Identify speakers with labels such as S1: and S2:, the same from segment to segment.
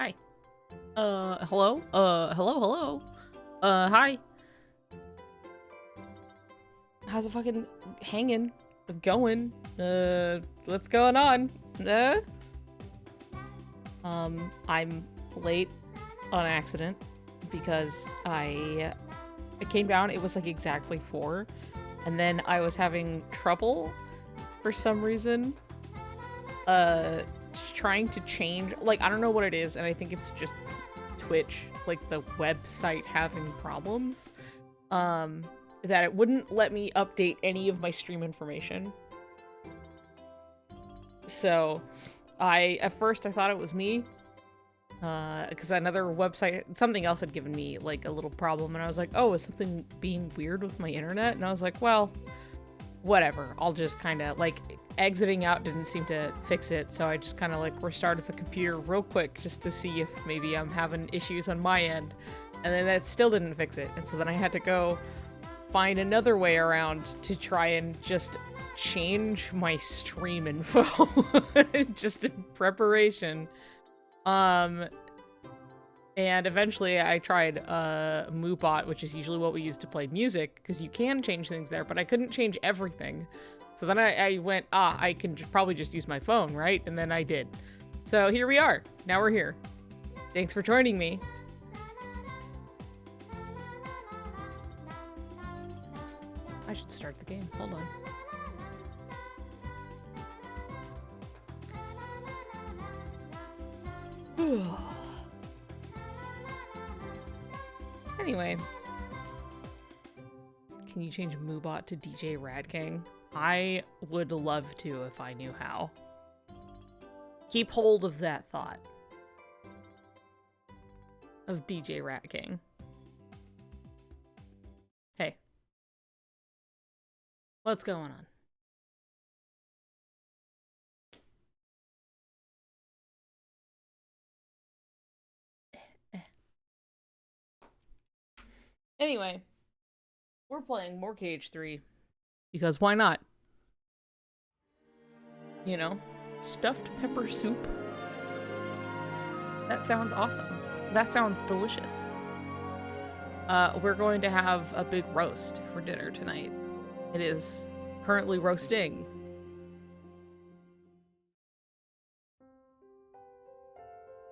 S1: Hi. Hello? Hello? Hi. How's it fucking hanging? Going? What's going on? I'm late on accident because I came down, it was like exactly 4, and then I was having trouble for some reason, trying to change, like, I don't know what it is, and I think it's just Twitch, like the website having problems, that it wouldn't let me update any of my stream information. So, at first I thought it was me, because another website, something else had given me, like, a little problem, and I was like, oh, is something being weird with my internet? And I was like, well, whatever, I'll just kind of, like, exiting out didn't seem to fix it, so I just kind of, like, restarted the computer real quick just to see if maybe I'm having issues on my end, and then that still didn't fix it, and so then I had to go find another way around to try and just change my stream info, just in preparation. And eventually I tried MooBot, which is usually what we use to play music, because you can change things there, but I couldn't change everything. So then I went, I can probably just use my phone, right? And then I did. So here we are. Now we're here. Thanks for joining me. I should start the game. Hold on. Anyway. Can you change MooBot to DJ Radking? I would love to if I knew how. Keep hold of that thought. Of DJ Radking. Hey. What's going on? Anyway, we're playing more KH3 because why not? You know, stuffed pepper soup. That sounds awesome. That sounds delicious. We're going to have a big roast for dinner tonight. It is currently roasting.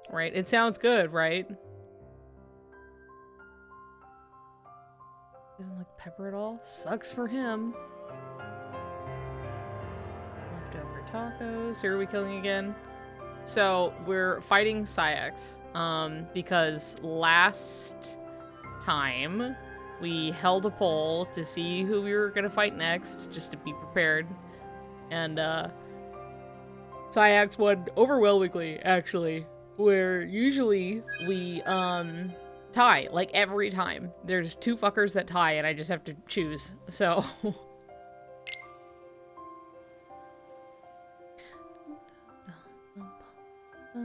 S1: Right? It sounds good, right? Doesn't like pepper at all? Sucks for him. Leftover tacos. Who are we killing again? So, we're fighting Sayax, because last time we held a poll to see who we were gonna fight next, just to be prepared. And, Sayax won overwhelmingly, actually. Where usually we, tie, like every time. There's 2 fuckers that tie and I just have to choose, so. We're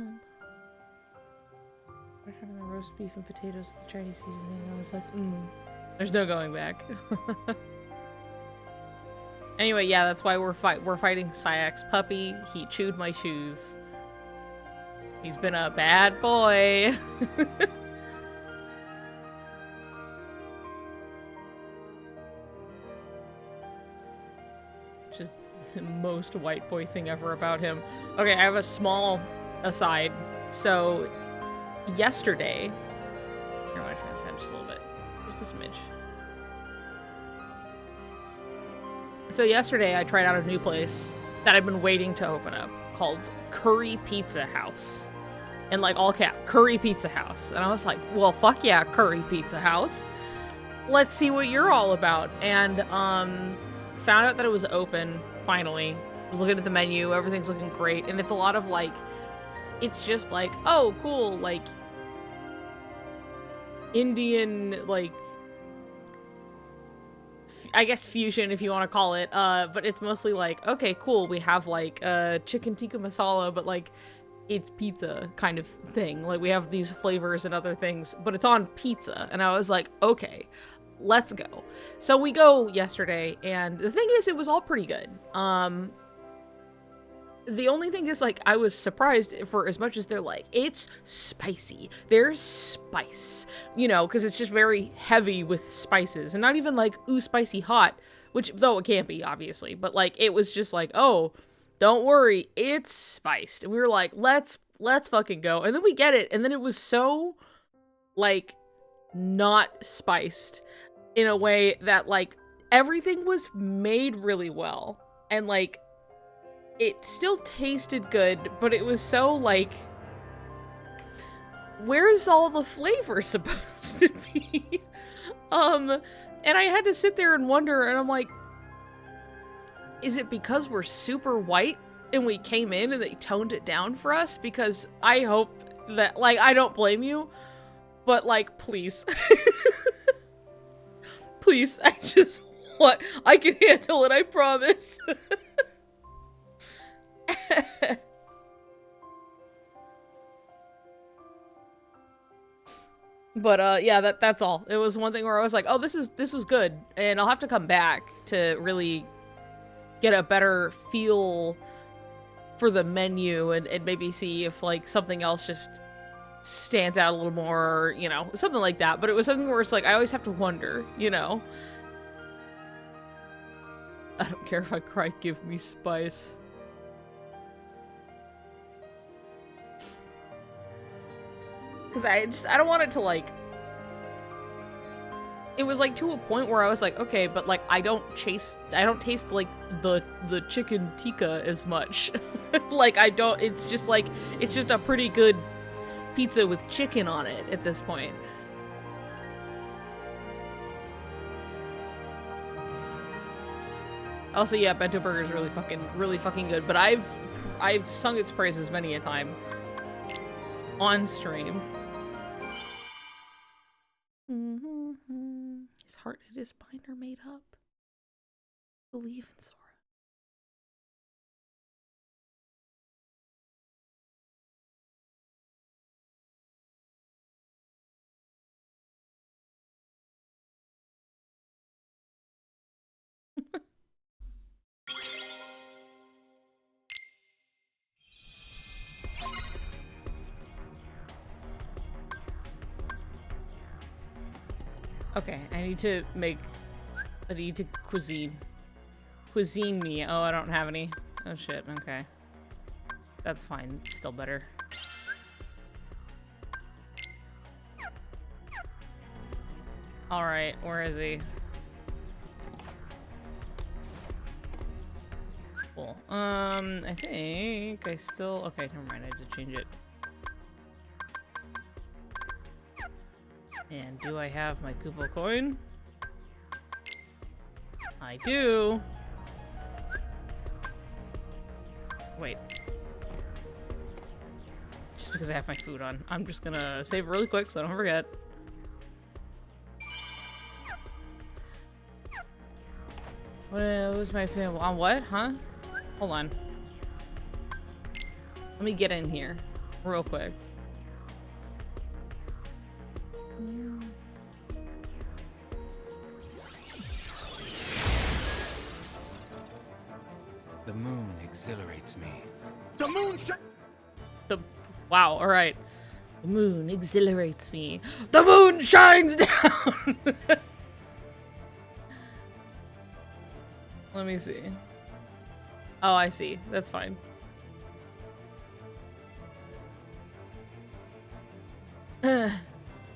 S1: having the roast beef and potatoes with the Chinese seasoning. I was like, there's no going back. Anyway, yeah, that's why we're fighting Sayax puppy. He chewed my shoes. He's been a bad boy. Just the most white boy thing ever about him. Okay, I have a small aside. So, yesterday... Here, I'm gonna try this down just a little bit. Just a smidge. So yesterday, I tried out a new place that I've been waiting to open up called Curry Pizza House. In, like, all cap, Curry Pizza House. And I was like, well, fuck yeah, Curry Pizza House. Let's see what you're all about. And, found out that it was open, finally. Was looking at the menu, everything's looking great, and it's a lot of, like, it's just like, oh, cool, like, Indian, like, I guess fusion, if you want to call it, but it's mostly like, okay, cool, we have, like, chicken tikka masala, but, like, it's pizza kind of thing. Like, we have these flavors and other things, but it's on pizza, and I was like, okay, let's go. So we go yesterday, and the thing is, it was all pretty good. The only thing is, like, I was surprised for as much as they're like, it's spicy. There's spice, you know, because it's just very heavy with spices. And not even like, ooh, spicy hot, which, though it can't be, obviously. But, like, it was just like, oh, don't worry, it's spiced. And we were like, let's fucking go. And then we get it. And then it was so, like, not spiced in a way that, like, everything was made really well. And, like, it still tasted good, but it was so, like, where's all the flavor supposed to be? And I had to sit there and wonder, and I'm like, is it because we're super white and we came in and they toned it down for us? Because I hope that, like, I don't blame you, but, like, please. Please, I can handle it, I promise. But yeah, that's all. It was one thing where I was like, oh, this was good, and I'll have to come back to really get a better feel for the menu and maybe see if, like, something else just stands out a little more, you know, something like that. But it was something where it's like, I always have to wonder, you know. I don't care if I cry, give me spice. Because I don't want it to, like, it was, like, to a point where I was like, okay, but, like, I don't taste, like, the chicken tikka as much. Like, it's just, like, it's just a pretty good pizza with chicken on it at this point. Also, yeah, bento burger is really fucking good, but I've sung its praises many a time on stream. His heart and his mind are made up. Believe in Sora. Okay, I need to cuisine me. Oh, I don't have any. Oh shit, okay. That's fine, it's still better. Alright, where is he? Cool. I think I still... Okay, never mind, I had to change it. And do I have my Koopa coin? I do. Wait. Just because I have my food on. I'm just gonna save really quick so I don't forget. What was my plan? On what? Huh? Hold on. Let me get in here real quick.
S2: The moon exhilarates me.
S3: The moon
S1: Wow, alright. The moon exhilarates me. The moon shines down! Let me see. Oh, I see. That's fine.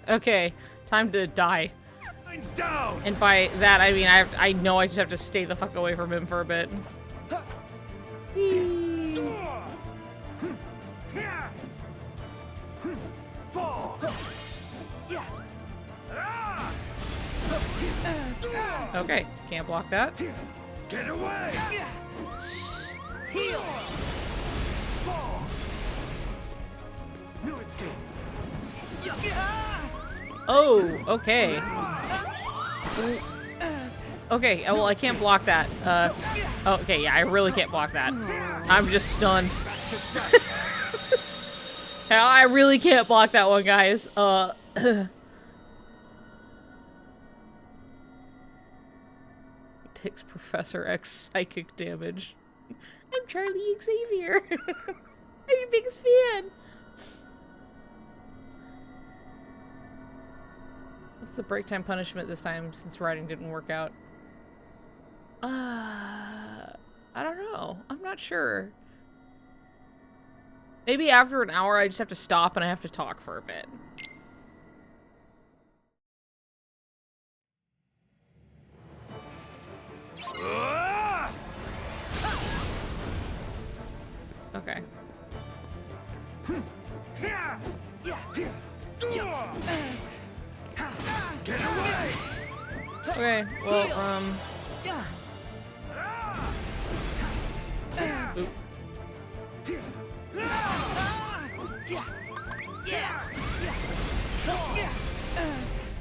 S1: Okay, time to die.
S3: down.
S1: And by that, I mean I know I just have to stay the fuck away from him for a bit. Okay, can't block that.
S3: Get away. Heal. No escape.
S1: Oh, okay. Okay, well, I can't block that. Okay, yeah, I really can't block that. I'm just stunned. I really can't block that one, guys. Takes Professor X psychic damage. I'm Charlie Xavier. I'm your biggest fan. What's the break time punishment this time since riding didn't work out? I don't know. I'm not sure. Maybe after an hour I just have to stop and I have to talk for a bit. Okay.
S3: Get away!
S1: Okay, well, Oop.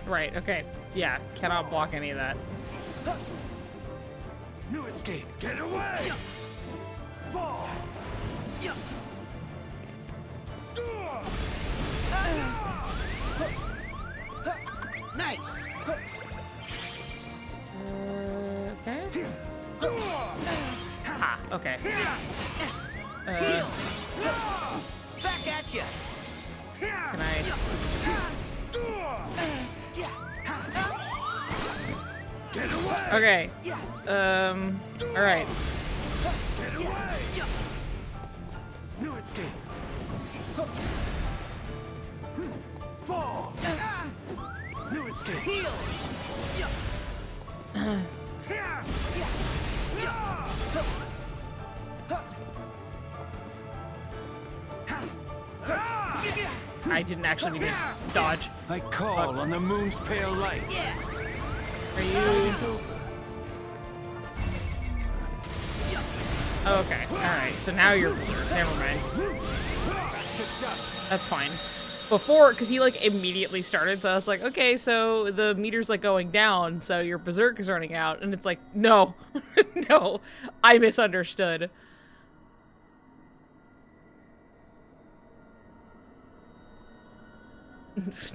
S1: Right, okay. Yeah, cannot block any of that.
S3: New escape! Get away! Fall!
S4: Nice.
S1: Okay. Ah, okay.
S4: Back at you.
S1: Can I?
S3: Get away!
S1: Okay. All right.
S3: Get away! New escape! Fall! New escape!
S4: Heal.
S1: I didn't actually need to dodge.
S2: I call on the moon's pale light.
S1: Are you? Okay. All right. So now you're berserk. Never mind. That's fine. Before, because he like immediately started, so I was like, okay, so the meter's like going down, so your berserk is running out, and it's like, no, no, I misunderstood.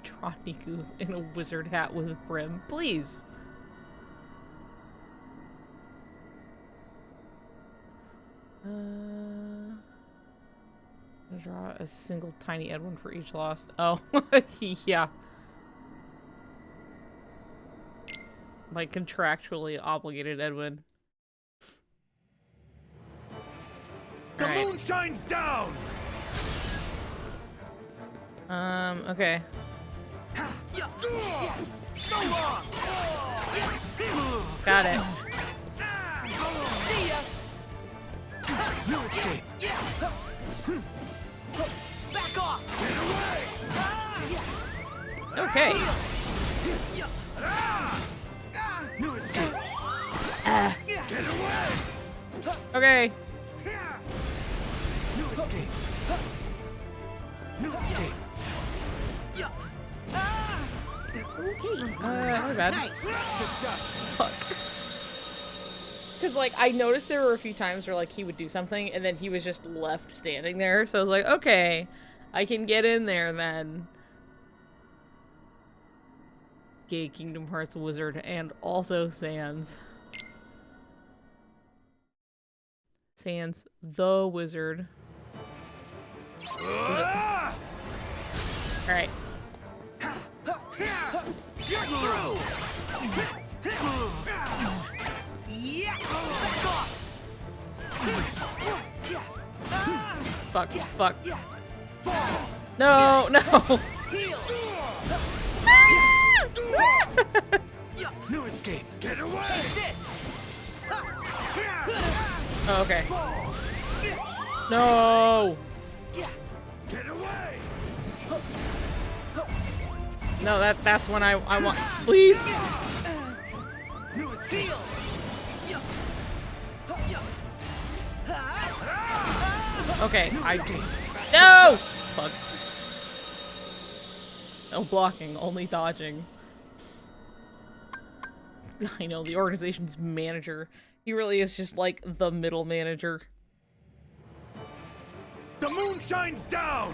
S1: Draw Niku in a wizard hat with a brim, please. I'm gonna draw a single tiny Edwin for each lost. Oh, yeah. My contractually obligated Edwin.
S3: The moon shines down!
S1: Okay. Got it.
S3: New escape!
S4: Back off.
S1: Okay.
S3: New escape! Get away!
S1: Okay.
S3: New escape! New escape!
S1: Okay. My bad.
S4: Nice.
S1: Fuck. Because, like, I noticed there were a few times where, like, he would do something, and then he was just left standing there, so I was like, okay, I can get in there then. Gay Kingdom Hearts wizard, and also Sans. Sans, the wizard. Alright.
S4: You're through. Yeah. Back off.
S1: Fuck, fuck. No, no!
S4: Heal.
S3: New escape! Get away!
S4: This.
S1: Oh, okay. No!
S3: Get away!
S1: No, that's when I want. Please!
S3: New escape!
S1: Okay, No! Fuck. No blocking, only dodging. I know, the organization's manager. He really is just like the middle manager.
S3: The moon shines down!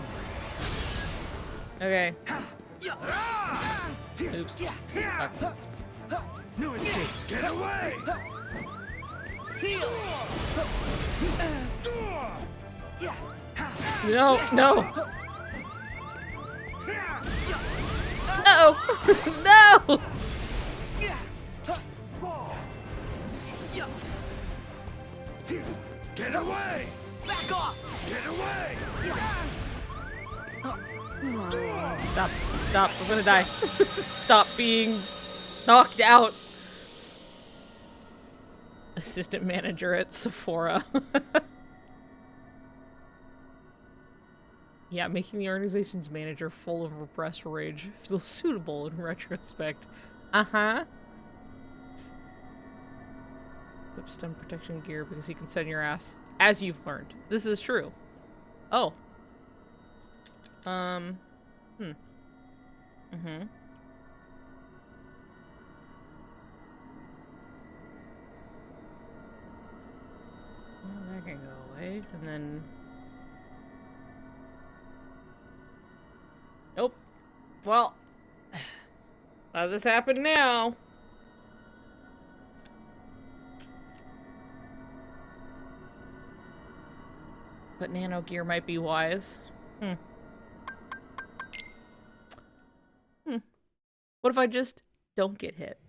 S1: Okay. Oops. Fuck.
S3: New escape! Get away!
S4: Heal.
S1: No, no. No! No!
S3: Get away!
S4: Back off!
S3: Get away!
S1: Stop. Stop. I'm gonna die. Stop being knocked out. Assistant manager at Sephora. Yeah, making the organization's manager full of repressed rage feels suitable in retrospect. Uh-huh. Equip stun protection gear because he can stun your ass. As you've learned. This is true. Oh. Mm-hmm. Well, that can go away. And then... Nope. Well, let this happen now. But nano gear might be wise. What if I just don't get hit?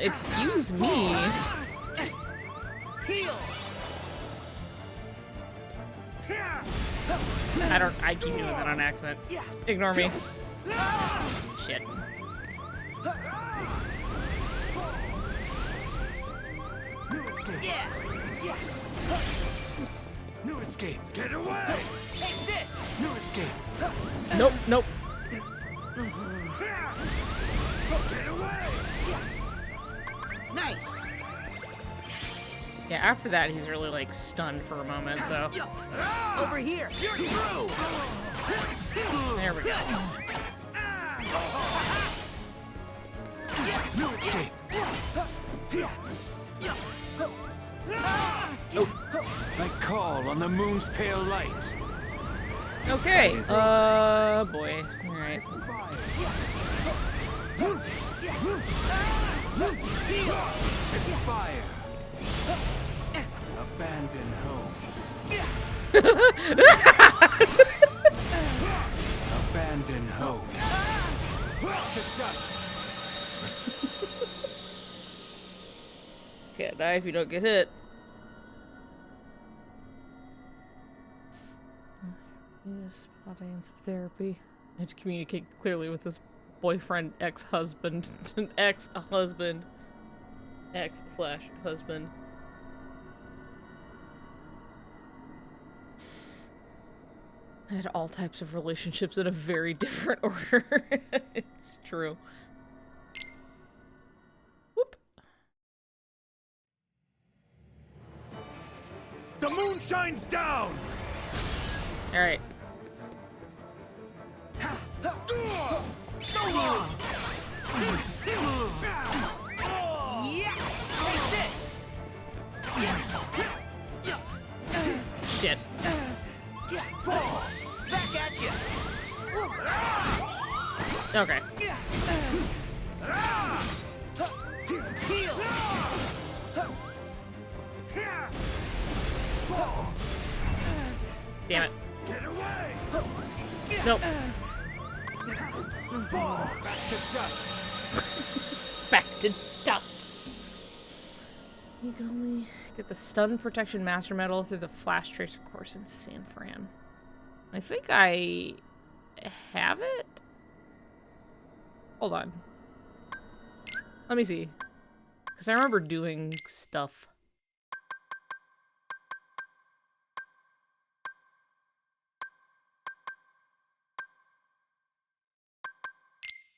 S1: Excuse me. I keep doing that on accident. Ignore me. Shit.
S3: New escape! Get away!
S4: Take this!
S3: New escape!
S1: Nope, nope.
S3: Get away!
S4: Nice!
S1: Yeah, after that, he's really, like, stunned for a moment, so...
S4: Over here! You're through!
S1: There we go.
S3: New escape! I call on the moon's pale light.
S1: Okay, boy. Alright.
S3: Expire. Abandon home. Abandon hope. To dust.
S1: Can't die if you don't get hit. Yes, audience of therapy. I had to communicate clearly with this boyfriend, ex-husband, ex-husband, ex/husband. I had all types of relationships in a very different order. It's true. Whoop.
S3: The moon shines down!
S1: Alright. Shit.
S4: Back at you!
S1: Okay.
S4: Heal!
S1: Damn it.
S3: Get away!
S1: Nope.
S3: Fall back to dust.
S1: Back to dust. You can only get the stun protection master medal through the flash tracer course in San Fran. I think I have it. Hold on. Let me see. Because I remember doing stuff.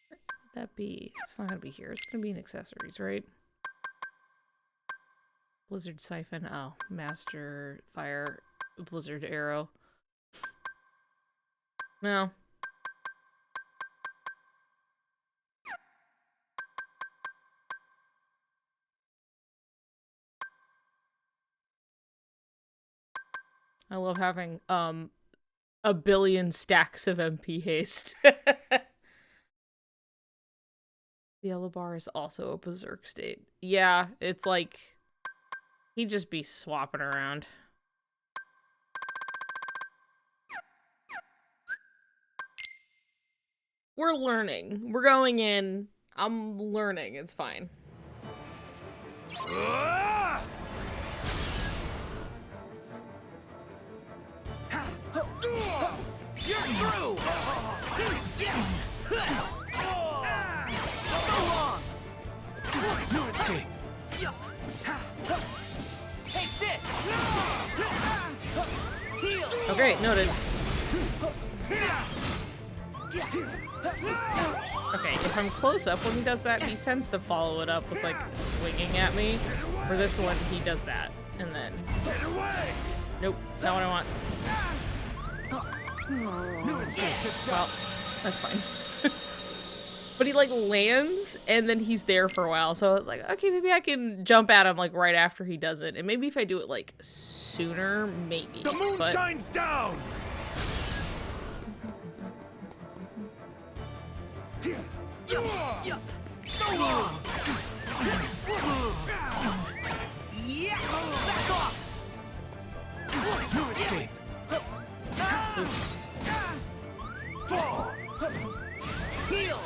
S1: Where would that be? It's not going to be here. It's going to be in accessories, right? Blizzard Siphon. Oh, Master Fire. Blizzard Arrow. No. I love having a billion stacks of MP haste. The yellow bar is also a berserk state. Yeah, it's like he'd just be swapping around. We're learning. We're going in. I'm learning. It's fine.
S4: You're through!
S3: No escape.
S4: Take this! Heal!
S1: Okay, noted. Okay, if I'm close up when he does that, he tends to follow it up with, like, swinging at me. For this one, he does that. And then... Nope, not what I want.
S3: No escape.
S1: Well, that's fine. But he, like, lands, and then he's there for a while. So I was like, okay, maybe I can jump at him, like, right after he does it. And maybe if I do it, like, sooner, maybe.
S3: The moon
S1: but...
S3: shines down.
S4: Yeah! Back off!
S3: No escape. Fall.
S4: Heal!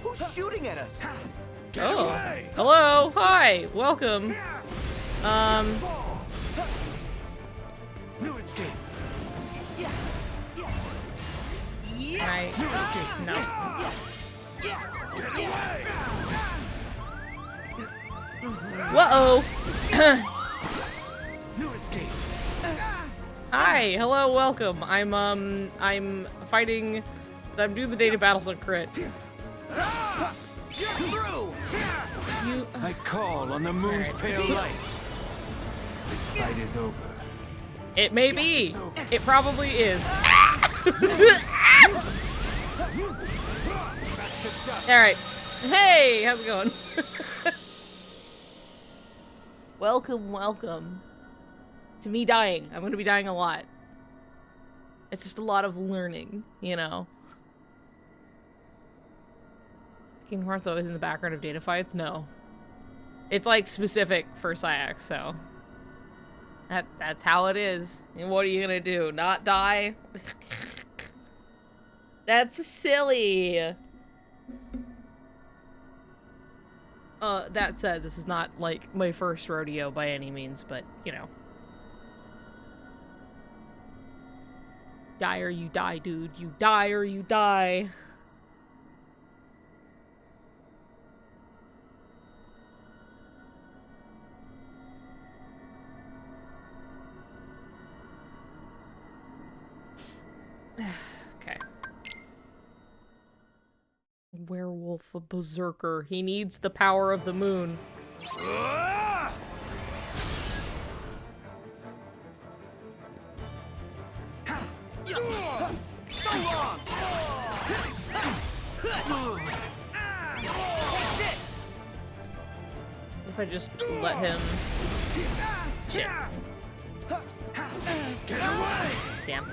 S4: Who's shooting at us?
S1: Oh, hello, hi, welcome.
S3: No escape.
S1: Right. No. Whoa.
S3: No escape.
S1: Hi, hello, welcome. I'm fighting. I'm doing the data battles on crit.
S4: You're through!
S1: You.
S3: I call on the moon's pale light. This fight is over.
S1: It may be. It probably is. All right. Hey, how's it going? Welcome, welcome to me dying. I'm gonna be dying a lot. It's just a lot of learning, you know. Kingdom Hearts always in the background of data fights? No. It's like specific for Syax, so that's how it is. And what are you gonna do? Not die? That's silly. That said, this is not like my first rodeo by any means, but you know. Die or you die, dude. You die or you die. Okay. Werewolf, a berserker. He needs the power of the moon.
S4: So long! Take this!
S1: If I just let him... Shit.
S3: Get away!
S1: Damn.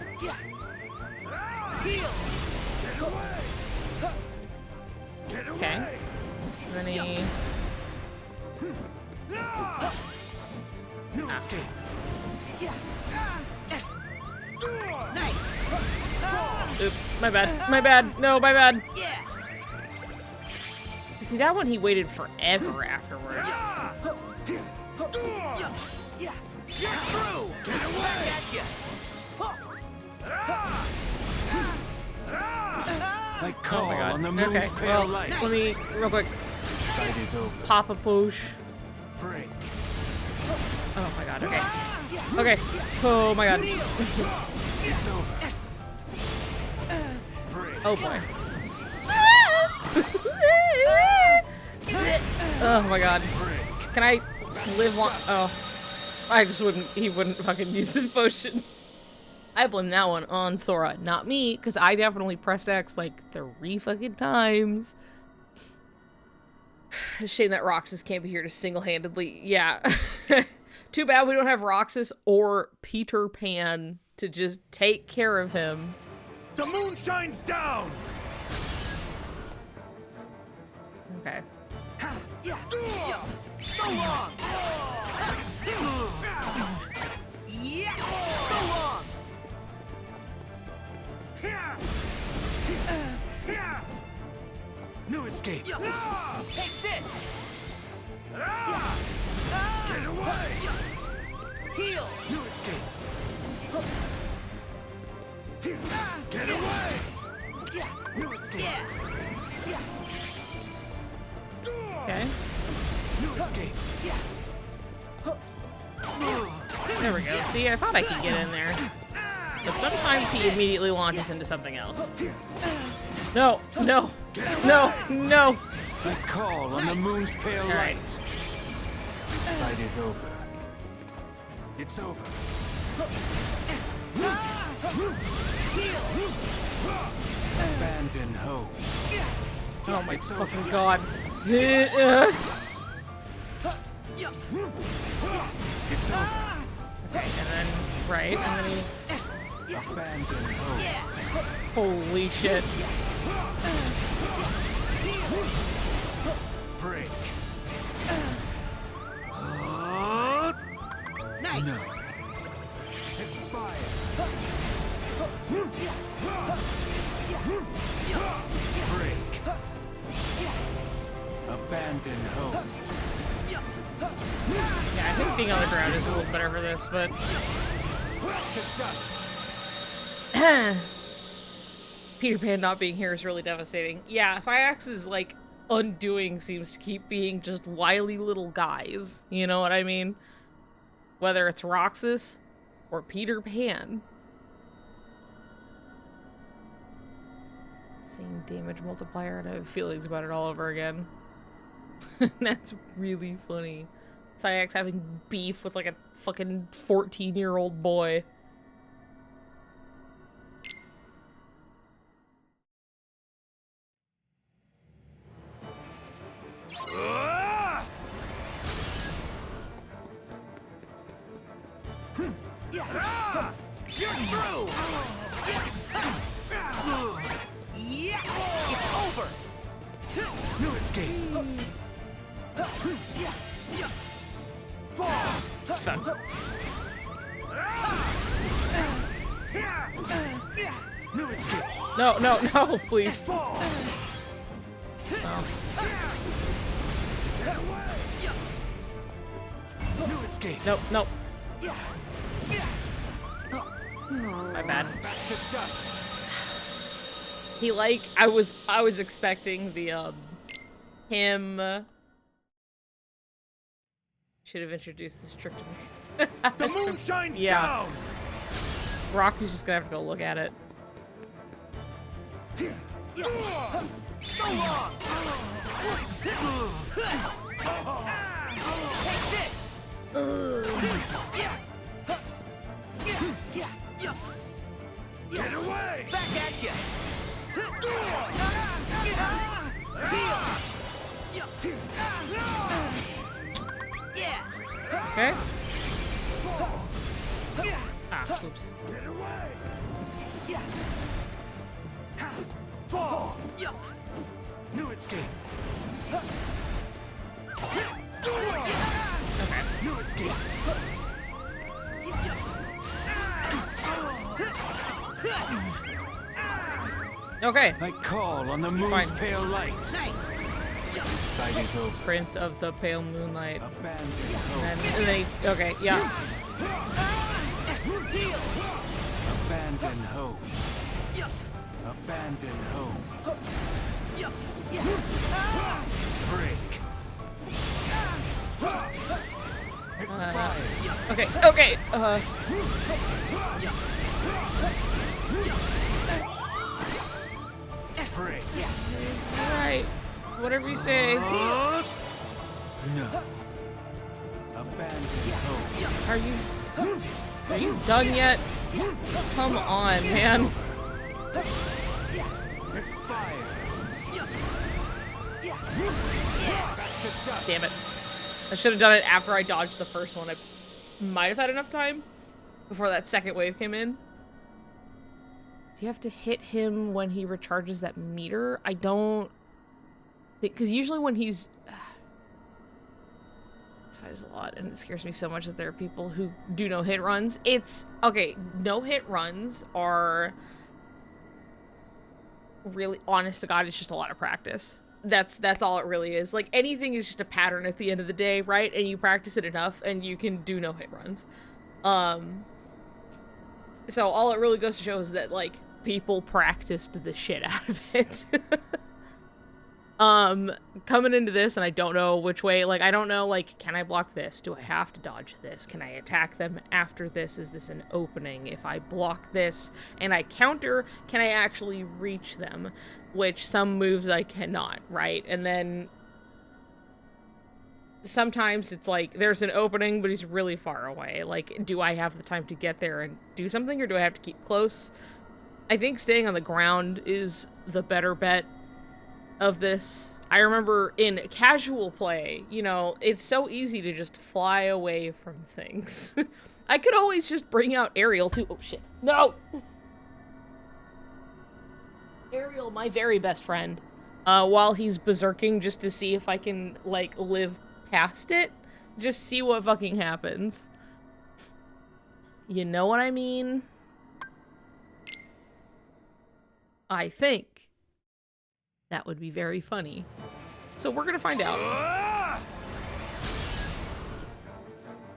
S4: Heal!
S3: Get away!
S1: Okay. And then he...
S3: No escape.
S4: Nice!
S1: Oops. My bad. My bad. No, my bad.
S4: Yeah!
S1: See, that one he waited forever afterwards.
S4: Yeah! You're through! Get away! Gotcha!
S3: I call
S1: Oh my god.
S3: on the moon's
S1: Okay,
S3: pale
S1: well,
S3: light.
S1: let me, real quick,
S3: Fight is over.
S1: pop a push.
S3: Break.
S1: Oh my god, okay. Okay. Oh my god.
S3: It's over. Break.
S1: Oh boy. Oh my god. Can I live one? Oh. I just wouldn't, he wouldn't fucking use his potion. I blame that one on Sora, not me, because I definitely pressed X like 3 fucking times. Shame that Roxas can't be here to single-handedly, yeah. Too bad we don't have Roxas or Peter Pan to just take care of him.
S2: The moon shines down.
S1: Okay.
S4: Yeah. So long. Yeah. So long.
S2: New escape.
S4: Take this.
S2: Get away.
S4: Heal.
S2: New escape. Get away. New escape.
S4: Yeah.
S1: Okay.
S2: New escape.
S1: There we go. See, I thought I could get in there. But sometimes he immediately launches into something else. No, no, no, no.
S3: I call on the moon's pale
S1: All right.
S3: light. This fight is over. It's over. Abandon hope.
S1: Oh my
S3: It's
S1: fucking
S3: over.
S1: god.
S3: It's over.
S1: Okay, and then, right, and then he...
S3: Abandon hope.
S1: Holy shit.
S3: Break.
S4: Nice.
S3: No. Expire. Break. Abandon hope.
S1: Yeah, I think being on the ground is a little better for this, but...
S3: To dust.
S1: Peter Pan not being here is really devastating. Yeah, Syax's, like, undoing seems to keep being just wily little guys. You know what I mean? Whether it's Roxas or Peter Pan. Same damage multiplier, and I have feelings about it all over again. That's really funny. Syax having beef with, like, a fucking 14-year-old boy.
S4: You're through. Yeah. It's over.
S2: New escape. Fall.
S1: Fuck.
S2: New escape.
S1: No, no, no, please.
S2: Fall.
S1: Oh.
S2: Get away. New escape.
S1: Nope, nope. My bad.
S2: Back to dust.
S1: He like I was expecting the him should have introduced this trick to me.
S2: The moon shines
S1: Yeah.
S2: down.
S1: Rocky's just gonna have to go look at it.
S4: So long. Take this.
S2: Get away.
S4: Back at you. Yeah.
S1: Okay? Ah, oops.
S2: Get away. Fall. New escape.
S1: Okay.
S2: New escape.
S1: Okay.
S3: I call on the moon's
S1: Fine.
S3: pale light.
S4: Nice.
S3: This fight is over.
S1: Prince of the Pale Moonlight.
S3: Abandon
S1: And
S3: hope.
S1: then he, okay, yeah.
S3: Abandon hope. Abandon hope. Break. Expire.
S1: Okay, okay.
S3: Break.
S1: Alright. Whatever you say.
S3: No. Abandon hope.
S1: Are you done yet? Come on, man.
S3: Expire.
S1: Damn it. I should have done it after I dodged the first one. I might have had enough time before that second wave came in. Do you have to hit him when he recharges that meter? I don't think, because usually when he's this fight is a lot, and it scares me so much that there are people who do no hit runs. It's okay, no hit runs are really, honest to God, it's just a lot of practice. That's all it really is. Like, anything is just a pattern at the end of the day, right? And you practice it enough and you can do no hit runs. So all it really goes to show is that, like, people practiced the shit out of it. Coming into this, and I don't know which way, like, I don't know, like, can I block this? Do I have to dodge this? Can I attack them after this? Is this an opening? If I block this and I counter, can I actually reach them? Which some moves I cannot, right? And then sometimes it's like, there's an opening, but he's really far away. Like, do I have the time to get there and do something, or do I have to keep close? I think staying on the ground is the better bet of this. I remember in casual play, you know, it's so easy to just fly away from things. I could always just bring out Ariel too. Oh shit. No! Ariel, my very best friend, while he's berserking, just to see if I can, like, live past it. Just see what fucking happens. You know what I mean? I think that would be very funny. So we're gonna find out.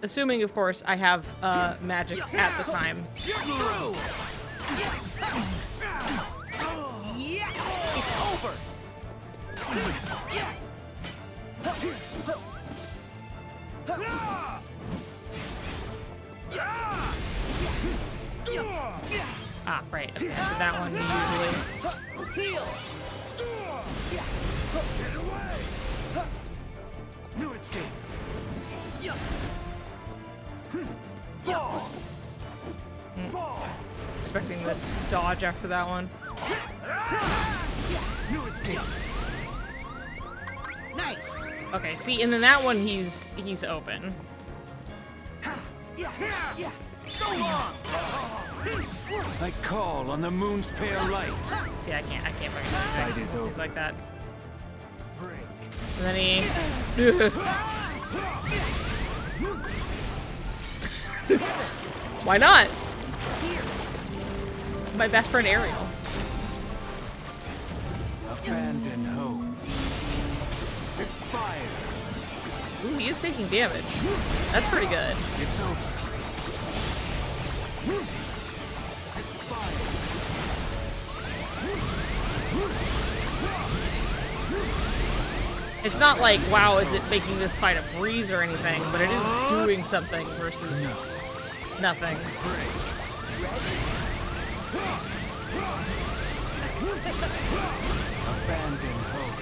S1: Assuming, of course, I have magic at the time.
S4: It's over.
S1: Ah, right. Okay, so that one usually.
S2: Get away! New escape. Fall. Fall.
S1: Expecting the dodge after that one.
S2: New escape.
S4: Nice.
S1: Okay, see, and then that one he's open.
S4: So long.
S3: I call on the moon's pale light.
S1: See, I can't fucking
S3: Fight
S1: do
S3: is
S1: anything. He's
S3: over.
S1: like that.
S2: Break.
S1: And then he. Why not? My best friend Ariel.
S3: Abandon hope. Expire.
S1: Ooh, he is taking damage. That's pretty good.
S3: It's over.
S1: It's not like, wow, is it making this fight a breeze or anything, but it is doing something versus nothing.
S3: Abandon hope.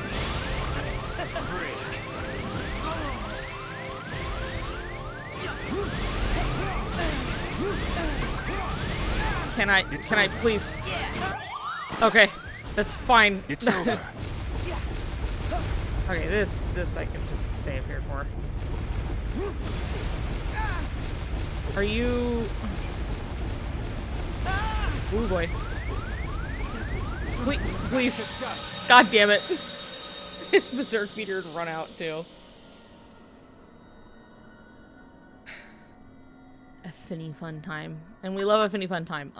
S1: Can I please? Okay, that's fine.
S3: It's over.
S1: Okay, this I can just stay up here for. Are you? Ooh boy. Please. God damn it. His berserk meter had run out too. A finny fun time. And we love a finny fun time.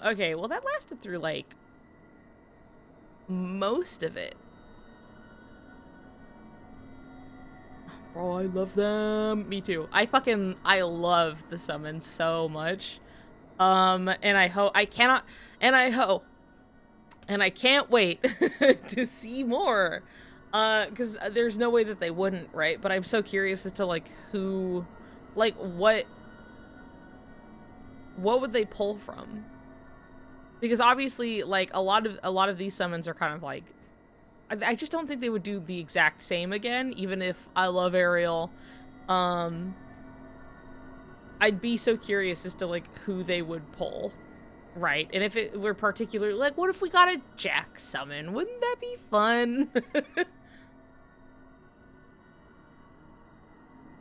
S1: Okay, well that lasted through like most of it. Oh, I love them. Me too. I love the summons so much. And I can't wait to see more. Because there's no way that they wouldn't, right? But I'm so curious as to, like, who, like, what would they pull from? Because obviously, like, a lot of these summons are kind of like, I just don't think they would do the exact same again, even if I love Ariel. I'd be so curious as to, like, who they would pull, right? And if it were particularly, like, what if we got a Jack summon? Wouldn't that be fun?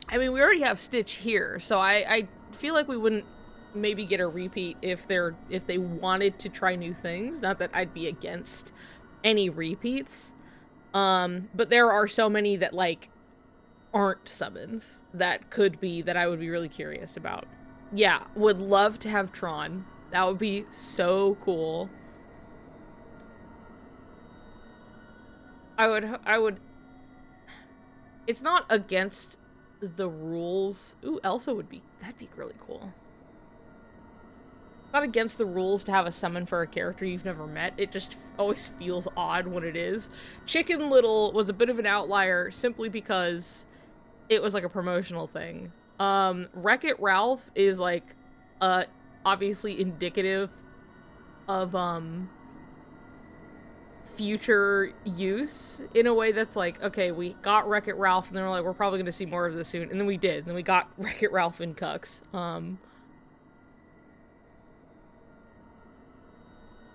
S1: I mean, we already have Stitch here, so I feel like we wouldn't maybe get a repeat if they wanted to try new things. Not that I'd be against any repeats. But there are so many that, like, aren't summons that could be, that I would be really curious about. Yeah, would love to have Tron. That would be so cool. I would... It's not against the rules. Ooh, Elsa would be... That'd be really cool. Not against the rules to have a summon for a character you've never met. It just always feels odd when it is. Chicken Little was a bit of an outlier simply because it was like a promotional thing. Wreck-It Ralph is like obviously indicative of future use in a way that's like, okay, we got Wreck-It Ralph and then we're like, we're probably gonna see more of this soon, and then we did. And then we got Wreck-It Ralph in Cucks. I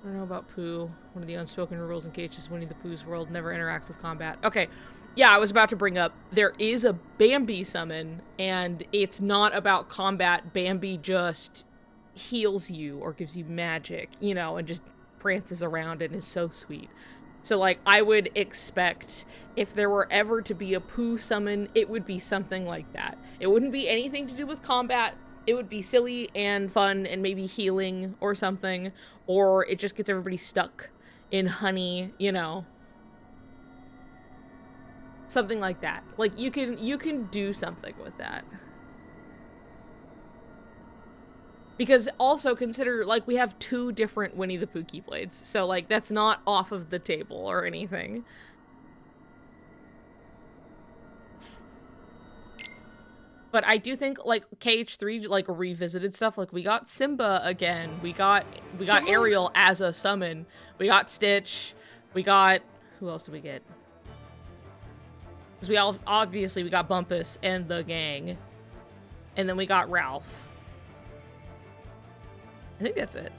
S1: don't know about Pooh. One of the unspoken rules in KH's Winnie the Pooh's world never interacts with combat. Okay, yeah, I was about to bring up, there is a Bambi summon, and it's not about combat. Bambi just heals you or gives you magic, you know, and just prances around and is so sweet. So, like, I would expect if there were ever to be a Pooh summon, it would be something like that. It wouldn't be anything to do with combat. It would be silly and fun and maybe healing or something, or it just gets everybody stuck in honey, you know. Something like that. Like, you can do something with that. Because also consider, like, we have 2 different Winnie the Pooh Keyblades, so, like, that's not off of the table or anything. But I do think, like, KH3, like, revisited stuff. Like, we got Simba again. We got Ariel as a summon. We got Stitch. We got... Who else did we get? Because we obviously, we got Bumpus and the gang. And then we got Ralph. I think that's it.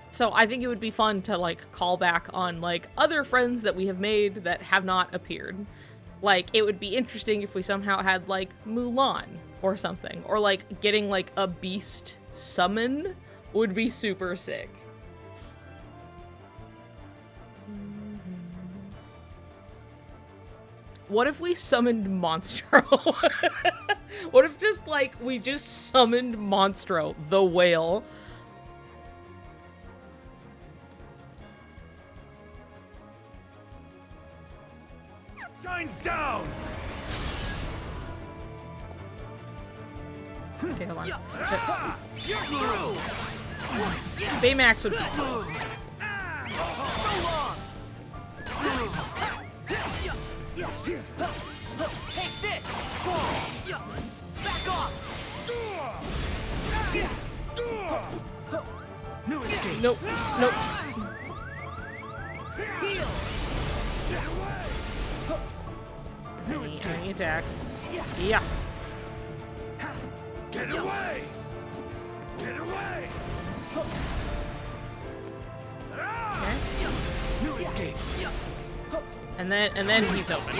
S1: So I think it would be fun to, like, call back on, like, other friends that we have made that have not appeared. Like, it would be interesting if we somehow had, like, Mulan or something. Or, like, getting, like, a beast summon would be super sick. What if we summoned Monstro? What if just, like, we just summoned Monstro, the whale?
S2: Shines down!
S1: Okay, hold on.
S4: You're through!
S1: Baymax would be
S4: So long! Take this! Back off!
S2: No escape!
S1: Nope. Nope.
S4: Heal!
S2: Get away! No escape!
S1: Any attacks. Yeah.
S2: Get away! Get away!
S1: Okay.
S2: No escape!
S1: And then he's open.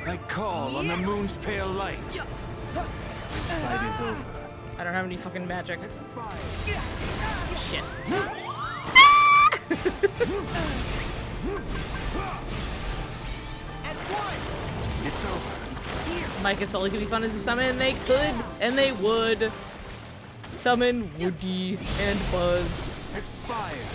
S3: I call on the moon's pale light. This fight is over.
S1: I don't have any fucking magic. Shit.
S3: It's over.
S1: Mike, it's only gonna be fun as a summon, and they could, and they would summon Woody and Buzz.
S3: Expired.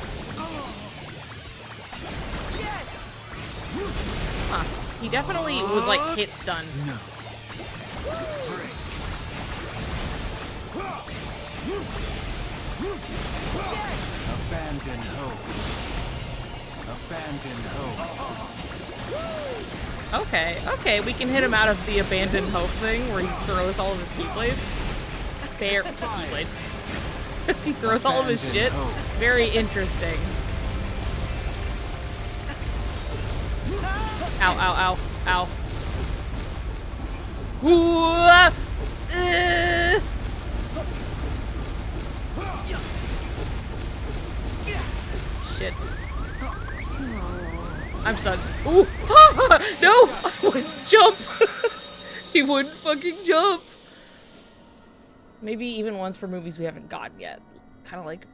S1: Huh. He definitely was, like, hit stun.
S3: No. Abandon hope. Abandon hope.
S1: Okay, we can hit him out of the abandoned hope thing where he throws all of his keyblades. Keyblades. He throws all of his shit. Very interesting. Ow, ow, ow, ow. Ooh, shit. I'm stunned. Ooh! No! Jump! He wouldn't fucking jump. Maybe even ones for movies we haven't gotten yet. Kind of like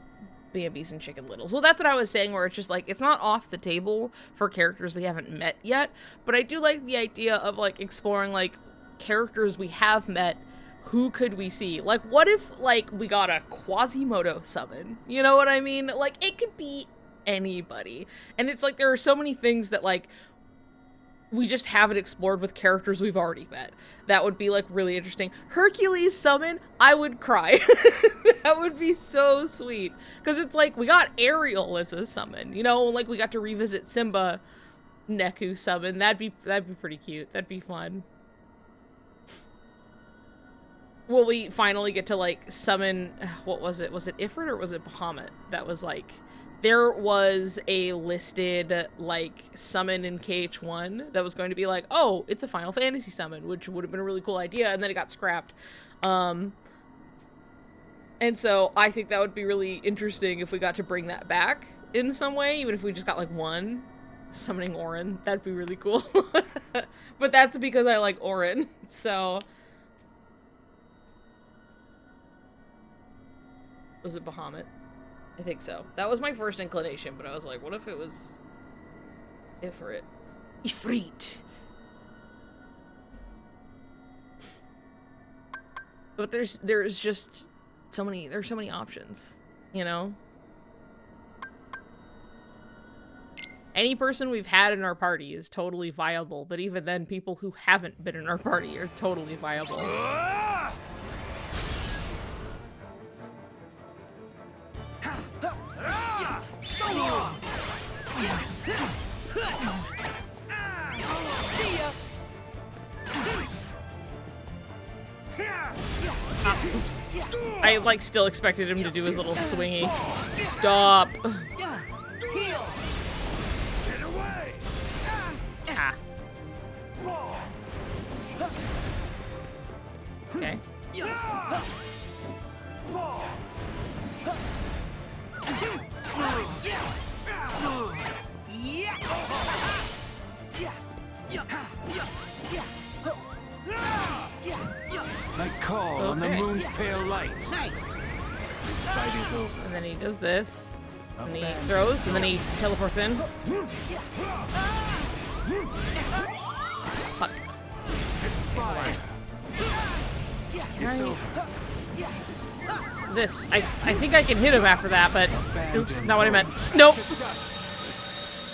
S1: Bambi's and Chicken Little. So that's what I was saying, where it's just like, it's not off the table for characters we haven't met yet, but I do like the idea of like exploring like characters we have met. Who could we see? Like, what if like we got a Quasimodo summon? You know what I mean? Like, it could be anybody. And it's like, there are so many things that like we just haven't explored with characters we've already met. That would be like really interesting. Hercules summon, I would cry. That would be so sweet. Because it's like, we got Ariel as a summon, you know, like we got to revisit Simba Neku summon. That'd be pretty cute. That'd be fun. Will we finally get to like summon, what was it? Was it Ifrit or was it Bahamut? That was like, there was a listed, like, summon in KH3 that was going to be like, oh, it's a Final Fantasy summon, which would have been a really cool idea, and then it got scrapped. And so I think that would be really interesting if we got to bring that back in some way, even if we just got, like, one. Summoning Auron. That'd be really cool. But that's because I like Auron, so... Was it Bahamut? I think so. That was my first inclination, but I was like, what if it was Ifrit? Ifrit! But there's just so many, there's so many options, you know? Any person we've had in our party is totally viable, but even then, people who haven't been in our party are totally viable. Oops. I, like, still expected him to do his little swingy. Stop.
S2: Get away!
S1: Ah. Okay.
S3: I call on the
S1: Okay.
S3: moon's pale light. Nice. This fight is over.
S1: And then he does this. And he throws, and then he teleports in. Fuck.
S3: Expire. It's over.
S1: This. I think I can hit him after that, but oops, not what I meant. Nope.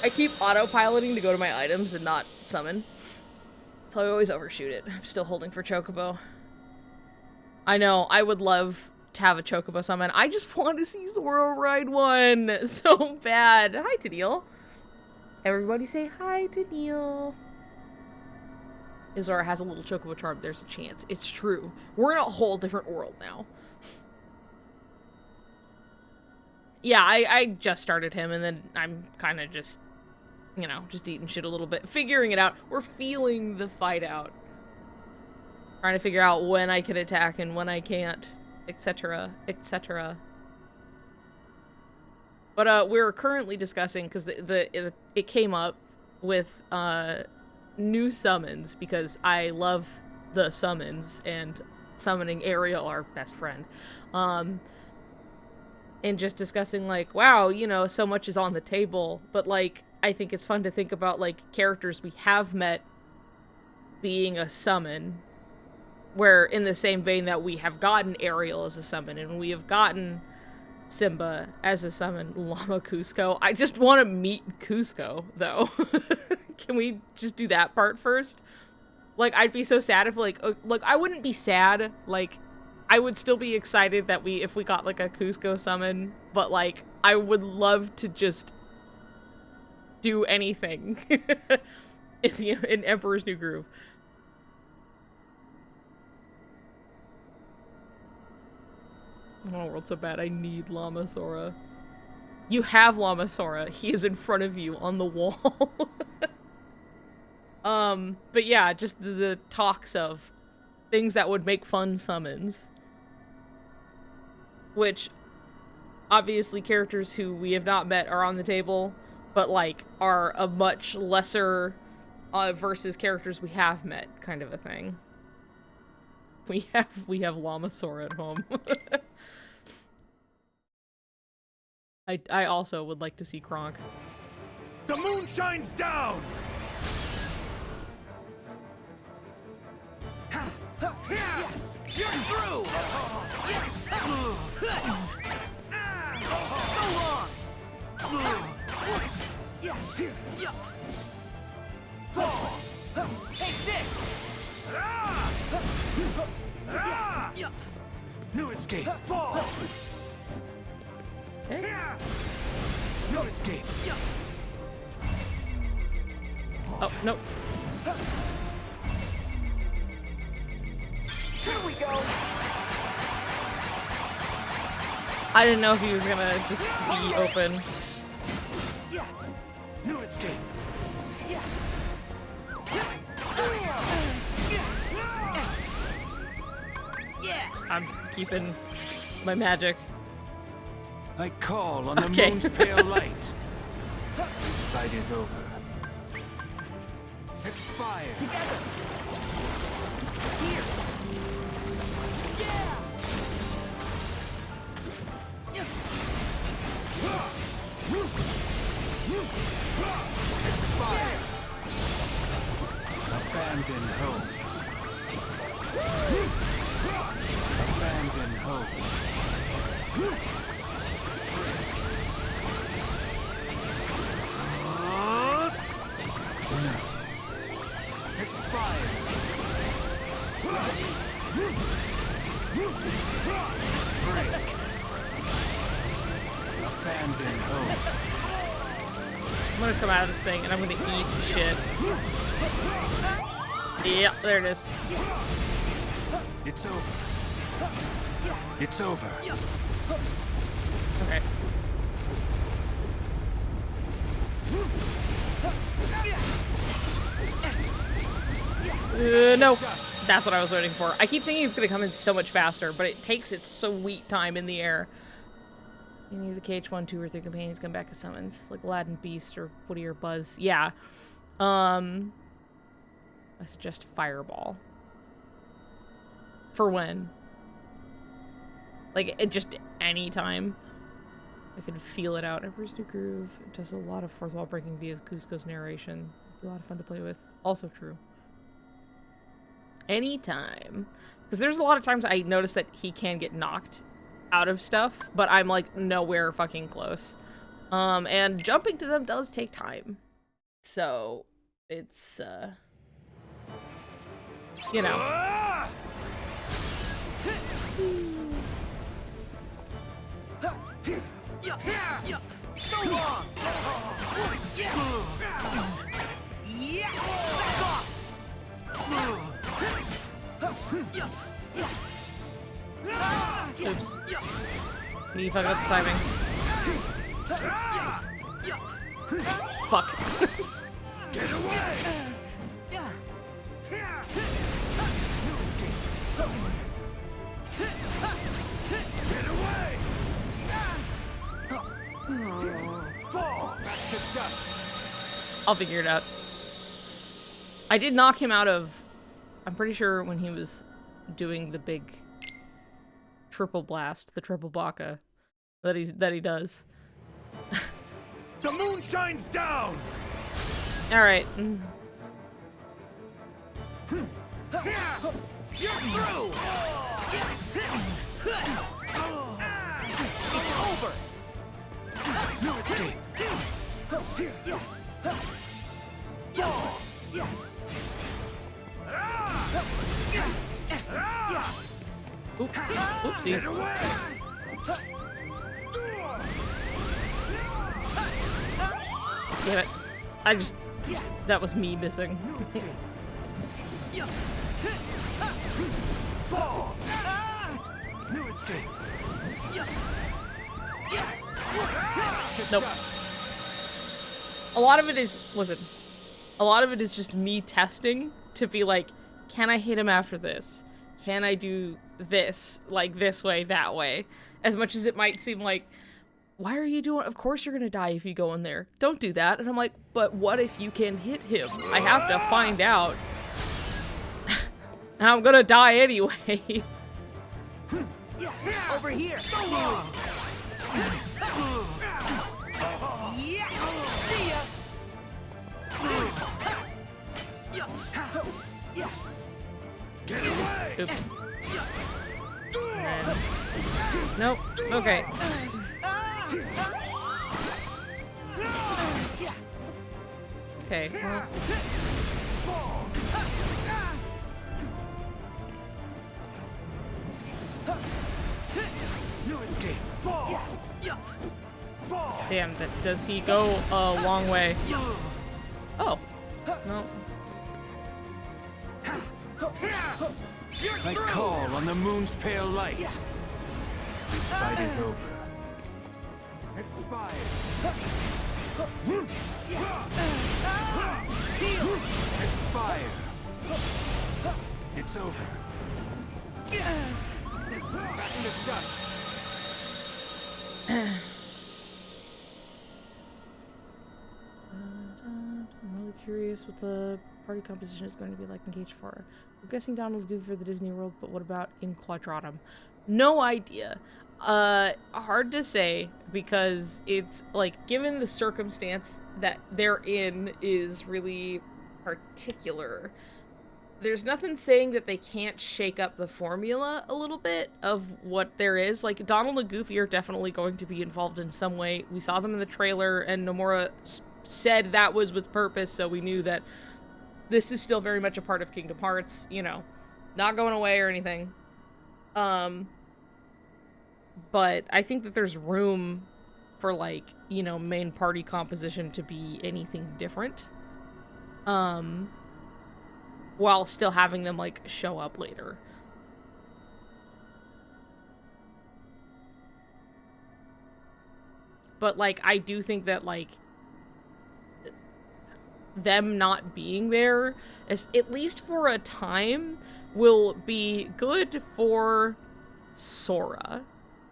S1: I keep autopiloting to go to my items and not summon. So I always overshoot it. I'm still holding for Chocobo. I know, I would love to have a Chocobo summon. I just want to see Zoro ride one so bad. Hi, Tennelle. Everybody say hi, Tennelle. If Zoro has a little Chocobo charm, there's a chance. It's true. We're in a whole different world now. Yeah, I just started him, and then I'm kind of just, you know, just eating shit a little bit. Figuring it out. We're feeling the fight out. Trying to figure out when I can attack and when I can't, etc., etc. But we're currently discussing, because it came up with new summons, because I love the summons, and summoning Ariel, our best friend. And just discussing, like, wow, you know, so much is on the table, but, like, I think it's fun to think about, like, characters we have met being a summon, where in the same vein that we have gotten Ariel as a summon, and we have gotten Simba as a summon, Llama Cusco. I just want to meet Cusco, though. Can we just do that part first? Like, I'd be so sad if, like, I wouldn't be sad, like, I would still be excited that if we got, like, a Cusco summon, but, like, I would love to just do anything in Emperor's New Groove. Oh, world so bad. I need Lama Sora. You have Lama Sora. He is in front of you on the wall. But yeah, just the talks of things that would make fun summons. Which, obviously, characters who we have not met are on the table, but, like, are a much lesser versus characters we have met kind of a thing. We have Llamasaur at home. I also would like to see Kronk.
S2: The moon shines down!
S4: You're through! So long! Fall! Take this!
S3: No escape.
S2: Fall!
S1: Okay.
S3: No escape.
S1: Oh, no.
S4: Here we go!
S1: I didn't know if he was gonna just be open.
S3: No escape.
S1: I'm keeping my magic.
S3: I call on the
S1: Okay.
S3: moon's pale light. This fight is over. Expire.
S4: Together! Here!
S3: Expire. Abandon hope. Abandon hope. Expire. Break. Abandon hope.
S1: I'm gonna come out of this thing and I'm gonna eat shit. Yeah, there it is.
S3: It's over. It's over.
S1: Okay. No. That's what I was waiting for. I keep thinking it's gonna come in so much faster, but it takes its sweet time in the air. Any of the KH1, 2, or 3 companions come back as summons, like Aladdin Beast or Woody or Buzz. Yeah. I suggest Fireball. For when? Like, it just any time. I can feel it out. Emperor's New Groove. It does a lot of fourth wall breaking via Cusco's narration. It'd be a lot of fun to play with. Also true. Anytime. Because there's a lot of times I notice that he can get knocked out of stuff, but I'm like nowhere fucking close. And jumping to them does take time. So it's you know.
S4: So long! Yeah! Back off!
S1: Oops. Me fucking up the timing. Fuck.
S2: Get away! Get away! Fall! Back to dust!
S1: I'll figure it out. I did knock him out of, I'm pretty sure when he was doing the big triple blast, the triple baka that he does.
S2: The moon shines down!
S1: All right.
S4: You're through! It's over!
S3: No escape.
S1: Oopsie.
S2: Get away!
S1: Damn it. I just, that was me missing.
S2: Fall!
S3: No escape.
S1: Nope. A lot of it is, a lot of it is just me testing to be like, can I hit him after this? Can I do this, like this way, that way? As much as it might seem like, why are you doing, of course you're gonna die if you go in there. Don't do that. And I'm like, but what if you can hit him? I have to find out. And I'm gonna die anyway.
S4: Over here. So long. Yeah. See ya.
S2: Get away!
S1: Oops. And then... Nope. Okay. Okay, well...
S2: No escape! Fall! Fall!
S1: Damn, does he go a long way? Oh. No.
S3: I call on the moon's pale light. This fight is over. Expired. Expired. It's over. Back to dust.
S1: I'm really curious what the party composition is going to be like in KH3. I'm guessing Donald Goofy for the Disney World, but what about in Quadratum? No idea. Hard to say, because it's, like, given the circumstance that they're in is really particular. There's nothing saying that they can't shake up the formula a little bit of what there is. Like, Donald and Goofy are definitely going to be involved in some way. We saw them in the trailer, and Nomura said that was with purpose, so we knew that this is still very much a part of Kingdom Hearts, you know, not going away or anything. But I think that there's room for, like, you know, main party composition to be anything different. While still having them, like, show up later. But, like, I do think that, like, them not being there, at least for a time, will be good for Sora.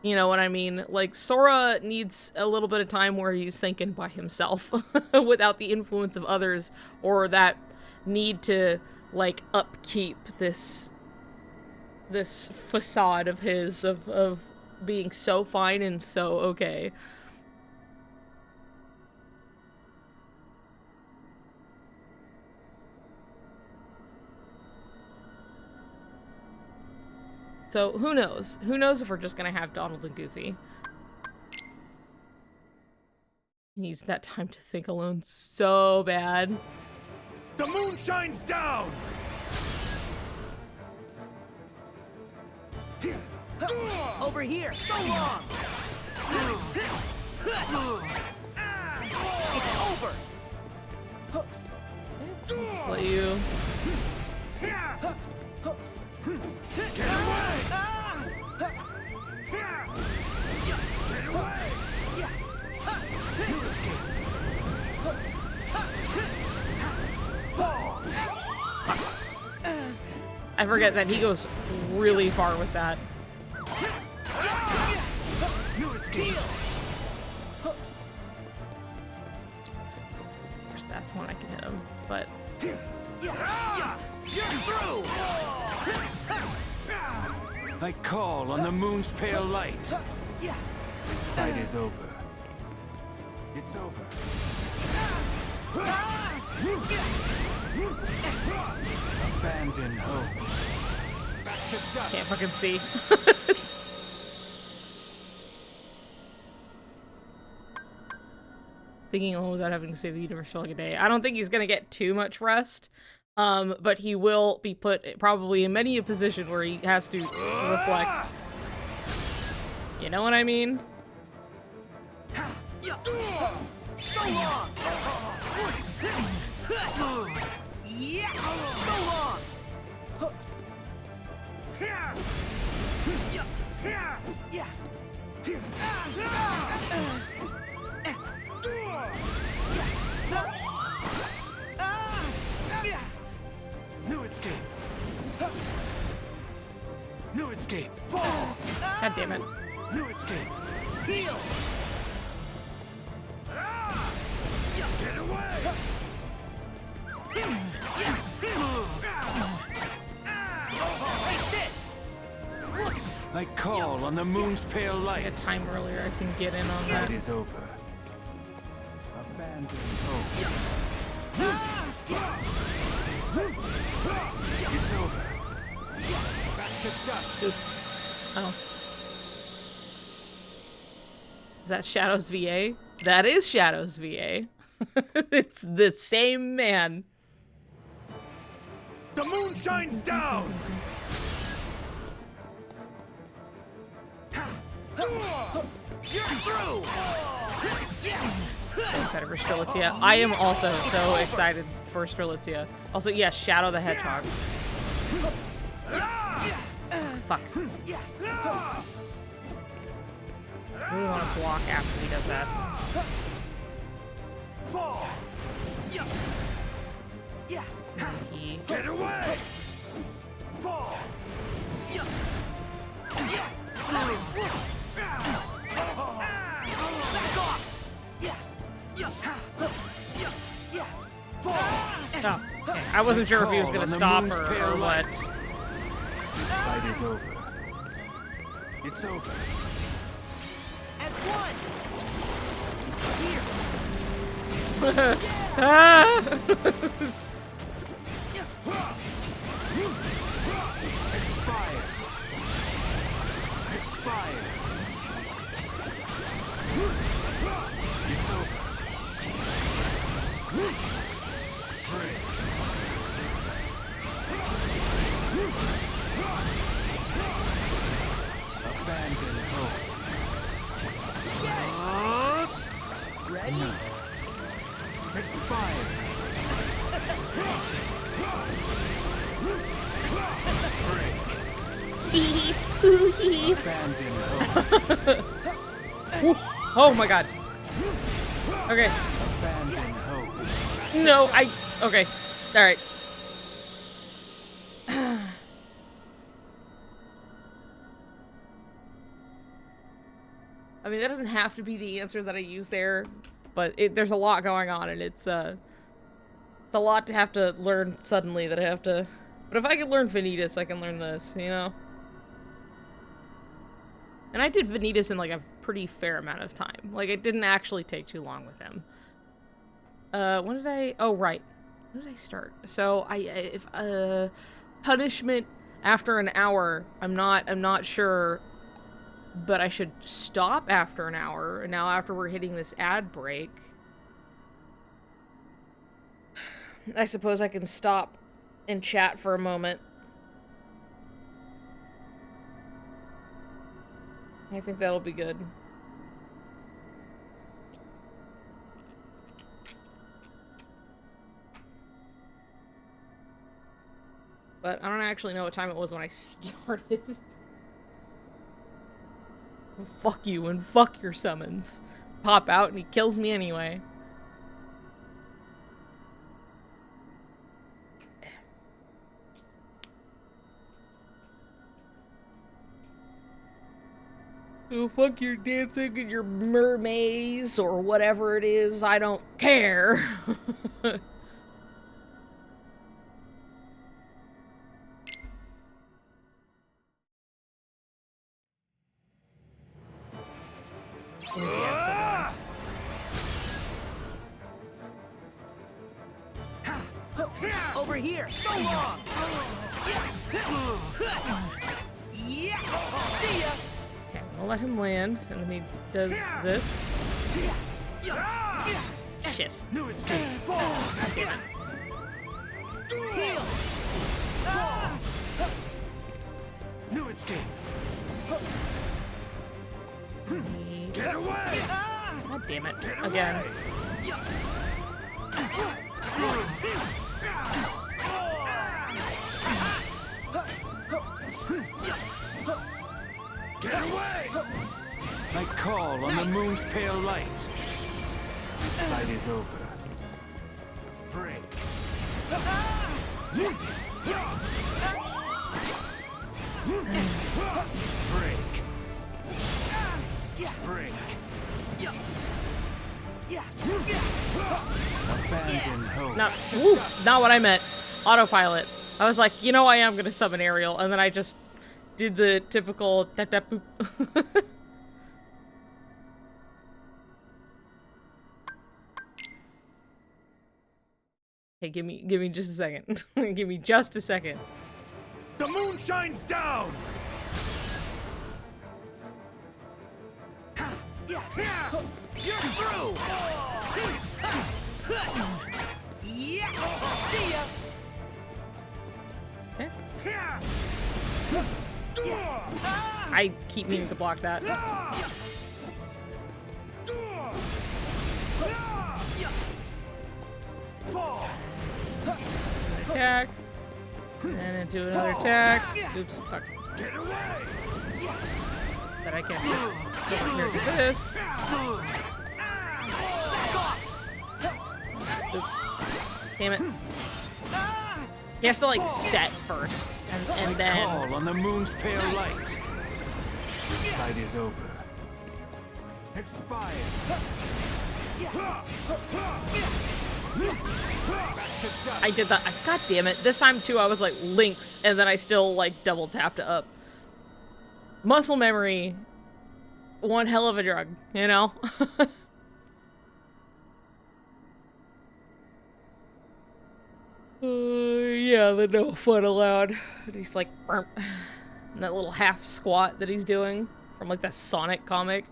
S1: You know what I mean? Like, Sora needs a little bit of time where he's thinking by himself without the influence of others, or that need to, like, upkeep this facade of his of being so fine and so okay. So, who knows? Who knows if we're just gonna have Donald and Goofy. He needs that time to think alone so bad.
S2: The moon shines down!
S4: Over here. So long. It's over.
S1: I'll just let you...
S2: Get away! Get away! Fall!
S1: I forget that he goes really far with that.
S2: You escape!
S1: There's that's one I can hit him, but...
S4: You're through.
S3: I call on the moon's pale light. This fight is over. It's over. Abandon hope.
S2: Back to dust!
S1: Can't fucking see. Thinking alone without having to save the universe for like a day. I don't think he's gonna get too much rest. But he will be put probably in many a position where he has to reflect. You know what I mean?
S4: So long. Yeah. So long.
S3: No escape. No escape.
S2: Fall!
S1: God damn it.
S3: No escape.
S4: Heal.
S2: Get away!
S3: I call on the moon's pale
S1: I
S3: light.
S1: got time earlier. I can get in on
S3: Fight
S1: that.
S3: is over. Abandon hope. It's over. Back to dust.
S1: Oops. Oh. Is that Shadows VA? That is Shadows VA. It's the same man.
S2: The moon shines down! You're through!
S1: So excited for Strelitzia. I am also so excited for Strelitzia. Also, yes, Shadow the Hedgehog. Fuck. I really want to block after he does that.
S2: Fall!
S1: He...
S2: Get away! Fall!
S1: Oh, okay. I wasn't sure if he was gonna stop or what.
S3: This fight is over. It's over.
S4: At one.
S1: Ah!
S3: Expire. Expire. It's over. Break. Abandon hope.
S4: Ready?
S3: Expire. Abandon hope.
S1: Oh my god. Okay.
S3: Abandon hope.
S1: No, okay. Alright. I mean, that doesn't have to be the answer that I use there, but there's a lot going on, and it's a lot to have to learn suddenly that I have to... But if I can learn Vanitas, I can learn this, you know? And I did Vanitas in, like, a pretty fair amount of time. Like, it didn't actually take too long with him. When did I... Oh, right. When did I start? So, punishment after an hour, I'm not sure... But I should stop after an hour. And now after we're hitting this ad break, I suppose I can stop and chat for a moment. I think that'll be good. But I don't actually know what time it was when I started. Fuck you and fuck your summons. Pop out and he kills me anyway. Oh, fuck your dancing and your mermaids or whatever it is. I don't care.
S4: Over here. So long. Yeah. See ya.
S1: Okay, I'll let him land, and then he does this. Shit.
S2: New escape! Fall!
S1: God damn it.
S4: Heal.
S2: New escape!
S1: He-
S2: Get away!
S1: God damn it. Again.
S2: Get away!
S3: I call on the moon's pale light. This fight is over. Break. Break. Break. Abandon hope.
S1: Not what I meant. Autopilot. I was like, you know I am gonna summon Ariel, and then I just did the typical tap tap boop. Hey, give me just a second. Give me just a second.
S2: The moon shines down!
S4: You're through! Yeah! See ya!
S1: Okay. I keep meaning to block that.
S2: Fall!
S1: Attack. And into another attack. Oops, fuck.
S2: Get away!
S1: But I can't just go over here and do this. Oops. Damn it. He has to like set first, and then.
S3: Call on the moon's pale light. This fight is over. Expired.
S1: I did that. God damn it. This time too, I was like links, and then I still like double tapped up. Muscle memory. One hell of a drug, you know? Yeah, the no fun allowed. He's like, and that little half squat that he's doing from like that Sonic comic.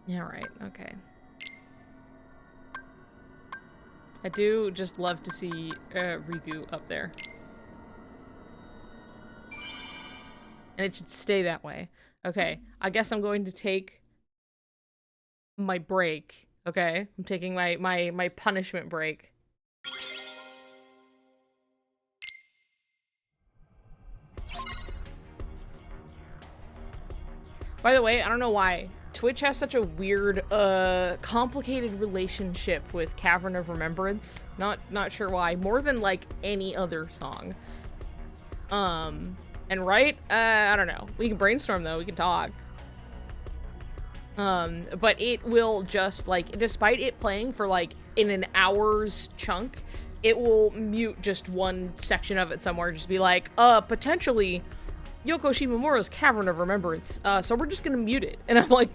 S1: Yeah, right, okay. I do just love to see Riku up there. And it should stay that way. Okay, I guess I'm going to take my break. Okay, I'm taking my punishment break. By the way, I don't know why Twitch has such a weird, complicated relationship with Cavern of Remembrance. Not sure why. More than like any other song. And right? I don't know. We can brainstorm though. We can talk. But it will just, like, despite it playing for, like, in an hour's chunk, it will mute just one section of it somewhere, just be like, potentially Yoko Shimomura's Cavern of Remembrance, so we're just gonna mute it. And I'm like,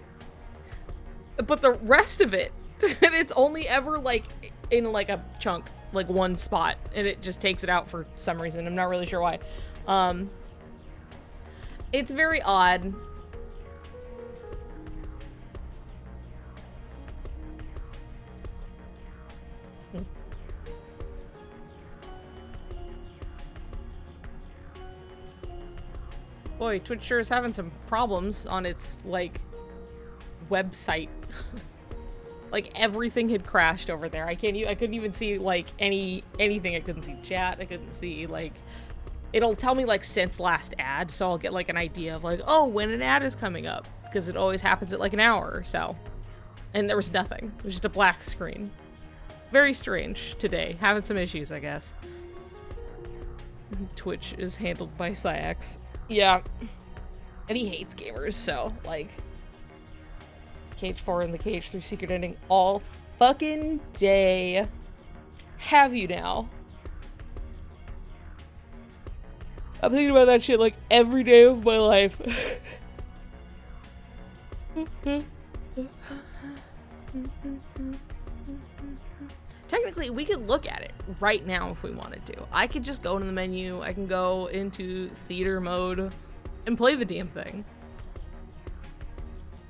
S1: but the rest of it, and it's only ever, like, in, like, a chunk, like, one spot, and it just takes it out for some reason. I'm not really sure why. It's very odd. Boy, Twitch sure is having some problems on its, like, website. Like, everything had crashed over there. I couldn't even see, like, anything. I couldn't see chat. I couldn't see, like... It'll tell me, like, since last ad, so I'll get, like, an idea of, like, oh, when an ad is coming up. Because it always happens at, like, an hour or so. And there was nothing. It was just a black screen. Very strange today. Having some issues, I guess. Twitch is handled by Syax. Yeah. And he hates gamers, so, like... KH4 and the KH3 secret ending all fucking day. Have you now? I'm thinking about that shit, like, every day of my life. Technically, we could look at it right now if we wanted to. I could just go into the menu, I can go into theater mode, and play the damn thing.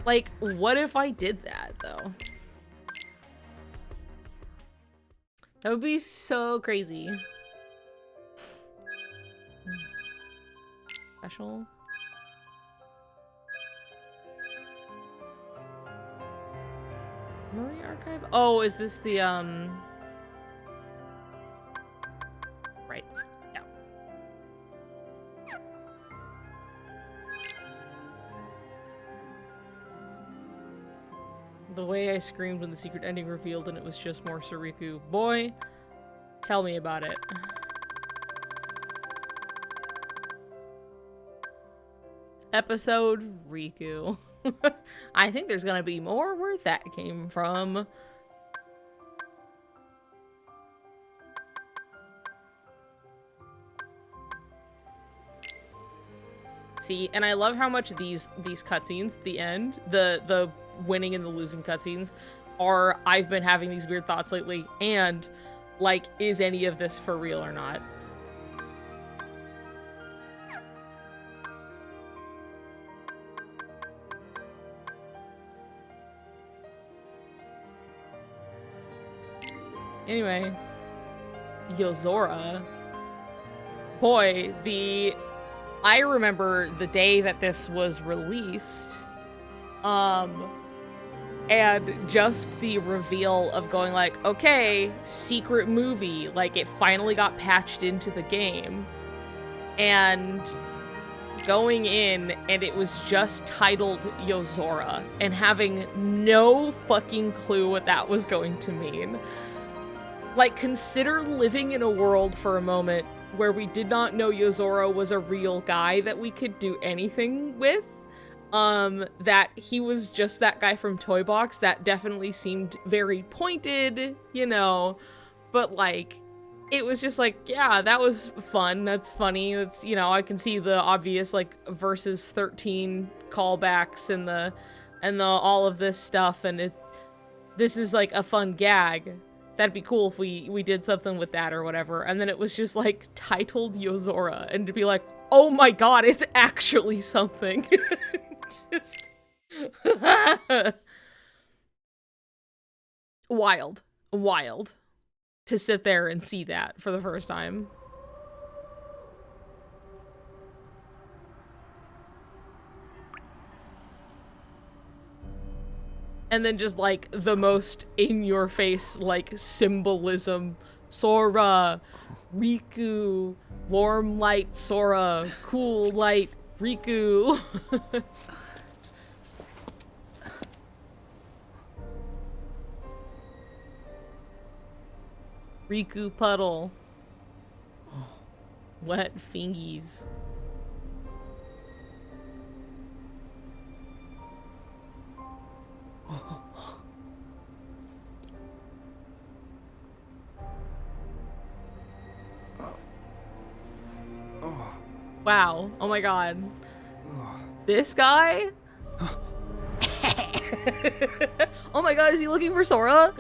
S1: Like, what if I did that, though? That would be so crazy. Special. Memory archive? Oh, is this the, Right. Yeah. The way I screamed when the secret ending revealed and it was just more Soriku. Boy, tell me about it. Episode Riku. I think there's gonna be more where that came from. See, and I love how much these cutscenes, the end, the winning and the losing cutscenes, are I've been having these weird thoughts lately, and like, is any of this for real or not? Anyway, Yozora. Boy, I remember the day that this was released, and just the reveal of going like, okay, secret movie, like it finally got patched into the game, and going in and it was just titled Yozora, and having no fucking clue what that was going to mean. Like, consider living in a world for a moment where we did not know Yozora was a real guy that we could do anything with. That he was just that guy from Toy Box that definitely seemed very pointed, you know, but like, it was just like, yeah, that was fun, that's funny, that's, you know, I can see the obvious, like, versus 13 callbacks and the all of this stuff, and this is like a fun gag. That'd be cool if we did something with that or whatever. And then it was just like titled Yozora, and to be like, oh my god, it's actually something. Just wild to sit there and see that for the first time. And then just like the most in your face like symbolism. Sora, Riku, warm light Sora, cool light Riku. Riku puddle. Wet fingies. Wow. Oh my god. This guy? Oh my god, is he looking for Sora?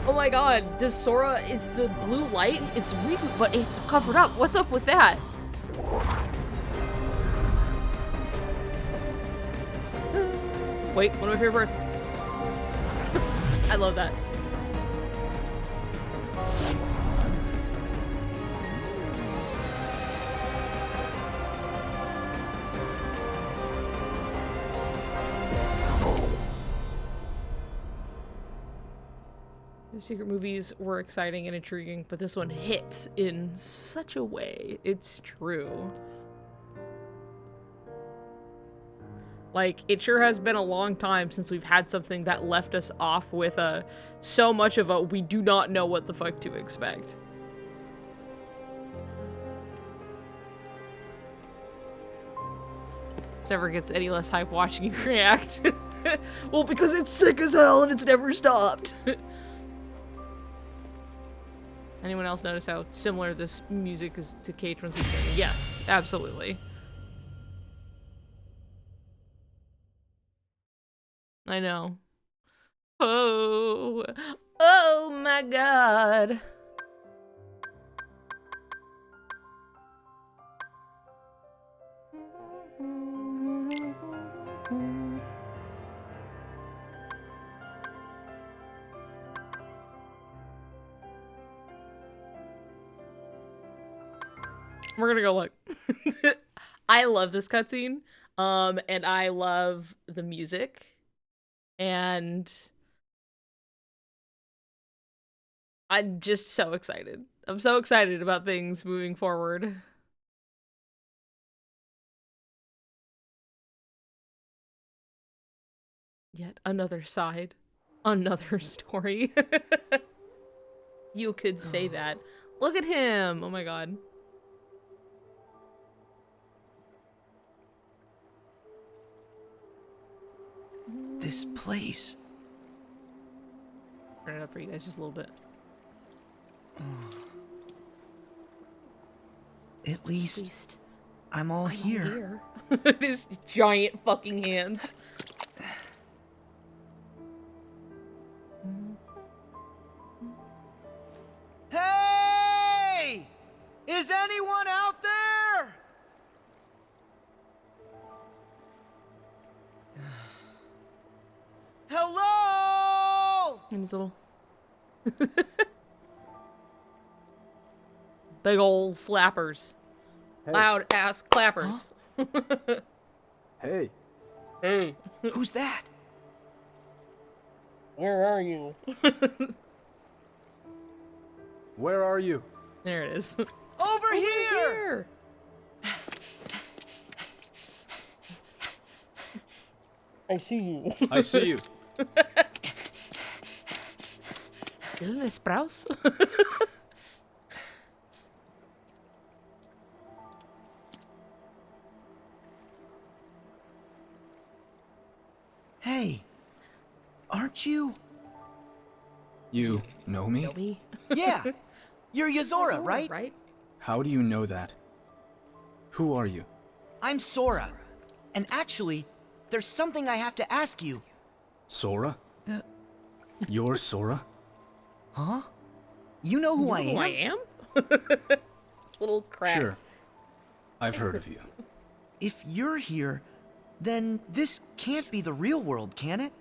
S1: Oh my god, does Sora, it's the blue light? It's Riku, but it's covered up. What's up with that? Wait, one of my favorite birds. I love that. The secret movies were exciting and intriguing, but this one hits in such a way. It's true. Like, it sure has been a long time since we've had something that left us off with so much of a we do not know what the fuck to expect. This never gets any less hype watching you react. Well, because it's sick as hell and it's never stopped. Anyone else notice how similar this music is to KH3's? Yes, absolutely. I know. Oh. Oh my god. We're gonna go look. I love this cutscene. And I love the music. And I'm just so excited. I'm so excited about things moving forward. Yet another side. Another story. You could say that. Look at him! Oh my god.
S5: This place.
S1: Turn it up for you guys just a little bit.
S5: At least I'm all here.
S1: His giant fucking hands.
S5: Hey! Is anyone out there? Hello?
S1: And his little big ol' slappers. Loud ass clappers.
S6: Hey,
S1: Hey,
S5: Who's that?
S1: where are you?
S6: where are you?
S1: There it is.
S5: Over here!
S1: Here. I see you.
S3: I see you.
S1: Isn't it Sprouse?
S5: Hey, aren't you?
S3: You know me?
S1: Dobby.
S5: Yeah, you're Yozora, right?
S1: Right?
S3: How do you know that? Who are you?
S5: I'm Sora. And actually, there's something I have to ask you.
S3: Sora? You're Sora?
S5: Huh? You know who I
S1: Who I
S5: am?
S1: am? This little crap.
S3: Sure. I've heard of you.
S5: If you're here, then this can't be the real world, can it?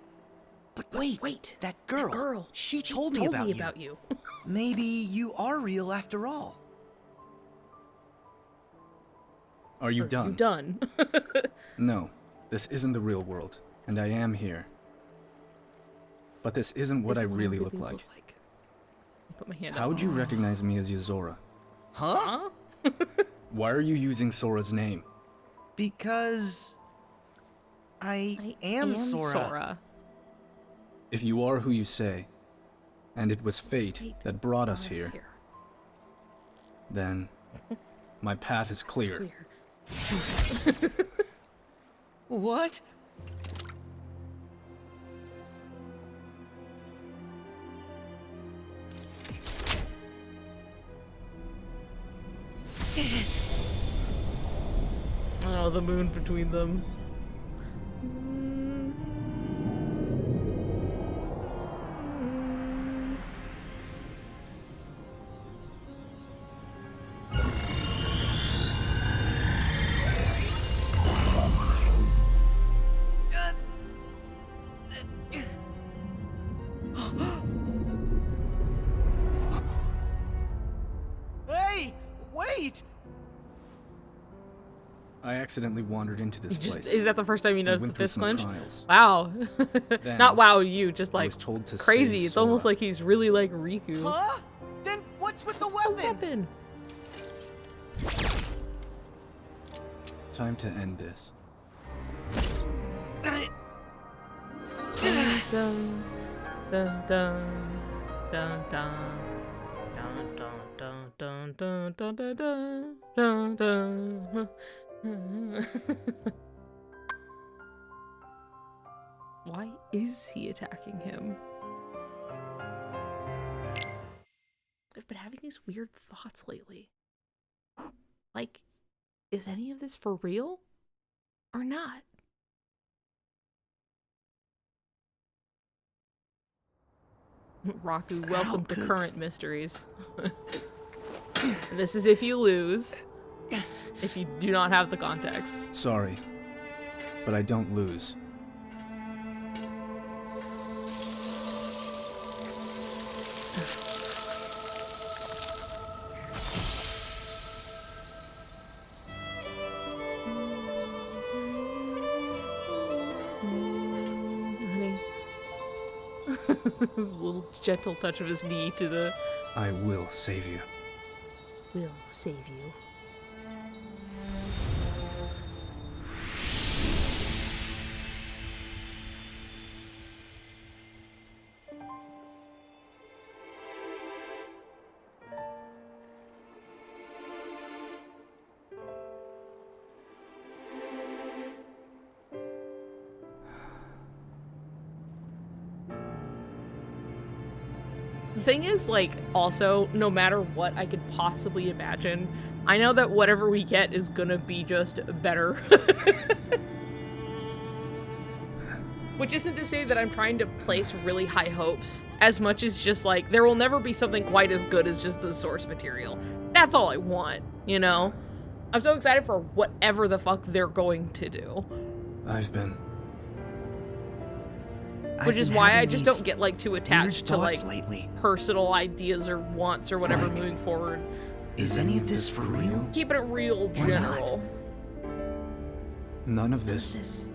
S5: But wait, that girl. She told me about you. Maybe you are real after all.
S3: Are you done?
S1: You done?
S3: No, this isn't the real world, and I am here. But this isn't what I really look like.
S1: Put my hand
S3: How'd
S1: up.
S3: you recognize me as Yozora?
S5: Huh?
S1: Huh?
S3: Why are you using Sora's name?
S5: Because I am Sora.
S3: If you are who you say, and it was fate that brought us here, then my path is clear.
S5: What?
S1: Oh, the moon between them.
S5: Hey, wait!
S3: I accidentally wandered into this place.
S1: Is that the first time you noticed the
S3: went through
S1: fist
S3: some
S1: clench?
S3: trials.
S1: Wow.
S3: Then,
S1: Not wow you, just
S3: I
S1: like
S3: was told to
S1: crazy.
S3: save
S1: It's almost
S3: Sora.
S1: like he's really like Riku.
S5: Huh? Then what's with the
S1: The
S5: weapon?
S1: weapon.
S3: Time to end this.
S1: Dun, dun, dun, dun, dun. Dun, dun, dun, dun, dun, dun, dun, dun, dun. Why is he attacking him? I've been having these weird thoughts lately. Like, is any of this for real or not? Raku, welcome to current mysteries. This is if you lose. If you do not have the context.
S3: Sorry, but I don't lose.
S1: Honey. Little gentle touch of his knee to the
S3: I will save you.
S1: will save you. The thing is, like, also, no matter what I could possibly imagine, I know that whatever we get is gonna be just better. Which isn't to say that I'm trying to place really high hopes, as much as just, like, there will never be something quite as good as just the source material. That's all I want, you know? I'm so excited for whatever the fuck they're going to do. Which is why I just don't get, like, too attached to, like, personal ideas or wants or whatever moving forward.
S5: Is any of this for real?
S1: Keeping it real general.
S3: None of this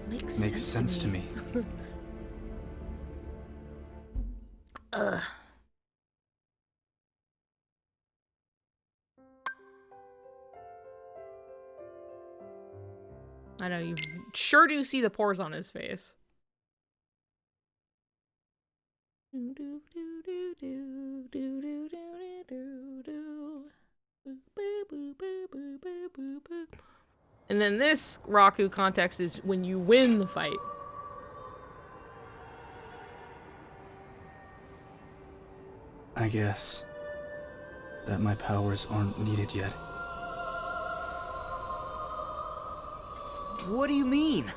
S3: makes sense to me.
S1: Ugh. I know, you sure do see the pores on his face. And then this Raku context is when you win the fight.
S3: I guess that my powers aren't needed yet.
S5: What do you mean?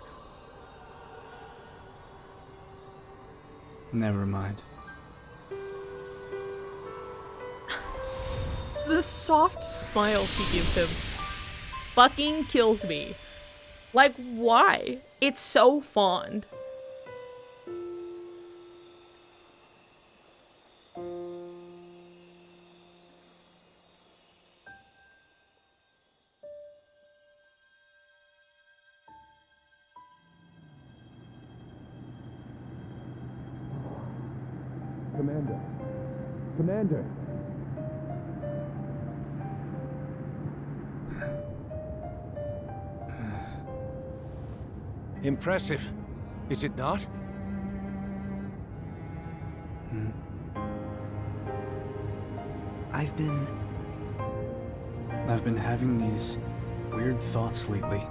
S3: Never mind.
S1: The soft smile he gives him fucking kills me. Like, why? It's so fond.
S6: Commander.
S2: Impressive, is it not?
S5: I've
S3: been having these weird thoughts lately.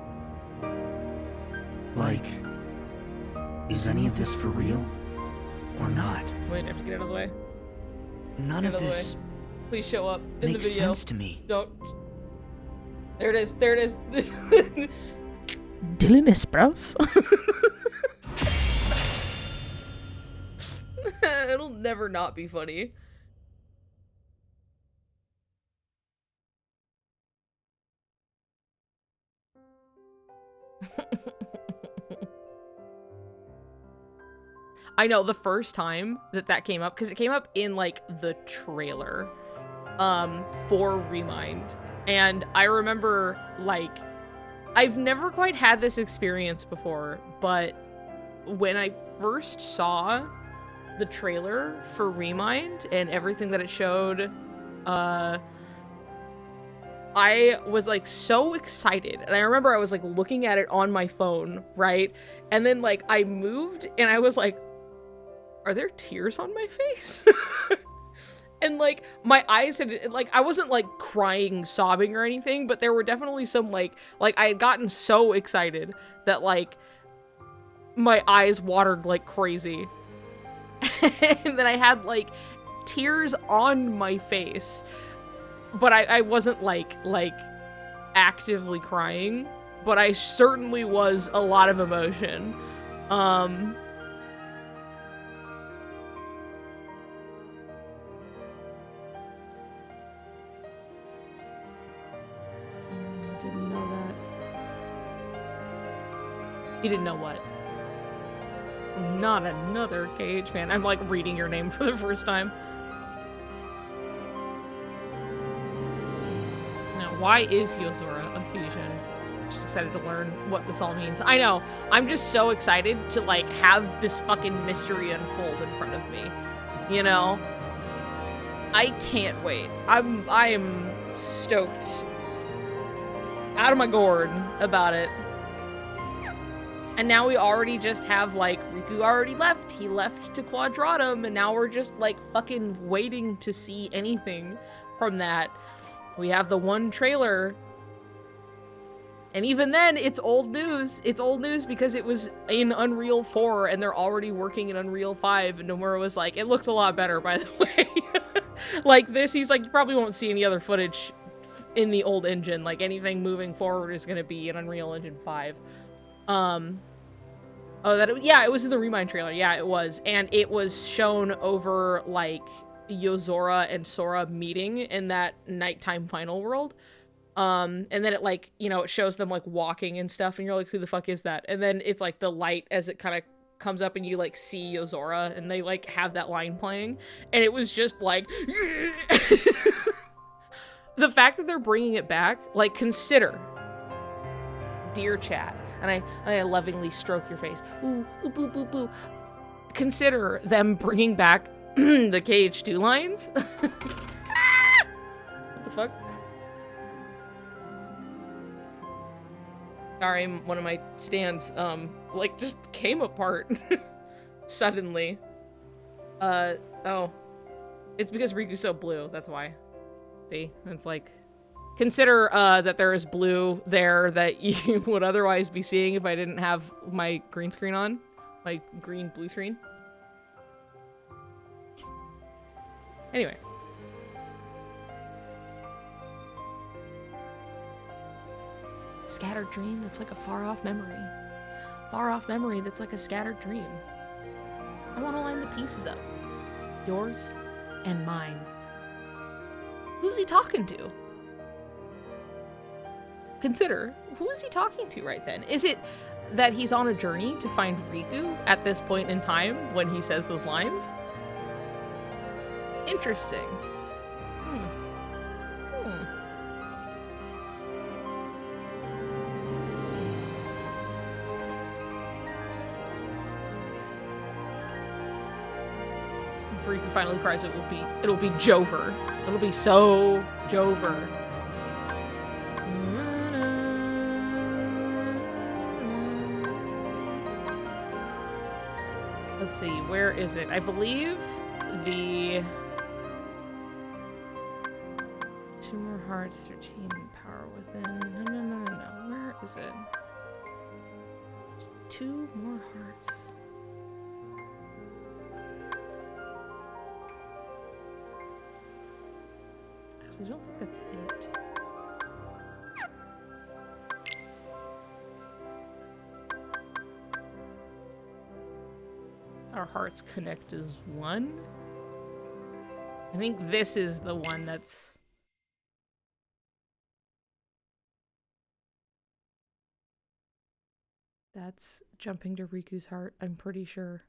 S5: Like, is any of this for real? Or not?
S1: Wait, I have to get out of the way.
S5: None of this
S1: Please show up in the
S5: makes
S1: video.
S5: sense to me.
S1: Don't. There it is. There it is. Dylan Esprouse? It'll never not be funny. I know the first time that came up, because it came up in like the trailer for Remind, and I remember like I've never quite had this experience before, but when I first saw the trailer for Remind and everything that it showed, I was like so excited, and I remember I was like looking at it on my phone, right? And then like I moved and I was like, are there tears on my face? And like my eyes had, like, I wasn't like crying, sobbing or anything, but there were definitely some like I had gotten so excited that like my eyes watered like crazy. And then I had like tears on my face, but I wasn't like actively crying, but I certainly was a lot of emotion. Didn't know that. You didn't know what? Not another KH fan. I'm like reading your name for the first time. Now, why is Yozora a fusion? Just excited to learn what this all means. I know. I'm just so excited to like have this fucking mystery unfold in front of me. You know? I can't wait. I am stoked out of my gourd about it. And now we already just have, like, Riku already left. He left to Quadratum, and now we're just, like, fucking waiting to see anything from that. We have the one trailer. And even then, it's old news. It's old news because it was in Unreal 4 and they're already working in Unreal 5. And Nomura was like, it looks a lot better, by the way. Like this, he's like, you probably won't see any other footage in the old engine. Like anything moving forward is going to be in Unreal Engine 5. Yeah, it was in the Remind trailer. Yeah, it was. And it was shown over, like, Yozora and Sora meeting in that nighttime final world. And then it, like, you know, it shows them, like, walking and stuff, and you're like, who the fuck is that? And then it's, like, the light as it kind of comes up and you, like, see Yozora, and they, like, have that line playing. And it was just, like... The fact that they're bringing it back, like, consider, dear chat, and I lovingly stroke your face. Ooh, ooh, boo, boo, boo. Consider them bringing back the KH2 lines. Ah! What the fuck? Sorry, one of my stands, like, just came apart. Suddenly. Oh. It's because Riku's so blue, that's why. See? It's like... Consider that there is blue there that you would otherwise be seeing if I didn't have my green screen on. My green-blue screen. Anyway. Scattered dream that's like a far-off memory. Far-off memory that's like a scattered dream. I want to line the pieces up. Yours and mine. Who's he talking to? Consider, who is he talking to right then? Is it that he's on a journey to find Riku at this point in time when he says those lines? Interesting. If Riku finally cries, it'll be Jover. It'll be so Jover. Let's see, where is it? I believe the 2 more hearts, 13 power within. No. Where is it? There's 2 more hearts. Actually, I don't think that's it. Our hearts connect as one. I think this is the one that's... That's jumping to Riku's heart, I'm pretty sure.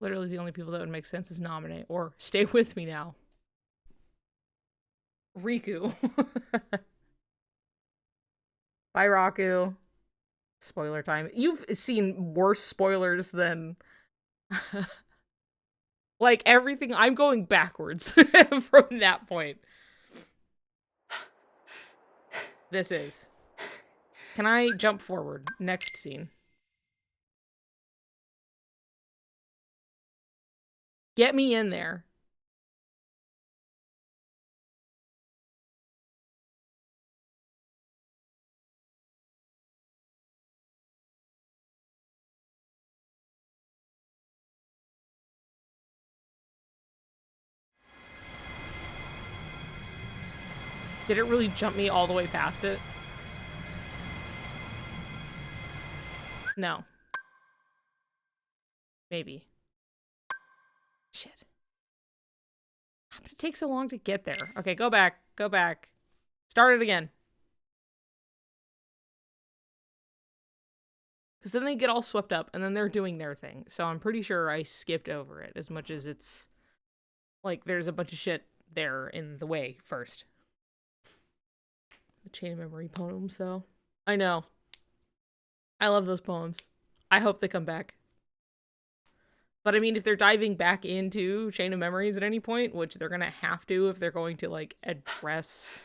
S1: Literally the only people that would make sense is nominate or stay with me now. Riku. Bye, Raku. Spoiler time. You've seen worse spoilers than... like, everything. I'm going backwards from that point. This is. Can I jump forward? Next scene. Get me in there. Did it really jump me all the way past it? No. Maybe. Shit. How did it take so long to get there? Okay, go back. Go back. Start it again. Because then they get all swept up, and then they're doing their thing. So I'm pretty sure I skipped over it, as much as it's... like, there's a bunch of shit there in the way first. The Chain of Memory poems, though. I know. I love those poems. I hope they come back. But I mean, if they're diving back into Chain of Memories at any point, which they're gonna have to if they're going to, like, address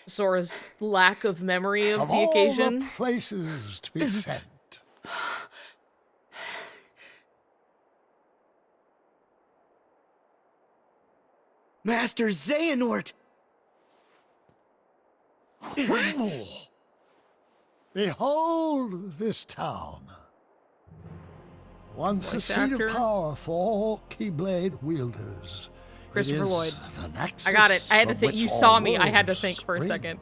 S1: Sora's lack of memory of the occasion.
S7: Of all the places to be sent.
S5: Master Xehanort!
S7: Behold this town. Once a
S1: Voice
S7: seat
S1: actor.
S7: of power for all Keyblade wielders.
S1: Christopher
S7: It is
S1: Lloyd.
S7: the nexus
S1: I got it. I had to
S7: from
S1: think.
S7: which
S1: You
S7: all
S1: saw me. I had to
S7: worlds
S1: think for a
S7: spring.
S1: second.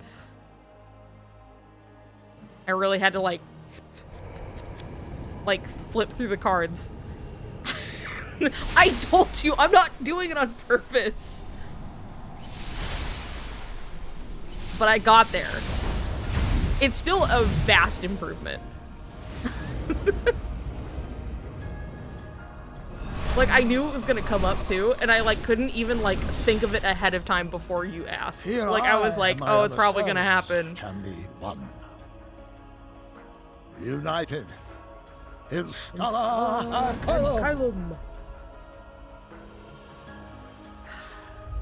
S1: I really had to like flip through the cards. I told you, I'm not doing it on purpose. But I got there. It's still a vast improvement. Like, I knew it was gonna come up too, and I like couldn't even like think of it ahead of time before you asked.
S7: Here
S1: Like, I was like,
S7: and my
S1: oh, it's
S7: other
S1: probably gonna
S7: sons
S1: happen.
S7: Can be one. United in Scala
S1: Kylum.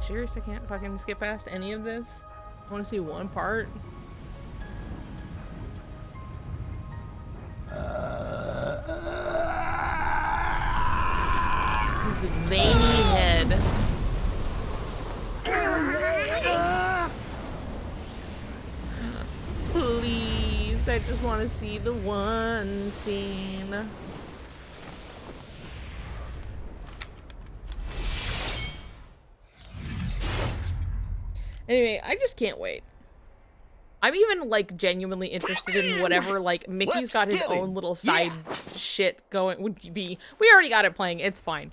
S1: Serious, I can't fucking skip past any of this. I want to see one part. His veiny head. Please, I just want to see the one scene. Anyway, I just can't wait. I'm even, like, genuinely interested in whatever, like, Mickey's got his own little side shit going. Would be. We already got it playing. It's fine.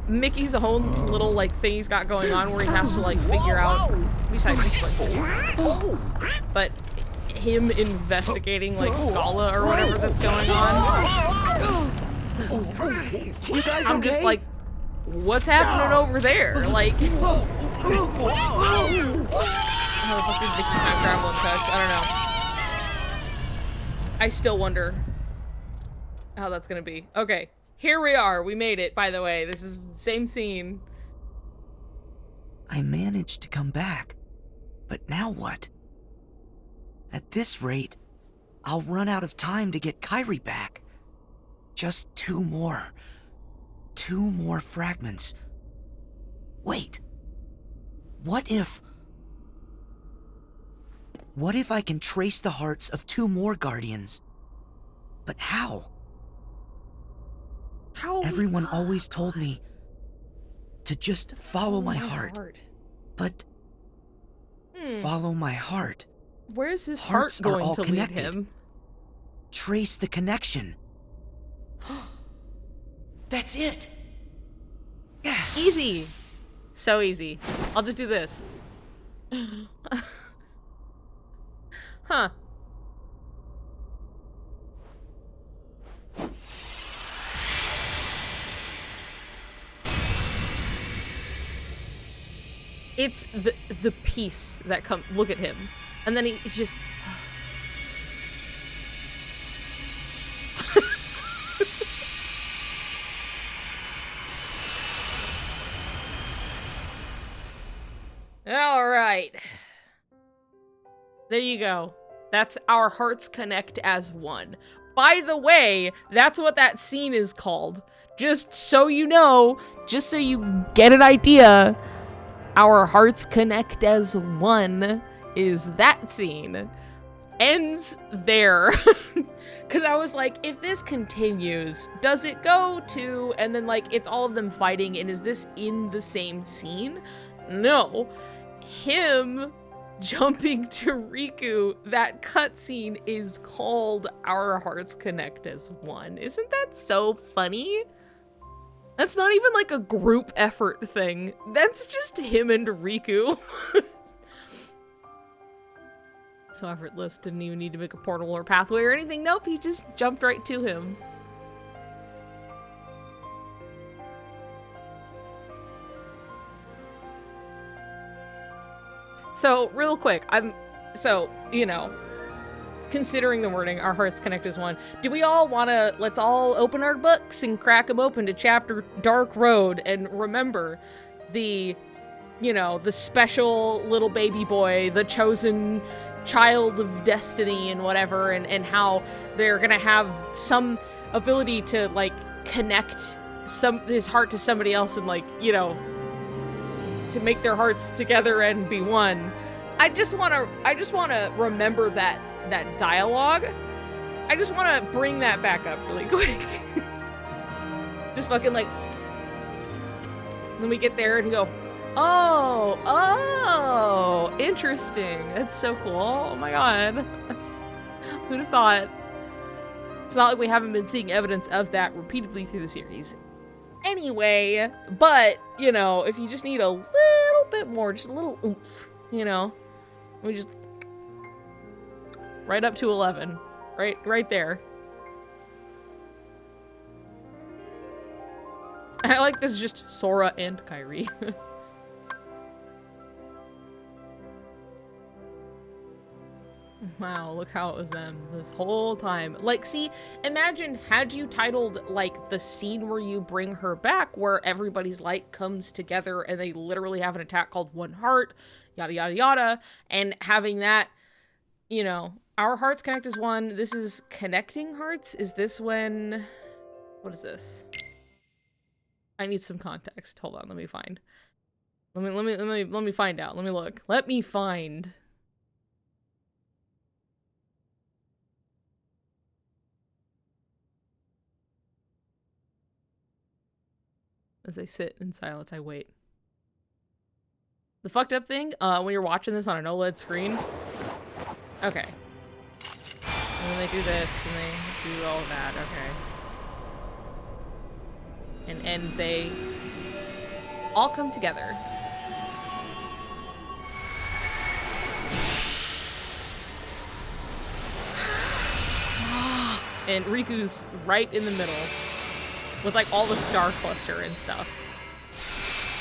S1: Mickey's own little, like, thing he's got going on where he has to, like, figure out. Besides, but him investigating, like, Scala or whatever that's going on.
S5: You guys
S1: I'm just like, what's happening over there? Like, how the fuck did Vicky time travel in cuts? I don't know. I still wonder how that's gonna be. Okay, here we are. We made it, by the way. This is the same scene.
S5: I managed to come back. But now what? At this rate, I'll run out of time to get Kyrie back. Just two more. Two more fragments. Wait. What if I can trace the hearts of two more guardians? But how?
S1: How?
S5: Everyone always told me to just follow my heart. But follow my heart.
S1: Where's his
S5: Hearts
S1: heart
S5: are
S1: going
S5: all
S1: to
S5: connected.
S1: lead him?
S5: Trace the connection. That's it.
S1: Easy. So easy. I'll just do this. Huh. It's the peace that comes. Look at him, and then he just. All right. There you go. That's Our Hearts Connect as One. By the way, that's what that scene is called. Just so you know, just so you get an idea, Our Hearts Connect as One is that scene. Ends there. Because I was like, if this continues, does it go to, and then like, it's all of them fighting, and is this in the same scene? No. Him jumping to Riku, that cutscene is called Our Hearts Connect as One. Isn't that so funny? That's not even like a group effort thing. That's just him and Riku. So effortless, didn't even need to make a portal or pathway or anything. Nope, he just jumped right to him. So, real quick, considering the wording, Our Hearts Connect as One, do we all wanna, let's all open our books and crack them open to chapter Dark Road and remember the special little baby boy, the chosen child of destiny and whatever, and how they're gonna have some ability to, like, connect his heart to somebody else and, like, to make their hearts together and be one. I just want to remember that dialogue. I just want to bring that back up really quick. Just fucking like, then we get there and you go, oh, interesting. That's so cool. Oh my god. Who'd have thought? It's not like we haven't been seeing evidence of that repeatedly through the series. Anyway, but, you know, if you just need a little bit more, just a little oomph, you know, we just right up to 11. Right there. I like this just Sora and Kairi. Wow, look how it was them this whole time. Like, see, imagine had you titled, like, the scene where you bring her back, where everybody's light comes together and they literally have an attack called One Heart, yada, yada, yada, and having that, you know, our hearts connect as one. This is connecting hearts. Is this when... What is this? I need some context. Hold on, let me find. Let me find out. Let me look. Let me find... As I sit in silence, I wait. The fucked up thing, when you're watching this on an OLED screen... Okay. And then they do this, and they do all that, okay. And they all come together. And Riku's right in the middle. With, like, all the star cluster and stuff.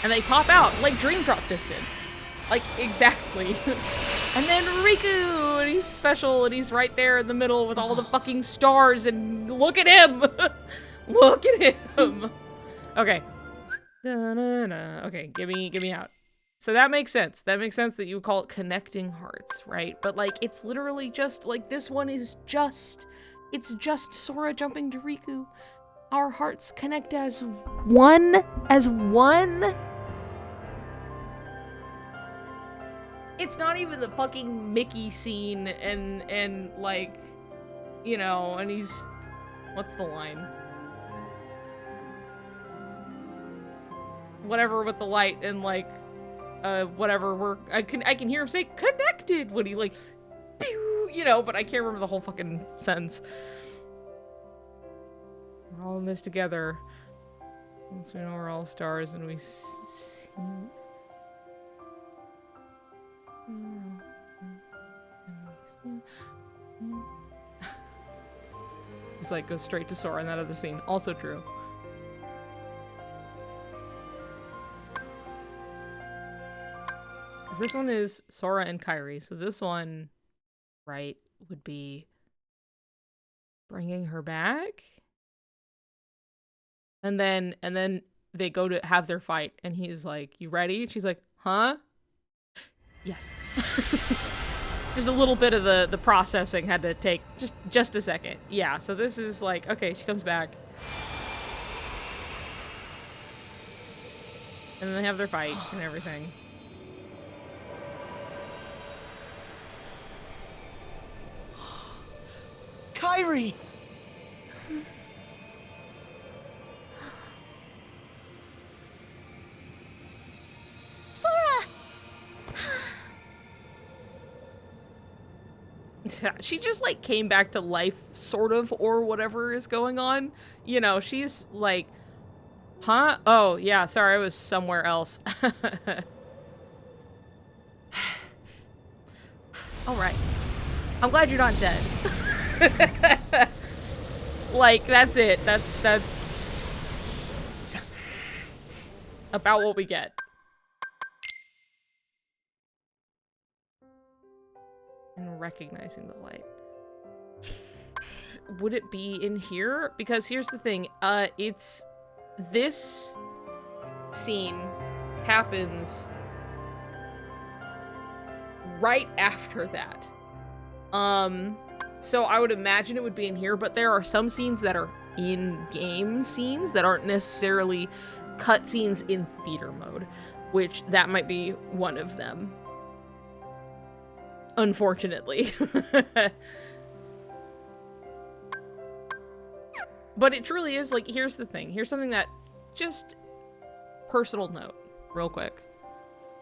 S1: And they pop out, like, dream drop distance. Like, exactly. And then Riku, and he's special, and he's right there in the middle with all the fucking stars, and look at him! Look at him! Okay. Okay, get me out. So that makes sense. That makes sense that you would call it connecting hearts, right? But, like, it's literally just, like, this one is just... It's just Sora jumping to Riku. Our hearts connect as one? As one? It's not even the fucking Mickey scene and like, you know, and he's... What's the line? Whatever with the light and like, whatever, I can hear him say connected when he like, pew, you know, but I can't remember the whole fucking sentence. We're all in this together. Once we know we're all stars and we see... Just like goes straight to Sora in that other scene. Also true. Because this one is Sora and Kairi. So this one, right, would be bringing her back. And then they go to have their fight, and he's like, "You ready?" And she's like, "Huh?" Yes. Just a little bit of the processing had to take just a second. Yeah, so this is like, okay, she comes back. And then they have their fight and everything.
S5: Kairi!
S8: Sora!
S1: She just like came back to life, sort of, or whatever is going on. You know, she's like, huh? Oh, yeah, sorry, I was somewhere else. Alright. I'm glad you're not dead. Like, that's it. That's about what we get. And recognizing the light. Would it be in here? Because here's the thing, it's... This scene happens right after that. So I would imagine it would be in here, but there are some scenes that are in-game scenes that aren't necessarily cutscenes in theater mode. which that might be one of them. Unfortunately. But it truly is, like, here's the thing. Here's something that, just personal note, real quick.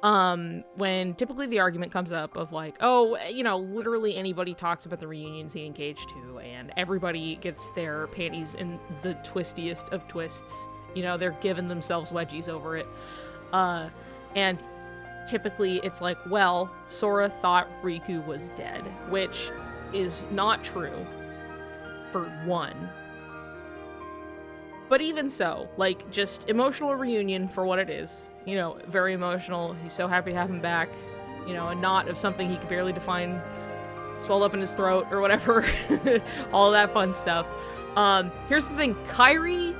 S1: When typically the argument comes up of like, oh, you know, literally anybody talks about the reunion scene in KH2 and everybody gets their panties in the twistiest of twists. You know, they're giving themselves wedgies over it. And typically it's like, well, Sora thought Riku was dead, which is not true, for one. But even so, like, just emotional reunion for what it is. You know, very emotional. He's so happy to have him back. You know, a knot of something he could barely define swelled up in his throat or whatever. All that fun stuff. Here's the thing. Kairi,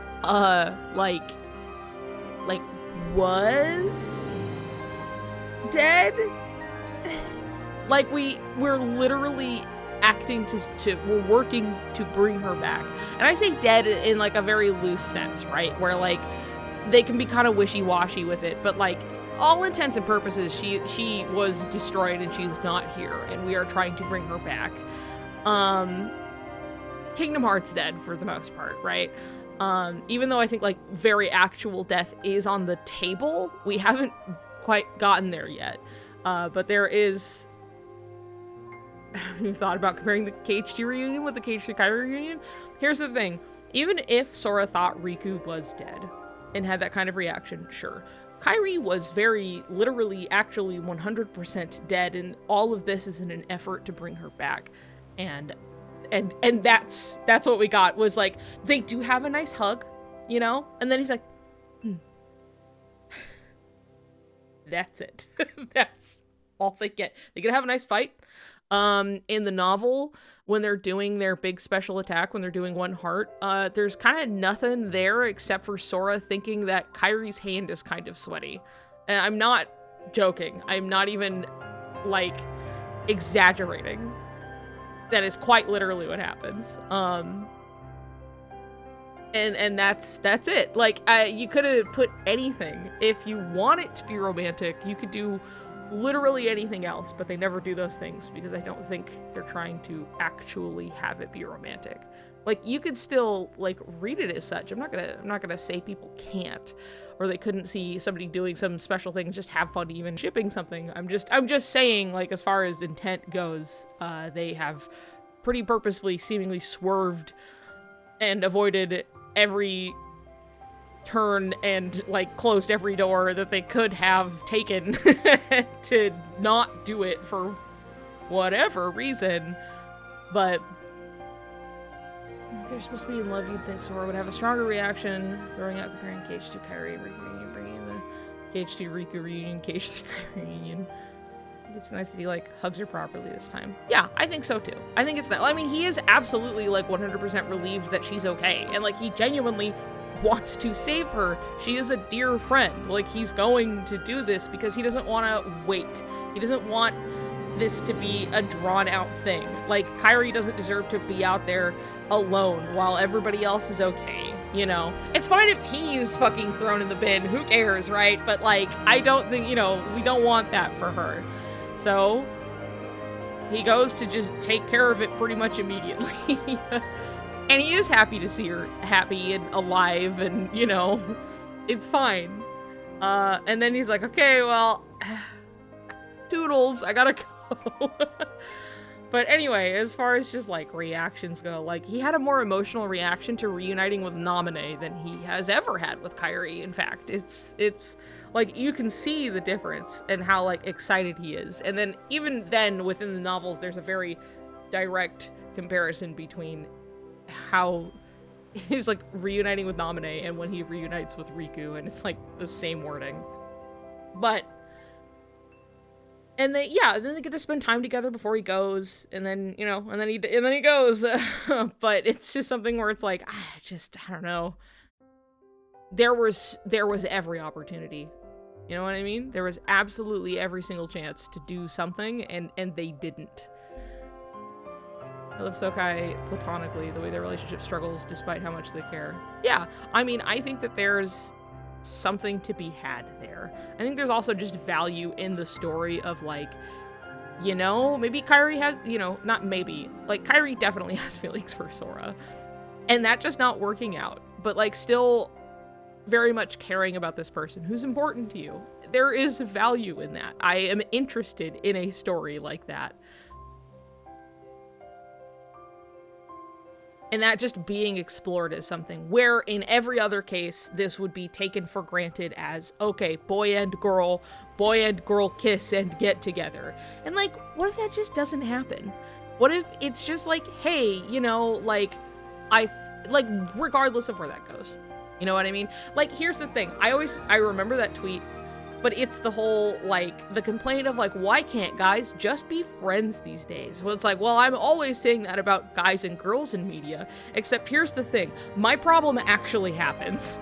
S1: was dead? Like, we're literally acting we're working to bring her back. And I say dead in like a very loose sense, right? Where like they can be kind of wishy-washy with it, but like all intents and purposes she was destroyed and she's not here and we are trying to bring her back. Kingdom Hearts dead for the most part, right? Even though I think like very actual death is on the table, we haven't quite gotten there yet. But there is. Have you thought about comparing the KH2 reunion with the KH3 Kairi reunion? Here's the thing. Even if Sora thought Riku was dead and had that kind of reaction, sure. Kairi was very, literally, actually 100% dead, and all of this is in an effort to bring her back. And that's what we got, was like, they do have a nice hug, you know? And then he's like, That's it. That's all they get. They get to have a nice fight. In the novel, when they're doing their big special attack, when they're doing One Heart, there's kind of nothing there except for Sora thinking that Kairi's hand is kind of sweaty. And I'm not joking. I'm not even, like, exaggerating. That is quite literally what happens. And that's it. Like, you could have put anything. If you want it to be romantic, you could do literally anything else, but they never do those things because I don't think they're trying to actually have it be romantic. Like, you could still, like, read it as such. I'm not gonna say people can't, or they couldn't see somebody doing some special thing, just have fun even shipping something. I'm just saying, like, as far as intent goes, they have pretty purposefully seemingly swerved and avoided every turn and, like, closed every door that they could have taken to not do it for whatever reason. But if they're supposed to be in love, you'd think Sora would have a stronger reaction, throwing out comparing KH2 Kairi reunion, bringing in the KH2 Riku reunion, KH3 Kairi reunion. I think it's nice that he, like, hugs her properly this time. Yeah, I think so too. I think it's that. I mean, he is absolutely, like, 100% relieved that she's okay, and, like, he genuinely wants to save her. She is a dear friend. Like, he's going to do this because he doesn't want to wait. He doesn't want this to be a drawn-out thing. Like, Kairi doesn't deserve to be out there alone while everybody else is okay, you know? It's fine if he's fucking thrown in the bin. Who cares, right? But, like, I don't think, you know, we don't want that for her. So, he goes to just take care of it pretty much immediately. And he is happy to see her happy and alive and, you know, it's fine. And then he's like, okay, well, toodles, I gotta go. But anyway, as far as just, like, reactions go, like, he had a more emotional reaction to reuniting with Naminé than he has ever had with Kairi, in fact. It's like, you can see the difference and how, like, excited he is. And then, even then, within the novels, there's a very direct comparison between how he's, like, reuniting with Naminé and when he reunites with Riku, and it's, like, the same wording. But, and then they get to spend time together before he goes, and then, you know, and then he goes. But it's just something where it's like, I don't know. There was every opportunity. You know what I mean? There was absolutely every single chance to do something, and they didn't. I love Sokai platonically, the way their relationship struggles despite how much they care. Yeah, I mean, I think that there's something to be had there. I think there's also just value in the story of, like, you know, maybe Kairi has, you know, not maybe, like, Kairi definitely has feelings for Sora. And that just not working out, but, like, still very much caring about this person who's important to you. There is value in that. I am interested in a story like that. And that just being explored as something where in every other case, this would be taken for granted as, okay, boy and girl kiss and get together. And like, what if that just doesn't happen? What if it's just like, hey, you know, like, like, regardless of where that goes. You know what I mean? Like, here's the thing. I remember that tweet, but it's the whole, like, the complaint of, like, why can't guys just be friends these days? Well, it's like, well, I'm always saying that about guys and girls in media, except here's the thing. My problem actually happens.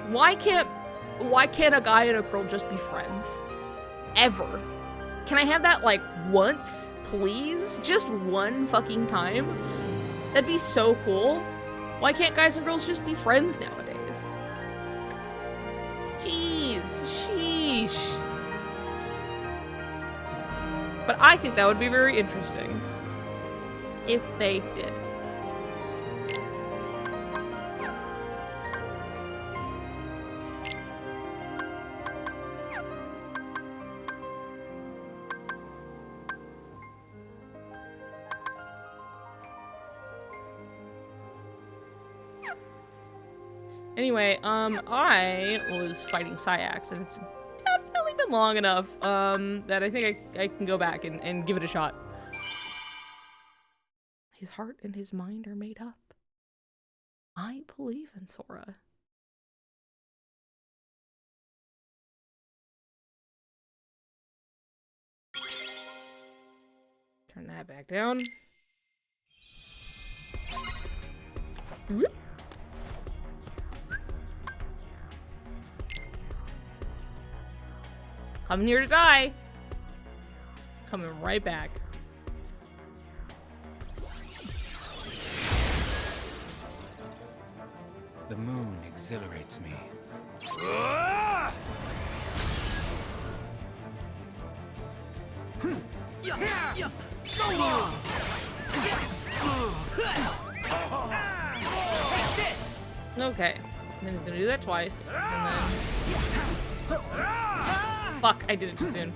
S1: Why can't a guy and a girl just be friends? Ever. Can I have that, like, once, please? Just one fucking time? That'd be so cool. Why can't guys and girls just be friends nowadays? Jeez, sheesh. But I think that would be very interesting if they did. Anyway, I was fighting Syax, and it's definitely been long enough, that I think I can go back and give it a shot. His heart and his mind are made up. I believe in Sora. Turn that back down. Whoop. Coming here to die. Coming right back.
S3: The moon exhilarates me.
S1: Okay. Then he's gonna do that twice. And then... Fuck, I did it too soon.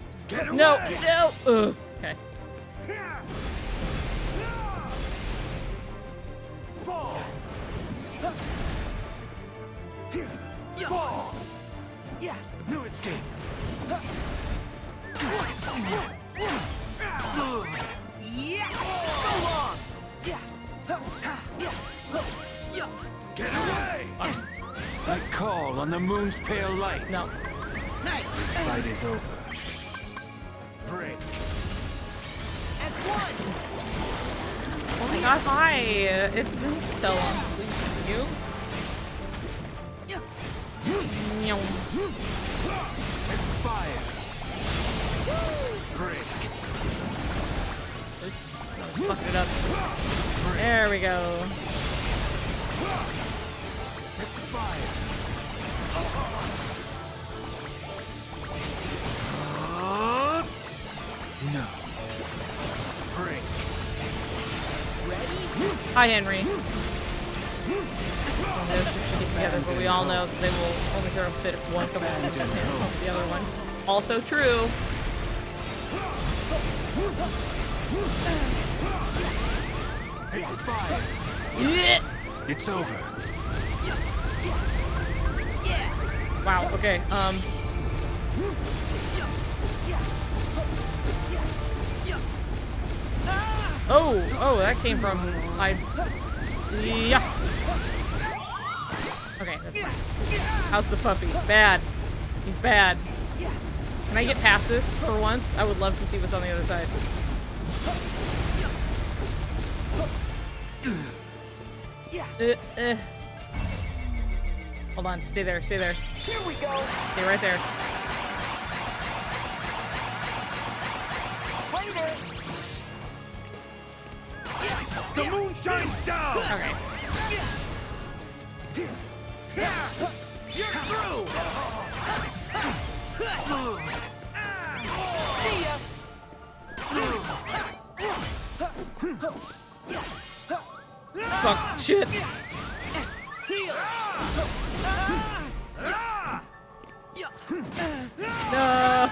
S1: No, no! Ugh. Okay.
S3: No escape. Get away! I call on the moon's pale light.
S1: No.
S3: Nice. This fight is over. Break.
S1: Oh my god, hi! It's been so long since we've seen you. Meow.
S3: Fire. Break.
S1: Oops. Fucking it up. There we go.
S3: Fire. No. Break.
S1: Hi, Henry. Those two should get together, but we all know that they will only throw a fit if one comes in and the other one. Also true. Yeah.
S3: It's over.
S1: Wow, okay, Oh, that came from, yeah. Okay, that's fine. How's the puppy? Bad. He's bad. Can I get past this for once? I would love to see what's on the other side. Hold on, stay there, stay there.
S4: Here we go.
S1: Stay right there.
S4: The moon shines down.
S1: Okay.
S4: You're through! See ya!
S1: Fuck. Shit. No.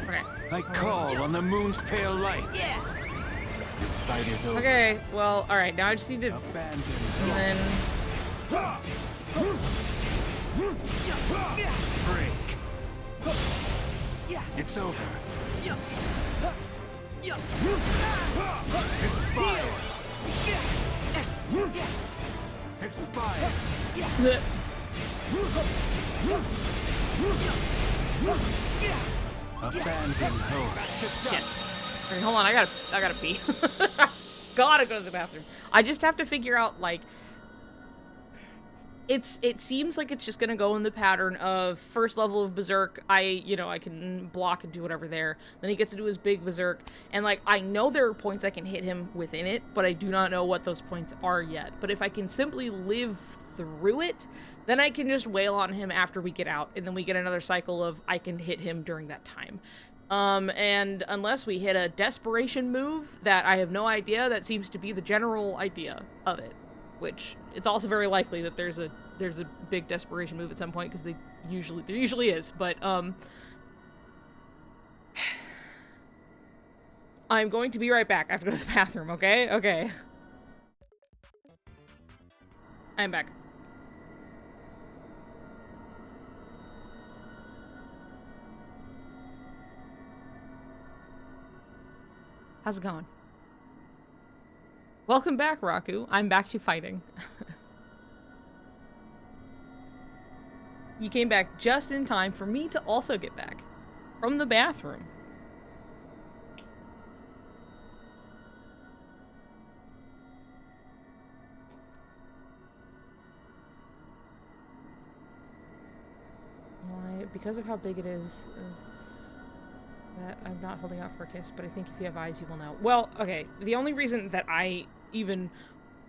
S1: Okay.
S3: I call on the moon's pale light. This fight is over.
S1: Okay. Well, all right. Now I just need to.
S3: Abandon.
S1: And then.
S3: Break. It's over. Expire. Expire. Abandon hope.
S1: Shit. Okay, hold on. I gotta pee. Gotta go to the bathroom. I just have to figure out like. It seems like it's just gonna go in the pattern of first level of Berserk, I can block and do whatever there. Then he gets to do his big Berserk, and like, I know there are points I can hit him within it, but I do not know what those points are yet. But if I can simply live through it, then I can just wail on him after we get out, and then we get another cycle of I can hit him during that time. And unless we hit a desperation move that I have no idea, that seems to be the general idea of it. Which, it's also very likely that there's a big desperation move at some point, because there usually is, but, I'm going to be right back. I have to go to the bathroom, okay? Okay. I'm back. How's it going? Welcome back, Raku. I'm back to fighting. You came back just in time for me to also get back from the bathroom. Why? Because of how big it is, it's that I'm not holding out for a kiss, but I think if you have eyes, you will know. Well, okay, the only reason that I even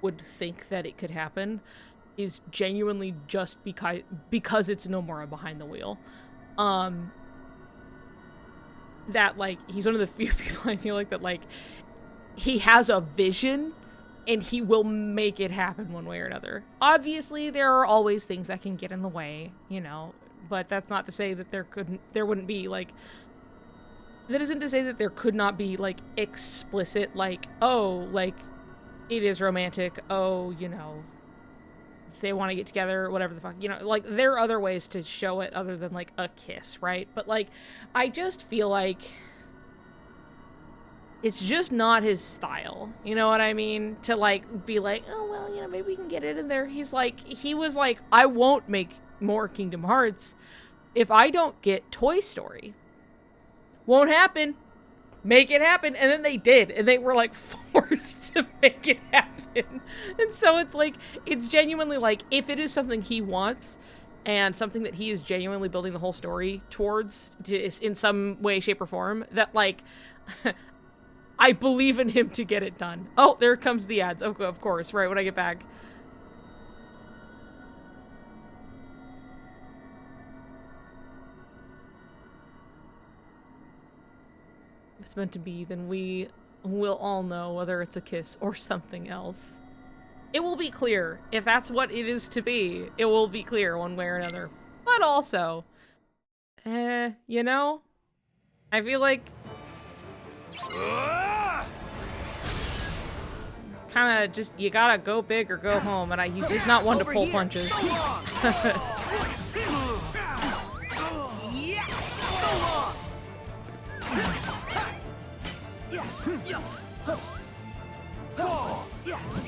S1: would think that it could happen is genuinely just because it's Nomura behind the wheel. That, like, he's one of the few people I feel like that, like, he has a vision and he will make it happen one way or another. Obviously, there are always things that can get in the way, you know, but that's not to say that there wouldn't be, like, that isn't to say that there could not be, like, explicit, like, oh, like, it is romantic, oh, you know, they want to get together, whatever the fuck, you know, like, there are other ways to show it other than, like, a kiss, right? But, like, I just feel like it's just not his style, you know what I mean? To, like, be like, oh, well, you know, maybe we can get it in there. He was like, I won't make more Kingdom Hearts if I don't get Toy Story. Won't happen. Make it happen. And then they did. And they were, like, forced to make it happen. And so it's, like, it's genuinely, like, if it is something he wants and something that he is genuinely building the whole story towards in some way, shape, or form, that, like, I believe in him to get it done. Oh, there comes the ads. Of course, right when I get back. If it's meant to be, then we will all know whether it's a kiss or something else. It will be clear. If that's what it is to be, it will be clear one way or another. But also, you know, I feel like kind of just, you gotta go big or go home, and he's just not one to pull punches.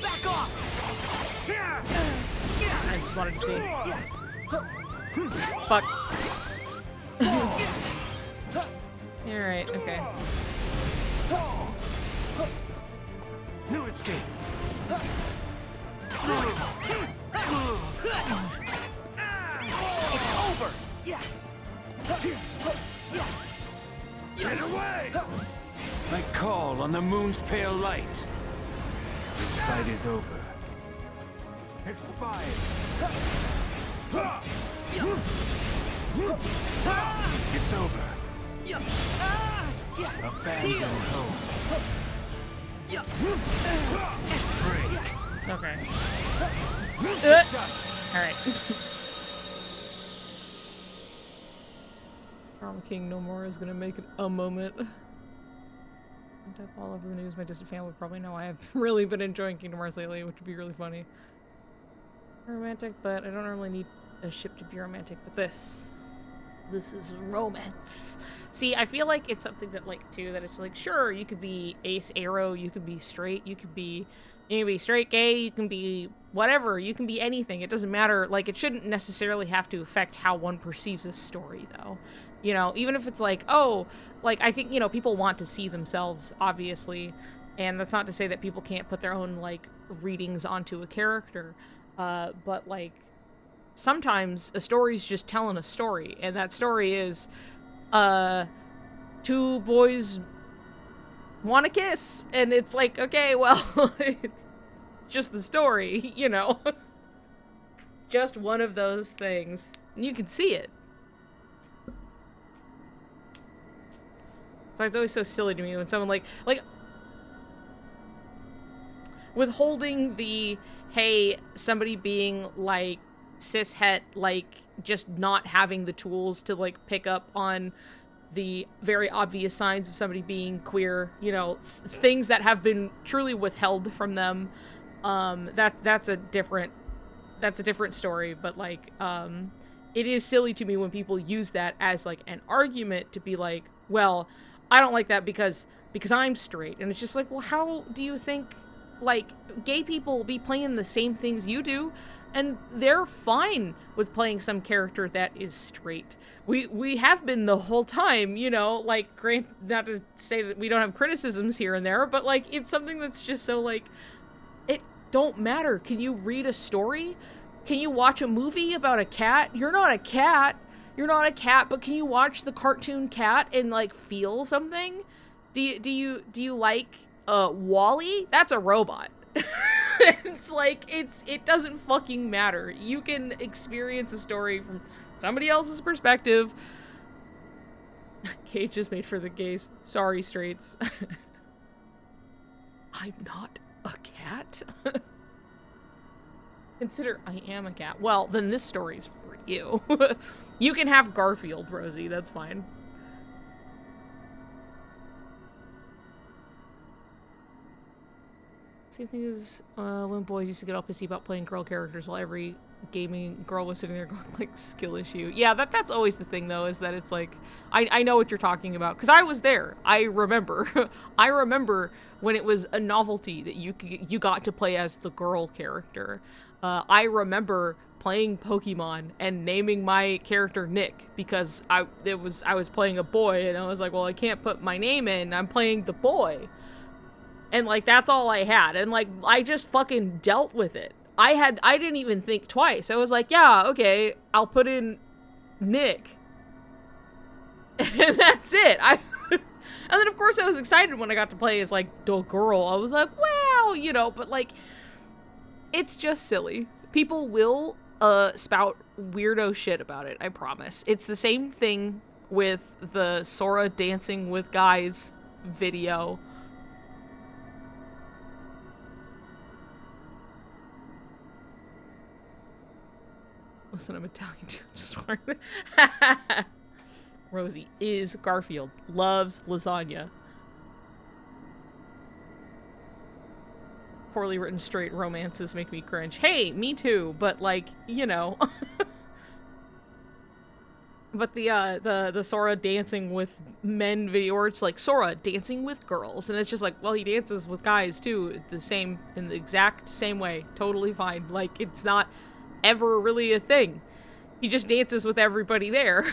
S4: Back off!
S1: I just wanted to see. Fuck. Alright, okay.
S3: No escape.
S4: It's over!
S3: on the moon's pale light. This fight is over. Expired. It's over. Abandon hope. Break.
S1: Okay. Alright. Drama King No More is gonna make it a moment. All over the news. My distant family would probably know I have really been enjoying Kingdom Hearts lately, which would be really funny. Romantic, but I don't normally need a ship to be romantic, but this is romance. See, I feel like it's something that, like, too, that it's like, sure, you could be ace arrow, you could be straight, you can be straight gay, you can be whatever, you can be anything. It doesn't matter. Like, it shouldn't necessarily have to affect how one perceives a story, though. You know, even if it's like, oh, like, I think, you know, people want to see themselves, obviously, and that's not to say that people can't put their own, like, readings onto a character, but, like, sometimes a story's just telling a story, and that story is, two boys want to kiss, and it's like, okay, well, it's just the story, you know? Just one of those things. And you can see it. So it's always so silly to me when someone like withholding the, hey, somebody being like cishet, like just not having the tools to like pick up on the very obvious signs of somebody being queer, you know, it's things that have been truly withheld from them. That's a different story, but like, it is silly to me when people use that as like an argument to be like, well, I don't like that because I'm straight. And it's just like, well, how do you think, like, gay people be playing the same things you do? And they're fine with playing some character that is straight. We have been the whole time, you know, like, not to say that we don't have criticisms here and there, but, like, it's something that's just so, like, it don't matter. Can you read a story? Can you watch a movie about a cat? You're not a cat. You're not a cat, but can you watch the cartoon cat and, like, feel something? Do you like, Wall-E? That's a robot. It's like, it doesn't fucking matter. You can experience a story from somebody else's perspective. Cage is made for the gays. Sorry, straights. I'm not a cat. Consider I am a cat. Well, then this story's for you. You can have Garfield, Rosie. That's fine. Same thing as when boys used to get all pissy about playing girl characters while every gaming girl was sitting there going, like, skill issue. Yeah, that's always the thing, though, is that it's like, I know what you're talking about, because I was there. I remember. I remember when it was a novelty that you got to play as the girl character. I remember playing Pokemon and naming my character Nick because I was playing a boy, and I was like, well, I can't put my name in. I'm playing the boy. And, like, that's all I had. And, like, I just fucking dealt with it. I didn't even think twice. I was like, yeah, okay, I'll put in Nick. And that's it. And then, of course, I was excited when I got to play as, like, the girl. I was like, wow, you know, but, like, it's just silly. People will spout weirdo shit about it, I promise. It's the same thing with the Sora dancing with guys video. Listen, I'm Italian too. Just Rosie is Garfield. Loves lasagna. Poorly written straight romances make me cringe. Hey, me too, but, like, you know. But the Sora dancing with men video, or it's like Sora dancing with girls, and it's just like, well, he dances with guys too, in the exact same way. Totally fine. Like, it's not ever really a thing. He just dances with everybody there.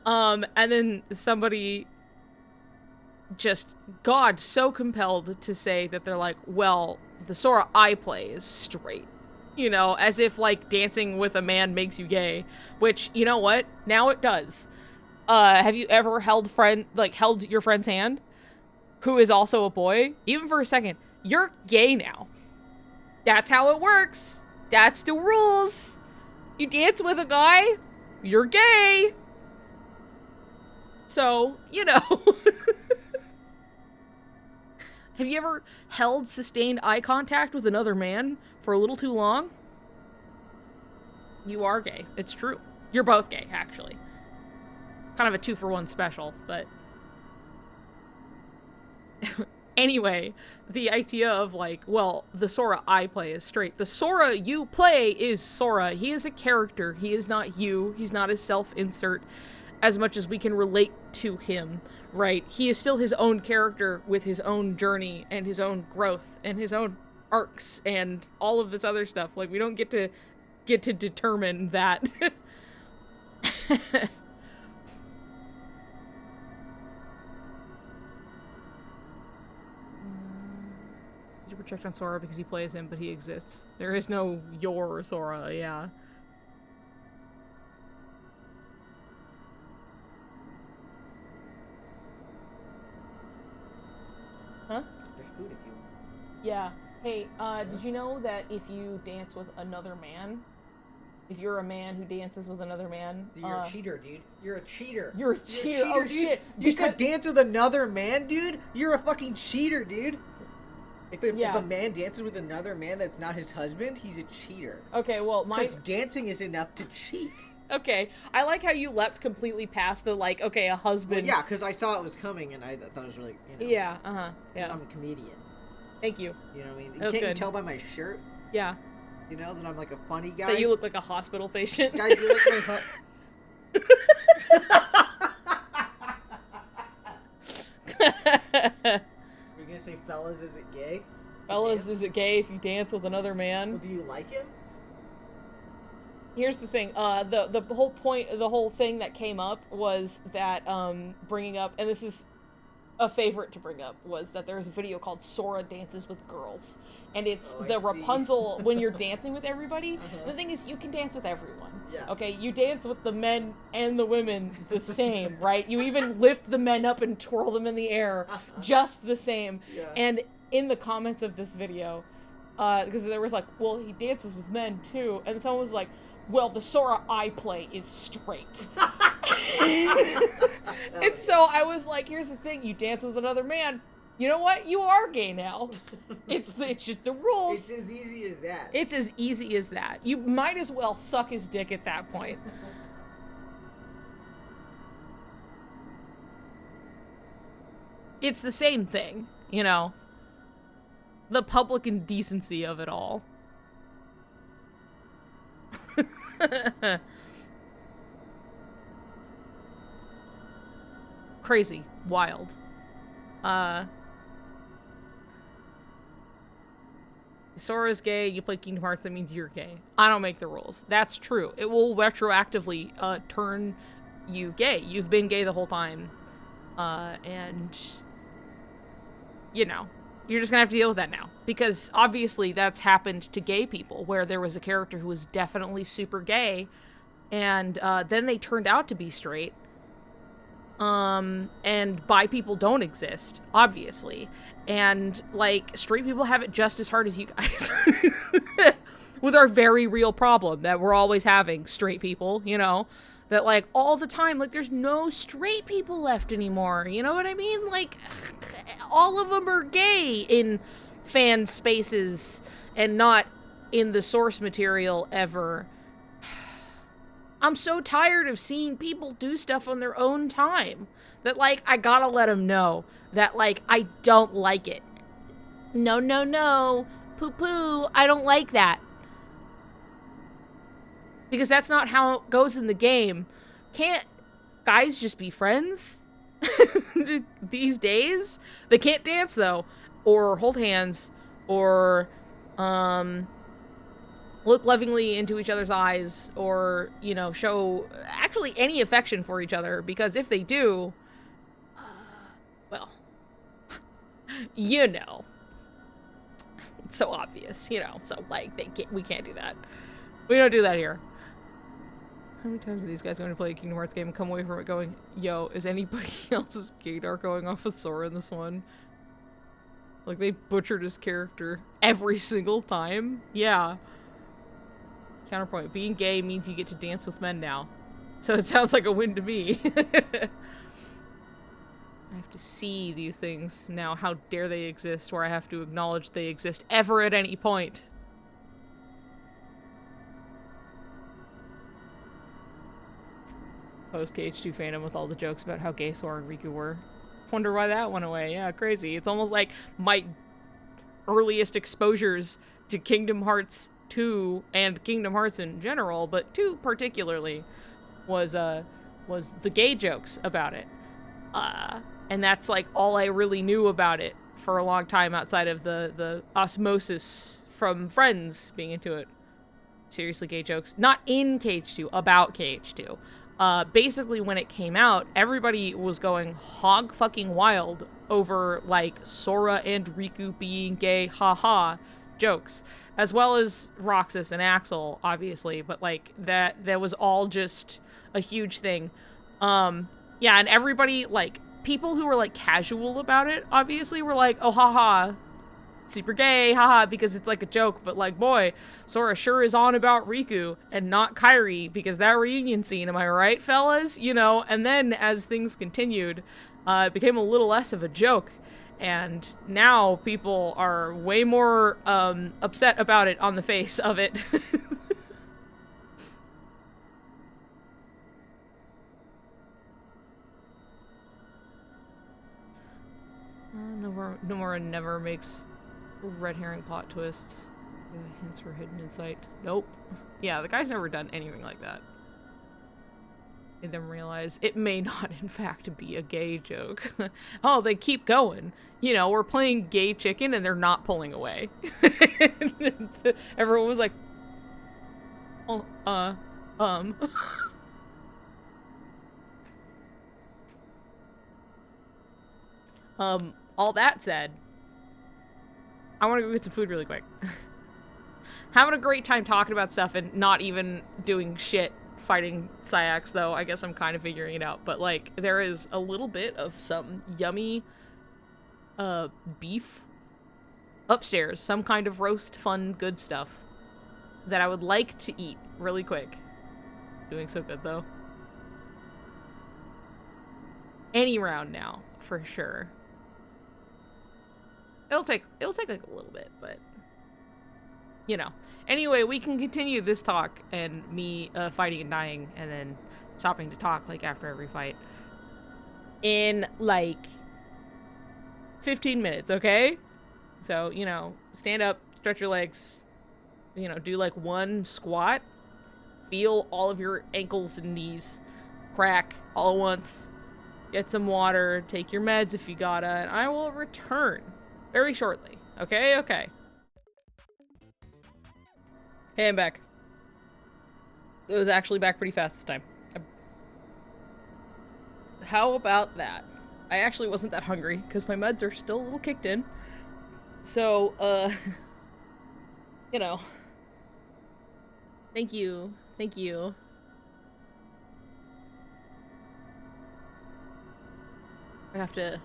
S1: And then somebody just got so compelled to say that they're like, well, the Sora I play is straight. You know, as if, like, dancing with a man makes you gay. Which, you know what? Now it does. Have you ever held your friend's hand? who is also a boy, even for a second, you're gay now. That's how it works. That's the rules. You dance with a guy, you're gay. So, you know. Have you ever held sustained eye contact with another man for a little too long? You are gay. It's true. You're both gay, actually. Kind of a 2-for-1 special, but... Anyway, the idea of, like, well, the Sora I play is straight. The Sora you play is Sora. He is a character. He is not you. He's not a self-insert as much as we can relate to him, right? He is still his own character with his own journey and his own growth and his own arcs and all of this other stuff. Like, we don't get to determine that. You project on Sora because he plays him, but he exists. There is no your Sora, yeah. Huh?
S8: There's food if you want.
S1: Yeah. Hey, did you know that if you dance with another man, if you're a man who dances with another man...
S8: You're a cheater, dude. You're a cheater.
S1: You're a cheater, oh
S8: dude.
S1: shit.
S8: You said dance with another man, dude? You're a fucking cheater, dude. If a man dances with another man that's not his husband, he's a cheater.
S1: Okay, well,
S8: because dancing is enough to cheat.
S1: Okay, I like how you leapt completely past the, like, okay, a husband...
S8: Well, yeah, because I saw it was coming, and I thought it was really, you know...
S1: Yeah, yeah.
S8: I'm a comedian.
S1: Thank you.
S8: You know what I mean?
S1: That was good.
S8: You tell by my shirt?
S1: Yeah.
S8: You know, that I'm like a funny guy?
S1: That you look like a hospital patient.
S8: Guys, you look like... You're gonna say, fellas, is it gay?
S1: Fellas, is it gay if you dance with another man?
S8: Well, do you like him?
S1: Here's the thing, the whole point, the whole thing that came up was that, bringing up, and this is a favorite to bring up, was that there's a video called Sora Dances with Girls. And it's the Rapunzel when you're dancing with everybody. The thing is, you can dance with everyone.
S8: Yeah.
S1: Okay, you dance with the men and the women the same, right? You even lift the men up and twirl them in the air, just the same.
S8: Yeah.
S1: And in the comments of this video, because there was like, well, he dances with men too, and someone was like, well, the Sora I play is straight. And so I was like, here's the thing, you dance with another man, you know what? You are gay now. It's just the rules.
S8: It's as easy as that.
S1: It's as easy as that. You might as well suck his dick at that point. It's the same thing, you know. The public indecency of it all. Crazy. Wild. Sora's gay, you play Kingdom Hearts, that means you're gay. I don't make the rules. That's true. It will retroactively turn you gay. You've been gay the whole time. And, you know, you're just gonna have to deal with that now. Because obviously that's happened to gay people, where there was a character who was definitely super gay, and then they turned out to be straight. And bi people don't exist, obviously. And, like, straight people have it just as hard as you guys. With our very real problem that we're always having, straight people, you know? That, like, all the time, like, there's no straight people left anymore, you know what I mean? Like, all of them are gay in fan spaces and not in the source material ever. I'm so tired of seeing people do stuff on their own time that, like, I gotta let them know that, like, I don't like it. No, no, no. Poo-poo. I don't like that. Because that's not how it goes in the game. Can't guys just be friends? These days? They can't dance, though. Or hold hands. Or, look lovingly into each other's eyes, or, you know, show actually any affection for each other, because if they do, well, you know, it's so obvious, you know, so, like, we can't do that. We don't do that here. How many times are these guys going to play a Kingdom Hearts game and come away from it going, yo, is anybody else's gaydar going off with Sora in this one? Like, they butchered his character every single time. Yeah. Counterpoint. Being gay means you get to dance with men now. So it sounds like a win to me. I have to see these things now. How dare they exist, where I have to acknowledge they exist ever at any point. Post KH2 fandom with all the jokes about how gay Sora and Riku were. Wonder why that went away. Yeah, crazy. It's almost like my earliest exposures to Kingdom Hearts 2 and Kingdom Hearts in general, but 2 particularly, was the gay jokes about it. And that's like all I really knew about it for a long time outside of the osmosis from friends being into it. Seriously, gay jokes. Not in KH2, about KH2. Basically, when it came out, everybody was going hog fucking wild over, like, Sora and Riku being gay, haha, jokes. As well as Roxas and Axel, obviously, but, like, that was all just a huge thing. Yeah, and everybody, like, people who were, like, casual about it, obviously, were like, oh, haha, super gay, haha, because it's like a joke, but like, boy, Sora sure is on about Riku and not Kairi, because that reunion scene, am I right, fellas? You know, and then as things continued, it became a little less of a joke, and now people are way more upset about it on the face of it. Nomura never makes red herring plot twists. Hints were hidden in sight. Nope. Yeah, the guy's never done anything like that. Made them realize it may not, in fact, be a gay joke. Oh, they keep going. You know, we're playing gay chicken and they're not pulling away. Everyone was like, oh, all that said, I want to go get some food really quick. Having a great time talking about stuff and not even doing shit fighting Sayax, though. I guess I'm kind of figuring it out. But, like, there is a little bit of some yummy beef upstairs. Some kind of roast, fun, good stuff that I would like to eat really quick. Doing so good, though. Any round now, for sure. It'll take like a little bit, but you know. Anyway, we can continue this talk and me fighting and dying and then stopping to talk like after every fight in like 15 minutes, okay? So, you know, stand up, stretch your legs, you know, do like one squat, feel all of your ankles and knees crack all at once, get some water, take your meds if you gotta, and I will return very shortly. Okay? Okay. Hey, I'm back. It was actually back pretty fast this time. How about that? I actually wasn't that hungry, because my meds are still a little kicked in. So, you know. Thank you. Thank you. I have to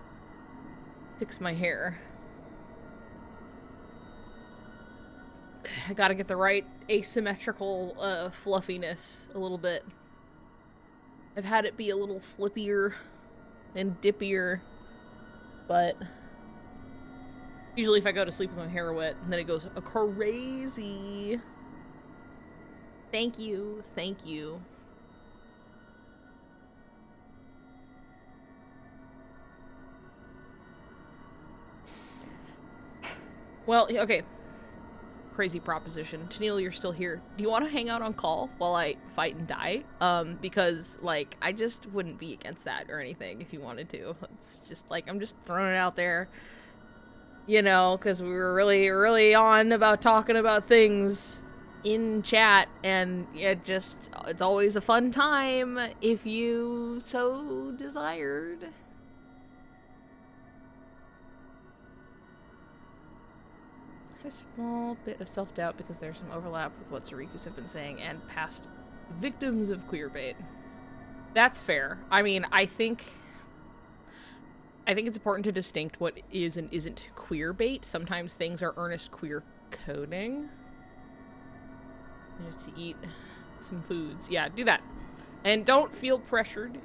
S1: fix my hair. I gotta get the right asymmetrical fluffiness a little bit. I've had it be a little flippier and dippier, but usually if I go to sleep with my hair wet, then it goes crazy. Thank you, thank you. Well, okay. Crazy proposition. Tennelle, you're still here. Do you want to hang out on call while I fight and die? Because, like, I just wouldn't be against that or anything if you wanted to. It's just, like, I'm just throwing it out there. You know, because we were really, really on about talking about things in chat, and it's always a fun time if you so desired. A small bit of self-doubt because there's some overlap with what Sorikus have been saying and past victims of queerbait. That's fair. I mean, I think I think it's important to distinct what is and isn't queer bait. Sometimes things are earnest queer coding. You have to eat some foods. Yeah, do that. And don't feel pressured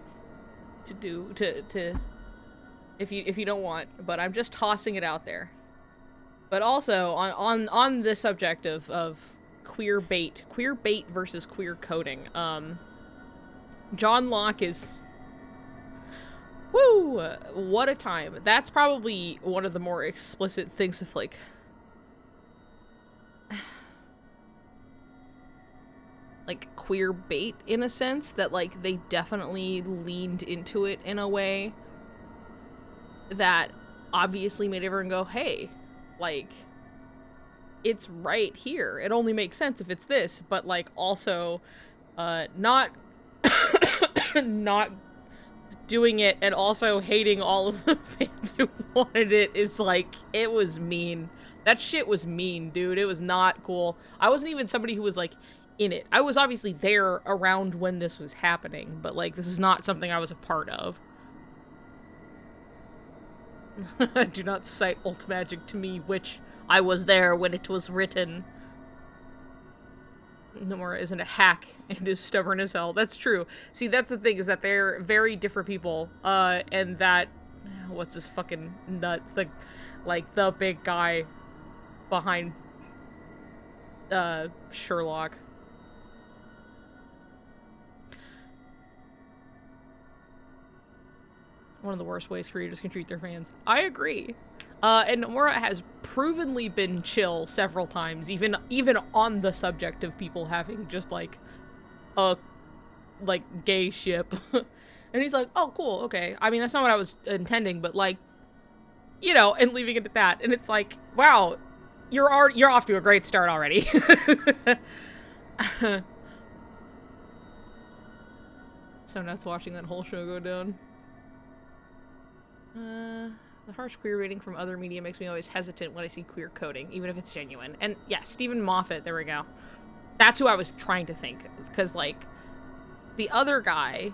S1: to if you don't want, but I'm just tossing it out there. But also on the subject of queer bait versus queer coding. John Locke is, woo, what a time. That's probably one of the more explicit things of like queer bait, in a sense, that like they definitely leaned into it in a way that obviously made everyone go, hey, like, it's right here. It only makes sense if it's this, but like also not not doing it and also hating all of the fans who wanted it is like, it was mean. That shit was mean, dude. It was not cool. I wasn't even somebody who was like in it. I was obviously there around when this was happening, but like this is not something I was a part of. Do not cite Ultimagic to me, which I was there when it was written. Nomura isn't a hack and is stubborn as hell. That's true. See, that's the thing, is that they're very different people, and that, what's this fucking nut, the big guy behind, Sherlock. One of the worst ways creators can treat their fans. I agree. And Nomura has provenly been chill several times, even on the subject of people having just like a gay ship. And he's like, oh cool, okay. I mean, that's not what I was intending, but like, you know, and leaving it at that. And it's like, wow, you're off to a great start already. So nuts watching that whole show go down. The harsh queer rating from other media makes me always hesitant when I see queer coding, even if it's genuine. And yeah, Stephen Moffat, there we go. That's who I was trying to think. Because, like, the other guy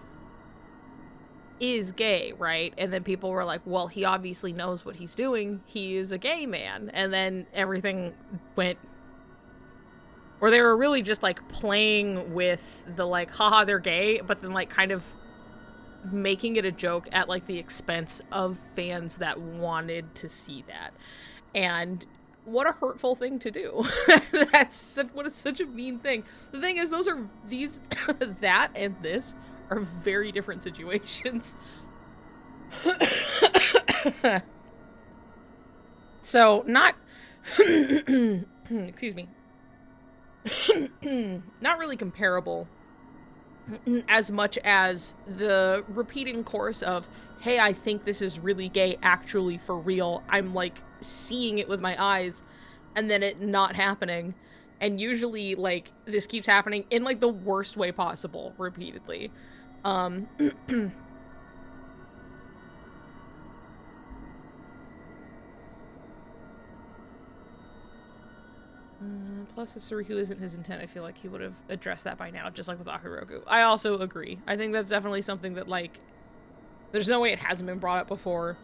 S1: is gay, right? And then people were like, well, he obviously knows what he's doing. He is a gay man. And then everything went... Or they were really just, like, playing with the, like, haha, they're gay, but then, like, kind of making it a joke at like the expense of fans that wanted to see that. And what a hurtful thing to do. That's such a mean thing. The thing is, that and this are very different situations. So not excuse me. Not really comparable as much as the repeating course of, hey, I think this is really gay, actually, for real. I'm, like, seeing it with my eyes, and then it not happening. And usually, like, this keeps happening in, like, the worst way possible, repeatedly. Plus, if Soriku isn't his intent, I feel like he would have addressed that by now, just like with Akiroku. I also agree. I think that's definitely something that, like, there's no way it hasn't been brought up before.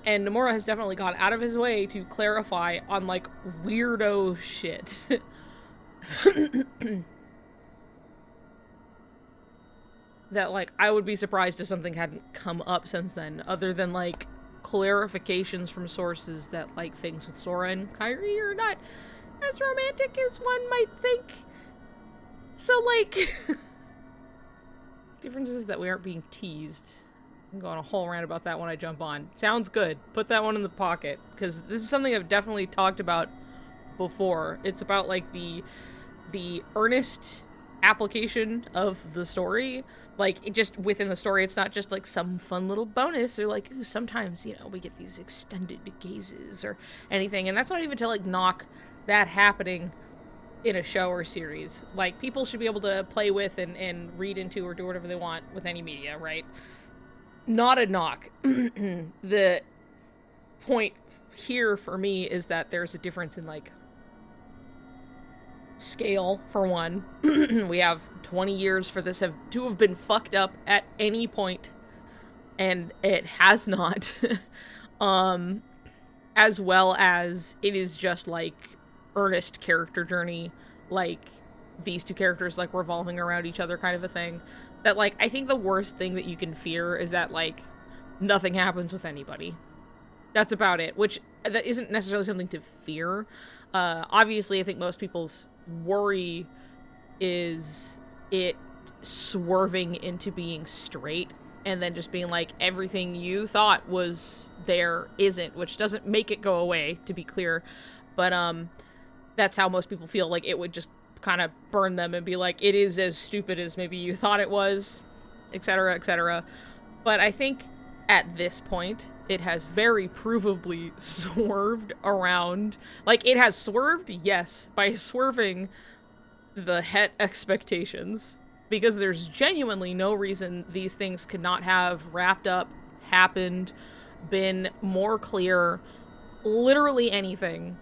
S1: And Nomura has definitely gone out of his way to clarify on, like, weirdo shit. That, like, I would be surprised if something hadn't come up since then, other than, like, clarifications from sources that, like, things with Sora and Kairi are not as romantic as one might think. So, like, difference is that we aren't being teased. I'm going a whole rant about that when I jump on. Sounds good. Put that one in the pocket, because this is something I've definitely talked about before. It's about, like, the earnest application of the story. Like, it just within the story, it's not just, like, some fun little bonus, or, like, ooh, sometimes, you know, we get these extended gazes or anything, and that's not even to, like, knock that happening in a show or series. Like, people should be able to play with and read into or do whatever they want with any media, right? Not a knock. The point here for me is that there's a difference in, like, scale, for one. We have 20 years for this to have been fucked up at any point. and it has not. As well as it is just like earnest character journey, like these two characters like revolving around each other kind of a thing. That like I think the worst thing that you can fear is that like nothing happens with anybody. That's about it, which that isn't necessarily something to fear. Obviously I think most people's worry is it swerving into being straight and then just being like everything you thought was there isn't, which doesn't make it go away, to be clear. But that's how most people feel, like it would just kind of burn them and be like, it is as stupid as maybe you thought it was, etc., etc. But I think at this point, it has very provably swerved around. Like, it has swerved, yes, by swerving the het expectations. Because there's genuinely no reason these things could not have wrapped up, happened, been more clear, literally anything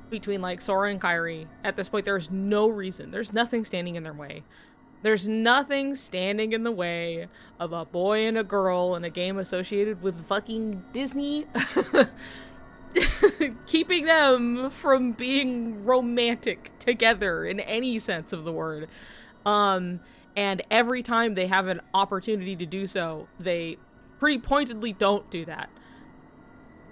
S1: between, like, Sora and Kairi. At this point, there's no reason. There's nothing standing in their way. There's nothing standing in the way of a boy and a girl in a game associated with fucking Disney keeping them from being romantic together in any sense of the word. And every time they have an opportunity to do so, they pretty pointedly don't do that.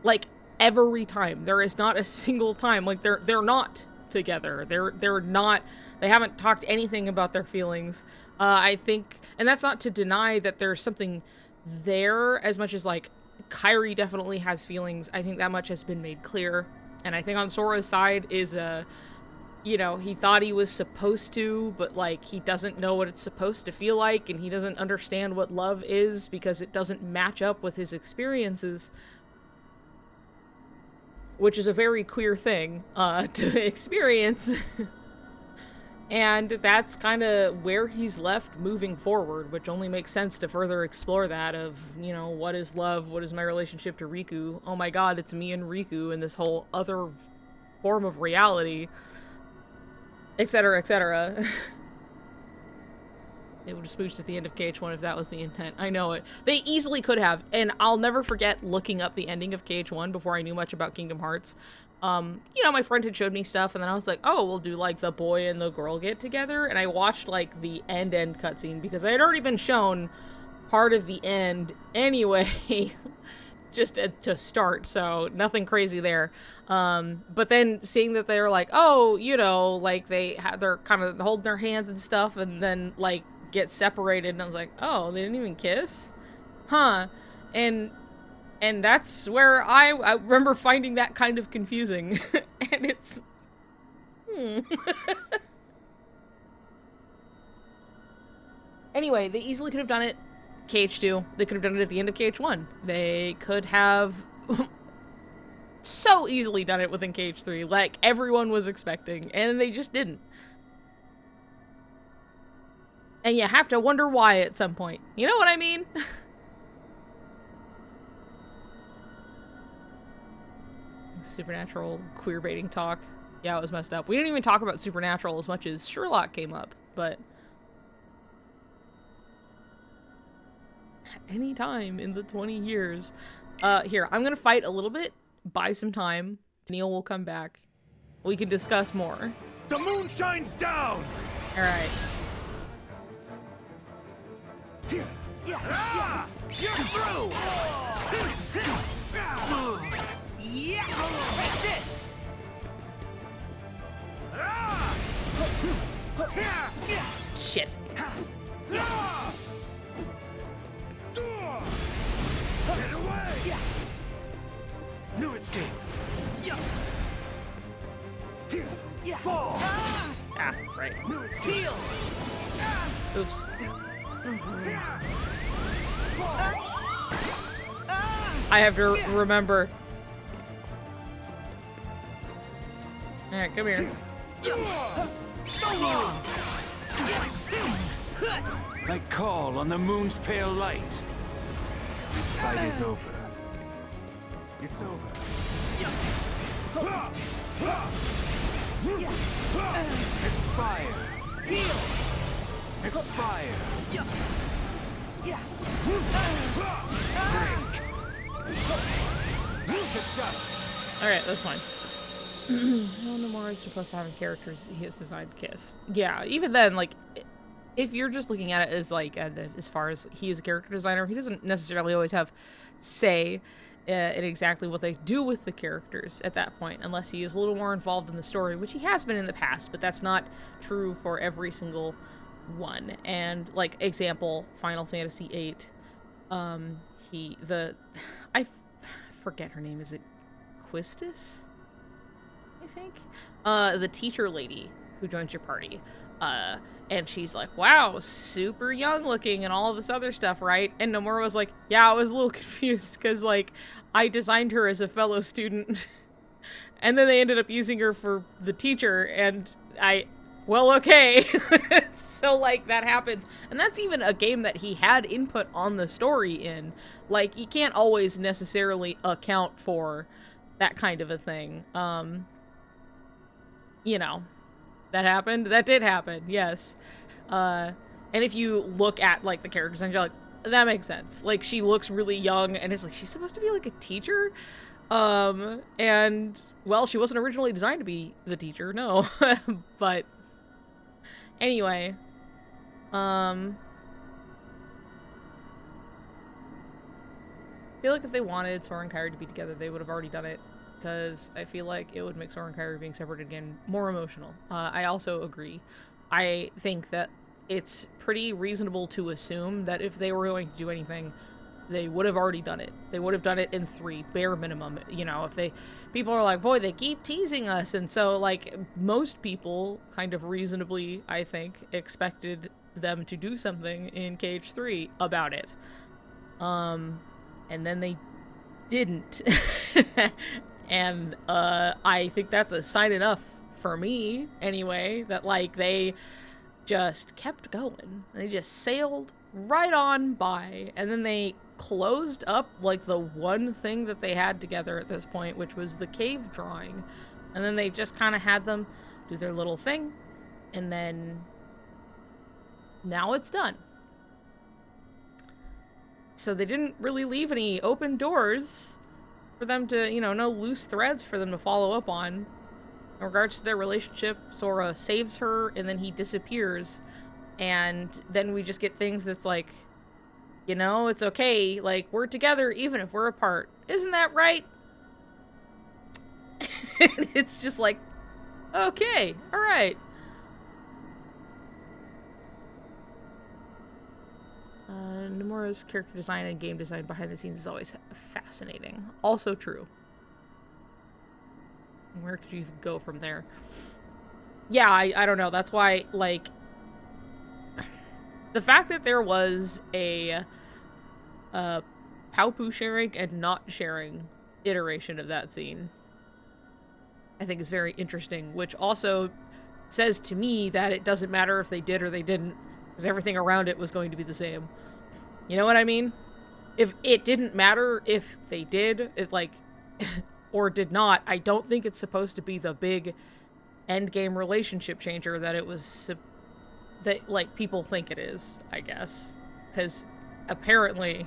S1: Like, every time. There is not a single time. Like, they're not together. They're not... They haven't talked anything about their feelings. I think... And that's not to deny that there's something there, as much as, like, Kairi definitely has feelings. I think that much has been made clear. And I think on Sora's side is you know, he thought he was supposed to, but, like, he doesn't know what it's supposed to feel like, and he doesn't understand what love is because it doesn't match up with his experiences. Which is a very queer thing to experience. And that's kind of where he's left moving forward, which only makes sense to further explore that of, you know, what is love? What is my relationship to Riku? Oh my god, it's me and Riku in this whole other form of reality. Etc., etc. They would have spooched at the end of KH1 if that was the intent. I know it. They easily could have, and I'll never forget looking up the ending of KH1 before I knew much about Kingdom Hearts. You know, my friend had showed me stuff, and then I was like, oh, we'll do, like, the boy and the girl get together, and I watched, like, the end cutscene, because I had already been shown part of the end anyway, just to start, so nothing crazy there. But then seeing that they're like, oh, you know, like, they're kind of holding their hands and stuff, and then, like, get separated, and I was like, oh, they didn't even kiss? Huh. And that's where I remember finding that kind of confusing. And it's... Anyway, they easily could have done it KH2. They could have done it at the end of KH1. They could have so easily done it within KH3, like everyone was expecting, and they just didn't. And you have to wonder why at some point. You know what I mean? Supernatural queer baiting talk. Yeah, it was messed up. We didn't even talk about Supernatural as much as Sherlock came up, but at any time in the 20 years. Here, I'm gonna fight a little bit, buy some time. Neil will come back. We can discuss more.
S3: The moon shines down!
S1: Alright.
S4: You're through! Yeah! Take this!
S1: Shit.
S3: Get away! No escape! Fall!
S1: Ah, right.
S4: Heal!
S1: Oops. I have to remember. Alright, come here.
S3: I call on the moon's pale light. This fight is over. It's over. Expire.
S4: Heal!
S3: Expire.
S1: Alright, that's fine. No Nomura is supposed to have characters he has designed to kiss. Yeah, even then, like, if you're just looking at it as, like, as far as he is a character designer, he doesn't necessarily always have say in exactly what they do with the characters at that point, unless he is a little more involved in the story, which he has been in the past, but that's not true for every single one. And, like, example, Final Fantasy VIII, I forget her name, is it Quistis? I think? The teacher lady who joins your party. And she's like, wow, super young looking and all of this other stuff, right? And Nomura was like, yeah, I was a little confused because, like, I designed her as a fellow student. And then they ended up using her for the teacher, and well, okay. So, like, that happens. And that's even a game that he had input on the story in. Like, you can't always necessarily account for that kind of a thing. You know, that happened. That did happen, yes. And if you look at, like, the character design, you're like, that makes sense. Like, she looks really young, and it's like, she's supposed to be, like, a teacher? And, well, she wasn't originally designed to be the teacher, no. But, anyway. I feel like if they wanted Sora and Kairi to be together, they would have already done it. Because I feel like it would make Sora and Kairi being separated again more emotional. I also agree. I think that it's pretty reasonable to assume that if they were going to do anything, they would have already done it. They would have done it in 3, bare minimum. You know, if people are like, boy, they keep teasing us. And so, like, most people kind of reasonably, I think, expected them to do something in KH3 about it. And then they didn't. And, I think that's a sign enough for me, anyway, that, like, they just kept going. They just sailed right on by, and then they closed up, like, the one thing that they had together at this point, which was the cave drawing. And then they just kind of had them do their little thing, and then now it's done. So they didn't really leave any open doors for them to, you know, no loose threads for them to follow up on. In regards to their relationship, Sora saves her, and then he disappears. And then we just get things that's like, you know, it's okay, like, we're together even if we're apart. Isn't that right? It's just like, okay, alright. Nomura's character design and game design behind the scenes is always fascinating. Also true. Where could you even go from there? Yeah, I don't know. That's why, like, the fact that there was a Paupu sharing and not sharing iteration of that scene, I think is very interesting, which also says to me that it doesn't matter if they did or they didn't, because everything around it was going to be the same. You know what I mean? If it didn't matter if they did, if, like, or did not, I don't think it's supposed to be the big endgame relationship changer that it was, that, like, people think it is, I guess. Because apparently,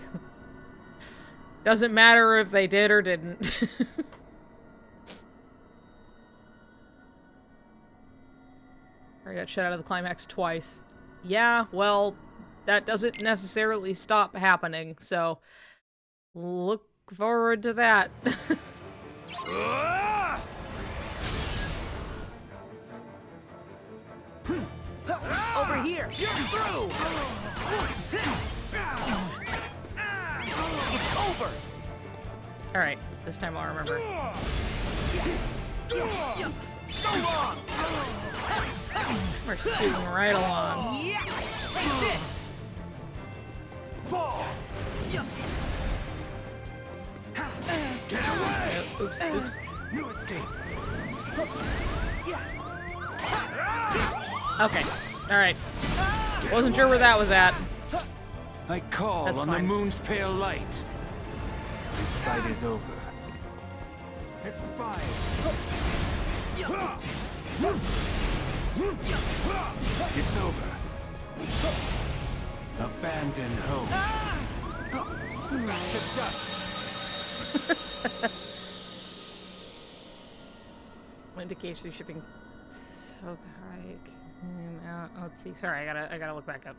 S1: doesn't matter if they did or didn't. I got shut out of the climax twice. Yeah, well, that doesn't necessarily stop happening, so look forward to that.
S4: Over here! You're through! It's over!
S1: Alright, this time I'll remember.
S4: So long!
S1: We're scooting right along.
S4: Yeah! Take this! Fall! Get away!
S1: Oops, oops.
S3: No escape.
S1: Okay, alright. Wasn't sure where that was at.
S3: I call
S1: That's
S3: on
S1: fine.
S3: the moon's pale light. This fight is over. Expired. It's over. The Abandon hope. To dust.
S1: Went to KH3 shipping. So high. Let's see. Sorry, I gotta look back up.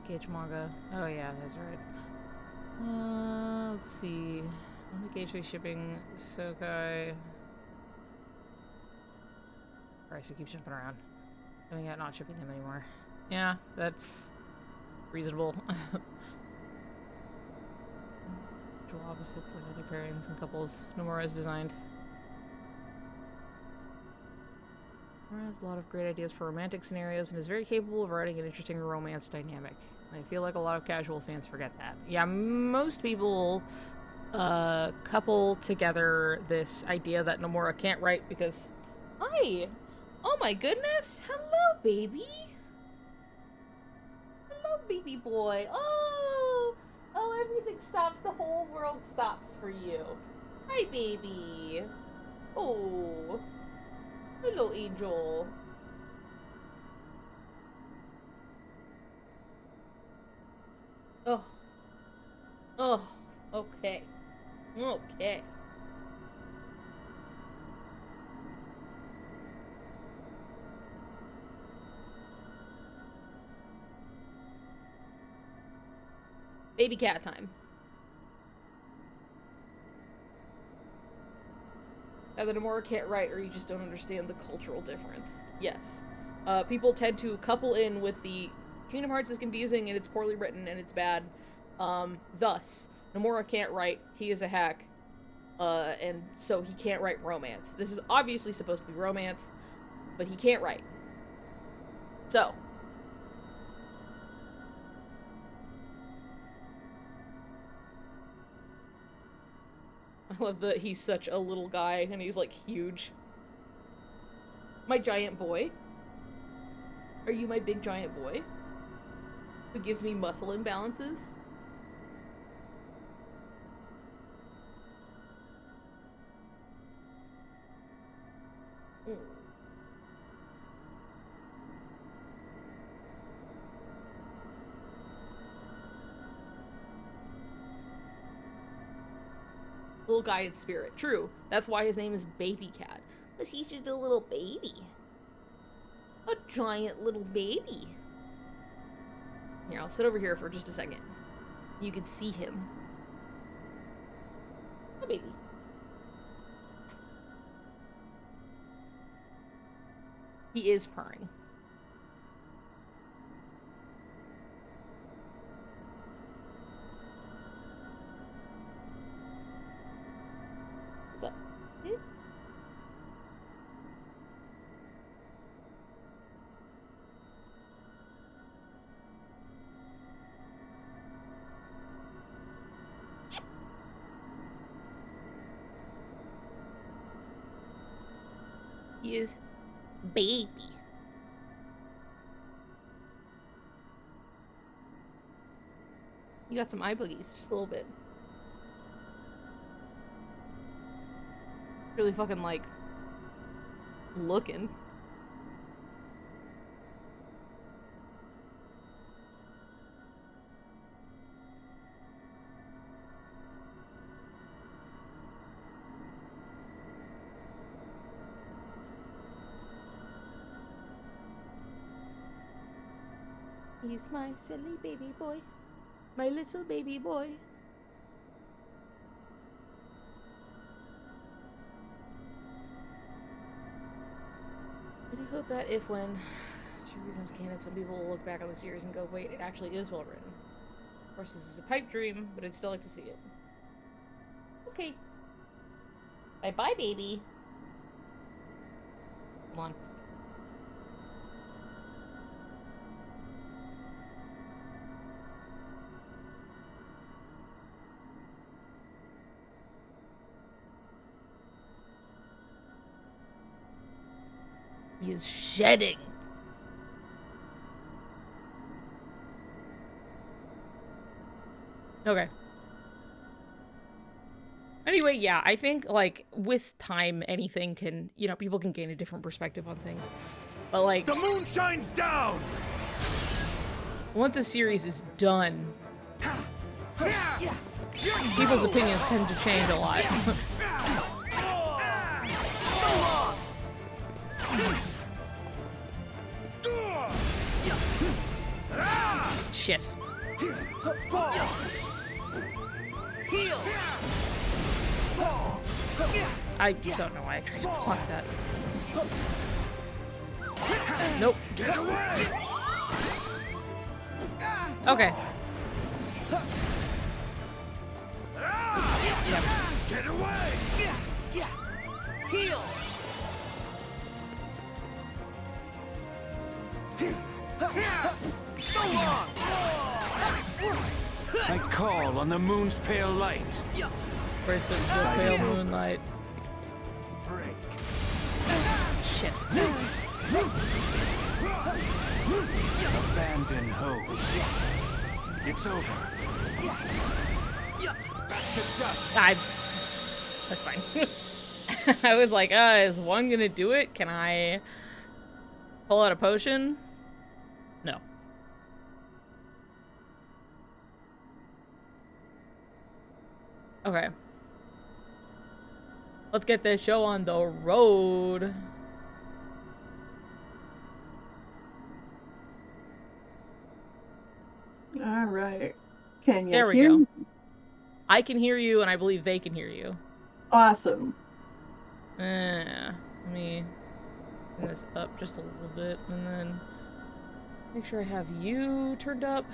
S1: The KH manga. Oh yeah, that's right. Let's see. On the KH3 shipping. Sokai. Christ, I keep jumping around. Coming out, not shipping them anymore. Yeah, that's reasonable. Dual opposites like other pairings and couples. Nomura is designed. Nomura has a lot of great ideas for romantic scenarios and is very capable of writing an interesting romance dynamic. I feel like a lot of casual fans forget that. Yeah, most people couple together this idea that Nomura can't write because... Hi! Oh my goodness! Hello, baby! Hello, baby boy! Oh! Oh, everything stops. The whole world stops for you. Hi, baby! Oh! Hello, angel! Oh. Oh. Okay. Okay. Baby cat time. Either Nomura can't write or you just don't understand the cultural difference. Yes. People tend to couple in with the Kingdom Hearts is confusing and it's poorly written and it's bad. Thus, Nomura can't write, he is a hack, and so he can't write romance. This is obviously supposed to be romance, but he can't write. So. I love that he's such a little guy and he's like huge. My giant boy? Are you my big giant boy? Who gives me muscle imbalances? Little guy in spirit. True. That's why his name is Baby Cat. Because he's just a little baby. A giant little baby. Here, I'll sit over here for just a second. You can see him. A baby. He is purring. What's up? Hmm? He is baby. You got some eye boogies, just a little bit. Really fucking like looking. He's my silly baby boy. My little baby boy. I do hope that if when Story becomes canon, some people will look back on the series and go, wait, it actually is well written. Of course, this is a pipe dream, but I'd still like to see it. Okay. Bye-bye, baby. Come on. He is shedding. Okay. anyway, yeah, I think, like, with time, anything can, you know, people can gain a different perspective on things. But, like...
S3: The moon shines down!
S1: Once a series is done, people's opinions tend to change a lot. Shit. I don't know why I tried to block that. Nope.
S3: Get away!
S1: Okay.
S3: Get away!
S4: Heal! So long!
S3: I call on the moon's pale light.
S1: Birds of the pale moonlight. Shit.
S3: Abandon hope. It's over. Back to dust.
S1: That's fine. I was like, is one gonna do it? Can I pull out a potion? No. Okay. Let's get this show on the road.
S9: All right. Can you
S1: There we
S9: hear
S1: go.
S9: me?
S1: I can hear you, and I believe they can hear you.
S9: Awesome.
S1: Let me turn this up just a little bit, and then make sure I have you turned up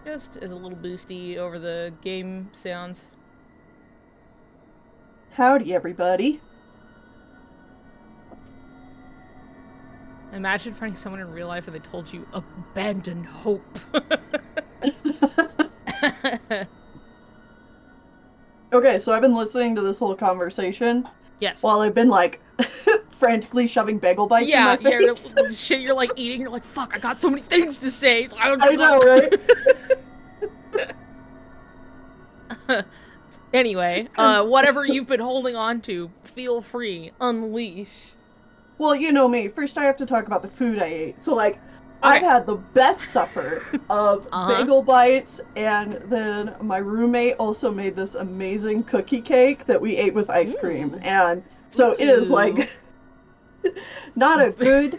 S1: just as a little boosty over the game sounds.
S9: Howdy, everybody.
S1: Imagine finding someone in real life and they told you, abandon hope.
S9: Okay, so I've been listening to this whole conversation.
S1: Yes.
S9: While I've been, like, frantically shoving bagel bites in my face.
S1: Yeah, shit you're, like, eating, you're like, fuck, I got so many things to say.
S9: I know, right?
S1: Anyway, whatever you've been holding on to, feel free. Unleash.
S9: Well, you know me. First I have to talk about the food I ate. So, like, I've had the best supper of bagel bites, and then my roommate also made this amazing cookie cake that we ate with ice cream. And so it is, like, not a good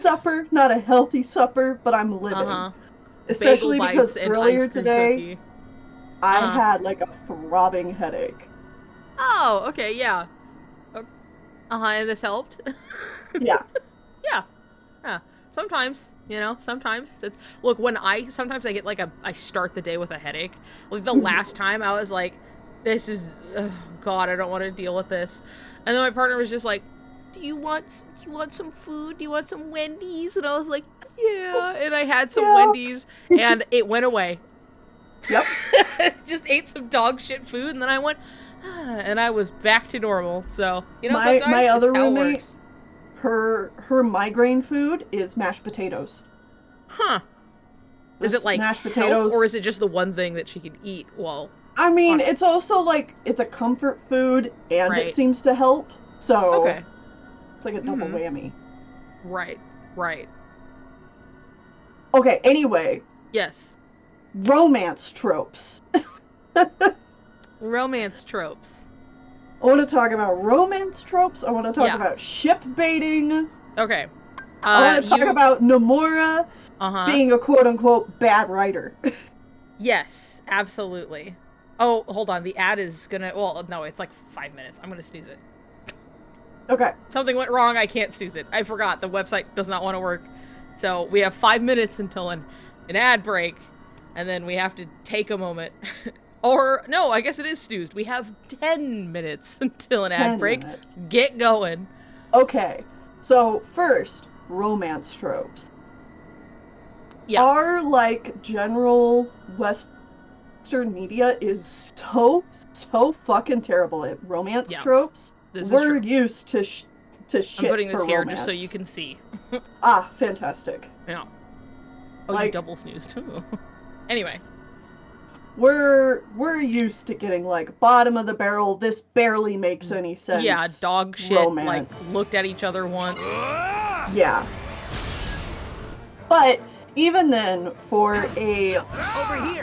S9: supper, not a healthy supper, but I'm living. Especially because earlier today, I had, like, a throbbing headache.
S1: Oh, okay, yeah. And this helped?
S9: Yeah.
S1: Yeah. Sometimes, you know, sometimes that's look sometimes I get like I start the day with a headache. Like the last time I was like, this is God, I don't want to deal with this. And then my partner was just like, do you want some food? Do you want some Wendy's? And I was like, yeah. And I had some Wendy's and it went away.
S9: Yep.
S1: Just ate some dog shit food and then I went and I was back to normal. So, you know,
S9: my
S1: sometimes
S9: other
S1: it's how it
S9: roommate,
S1: works.
S9: her migraine food is mashed potatoes.
S1: Huh. Is it like
S9: mashed potatoes,
S1: help, or is it just the one thing that she can eat while...
S9: I mean, it's also like, it's a comfort food, and it seems to help, so it's like a double whammy.
S1: Right.
S9: Okay, anyway.
S1: Yes.
S9: Romance tropes.
S1: Romance tropes.
S9: I want to talk about romance tropes. I want to talk about ship baiting.
S1: Okay.
S9: I want to talk about Nomura being a quote-unquote bad writer.
S1: Yes, absolutely. Oh, hold on. The ad is gonna... Well, no, it's like 5 minutes. I'm gonna snooze it.
S9: Okay.
S1: Something went wrong. I can't snooze it. I forgot. The website does not want to work. So we have 5 minutes until an ad break, and then we have to take a moment. Or, no, I guess it is snoozed. We have 10 minutes until an ad break. Get going.
S9: Okay. So, first, romance tropes.
S1: Yeah.
S9: Our, like, general Western media is so fucking terrible at romance tropes. We're used to shit
S1: I'm putting this here
S9: romance.
S1: just so you can see.
S9: Fantastic.
S1: Yeah. Oh, like, you double snoozed. Anyway.
S9: we're used to getting like bottom of the barrel. This barely makes any sense.
S1: Yeah, dog shit.
S9: Romance.
S1: Like looked at each other once.
S9: Yeah. But even then, for a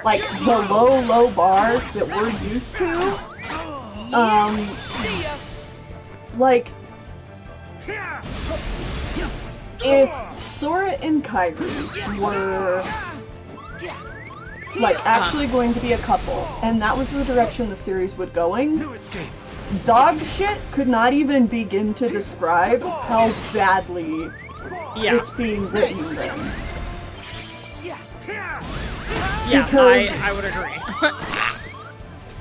S9: like the low bar that we're used to, like if Sora and Kairi were like actually going to be a couple, and that was the direction the series would going, dog shit could not even begin to describe how badly it's being written then.
S1: Yeah,
S9: Because-
S1: I would agree.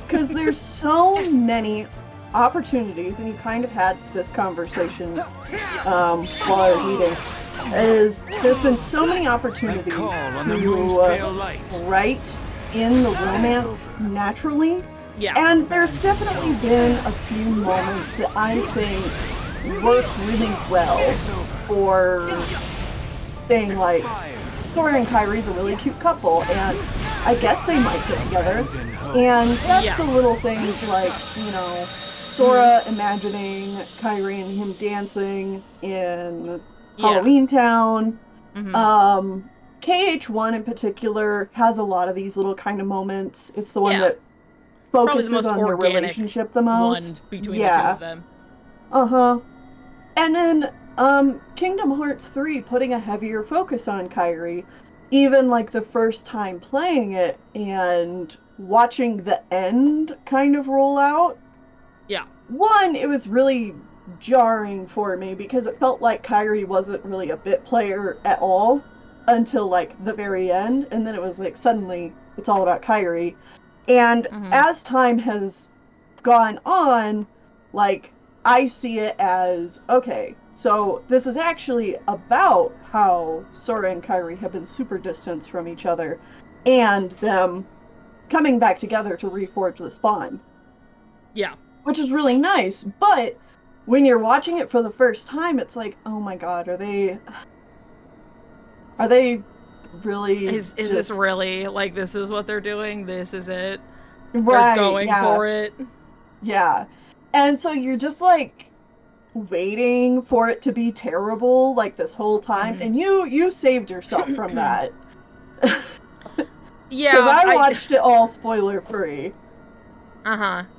S9: Because there's so many opportunities, and you kind of had this conversation while I was eating, is there's been so many opportunities to write in the romance naturally, and there's definitely been a few moments that I think work really well for saying like, Sora and Kairi's a really cute couple, and I guess they might get together. And that's the little things like, you know, Sora imagining Kairi and him dancing in Halloween Town. KH1 in particular has a lot of these little kind of moments. It's the one that focuses on their relationship the most.
S1: One between the two of them.
S9: And then Kingdom Hearts 3 putting a heavier focus on Kairi, even like the first time playing it and watching the end kind of roll out.
S1: Yeah.
S9: One, it was really jarring for me because it felt like Kairi wasn't really a bit player at all until like the very end, and then it was like suddenly it's all about Kairi. And as time has gone on, like I see it as, okay, so this is actually about how Sora and Kairi have been super distanced from each other and them coming back together to reforge the Spawn.
S1: Yeah.
S9: Which is really nice, but when you're watching it for the first time, it's like, oh my god, are they really
S1: Is this really, like, this is what they're doing? This is it?
S9: Right,
S1: they're going for it?
S9: Yeah. And so you're just like waiting for it to be terrible like this whole time, and you saved yourself from that.
S1: Yeah,
S9: because I watched it all spoiler free.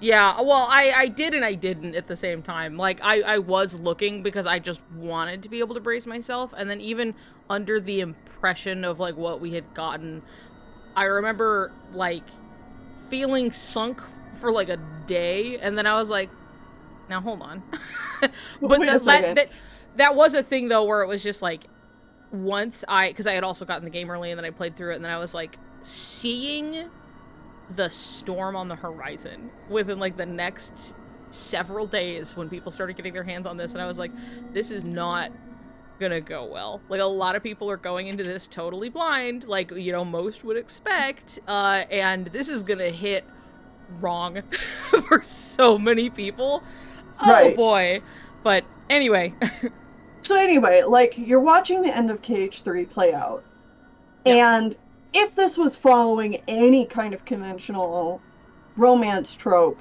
S1: Yeah, well, I did and I didn't at the same time. Like, I was looking because I just wanted to be able to brace myself, and then even under the impression of, like, what we had gotten, I remember, like, feeling sunk for, like, a day, and then I was like, now hold on. But that was a thing, though, where it was just, like, once because I had also gotten the game early, and then I played through it, and then I was, like, seeing the storm on the horizon within, like, the next several days when people started getting their hands on this, and I was like, this is not gonna go well. Like, a lot of people are going into this totally blind, like, you know, most would expect, and this is gonna hit wrong for so many people.
S9: Right.
S1: Oh boy. But anyway.
S9: So anyway, like, you're watching the end of KH3 play out, and if this was following any kind of conventional romance trope,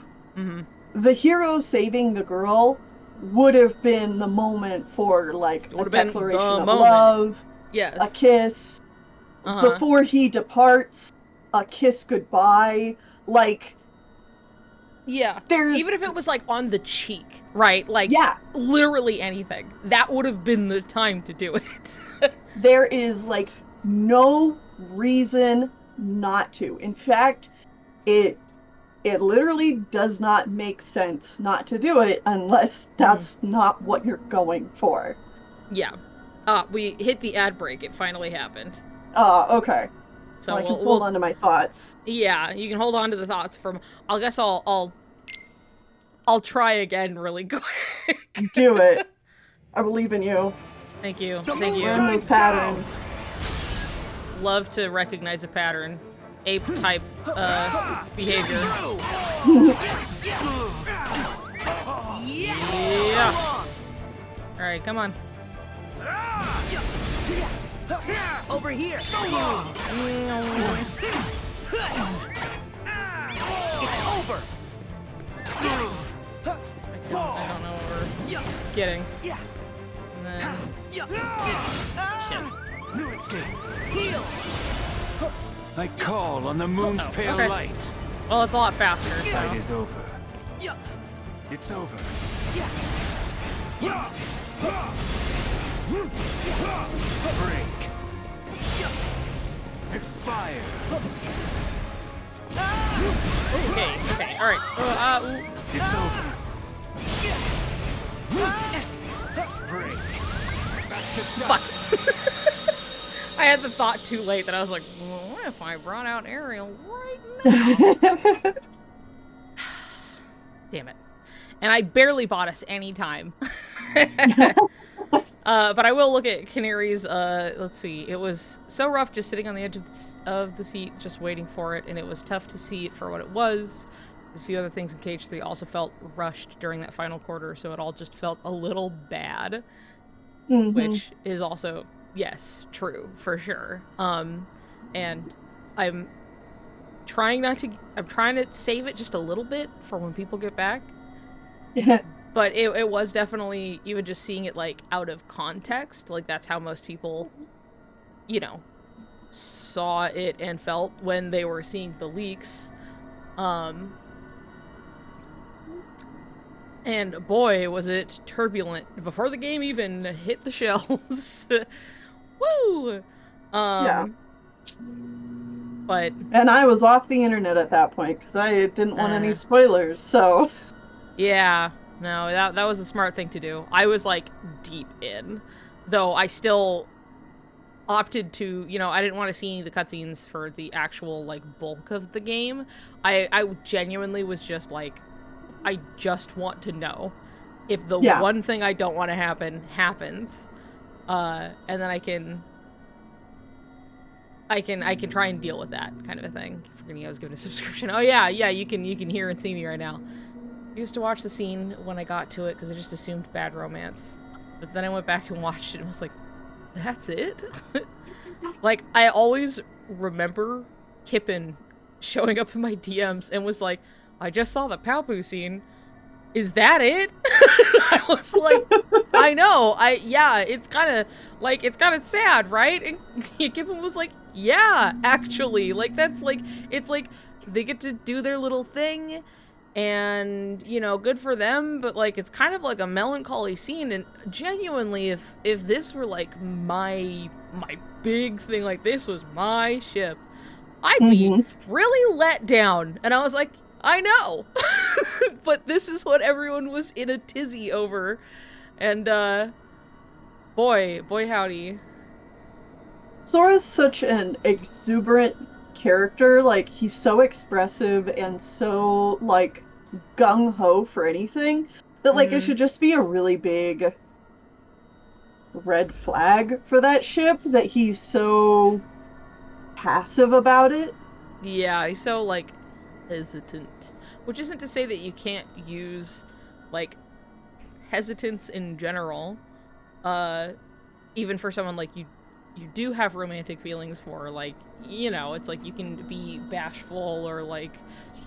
S9: the hero saving the girl would have been the moment for, like, a declaration of love, a kiss, before he departs, a kiss goodbye, like...
S1: Yeah, even if it was, like, on the cheek, right? Like, literally anything. That would have been the time to do it.
S9: There is, like, no reason not to. In fact, it literally does not make sense not to do it unless that's not what you're going for.
S1: Yeah. We hit the ad break. It finally happened.
S9: Okay.
S1: So
S9: I can hold on to my thoughts.
S1: Yeah, you can hold on to the thoughts from... I guess I'll try again really quick.
S9: Do it. I believe in you.
S1: Thank you. Thank you.
S9: Learn these patterns.
S1: Love to recognize a pattern. Ape-type behavior. Yeah. Alright, come on.
S4: Over here.
S1: I don't know what we're getting. And then... Shit.
S3: New escape. I call on the moon's pale
S1: okay.
S3: light.
S1: Well, it's a lot faster,
S3: The fight
S1: so...
S3: is over. It's over. Break. Expire.
S1: Okay, alright.
S3: It's over. Break. Back to
S1: Fuck. I had the thought too late that I was like, well, what if I brought out Ariel right now? Damn it. And I barely bought us any time. But I will look at Canary's, let's see. It was so rough just sitting on the edge of the seat, just waiting for it, and it was tough to see it for what it was. There's a few other things in KH3 also felt rushed during that final quarter, so it all just felt a little bad. Which is also, yes, true, for sure. And I'm trying to save it just a little bit for when people get back.
S9: Yeah.
S1: But it was definitely, even just seeing it, like, out of context, like, that's how most people, you know, saw it and felt when they were seeing the leaks. And boy, was it turbulent before the game even hit the shelves. Woo!
S9: Yeah.
S1: But...
S9: And I was off the internet at that point, because I didn't want any spoilers, so...
S1: Yeah. No, that was the smart thing to do. I was, like, deep in. Though I still opted to, you know, I didn't want to see any of the cutscenes for the actual, like, bulk of the game. I genuinely was just, like, I just want to know if the one thing I don't want to happen happens. And then I can try and deal with that kind of a thing. Forgetting I was given a subscription. Oh yeah, you can hear and see me right now. I used to watch the scene when I got to it because I just assumed bad romance. But then I went back and watched it and was like, that's it? Like, I always remember Kippen showing up in my DMs and was like, I just saw the Palpu scene. Is that it? I was like, I know. It's kind of sad, right? And Kippen was like, yeah, actually. Like, that's like, it's like, they get to do their little thing. And, you know, good for them, but, like, it's kind of like a melancholy scene, and genuinely, if this were, like, my big thing, like, this was my ship, I'd be really let down. And I was like, I know! But this is what everyone was in a tizzy over. And, boy howdy.
S9: Sora's such an exuberant character. Like, he's so expressive and so, like, gung-ho for anything that, like, it should just be a really big red flag for that ship that he's so passive about it.
S1: Yeah, he's so, like, hesitant. Which isn't to say that you can't use, like, hesitance in general. Even for someone, like, you do have romantic feelings for, like, you know, it's like you can be bashful or, like,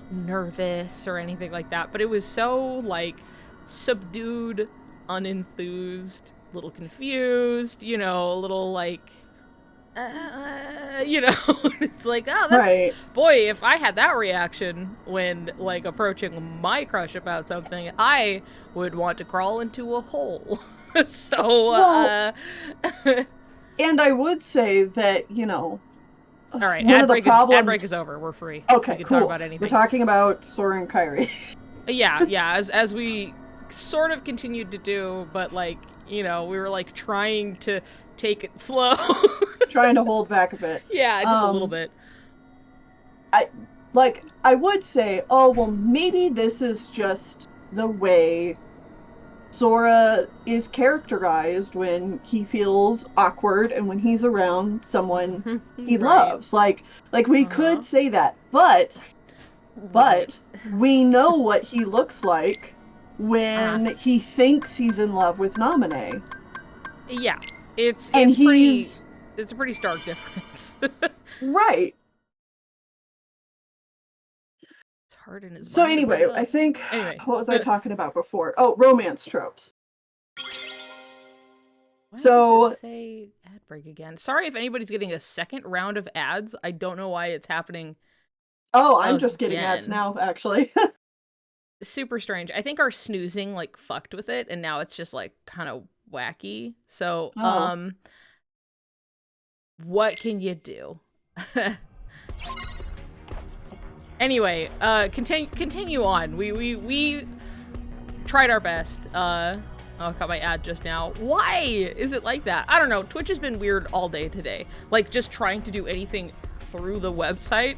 S1: nervous or anything like that. But it was so, like, subdued, unenthused, a little confused, you know, a little, like, you know, it's like, oh, that's, right. Boy, if I had that reaction when, like, approaching my crush about something, I would want to crawl into a hole. So,
S9: well, and I would say that, you know,
S1: all right, ad break is over. We're free.
S9: Okay,
S1: we can
S9: cool.
S1: talk about anything.
S9: We're talking about Sora and Kairi.
S1: Yeah, as we sort of continued to do, but, like, you know, we were, like, trying to take it slow.
S9: Trying to hold back a bit.
S1: Yeah, just a little bit.
S9: I would say, oh, well, maybe this is just the way Sora is characterized when he feels awkward and when he's around someone he loves. Like we could say that, but we know what he looks like when he thinks he's in love with Naminé.
S1: Yeah, it's a pretty stark difference.
S9: Right.
S1: heart in his
S9: So
S1: mind to
S9: anyway,
S1: bring
S9: I
S1: up.
S9: think,
S1: Anyway.
S9: what was I talking about before? Oh, romance tropes.
S1: Why
S9: So-
S1: does it say ad break again? Sorry if anybody's getting a second round of ads. I don't know why it's happening.
S9: Oh, I'm just getting ads
S1: Again.
S9: now, actually.
S1: Super strange. I think our snoozing like fucked with it, and now it's just like kind of wacky. So,
S9: Oh.
S1: what can you do? Anyway, continue on. We tried our best. Oh, I caught my ad just now. Why is it like that? I don't know. Twitch has been weird all day today. Like, just trying to do anything through the website.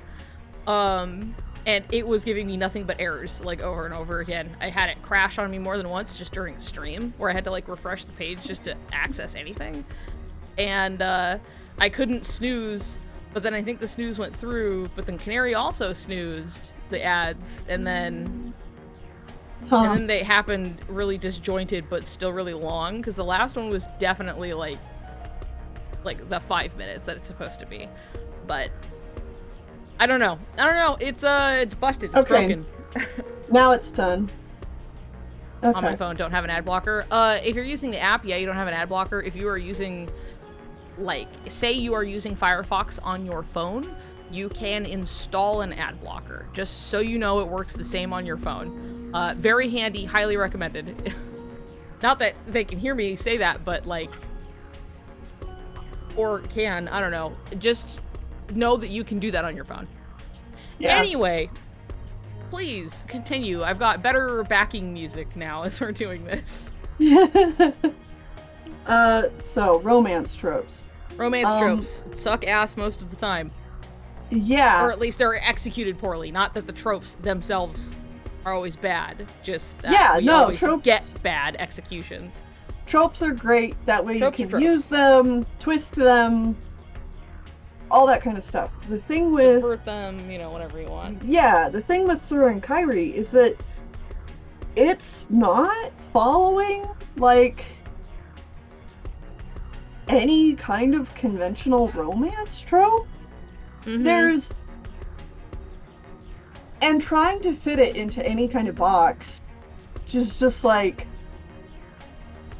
S1: And it was giving me nothing but errors, like, over and over again. I had it crash on me more than once just during stream, where I had to, like, refresh the page just to access anything. And, I couldn't snooze, but then I think the snooze went through, but then Canary also snoozed the ads, and then...
S9: Huh.
S1: And then they happened really disjointed, but still really long, because the last one was definitely, like the 5 minutes that it's supposed to be. But... I don't know. It's busted. It's broken.
S9: Now it's done. Okay.
S1: On my phone, don't have an ad blocker. If you're using the app, yeah, you don't have an ad blocker. If you are using, like, say you are using Firefox on your phone, you can install an ad blocker. Just so you know, it works the same on your phone. Very handy, highly recommended. Not that they can hear me say that, but, like, or can, I don't know. Just know that you can do that on your phone. Yeah. Anyway, please continue. I've got better backing music now as we're doing this.
S9: So romance tropes.
S1: Romance tropes suck ass most of the time.
S9: Yeah.
S1: Or at least they're executed poorly. Not that the tropes themselves are always bad. Just that we always get bad executions.
S9: Tropes are great. That way
S1: Tropes
S9: you can use them, twist them, all that kind of stuff. The thing with...
S1: Subvert them, you know, whatever you want.
S9: Yeah, the thing with Sora and Kairi is that it's not following, like, any kind of conventional romance trope. There's... And trying to fit it into any kind of box, just like...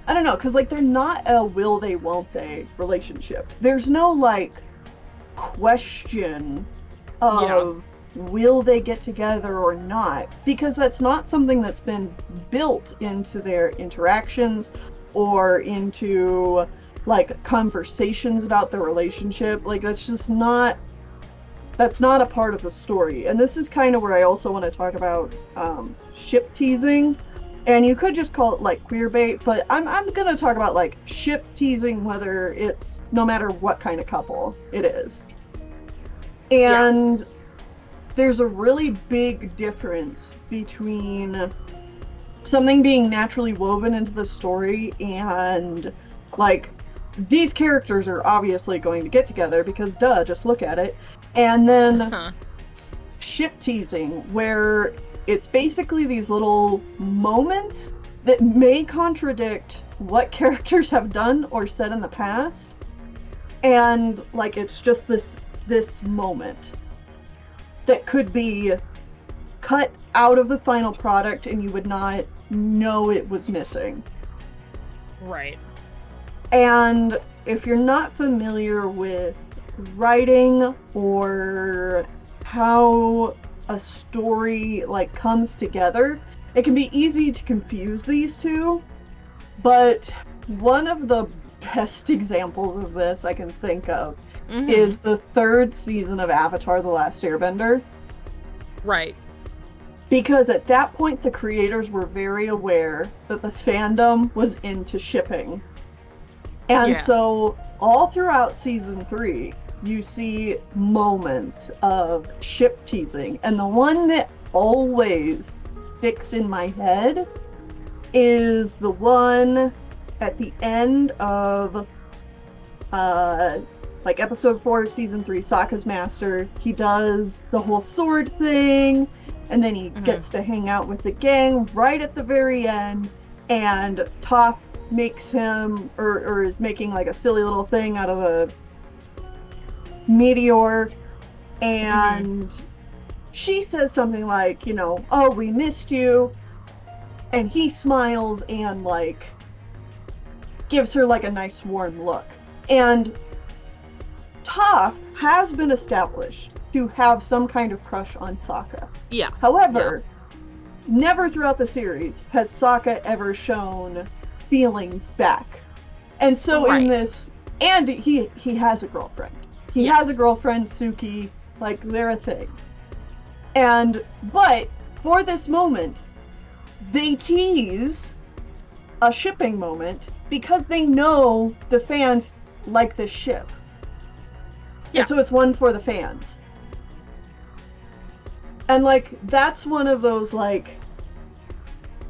S9: I don't know, because, like, they're not a will they, won't they relationship. There's no, like, question of will they get together or not, because that's not something that's been built into their interactions or into, like, conversations about the relationship. Like, that's just not... That's not a part of the story. And this is kind of where I also want to talk about ship teasing. And you could just call it, like, queerbait, but I'm going to talk about, like, ship teasing, whether it's no matter what kind of couple it is. And there's a really big difference between something being naturally woven into the story and, like, these characters are obviously going to get together because, duh, just look at it. And then ship teasing, where it's basically these little moments that may contradict what characters have done or said in the past. And, like, it's just this moment that could be cut out of the final product and you would not know it was missing.
S1: Right.
S9: And if you're not familiar with writing or how a story, like, comes together, it can be easy to confuse these two. But one of the best examples of this I can think of is the 3rd season of Avatar: The Last Airbender.
S1: Right.
S9: Because at that point the creators were very aware that the fandom was into shipping. And so all throughout season 3, you see moments of ship teasing. And the one that always sticks in my head is the one at the end of like episode 4 of season 3, Sokka's Master. He does the whole sword thing, and then he gets to hang out with the gang right at the very end, and Toph makes him, or is making, like, a silly little thing out of a meteor, and she says something like, you know, oh, we missed you. And he smiles and, like, gives her, like, a nice warm look. And Toph has been established to have some kind of crush on Sokka.
S1: Yeah.
S9: However, never throughout the series has Sokka ever shown feelings back. And so in this, and he has a girlfriend. He has a girlfriend, Suki, like, they're a thing. But for this moment, they tease a shipping moment because they know the fans like this ship. Yeah. And so it's one for the fans. And, like, that's one of those, like,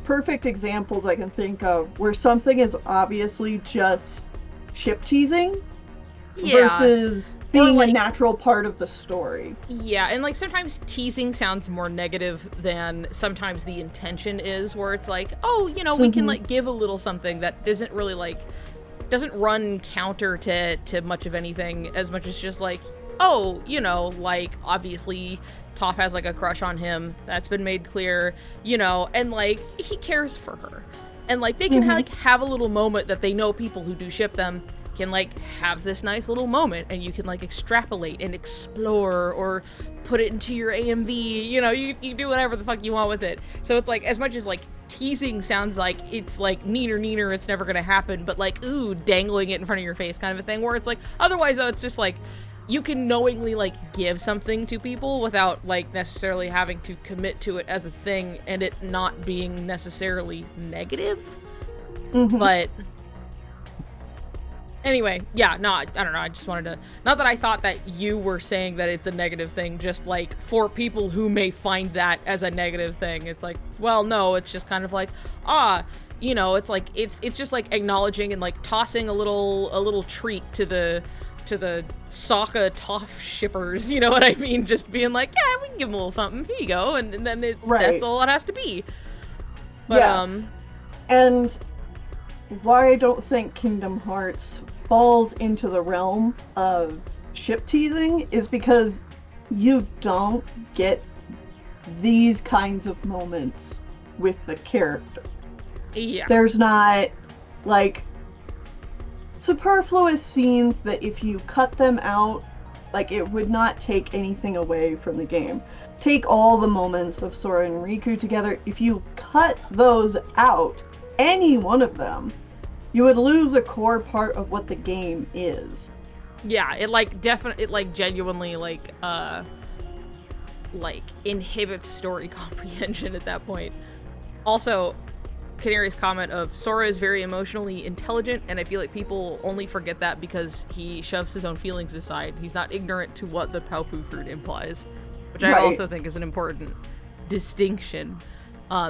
S9: perfect examples I can think of where something is obviously just ship teasing versus being a natural part of the story.
S1: Yeah, and, like, sometimes teasing sounds more negative than sometimes the intention is, where it's like, oh, you know, we can, like, give a little something that isn't really, like, doesn't run counter to much of anything, as much as just, like, oh, you know, like, obviously Toph has, like, a crush on him. That's been made clear, you know, and, like, he cares for her. And, like, they can, like, have a little moment that they know people who do ship them can, like, have this nice little moment, and you can, like, extrapolate and explore or put it into your AMV, you know, you do whatever the fuck you want with it. So it's, like, as much as, like, teasing sounds like it's, like, neener, it's never gonna happen, but, like, ooh, dangling it in front of your face kind of a thing, where it's, like, otherwise, though, it's just, like, you can knowingly, like, give something to people without, like, necessarily having to commit to it as a thing, and it not being necessarily negative. But anyway, yeah, no, I don't know, I just wanted to, not that I thought that you were saying that it's a negative thing, just, like, for people who may find that as a negative thing, it's like, well, no, it's just kind of like, you know, it's like, it's just, like, acknowledging and, like, tossing a little treat to the Sokka Toph shippers, you know what I mean? Just being like, yeah, we can give them a little something, here you go, and then it's, that's all it has to be. But,
S9: and why I don't think Kingdom Hearts falls into the realm of ship teasing is because you don't get these kinds of moments with the character.
S1: Yeah.
S9: There's not, like, superfluous scenes that if you cut them out, like, it would not take anything away from the game. Take all the moments of Sora and Riku together. If you cut those out, any one of them, you would lose a core part of what the game is.
S1: Yeah, it, like, definitely, it, like, genuinely, like, inhibits story comprehension at that point. Also, Canary's comment of Sora is very emotionally intelligent, and I feel like people only forget that because he shoves his own feelings aside. He's not ignorant to what the Paupu fruit implies, which I also think is an important distinction,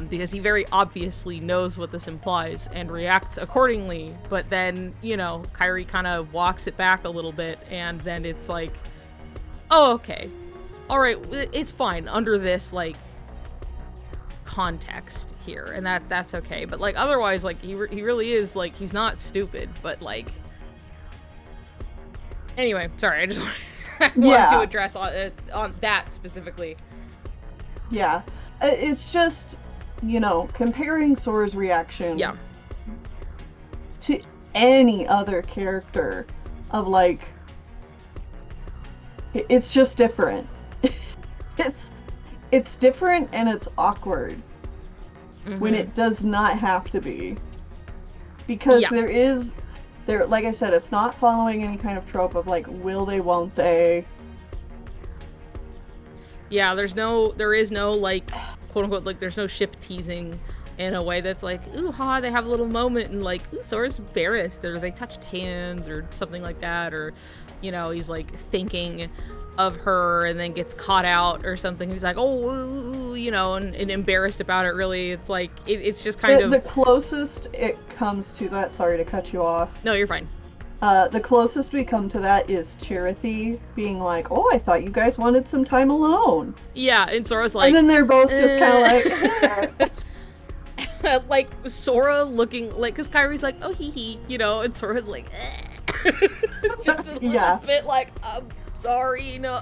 S1: because he very obviously knows what this implies and reacts accordingly, but then, you know, Kairi kind of walks it back a little bit, and then it's like, oh, okay, alright, it's fine under this, like, context here, and that's okay. But, like, otherwise, like, he really is, like, he's not stupid, but, like, anyway, sorry, I just wanted to address on that specifically.
S9: Yeah, it's just, you know, comparing Sora's reaction to any other character of, like, it's just different. It's different, and it's awkward when it does not have to be. Because there, like I said, it's not following any kind of trope of, like, will they, won't they.
S1: Yeah, there is no, like, quote unquote, like, there's no ship teasing in a way that's like, ooh, ha, they have a little moment, and, like, ooh, Sora's embarrassed, or they touched hands, or something like that, or, you know, he's, like, thinking of her and then gets caught out or something. He's like, oh, you know, and embarrassed about it, really. It's like, it's just kind of...
S9: The closest it comes to that, sorry to cut you off.
S1: No, you're fine.
S9: The closest we come to that is Chirithy being like, oh, I thought you guys wanted some time alone.
S1: Yeah, and Sora's like...
S9: And then they're both just kind of
S1: like... like, Sora looking, like, because Kairi's like, oh, hee, you know, and Sora's like, just a little bit like, sorry, you know,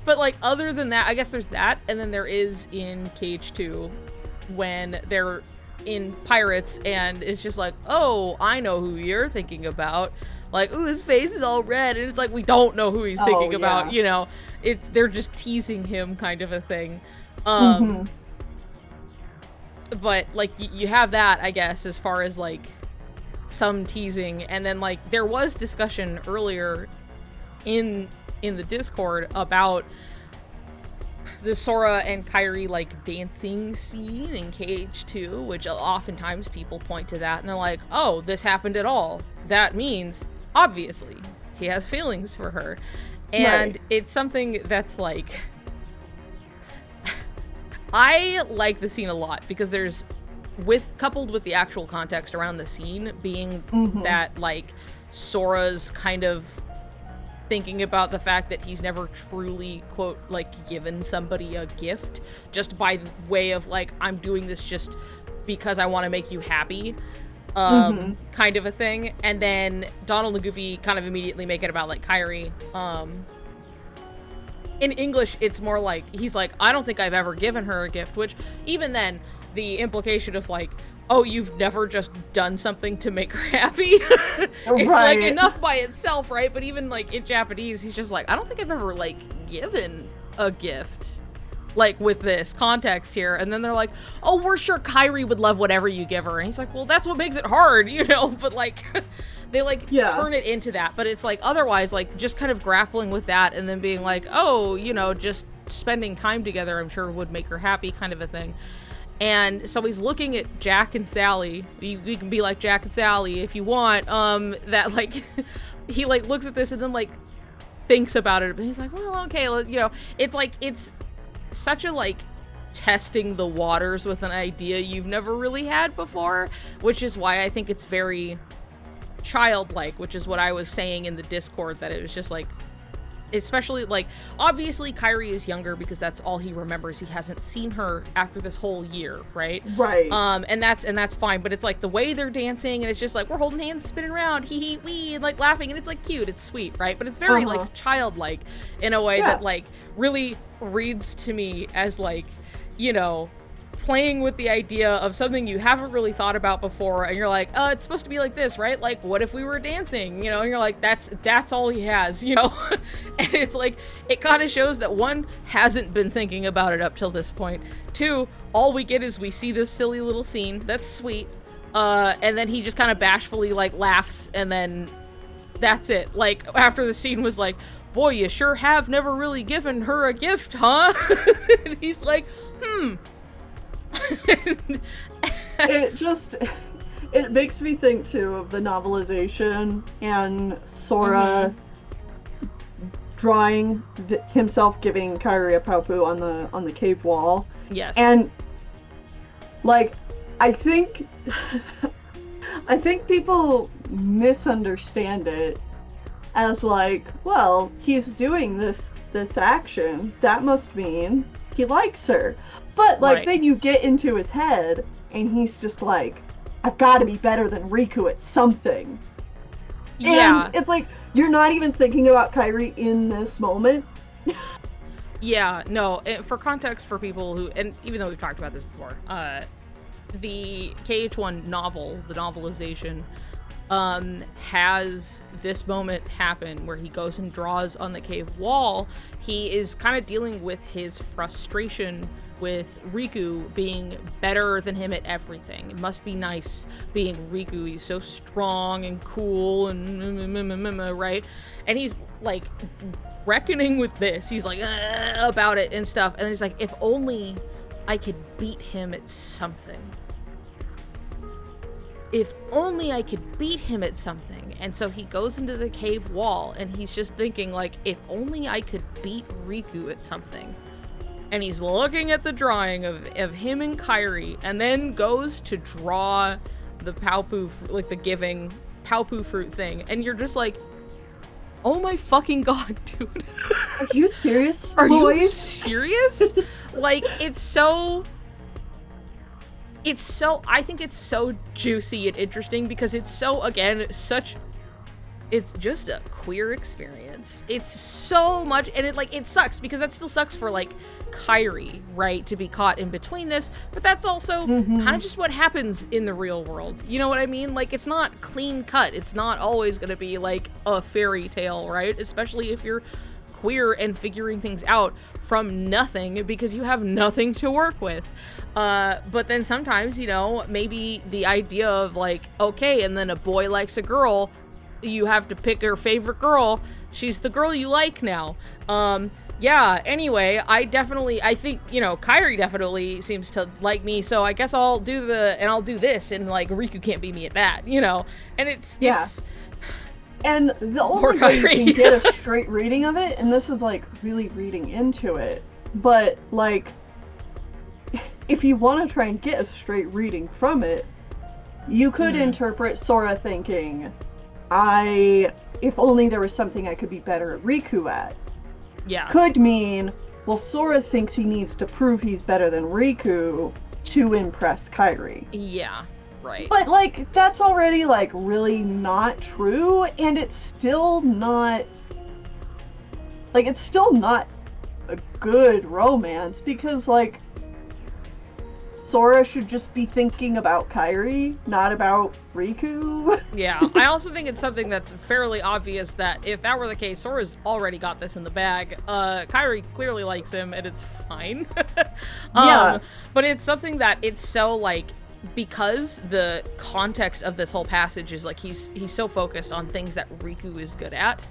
S1: But like other than that, I guess there's that, and then there is in KH2 when they're in Pirates and it's just like, oh, I know who you're thinking about. Like, ooh, his face is all red, and it's like we don't know who he's thinking about, you know. They're just teasing him kind of a thing. But like you have that, I guess, as far as like some teasing, and then like there was discussion earlier in the Discord about the Sora and Kairi like dancing scene in KH2, which oftentimes people point to that and they're like, oh, this happened at all. That means obviously he has feelings for her. And it's something that's like I like the scene a lot because there's coupled with the actual context around the scene being that like Sora's kind of thinking about the fact that he's never truly, quote, like, given somebody a gift just by way of, like, I'm doing this just because I want to make you happy, kind of a thing. And then Donald and Goofy kind of immediately make it about, like, Kairi. In English, it's more like, he's like, I don't think I've ever given her a gift, which, even then, the implication of, like, oh, you've never just done something to make her happy? It's like enough by itself, right? But even like in Japanese, he's just like, I don't think I've ever like given a gift like with this context here. And then they're like, oh, we're sure Kairi would love whatever you give her. And he's like, well, that's what makes it hard, you know? But like they like turn it into that. But it's like otherwise like just kind of grappling with that and then being like, oh, you know, just spending time together I'm sure would make her happy kind of a thing. And so he's looking at Jack and Sally. You can be like Jack and Sally if you want. That like, he like looks at this and then like thinks about it. But he's like, well, okay, you know, it's like, it's such a like testing the waters with an idea you've never really had before, which is why I think it's very childlike, which is what I was saying in the Discord, that it was just like, especially like obviously Kairi is younger because that's all he remembers. He hasn't seen her after this whole year, right? And that's fine, but it's like the way they're dancing and it's just like we're holding hands, spinning around, hee hee wee, and like laughing, and it's like cute, it's sweet, right? But it's very like childlike in a way that like really reads to me as like, you know, playing with the idea of something you haven't really thought about before, and you're like, it's supposed to be like this, right? Like, what if we were dancing, you know? And you're like, that's all he has, you know? And it's like, it kind of shows that one, hasn't been thinking about it up till this point. Two, all we get is we see this silly little scene, that's sweet, and then he just kind of bashfully, like, laughs, and then that's it. Like, after the scene was like, boy, you sure have never really given her a gift, huh? And he's like,
S9: it makes me think too of the novelization and Sora drawing himself giving Kairi a paopu on the cave wall.
S1: Yes.
S9: And like I think people misunderstand it as like, well, he's doing this action, that must mean he likes her. But, like, then you get into his head, and he's just like, I've got to be better than Riku at something.
S1: Yeah.
S9: And it's like, you're not even thinking about Kairi in this moment.
S1: Yeah, no, for context for people who, and even though we've talked about this before, the KH1 novel, the novelization, has this moment happen where he goes and draws on the cave wall. He is kind of dealing with his frustration with Riku being better than him at everything. It must be nice being Riku. He's so strong and cool and right? And he's like reckoning with this. He's like about it and stuff. And he's like, if only I could beat him at something. If only I could beat him at something. And so he goes into the cave wall and he's just thinking like, if only I could beat Riku at something. And he's looking at the drawing of him and Kairi, and then goes to draw the paopu, like the giving paopu fruit thing. And you're just like, oh my fucking god, dude.
S9: Are you serious?
S1: Are you serious? Like, it's so, I think it's so juicy and interesting because it's so, again, such it's just a queer experience. It's so much, and it sucks because that still sucks for like Kairi, right, to be caught in between this, but that's also kind of just what happens in the real world. You know what I mean? Like, it's not clean cut. It's not always gonna be like a fairy tale, right? Especially if you're queer and figuring things out from nothing because you have nothing to work with. But then sometimes, you know, maybe the idea of like, okay, and then a boy likes a girl, you have to pick your favorite girl. She's the girl you like now. Yeah, anyway, I think, you know, Kairi definitely seems to like me, so I guess I'll do this, and like, Riku can't beat me at that, you know? And it's
S9: and the only way you can get a straight reading of it, and this is like really reading into it, but like, if you want to try and get a straight reading from it, you could interpret Sora thinking, if only there was something I could be better at Riku at.
S1: Yeah.
S9: Could mean, well, Sora thinks he needs to prove he's better than Riku to impress Kairi.
S1: Yeah, right.
S9: But, like, that's already, like, really not true, and it's still not... Like, it's still not a good romance, because, like, Sora should just be thinking about Kairi, not about Riku.
S1: Yeah, I also think it's something that's fairly obvious that if that were the case, Sora's already got this in the bag. Kairi clearly likes him, and it's fine.
S9: Yeah.
S1: But it's something that it's so, like, because the context of this whole passage is, like, he's so focused on things that Riku is good at,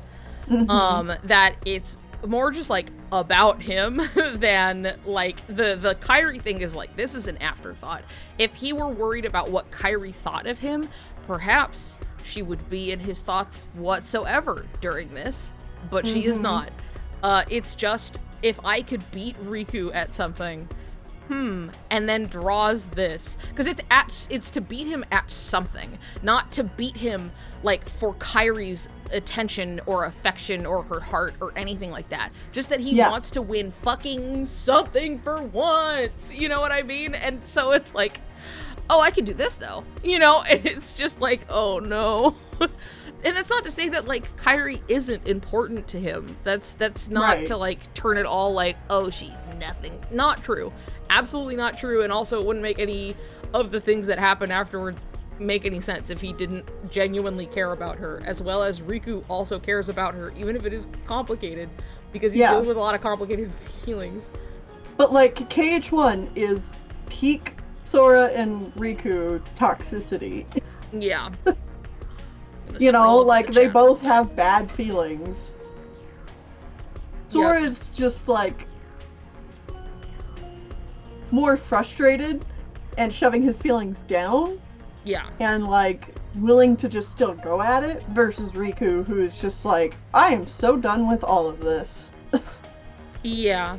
S1: that it's more just like about him than like the Kairi thing is like, this is an afterthought. If he were worried about what Kairi thought of him, perhaps she would be in his thoughts whatsoever during this, but she is not. It's just, if I could beat Riku at something, and then draws this, because it's to beat him at something, not to beat him like for Kairi's attention or affection or her heart or anything like that. Just that he wants to win fucking something for once. You know what I mean? And so it's like, oh, I can do this though. You know, and it's just like, oh no. And that's not to say that like Kairi isn't important to him. That's not to like turn it all like, oh, she's nothing. Not true. Absolutely not true. And also it wouldn't make any of the things that happen afterward make any sense if he didn't genuinely care about her, as well as Riku also cares about her, even if it is complicated, because he's dealing with a lot of complicated feelings.
S9: But like, KH1 is peak Sora and Riku toxicity.
S1: Yeah.
S9: You know, like, they both have bad feelings. Sora's just like more frustrated and shoving his feelings down.
S1: Yeah.
S9: And like willing to just still go at it, versus Riku, who is just like, I am so done with all of this.
S1: Yeah.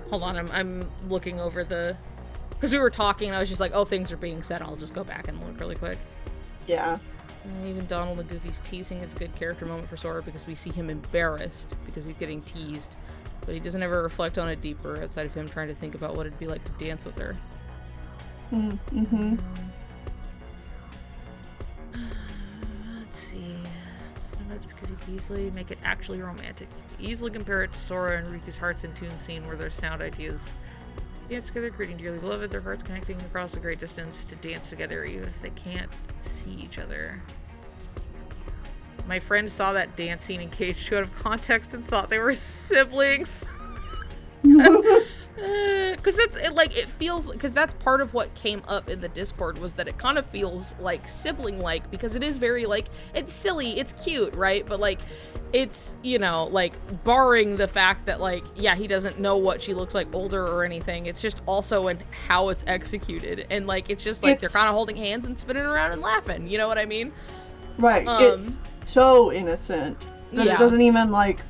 S1: Hold on, I'm looking over the... Because we were talking and I was just like, oh, things are being said. I'll just go back and look really quick.
S9: Yeah.
S1: Even Donald and Goofy's teasing is a good character moment for Sora because we see him embarrassed because he's getting teased. But he doesn't ever reflect on it deeper outside of him trying to think about what it'd be like to dance with her.
S9: Mm-hmm.
S1: Let's see. That's because he could easily make it actually romantic. You could easily compare it to Sora and Riku's Hearts in Tune scene where their sound ideas dance together, creating dearly beloved, their hearts connecting across a great distance to dance together even if they can't see each other. My friend saw that dance scene in KH3 out of context and thought they were siblings. Because that's like, it feels, because that's part of what came up in the Discord, was that it kind of feels like sibling-like, because it is very like, it's silly, it's cute, right? But like, it's, you know, like, barring the fact that like, yeah, he doesn't know what she looks like older or anything, it's just also in how it's executed, and like, it's just like, they're kind of holding hands and spinning around and laughing, you know what I mean?
S9: Right, it's so innocent that it doesn't even like,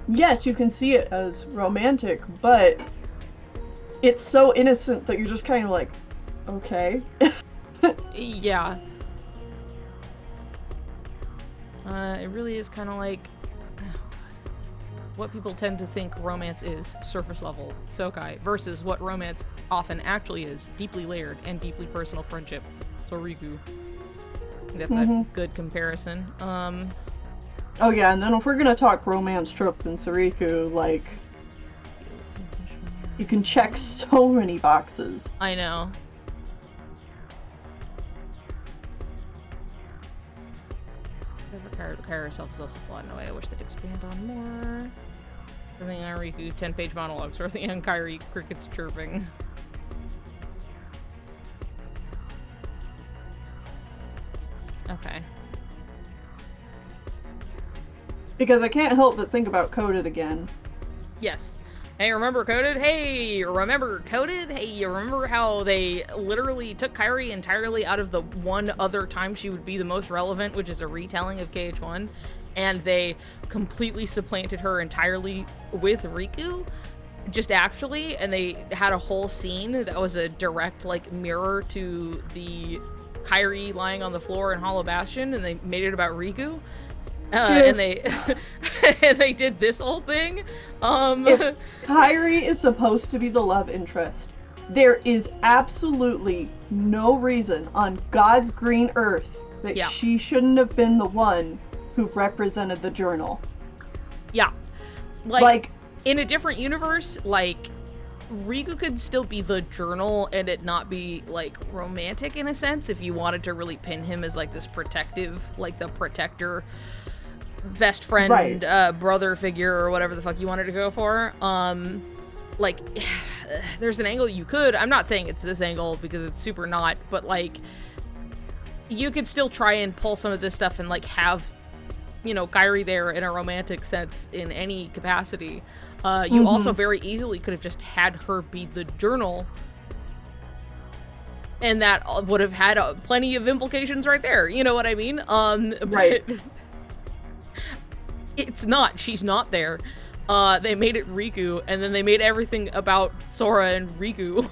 S9: yes, you can see it as romantic, but it's so innocent that you're just kind of like, okay.
S1: Yeah. It really is kind of like what people tend to think romance is, surface level, Sokai, versus what romance often actually is, deeply layered and deeply personal friendship, Soriku. That's a good comparison.
S9: Oh yeah, and then if we're gonna talk romance tropes in Soriku, like, you can check so many boxes.
S1: I know. Kairi herself is also flawed in a way I wish they'd expand on more. Everything on Riku, 10-page monologues, or the on Kairi, crickets chirping. Okay.
S9: Because I can't help but think about Coded again.
S1: Yes. Hey, remember Coded? Hey, remember Coded? Hey, you remember how they literally took Kairi entirely out of the one other time she would be the most relevant, which is a retelling of KH1, and they completely supplanted her entirely with Riku? Just actually, and they had a whole scene that was a direct, like, mirror to the Kairi lying on the floor in Hollow Bastion, and they made it about Riku. And they and they did this whole thing.
S9: If Kairi is supposed to be the love interest, there is absolutely no reason on God's green earth that she shouldn't have been the one who represented the journal.
S1: Yeah. Like in a different universe, like, Riku could still be the journal and it not be, like, romantic in a sense if you wanted to really pin him as, like, this protective, like, the protector, best friend, brother figure, or whatever the fuck you wanted to go for. Like, there's an angle you could. I'm not saying it's this angle because it's super not, but, like, you could still try and pull some of this stuff and, like, have, you know, Kairi there in a romantic sense in any capacity. You also very easily could have just had her be the journal, and that would have had plenty of implications right there. You know what I mean?
S9: Right.
S1: But it's not. She's not there. They made it Riku, and then they made everything about Sora and Riku.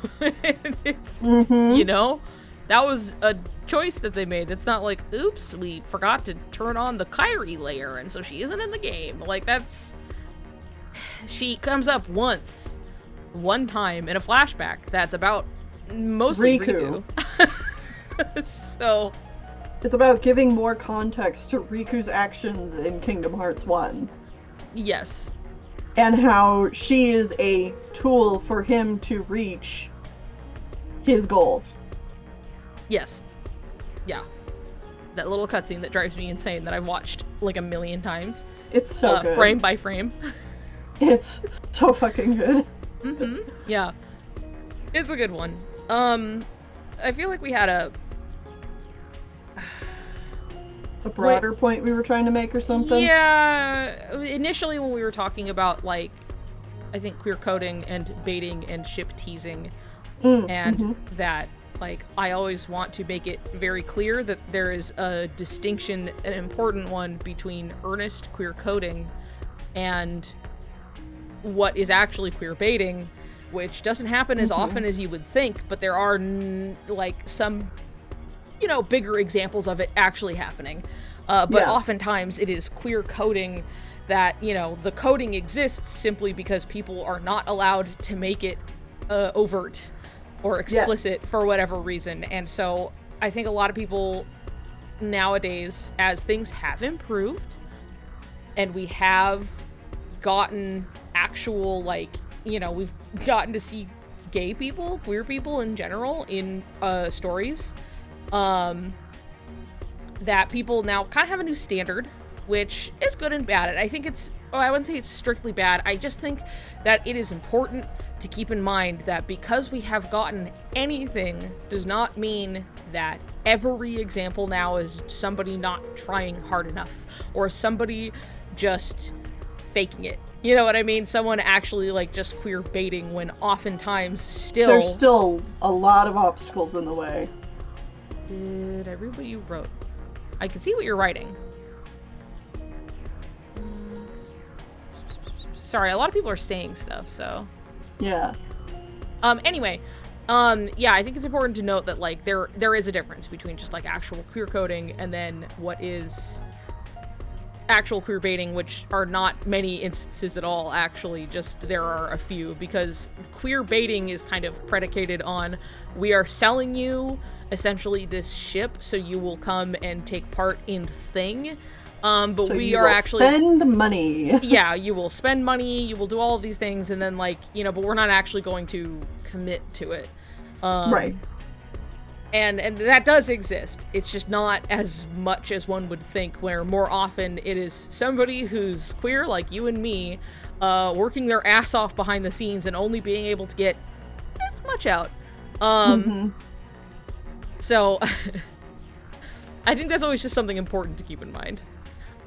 S1: It's, you know, that was a choice that they made. It's not like, oops, we forgot to turn on the Kairi layer, and so she isn't in the game. Like, that's... She comes up one time in a flashback that's about mostly Riku. So...
S9: It's about giving more context to Riku's actions in Kingdom Hearts 1.
S1: Yes.
S9: And how she is a tool for him to reach his goal.
S1: Yes. Yeah. That little cutscene that drives me insane that I've watched like a million times.
S9: It's so good.
S1: Frame by frame.
S9: It's so fucking good.
S1: Yeah. It's a good one. I feel like we had a
S9: broader point we were trying to make or something?
S1: Yeah. Initially when we were talking about, like, I think queer coding and baiting and ship teasing, and that, like, I always want to make it very clear that there is a distinction, an important one, between earnest queer coding and what is actually queer baiting, which doesn't happen as often as you would think, but there are, like, some, you know, bigger examples of it actually happening. But oftentimes it is queer coding that, you know, the coding exists simply because people are not allowed to make it overt or explicit for whatever reason. And so I think a lot of people nowadays, as things have improved and we have gotten actual, like, you know, we've gotten to see gay people, queer people in general in stories, that people now kind of have a new standard, which is good and bad. And I think it's, I wouldn't say it's strictly bad. I just think that it is important to keep in mind that because we have gotten anything does not mean that every example now is somebody not trying hard enough or somebody just faking it. You know what I mean? Someone actually, like, just queer baiting when oftentimes
S9: there's still a lot of obstacles in the way.
S1: Did I read what you wrote? I can see what you're writing. Sorry, a lot of people are saying stuff, so.
S9: Yeah.
S1: Anyway, yeah, I think it's important to note that, like, there is a difference between just, like, actual queer coding and then what is actual queer baiting, which are not many instances at all, actually, just there are a few, because queer baiting is kind of predicated on, we are selling you essentially this ship so you will come and take part in thing. But
S9: so
S1: we
S9: you
S1: are
S9: will
S1: actually
S9: spend money.
S1: Yeah, you will spend money, you will do all of these things, and then, like, you know, but we're not actually going to commit to it.
S9: Right.
S1: And that does exist. It's just not as much as one would think, where more often it is somebody who's queer, like you and me, working their ass off behind the scenes and only being able to get this much out. So, I think that's always just something important to keep in mind.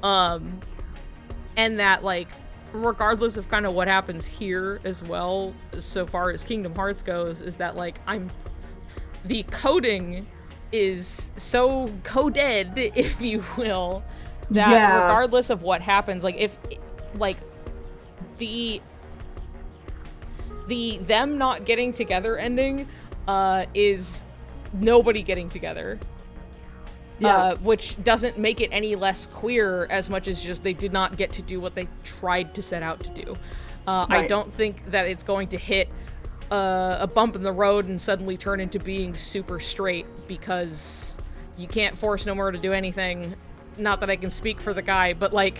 S1: And that, like, regardless of kind of what happens here as well, so far as Kingdom Hearts goes, is that, like, the coding is so coded, if you will, that regardless of what happens, like, if, like, the them not getting together ending, is nobody getting together. Which doesn't make it any less queer as much as just they did not get to do what they tried to set out to do. I don't think that it's going to hit a bump in the road and suddenly turn into being super straight, because you can't force Nomura to do anything. Not that I can speak for the guy, but, like...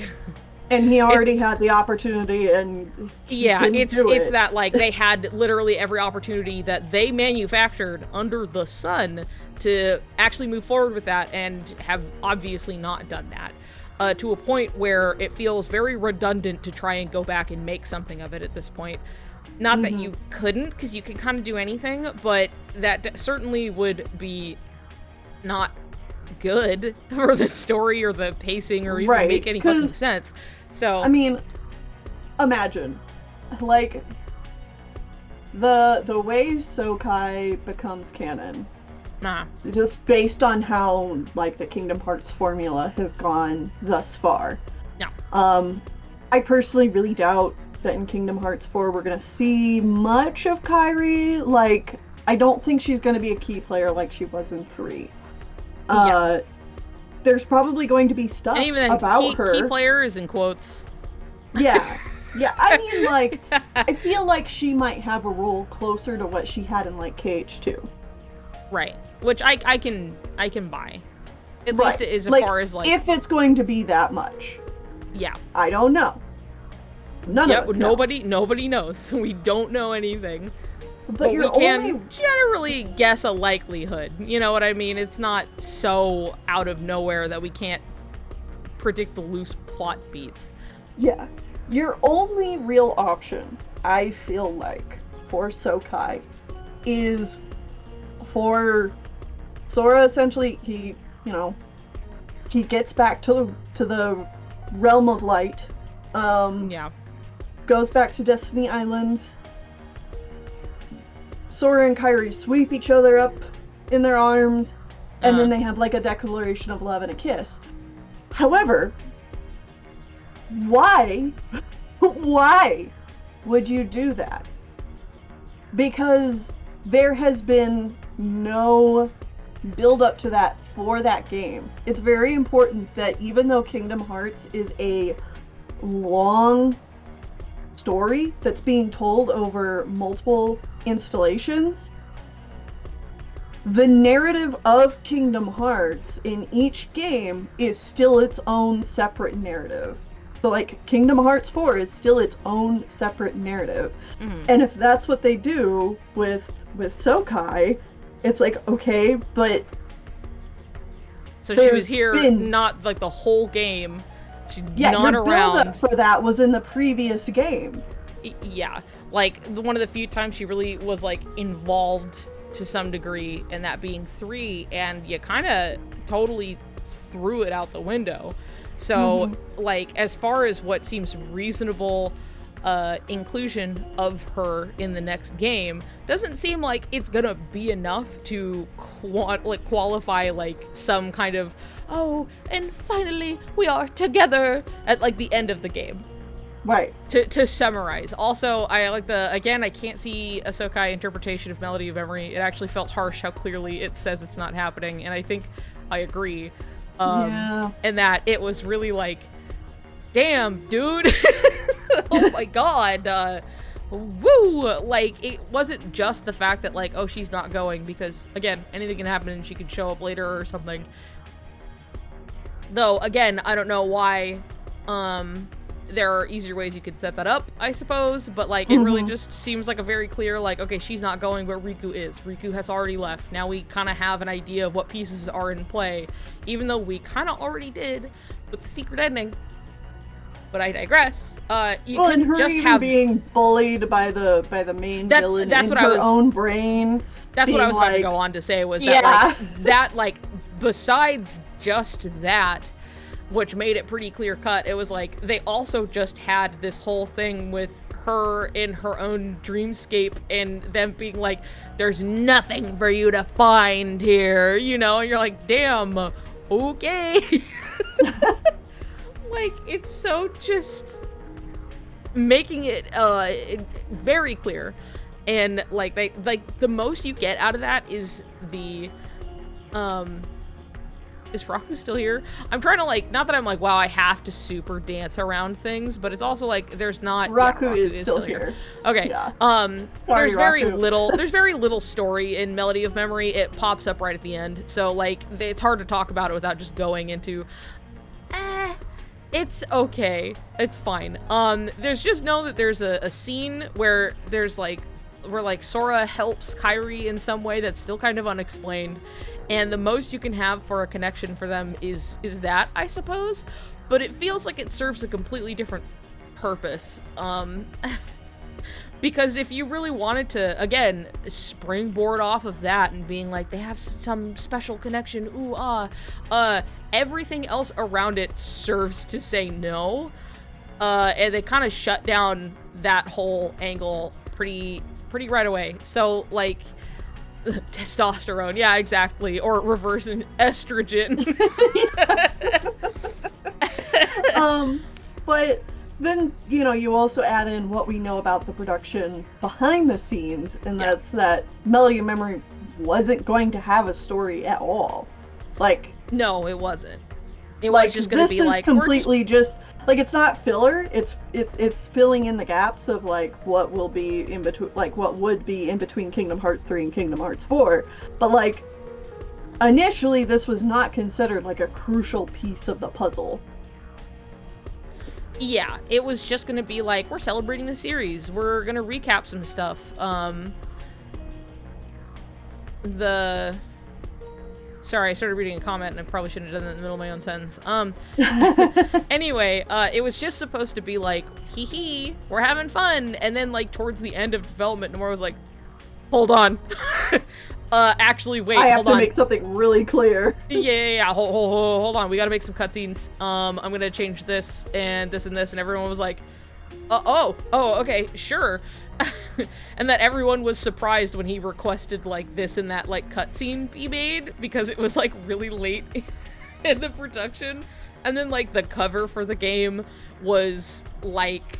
S9: And he already had the opportunity, and
S1: it's that, like, they had literally every opportunity that they manufactured under the sun to actually move forward with that, and have obviously not done that. To a point where it feels very redundant to try and go back and make something of it at this point. Not that you couldn't, because you can kind of do anything, but that certainly would be not good for the story or the pacing or even make any fucking sense. So
S9: I mean, imagine, like, the way Sokai becomes canon, just based on how, like, the Kingdom Hearts formula has gone thus far. I personally really doubt that in Kingdom Hearts 4 we're gonna see much of Kairi. Like, I don't think she's gonna be a key player like she was in 3. There's probably going to be stuff
S1: and even then,
S9: about her.
S1: Key player is in quotes.
S9: Yeah. I mean, like, I feel like she might have a role closer to what she had in, like, KH2.
S1: Right. Which I can buy. At least it is as far as, like,
S9: if it's going to be that much.
S1: Yeah.
S9: I don't know. None of us know.
S1: Nobody knows. We don't know anything.
S9: But
S1: we can generally guess a likelihood. You know what I mean? It's not so out of nowhere that we can't predict the loose plot beats.
S9: Yeah. Your only real option, I feel like, for Sokai is for Sora. Essentially, he gets back to the realm of light. Goes back to Destiny Islands. Sora and Kairi sweep each other up in their arms, and then they have, like, a declaration of love and a kiss. However, why would you do that? Because there has been no build up to that for that game. It's very important that even though Kingdom Hearts is a long story that's being told over multiple installations, the narrative of Kingdom Hearts in each game is still its own separate narrative. So, like, Kingdom Hearts 4 is still its own separate narrative. And if that's what they do with Sokai, it's like, okay, but
S1: so she was here not, like, the whole game. She's not around.
S9: Your build-up for that was in the previous game.
S1: Yeah, like, one of the few times she really was, like, involved to some degree, and that being 3, and you kind of totally threw it out the window. So, like, as far as what seems reasonable inclusion of her in the next game, doesn't seem like it's gonna be enough to qualify, like, some kind of, oh, and finally we are together at, like, the end of the game.
S9: Right.
S1: To summarize. Also, I like again, I can't see a Sokai interpretation of Melody of Memory. It actually felt harsh how clearly it says it's not happening, and I think I agree. And that it was really, like, damn, dude. Oh my god. Woo! Like, it wasn't just the fact that, like, oh, she's not going, because, again, anything can happen and she could show up later or something. Though, again, I don't know why, there are easier ways you could set that up, I suppose, but, like, it really just seems like a very clear, like, okay, she's not going, but Riku is. Riku has already left. Now we kind of have an idea of what pieces are in play, even though we kind of already did with the secret ending. But I digress. You
S9: well,
S1: can
S9: and her
S1: just
S9: even
S1: have
S9: being bullied by the main villain
S1: that's
S9: in
S1: what
S9: her
S1: I was,
S9: own brain.
S1: That's what I was about to go on to say, was that, like, besides just that, which made it pretty clear cut, it was like, they also just had this whole thing with her in her own dreamscape and them being like, there's nothing for you to find here, you know? And you're like, damn, okay. Like, it's so just making it very clear, and like the most you get out of that is the is Raku still here? I'm trying to, like, not that I'm like, wow, I have to super dance around things, but it's also like there's not
S9: Raku is still here.
S1: Okay.
S9: Yeah.
S1: Sorry,
S9: there's very
S1: little story in Melody of Memory. It pops up right at the end, so like it's hard to talk about it without just going into it's okay. It's fine. There's just know that there's a scene where there's like, where like Sora helps Kairi in some way that's still kind of unexplained, and the most you can have for a connection for them is that, I suppose, but it feels like it serves a completely different purpose. Because if you really wanted to, again, springboard off of that and being like, they have some special connection, everything else around it serves to say no. And they kind of shut down that whole angle pretty right away. So, like, testosterone, yeah, exactly. Or reverse estrogen.
S9: But then, you know, you also add in what we know about the production behind the scenes, and that's that Melody of Memory wasn't going to have a story at all. Like,
S1: no, it wasn't. It
S9: like,
S1: was just going to be like,
S9: this is completely just like, it's not filler. It's filling in the gaps of like what will be in between, like what would be in between Kingdom Hearts 3 and Kingdom Hearts 4. But like, initially, this was not considered like a crucial piece of the puzzle.
S1: Yeah, it was just gonna be like, we're celebrating the series, we're gonna recap some stuff. Sorry, I started reading a comment and I probably shouldn't have done that in the middle of my own sentence. Anyway, it was just supposed to be like, hee hee, we're having fun, and then like towards the end of development, Nomura was like, hold on. Actually, wait, hold on.
S9: I have to make something really clear.
S1: Yeah. Hold on. We gotta make some cutscenes. I'm gonna change this and this and this, and everyone was like, oh, okay, sure. And that everyone was surprised when he requested like this and that like cutscene be made, because it was like really late in the production, and then like the cover for the game was like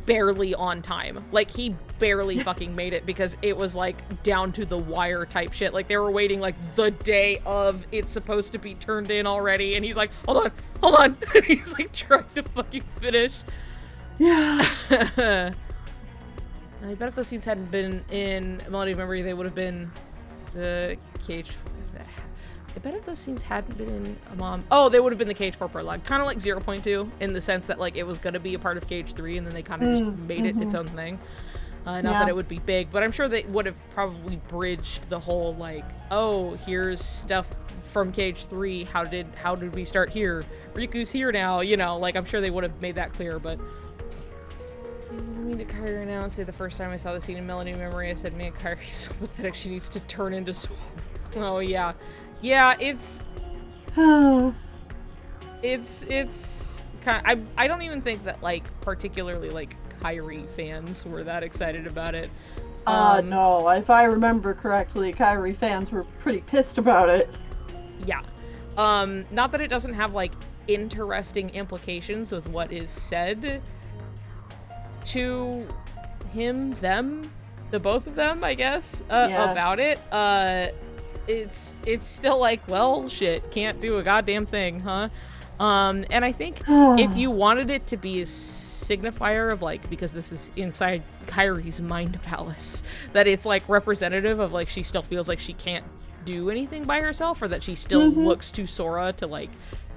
S1: barely on time. Like, he barely fucking made it because it was like down to the wire type shit. Like, they were waiting like the day of it's supposed to be turned in already, and he's like, hold on. And he's like trying to fucking finish.
S9: Yeah.
S1: I bet if those scenes hadn't been in Melody of Memory, they would have been the KH. I bet if those scenes hadn't been in they would have been the KH4 prologue. Kind of like 0.2, in the sense that like it was gonna be a part of KH3, and then they kind of just made it its own thing. Not that it would be big, but I'm sure they would have probably bridged the whole like, oh, here's stuff from KH3. How did we start here? Riku's here now, you know. Like, I'm sure they would have made that clear, but. I mean to Kairi right now and say the first time I saw the scene in Melody of Memory, I said, man, Kairi's so pathetic, she needs to turn into Swarm. Oh, yeah. Yeah, it's kind of, I don't even think that, like, particularly, like, Kairi fans were that excited about it.
S9: No, if I remember correctly, Kairi fans were pretty pissed about it.
S1: Yeah. Not that it doesn't have, like, interesting implications with what is said to them, the both of them, I guess, about it. It's still like, well, shit, can't do a goddamn thing, huh? And I think if you wanted it to be a signifier of, like, because this is inside Kairi's mind palace, that it's, like, representative of, like, she still feels like she can't do anything by herself, or that she still looks to Sora to, like,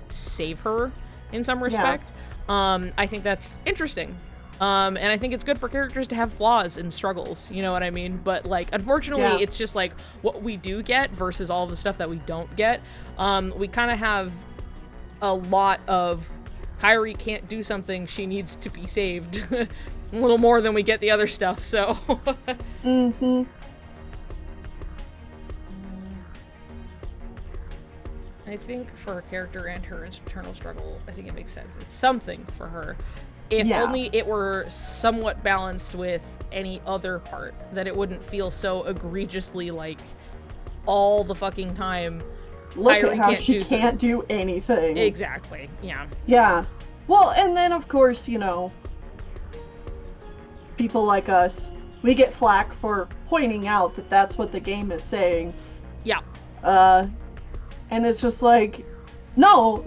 S1: save her in some respect. I think that's interesting. And I think it's good for characters to have flaws and struggles, you know what I mean? But, like, unfortunately, it's just, like, what we do get versus all the stuff that we don't get. We kind of have a lot of Kairi can't do something, she needs to be saved. A little more than we get the other stuff, so. I think for a character and her internal struggle, I think it makes sense. It's something for her. If only it were somewhat balanced with any other part, that it wouldn't feel so egregiously like all the fucking time.
S9: Look
S1: Kairi
S9: at how she can't do anything.
S1: Exactly, yeah.
S9: Yeah. Well, and then of course, you know, people like us, we get flack for pointing out that that's what the game is saying.
S1: Yeah.
S9: And it's just like, no,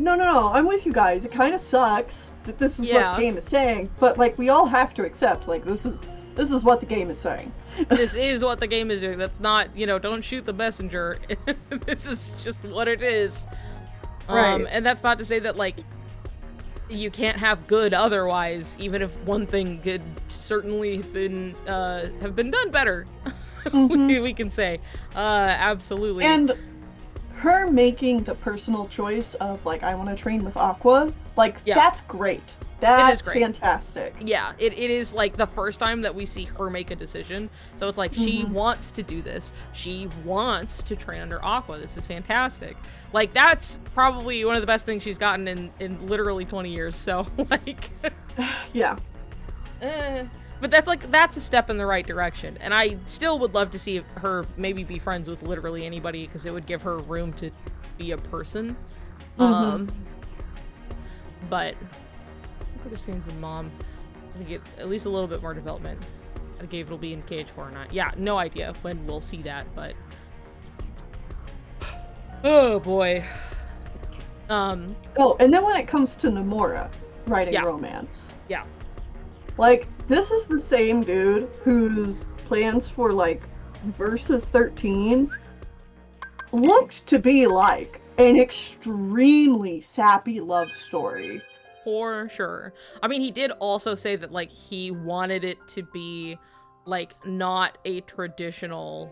S9: I'm with you guys. It kind of sucks that this is what the game is saying, but, like, we all have to accept, like, this is what the game is saying.
S1: This is what the game is doing. That's not, you know, don't shoot the messenger. This is just what it is.
S9: Right.
S1: And that's not to say that, like, you can't have good otherwise, even if one thing could certainly have been done better. We can say. Absolutely.
S9: And her making the personal choice of, like, I want to train with Aqua, like, that's great. That's fantastic.
S1: Yeah, it is, like, the first time that we see her make a decision. So it's like, she wants to do this. She wants to train under Aqua. This is fantastic. Like, that's probably one of the best things she's gotten in literally 20 years. So, like...
S9: yeah.
S1: But that's a step in the right direction. And I still would love to see her maybe be friends with literally anybody, because it would give her room to be a person. But... other scenes in Mom. I'm gonna get at least a little bit more development. I gave it'll be in KH3 or not. Yeah, no idea when we'll see that, but oh boy.
S9: Oh, and then when it comes to Nomura writing romance.
S1: Yeah.
S9: Like, this is the same dude whose plans for, like, Versus 13 looks to be like an extremely sappy love story.
S1: For sure. I mean, he did also say that, like, he wanted it to be, like, not a traditional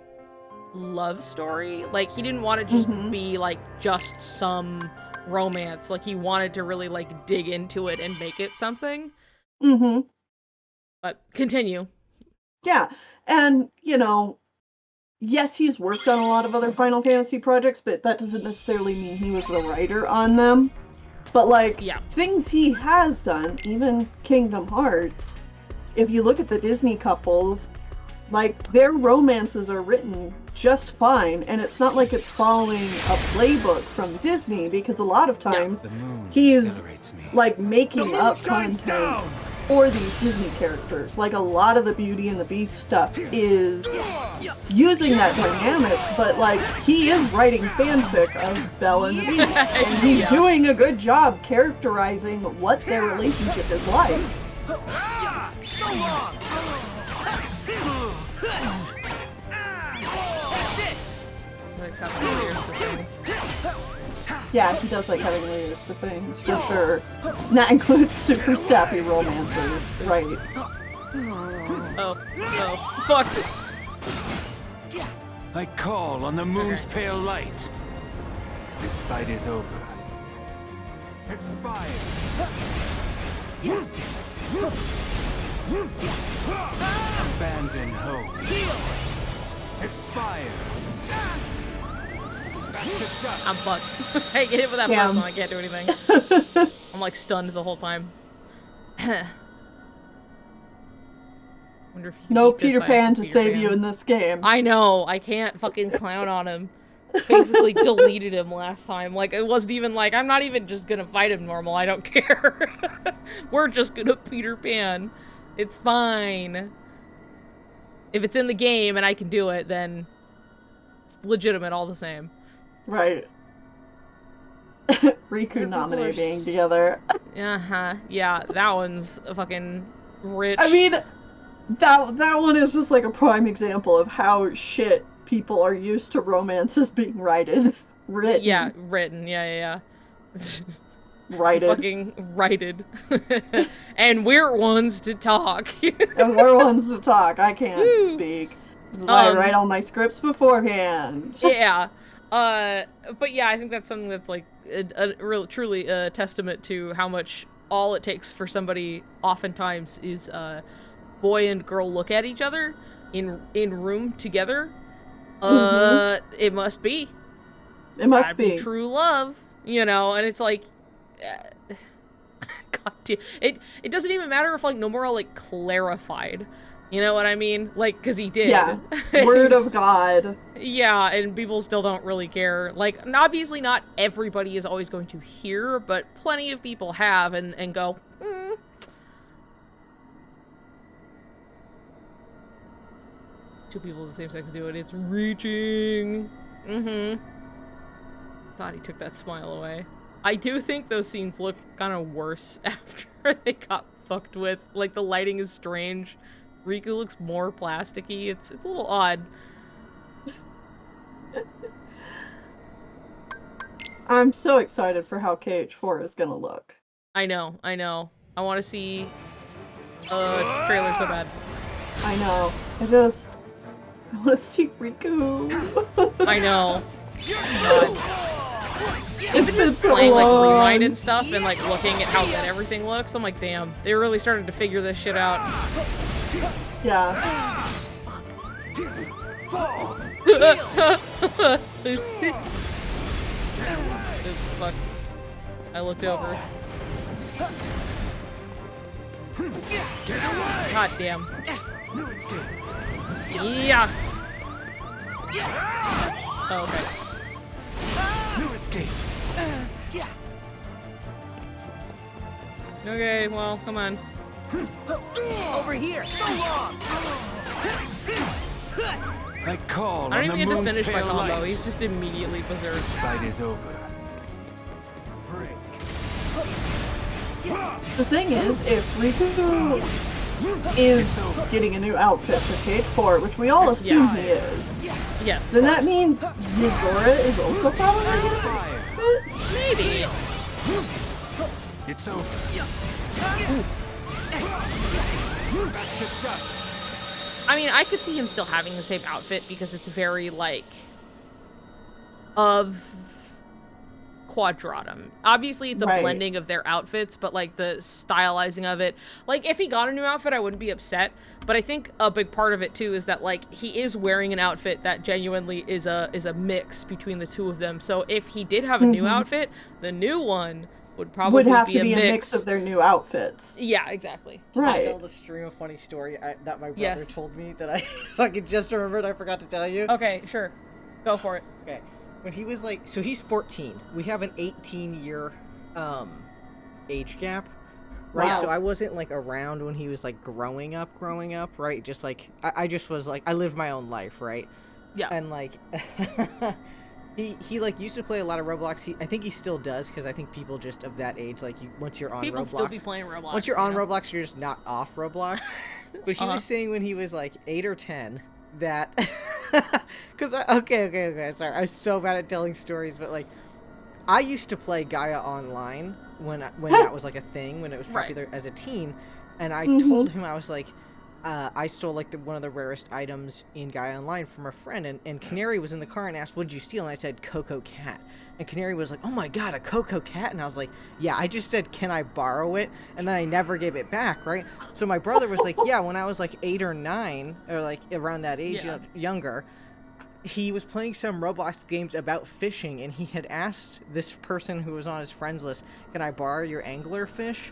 S1: love story. Like, he didn't want it to just be, like, just some romance. Like, he wanted to really, like, dig into it and make it something. But continue.
S9: Yeah, and, you know, yes, he's worked on a lot of other Final Fantasy projects, but that doesn't necessarily mean he was the writer on them. But, like, things he has done, even Kingdom Hearts, if you look at the Disney couples, like, their romances are written just fine, and it's not like it's following a playbook from Disney, because a lot of times he's, like, making up content for these Disney characters. Like, a lot of the Beauty and the Beast stuff is using that dynamic, but, like, he is writing fanfic of Belle and the Beast, and he's doing a good job characterizing what their relationship is like. Yeah, he does like having layers to things, for sure. And that includes super sappy romances, right?
S1: Oh, fuck.
S3: I call on the moon's pale light. This fight is over. Expire. Abandon hope. Expire.
S1: I'm fucked. I get hit with that plasma, I can't do anything. I'm like stunned the whole time. Wonder if you
S9: no Peter Pan to save you in this game.
S1: I know, I can't fucking clown on him. Basically deleted him last time. Like, it wasn't even like, I'm not even just gonna fight him normal, I don't care. We're just gonna Peter Pan. It's fine. If it's in the game and I can do it, then it's legitimate all the same.
S9: Right. Riku Naminé being together.
S1: Uh-huh. Yeah, that one's fucking rich.
S9: I mean, that one is just like a prime example of how shit people are used to romances being written.
S1: Yeah, written. Yeah.
S9: Righted.
S1: Fucking righted. And we're ones to talk.
S9: And we're ones to talk. I can't speak. This is why I write all my scripts beforehand.
S1: Yeah. But yeah, I think that's something that's like truly a testament to how much all it takes for somebody oftentimes is boy and girl look at each other in room together. It must be.
S9: It must
S1: be true love, you know, and it's like God damn, it doesn't even matter if like Nomura like clarified. You know what I mean? Like, because he did.
S9: Yeah. Word of God.
S1: Yeah, and people still don't really care. Like, obviously not everybody is always going to hear, but plenty of people have and go, Two people of the same sex do it. It's reaching. God, he took that smile away. I do think those scenes look kind of worse after they got fucked with. Like, the lighting is strange. Riku looks more plasticky. It's a little odd.
S9: I'm so excited for how KH4 is gonna look.
S1: I know. I want to see a trailer so bad.
S9: I know. I want to see Riku.
S1: I know. Even just playing like Rewind and stuff and like looking at how good everything looks, I'm like, damn, they really started to figure this shit out.
S9: Yeah.
S1: Oops, fuck. I looked over. God damn. Yeah. Oh, okay.
S3: New escape.
S1: Okay, well, come on.
S4: Over here. So long.
S3: I call
S1: I don't
S3: on
S1: even
S3: the
S1: get to
S3: moon's
S1: finish my
S3: pale
S1: combo.
S3: light.
S1: He's just immediately berserk.
S3: Fight is over.
S9: The thing is, if Riku is getting a new outfit for KH4, which we all assume he is,
S1: yes,
S9: then that means Yuzora is also probably getting a outfit?
S1: Maybe.
S3: It's over. Back to dust.
S1: I mean, I could see him still having the same outfit because it's very, like, of Quadratum. Obviously, it's a blending of their outfits, but, like, the stylizing of it. Like, if he got a new outfit, I wouldn't be upset, but I think a big part of it, too, is that, like, he is wearing an outfit that genuinely is a mix between the two of them. So if he did have a new outfit, the new one would probably
S9: have
S1: be
S9: to be a mix of their new outfits.
S1: Yeah, exactly.
S8: Can I tell the stream a funny story that my brother told me that I fucking just remembered I forgot to tell you?
S1: Okay, sure. Go for it.
S8: Okay. When he was like, so he's 14. We have an 18-year age gap, right?
S9: Wow.
S8: So I wasn't like around when he was like growing up, right? Just like, I just was like, I lived my own life, right?
S1: Yeah.
S8: And like, he like used to play a lot of Roblox. I think he still does, because I think people just of that age, like once you're on
S1: people
S8: Roblox,
S1: still be playing Roblox.
S8: once you're on Roblox, you're just not off Roblox. But he was saying when he was like 8 or 10 that, because okay, sorry, I'm so bad at telling stories, but like, I used to play Gaia Online when that was like a thing, when it was popular as a teen, and I told him, I was like, I stole like one of the rarest items in Gaia Online from a friend, and Canary was in the car and asked, "What'd you steal?" And I said, "Coco Cat." And Canary was like, "Oh my god, a Coco Cat!" And I was like, "Yeah, I just said, can I borrow it?" And then I never gave it back, right? So my brother was like, "Yeah, when I was like 8 or 9, or like around that age, younger, he was playing some Roblox games about fishing, and he had asked this person who was on his friends list, can I borrow your anglerfish?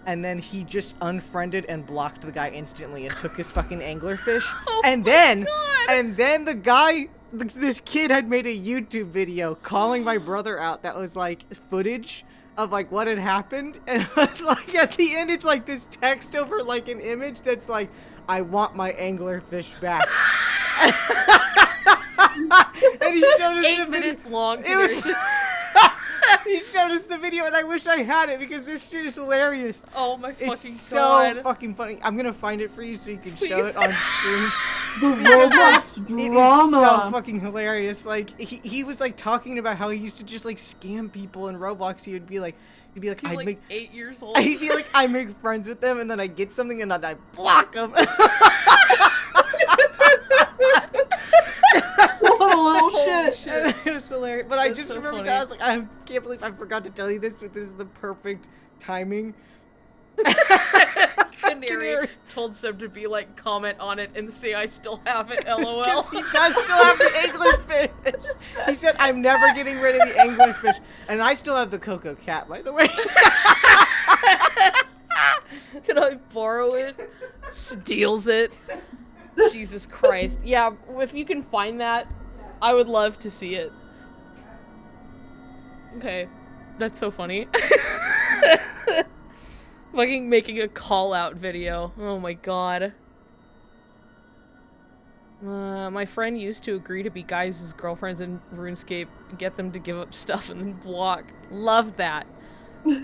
S8: And then he just unfriended and blocked the guy instantly and took his fucking anglerfish. And then the guy, this kid had made a YouTube video calling my brother out that was like footage of like what had happened. And it was like at the end it's like this text over like an image that's like, "I want my anglerfish back." And he showed us
S1: 8 minutes long.
S8: It was He showed us the video, and I wish I had it because this shit is hilarious.
S1: Oh my fucking
S8: it's
S1: god.
S8: so fucking funny. I'm gonna find it for you so you can show it on stream.
S9: The Roblox
S8: It is
S9: drama.
S8: so fucking hilarious. Like he was like talking about how he used to just like scam people in Roblox. He'd be like,
S1: He's
S8: I'd
S1: like
S8: make
S1: 8 years old.
S8: He'd be like, I make friends with them, and then I get something, and then I block them.
S9: What a little shit.
S8: It was hilarious. But I
S1: That's
S8: just
S1: so
S8: remembered
S1: funny.
S8: that. I was like, I can't believe I forgot to tell you this, but this is the perfect timing.
S1: Canary told Seb to be like, comment on it and say I still have it, lol.
S8: Because he does still have the anglerfish. He said, I'm never getting rid of the anglerfish. And I still have the Coco cat, by the way.
S1: Can I borrow it? Steals it. Jesus Christ. Yeah, if you can find that, I would love to see it. Okay. That's so funny. Fucking making a call-out video. Oh my god. My friend used to agree to be guys' girlfriends in RuneScape, get them to give up stuff and then block. Love that.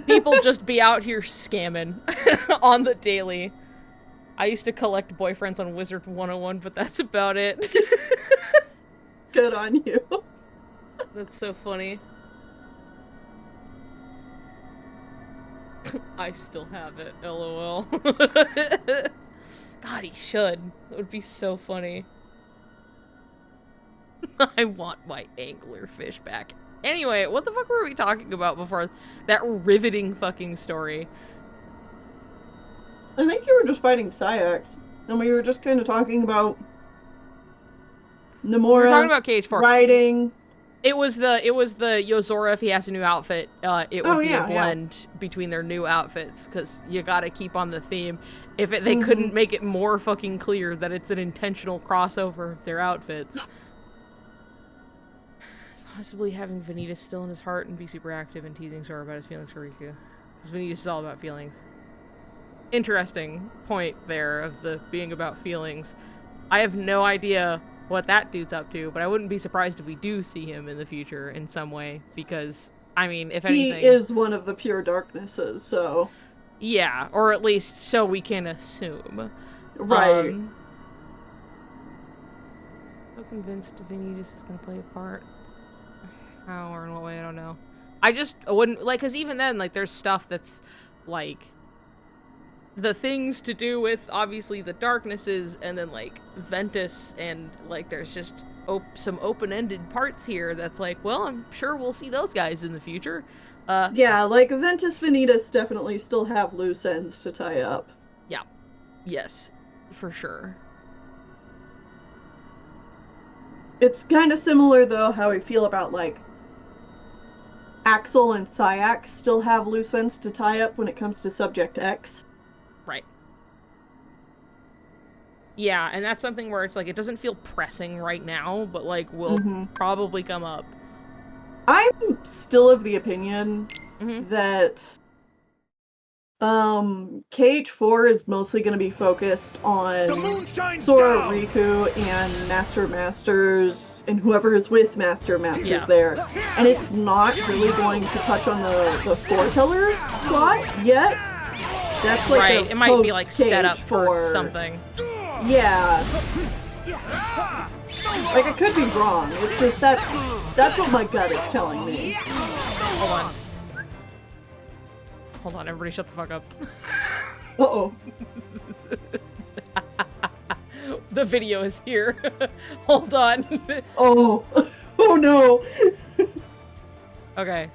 S1: People just be out here scamming on the daily. I used to collect boyfriends on Wizard 101, but that's about it.
S9: Good on you.
S1: That's so funny. I still have it, lol. God, he should. That would be so funny. I want my anglerfish back. Anyway, what the fuck were we talking about before that riveting fucking story?
S9: I think you were just fighting Syax, and we were just kind of talking about Nomura.
S1: We were talking about KH3.
S9: Riding.
S1: It was the Yozora, if he has a new outfit, it would be a blend between their new outfits, because you gotta keep on the theme. If they couldn't make it more fucking clear that it's an intentional crossover of their outfits. Possibly having Vanitas still in his heart and be super active and teasing Sora about his feelings for Riku. Because Vanitas is all about feelings. Interesting point there of the being about feelings. I have no idea what that dude's up to, but I wouldn't be surprised if we do see him in the future in some way, because, I mean, if anything...
S9: He is one of the pure darknesses, so...
S1: Yeah, or at least so we can assume.
S9: Right.
S1: So convinced Vanitas is gonna play a part. How or in what way, I don't know. I just wouldn't, like, because even then, like, there's stuff that's, like... the things to do with, obviously, the darknesses, and then, like, Ventus, and, like, there's just some open-ended parts here that's like, well, I'm sure we'll see those guys in the future.
S9: Yeah, like, Ventus Vanitas definitely still have loose ends to tie up.
S1: Yeah. Yes. For sure.
S9: It's kind of similar, though, how we feel about, like, Axel and Syax still have loose ends to tie up when it comes to Subject X.
S1: Right. Yeah, and that's something where it's like, it doesn't feel pressing right now, but like, will probably come up.
S9: I'm still of the opinion that KH4 is mostly going to be focused on Sora, Riku, and Masters, and whoever is with Masters there. And it's not really going to touch on the foreteller plot yet. That's like
S1: right, it might be like set up for something.
S9: Yeah. Like, I could be wrong. It's just that's what my gut is telling me.
S1: Hold on. Hold on, everybody shut the fuck up.
S9: Uh-oh.
S1: The video is here. Hold on.
S9: Oh. Oh no.
S1: Okay.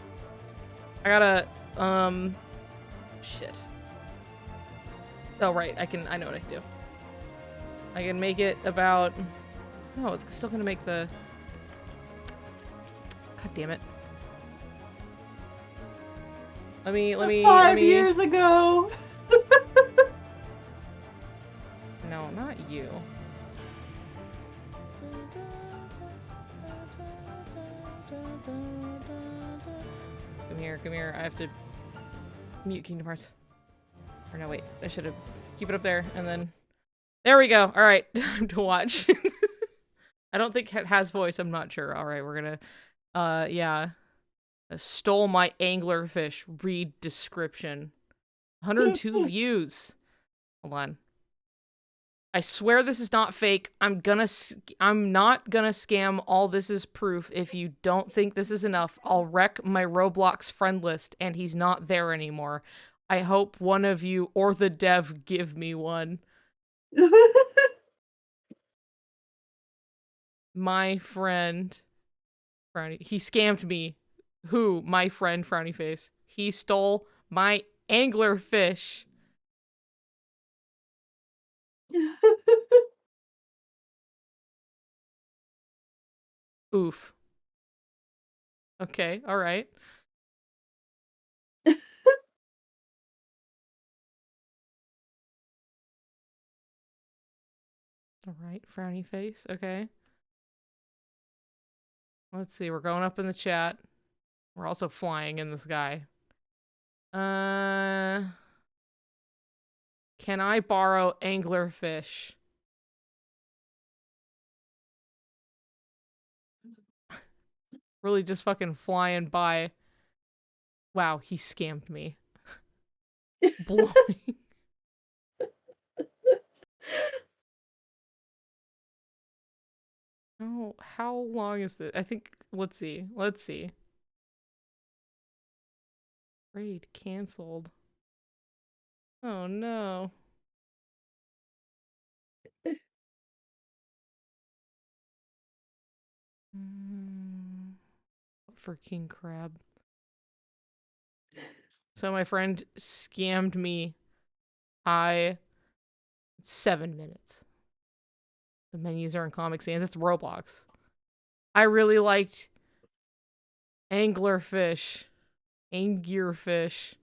S1: I gotta, shit. Oh, right, I know what I can do. I can make it about... Oh, it's still gonna make the... God damn it. Let me...
S9: 5 years ago!
S1: No, not you. Come here, I have to mute Kingdom Hearts. Or no, wait, I should have... Keep it up there, and then... There we go! Alright, time to watch. I don't think it has voice, I'm not sure. Alright, we're gonna... yeah. Stole my anglerfish. Read description. 102 views. Hold on. I swear this is not fake. I'm not gonna scam. All this is proof. If you don't think this is enough, I'll wreck my Roblox friend list and he's not there anymore. I hope one of you or the dev give me one. My friend. Frowny. He scammed me. Who? My friend, frowny face. He stole my anglerfish. Oof. Okay, alright. Alright, frowny face, okay. Let's see, we're going up in the chat. We're also flying in the sky. Can I borrow anglerfish? Really just fucking flying by. Wow, he scammed me. Blowing. Oh, how long is this? I think, let's see. Raid canceled. Oh no. For king crab. So my friend scammed me. 7 minutes. The menus are in Comic Sans. It's Roblox. I really liked anglerfish. Angierfish.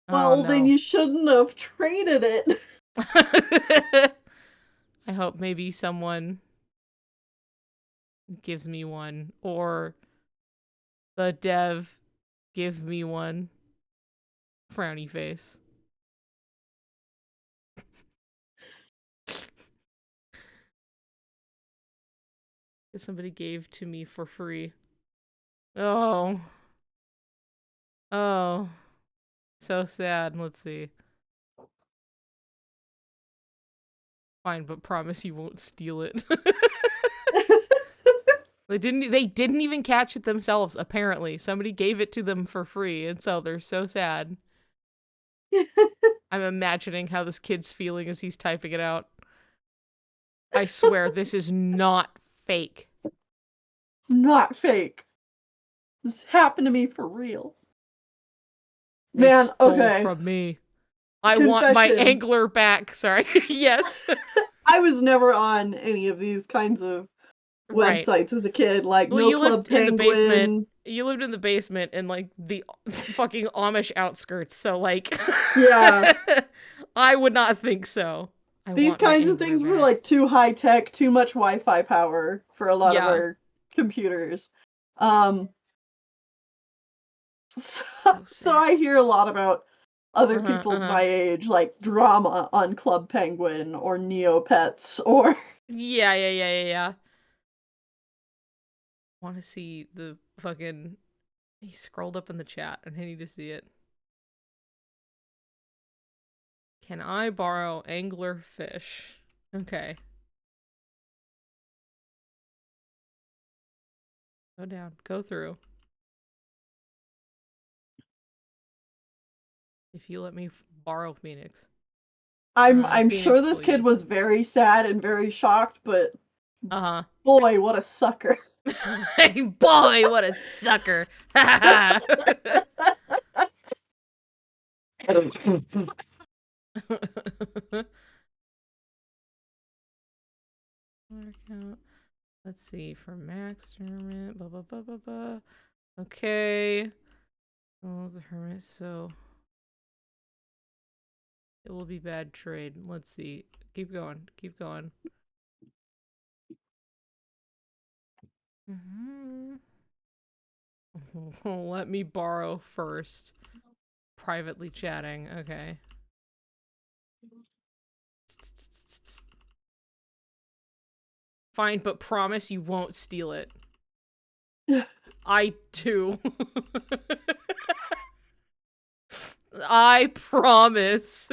S9: Well,
S1: Oh, no.
S9: then you shouldn't have traded it.
S1: I hope maybe someone gives me one, or the dev give me one. Frowny face. Somebody gave to me for free. Oh. Oh. So sad. Let's see. Fine, but promise you won't steal it. They didn't even catch it themselves, apparently. Somebody gave it to them for free, and so they're so sad. I'm imagining how this kid's feeling as he's typing it out. I swear this is not fake.
S9: Not fake. This happened to me for real.
S1: They
S9: Man,
S1: stole
S9: okay.
S1: from me. I want my angler back. Sorry. Yes.
S9: I was never on any of these kinds of websites as a kid. Like,
S1: well,
S9: no
S1: you
S9: Club
S1: lived
S9: Penguin.
S1: in the basement. You lived in the basement in, like, the fucking Amish outskirts, so, like...
S9: Yeah.
S1: I would not think so.
S9: These kinds of things were, like, too high-tech, too much Wi-Fi power for a lot of our computers. So I hear a lot about other people's my age, like drama on Club Penguin or Neopets or...
S1: Yeah. Want to see the fucking... He scrolled up in the chat, and I need to see it. Can I borrow anglerfish? Okay. Go down. Go through. If you let me borrow Phoenix.
S9: I'm sure this kid was very sad and very shocked, but boy, what a sucker.
S1: Hey, boy, what a sucker. Let's see, for max tournament, blah, blah, blah, blah, blah. Okay. Oh, the hermit, so... It will be bad trade. Let's see. Keep going. Keep going. Let me borrow first. Privately chatting. Okay. Fine, but promise you won't steal it. I do. I promise.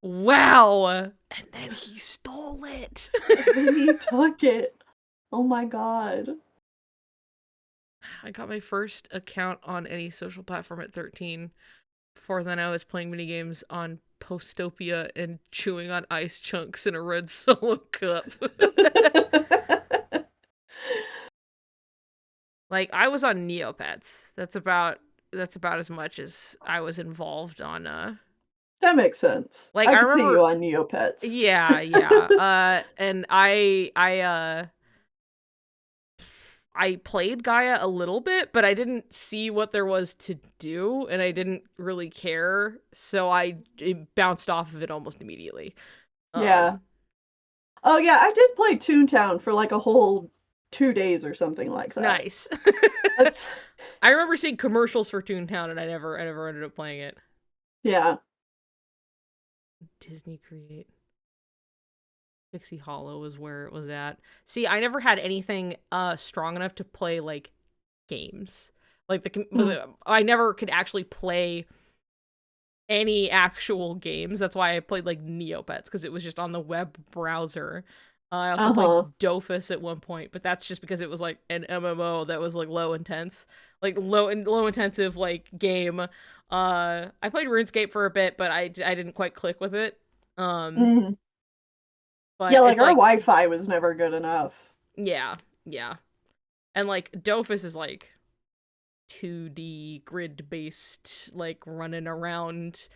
S1: Wow. And then he stole it.
S9: And he took it. Oh my god.
S1: I got my first account on any social platform at 13. Before then, I was playing minigames on Postopia and chewing on ice chunks in a red Solo cup. Like, I was on Neopets. That's about as much as I was involved on,
S9: That makes sense.
S1: Like,
S9: I
S1: I
S9: could see
S1: remember-
S9: you on Neopets.
S1: Yeah. And I played Gaia a little bit, but I didn't see what there was to do, and I didn't really care, so it bounced off of it almost immediately.
S9: Yeah. Oh yeah, I did play Toontown for like a whole 2 days or something like that.
S1: Nice.
S9: That's...
S1: I remember seeing commercials for Toontown, and I never ended up playing it.
S9: Yeah.
S1: Disney Create. Pixie Hollow is where it was at. See, I never had anything strong enough to play like games. Like I never could actually play any actual games. That's why I played like Neopets, because it was just on the web browser. I also played Dofus at one point, but that's just because it was like an MMO that was like low intensive like game. I played RuneScape for a bit, but I didn't quite click with it. But
S9: yeah, like our Wi-Fi was never good enough.
S1: Yeah. And like Dofus is like 2D grid based, like running around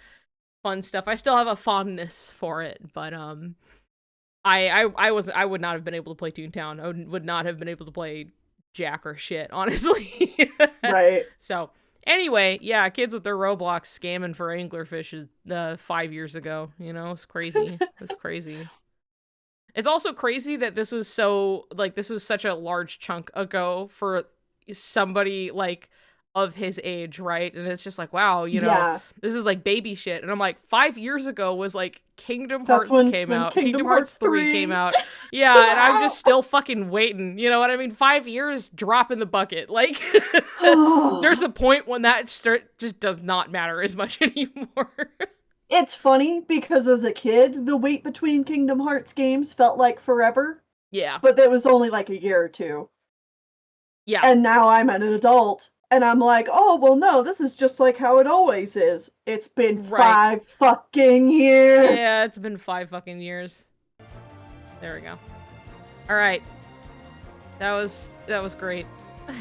S1: fun stuff. I still have a fondness for it, but I would not have been able to play Toontown. I would not have been able to play jack or shit, honestly.
S9: Right.
S1: So anyway, yeah, kids with their Roblox scamming for anglerfish 5 years ago. You know, it's crazy. It's crazy. It's also crazy that this was such a large chunk ago for somebody like of his age, right? And it's just like, wow, you know, this is like baby shit. And I'm like, 5 years ago was like Kingdom Hearts came out. Kingdom Hearts 3 came out. Yeah, and I'm just still fucking waiting. You know what I mean? 5 years, drop in the bucket. Like, there's a point when that just does not matter as much anymore.
S9: It's funny because as a kid, the wait between Kingdom Hearts games felt like forever.
S1: Yeah.
S9: But it was only like a year or two.
S1: Yeah.
S9: And now I'm an adult, and I'm like, oh, well, no, this is just like how it always is. It's been 5 fucking years.
S1: Yeah, it's been 5 fucking years. There we go. All right. That was great.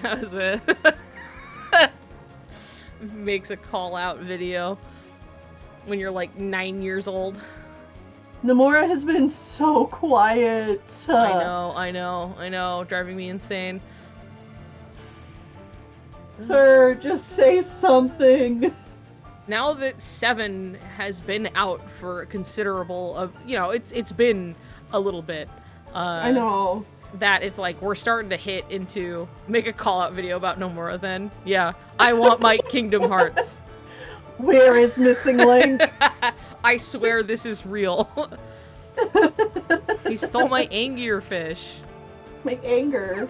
S1: That was a makes a call out video when you're like 9 years old.
S9: Nomura has been so quiet.
S1: I know. Driving me insane.
S9: Sir, just say something.
S1: Now that 7 has been out for a considerable it's been a little bit.
S9: I know.
S1: That it's like we're starting to hit into make a call out video about Nomura then. Yeah. I want my Kingdom Hearts.
S9: Where is Missing Link?
S1: I swear this is real. He stole my Angier fish.
S9: My anger.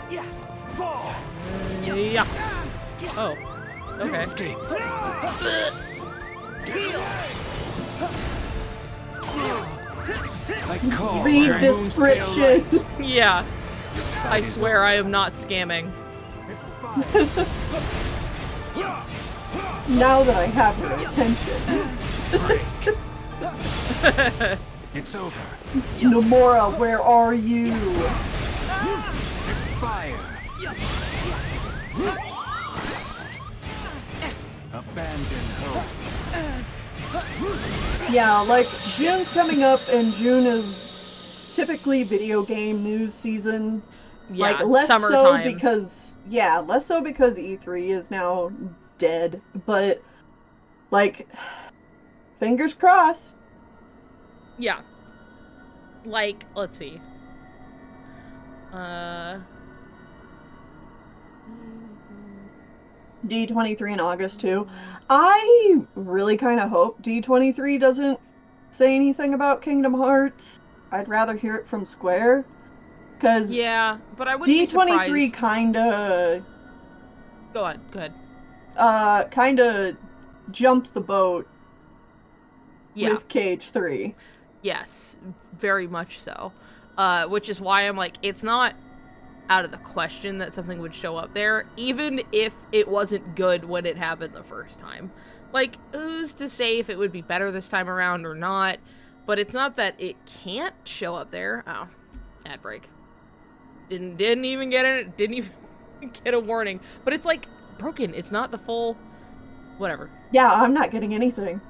S4: Yeah. Fall.
S1: Yeah. Oh. Okay.
S3: Escape. I call
S9: Read
S3: on the moon's pale
S9: description.
S3: light.
S1: Yeah. I swear I am not scamming.
S9: Now that I have your attention.
S3: It's over.
S9: Nomura, where are you?
S3: Expire. Abandon hope.
S9: Yeah, like, June's coming up, and June is typically video game news season.
S1: Yeah,
S9: like, less
S1: summertime.
S9: less so because E3 is now dead, but, like, fingers crossed.
S1: Yeah. Like, let's see.
S9: D23 in August, too. I really kind of hope D23 doesn't say anything about Kingdom Hearts. I'd rather hear it from Square. Because
S1: yeah, but I wouldn't be
S9: D23
S1: surprised.
S9: kinda...
S1: Go ahead.
S9: Kinda jumped the boat
S1: Yeah.
S9: with KH3.
S1: Yes, very much so. Which is why I'm like, it's not out of the question that something would show up there, even if it wasn't good when it happened the first time. Like, who's to say if it would be better this time around or not? But it's not that it can't show up there. Oh, ad break. Didn't even get it. Didn't even get a warning. But it's like broken. It's not the full. Whatever.
S9: Yeah, I'm not getting anything.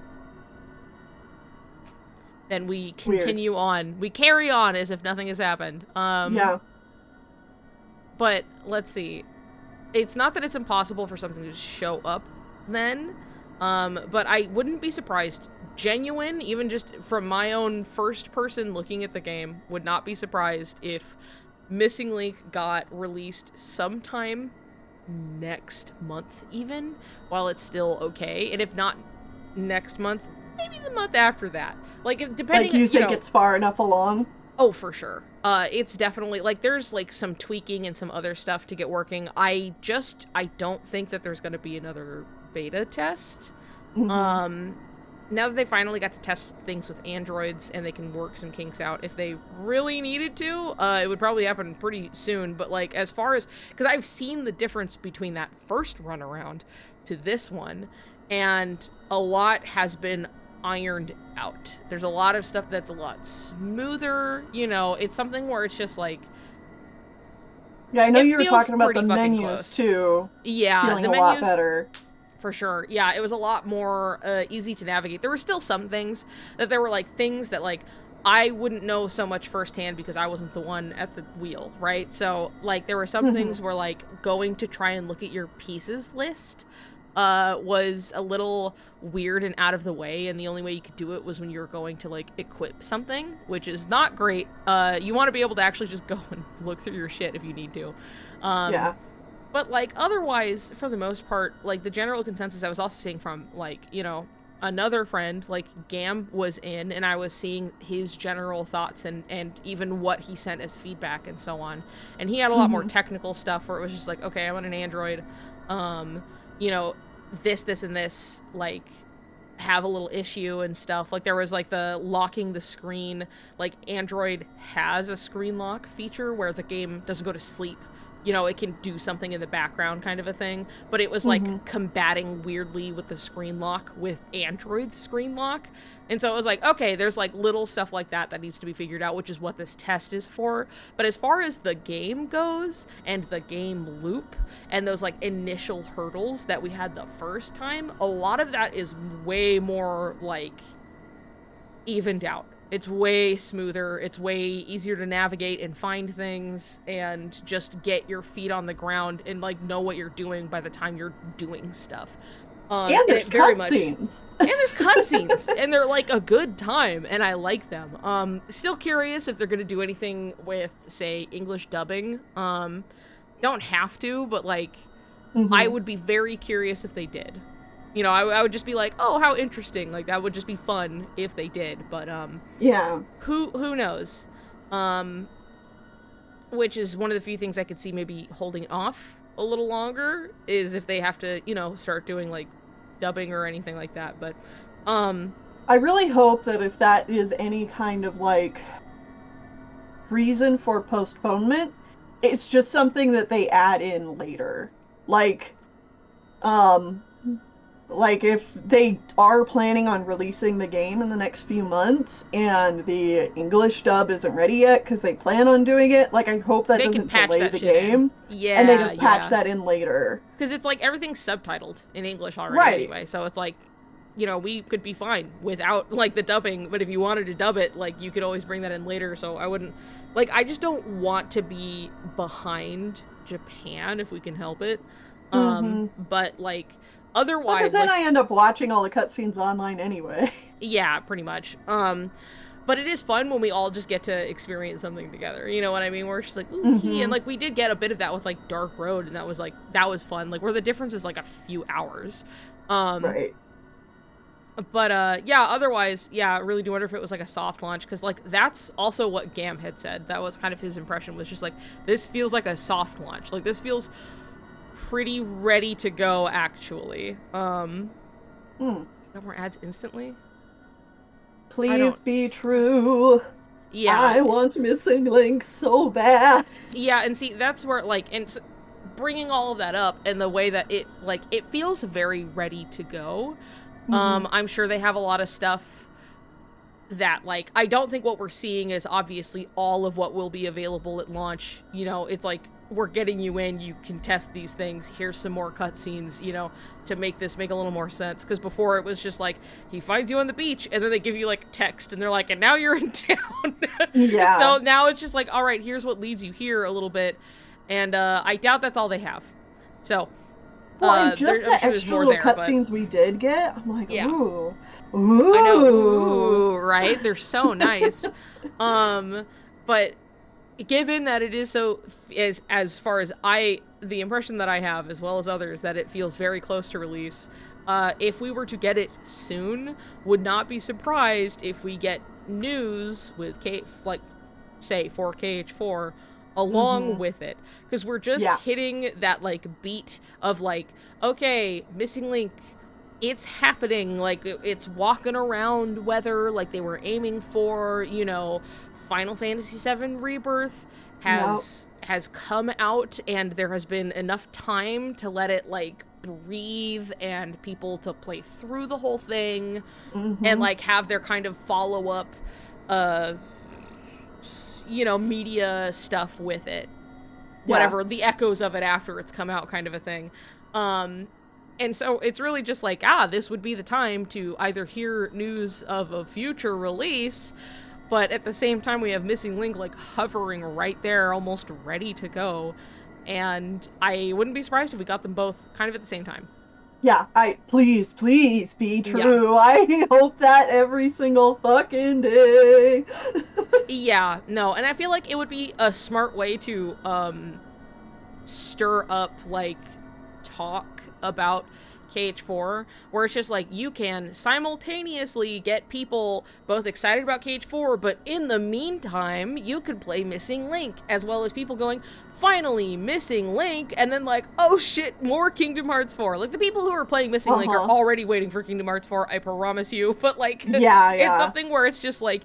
S1: Then we continue on. We carry on as if nothing has happened.
S9: Yeah.
S1: But let's see. It's not that it's impossible for something to show up then. But I wouldn't be surprised. Genuine, even just from my own first person looking at the game, would not be surprised if Missing Link got released sometime next month even, while it's still okay. And if not next month, maybe the month after that. Like, if, depending
S9: Like, you think
S1: know,
S9: it's far enough along?
S1: Oh, for sure. It's definitely, like, there's, like, some tweaking and some other stuff to get working. I don't think that there's going to be another beta test.
S9: Mm-hmm.
S1: Now that they finally got to test things with androids and they can work some kinks out, if they really needed to, it would probably happen pretty soon. But, like, as far as, because I've seen the difference between that first run around to this one, and a lot has been ironed out. There's a lot of stuff that's a lot smoother, you know. It's something where it's just like,
S9: yeah, I know you were talking about the
S1: pretty fucking
S9: menus
S1: close.
S9: too.
S1: Yeah,
S9: feeling
S1: the
S9: a lot
S1: menus,
S9: better.
S1: for sure. Yeah, it was a lot more easy to navigate. There were still some things that there were like things that like I wouldn't know so much firsthand because I wasn't the one at the wheel, right? So like there were some things where like going to try and look at your pieces list was a little weird and out of the way, and the only way you could do it was when you were going to like equip something, which is not great. You want to be able to actually just go and look through your shit if you need to.
S9: Yeah.
S1: But like otherwise, for the most part, like the general consensus I was also seeing from like, you know, another friend, like Gam was in, and I was seeing his general thoughts and even what he sent as feedback and so on. And he had a lot more technical stuff where it was just like, okay, I'm on an Android, you know, this and this like have a little issue and stuff. Like there was like the locking the screen, like Android has a screen lock feature where the game doesn't go to sleep. You know, it can do something in the background kind of a thing, but it was like combating weirdly with the screen lock with Android's screen lock. And so it was like, okay, there's like little stuff like that that needs to be figured out, which is what this test is for. But as far as the game goes and the game loop and those like initial hurdles that we had the first time, a lot of that is way more like evened out. It's way smoother, it's way easier to navigate and find things and just get your feet on the ground and like know what you're doing by the time you're doing stuff.
S9: And there's cutscenes.
S1: And there's cutscenes, and they're like a good time, and I like them. Still curious if they're gonna do anything with, say, English dubbing. Don't have to, but like, I would be very curious if they did. You know, I would just be like, oh, how interesting. Like, that would just be fun if they did. But,
S9: yeah.
S1: Who knows? Which is one of the few things I could see maybe holding off a little longer, is if they have to, you know, start doing, like, dubbing or anything like that. But,
S9: I really hope that if that is any kind of, like, reason for postponement, it's just something that they add in later. Like, if they are planning on releasing the game in the next few months and the English dub isn't ready yet because they plan on doing it, like, I hope that doesn't delay the game.
S1: Yeah,
S9: and they just patch that in later.
S1: Because it's like everything's subtitled in English already anyway, so it's like, you know, we could be fine without, like, the dubbing, but if you wanted to dub it, like, you could always bring that in later, so I wouldn't, like, I just don't want to be behind Japan if we can help it. But, like, otherwise,
S9: because then I end up watching all the cutscenes online anyway.
S1: Yeah, pretty much. But it is fun when we all just get to experience something together. You know what I mean? We're just like, ooh, and like we did get a bit of that with like Dark Road, and that was fun. Like where the difference is like a few hours.
S9: Right.
S1: But yeah, otherwise, yeah, I really do wonder if it was like a soft launch, because like that's also what Gam had said. That was kind of his impression, was just like, this feels like a soft launch. Like this feels pretty ready to go, actually. Got more ads instantly?
S9: Please be true.
S1: Yeah.
S9: I want Missing Link so bad.
S1: Yeah, and see, that's where, like, and bringing all of that up and the way that it's, like, it feels very ready to go. I'm sure they have a lot of stuff that, like, I don't think what we're seeing is obviously all of what will be available at launch. You know, it's like, we're getting you in, you can test these things, here's some more cutscenes, you know, to make this make a little more sense. Because before it was just like, he finds you on the beach, and then they give you, like, text, and they're like, and now you're in town.
S9: Yeah.
S1: So now it's just like, alright, here's what leads you here a little bit. And I doubt that's all they have. So,
S9: well, and just the
S1: sure
S9: extra little cutscenes we did get, I'm like,
S1: yeah.
S9: ooh. Ooh.
S1: I know, ooh, right? They're so nice. But given that it is so, as far as the impression that I have, as well as others, that it feels very close to release, if we were to get it soon, would not be surprised if we get news with say, for KH4, along with it. Because we're just hitting that, like, beat of, like, okay, Missing Link, it's happening, like, it's walking around whether, like, they were aiming for, you know, Final Fantasy VII Rebirth has come out, and there has been enough time to let it, like, breathe and people to play through the whole thing and, like, have their kind of follow-up, you know, media stuff with it. Whatever, the echoes of it after it's come out kind of a thing. And so it's really just like, this would be the time to either hear news of a future release, but at the same time we have Missing Link, like, hovering right there, almost ready to go. And I wouldn't be surprised if we got them both kind of at the same time.
S9: Yeah, please be true. Yeah. I hope that every single fucking day.
S1: Yeah, no, and I feel like it would be a smart way to, stir up, like, talk about KH4, where it's just like, you can simultaneously get people both excited about KH4, but in the meantime, you could play Missing Link, as well as people going, finally, Missing Link, and then like, oh shit, more Kingdom Hearts 4. Like, the people who are playing Missing Link are already waiting for Kingdom Hearts 4, I promise you, but like, it's something where it's just like,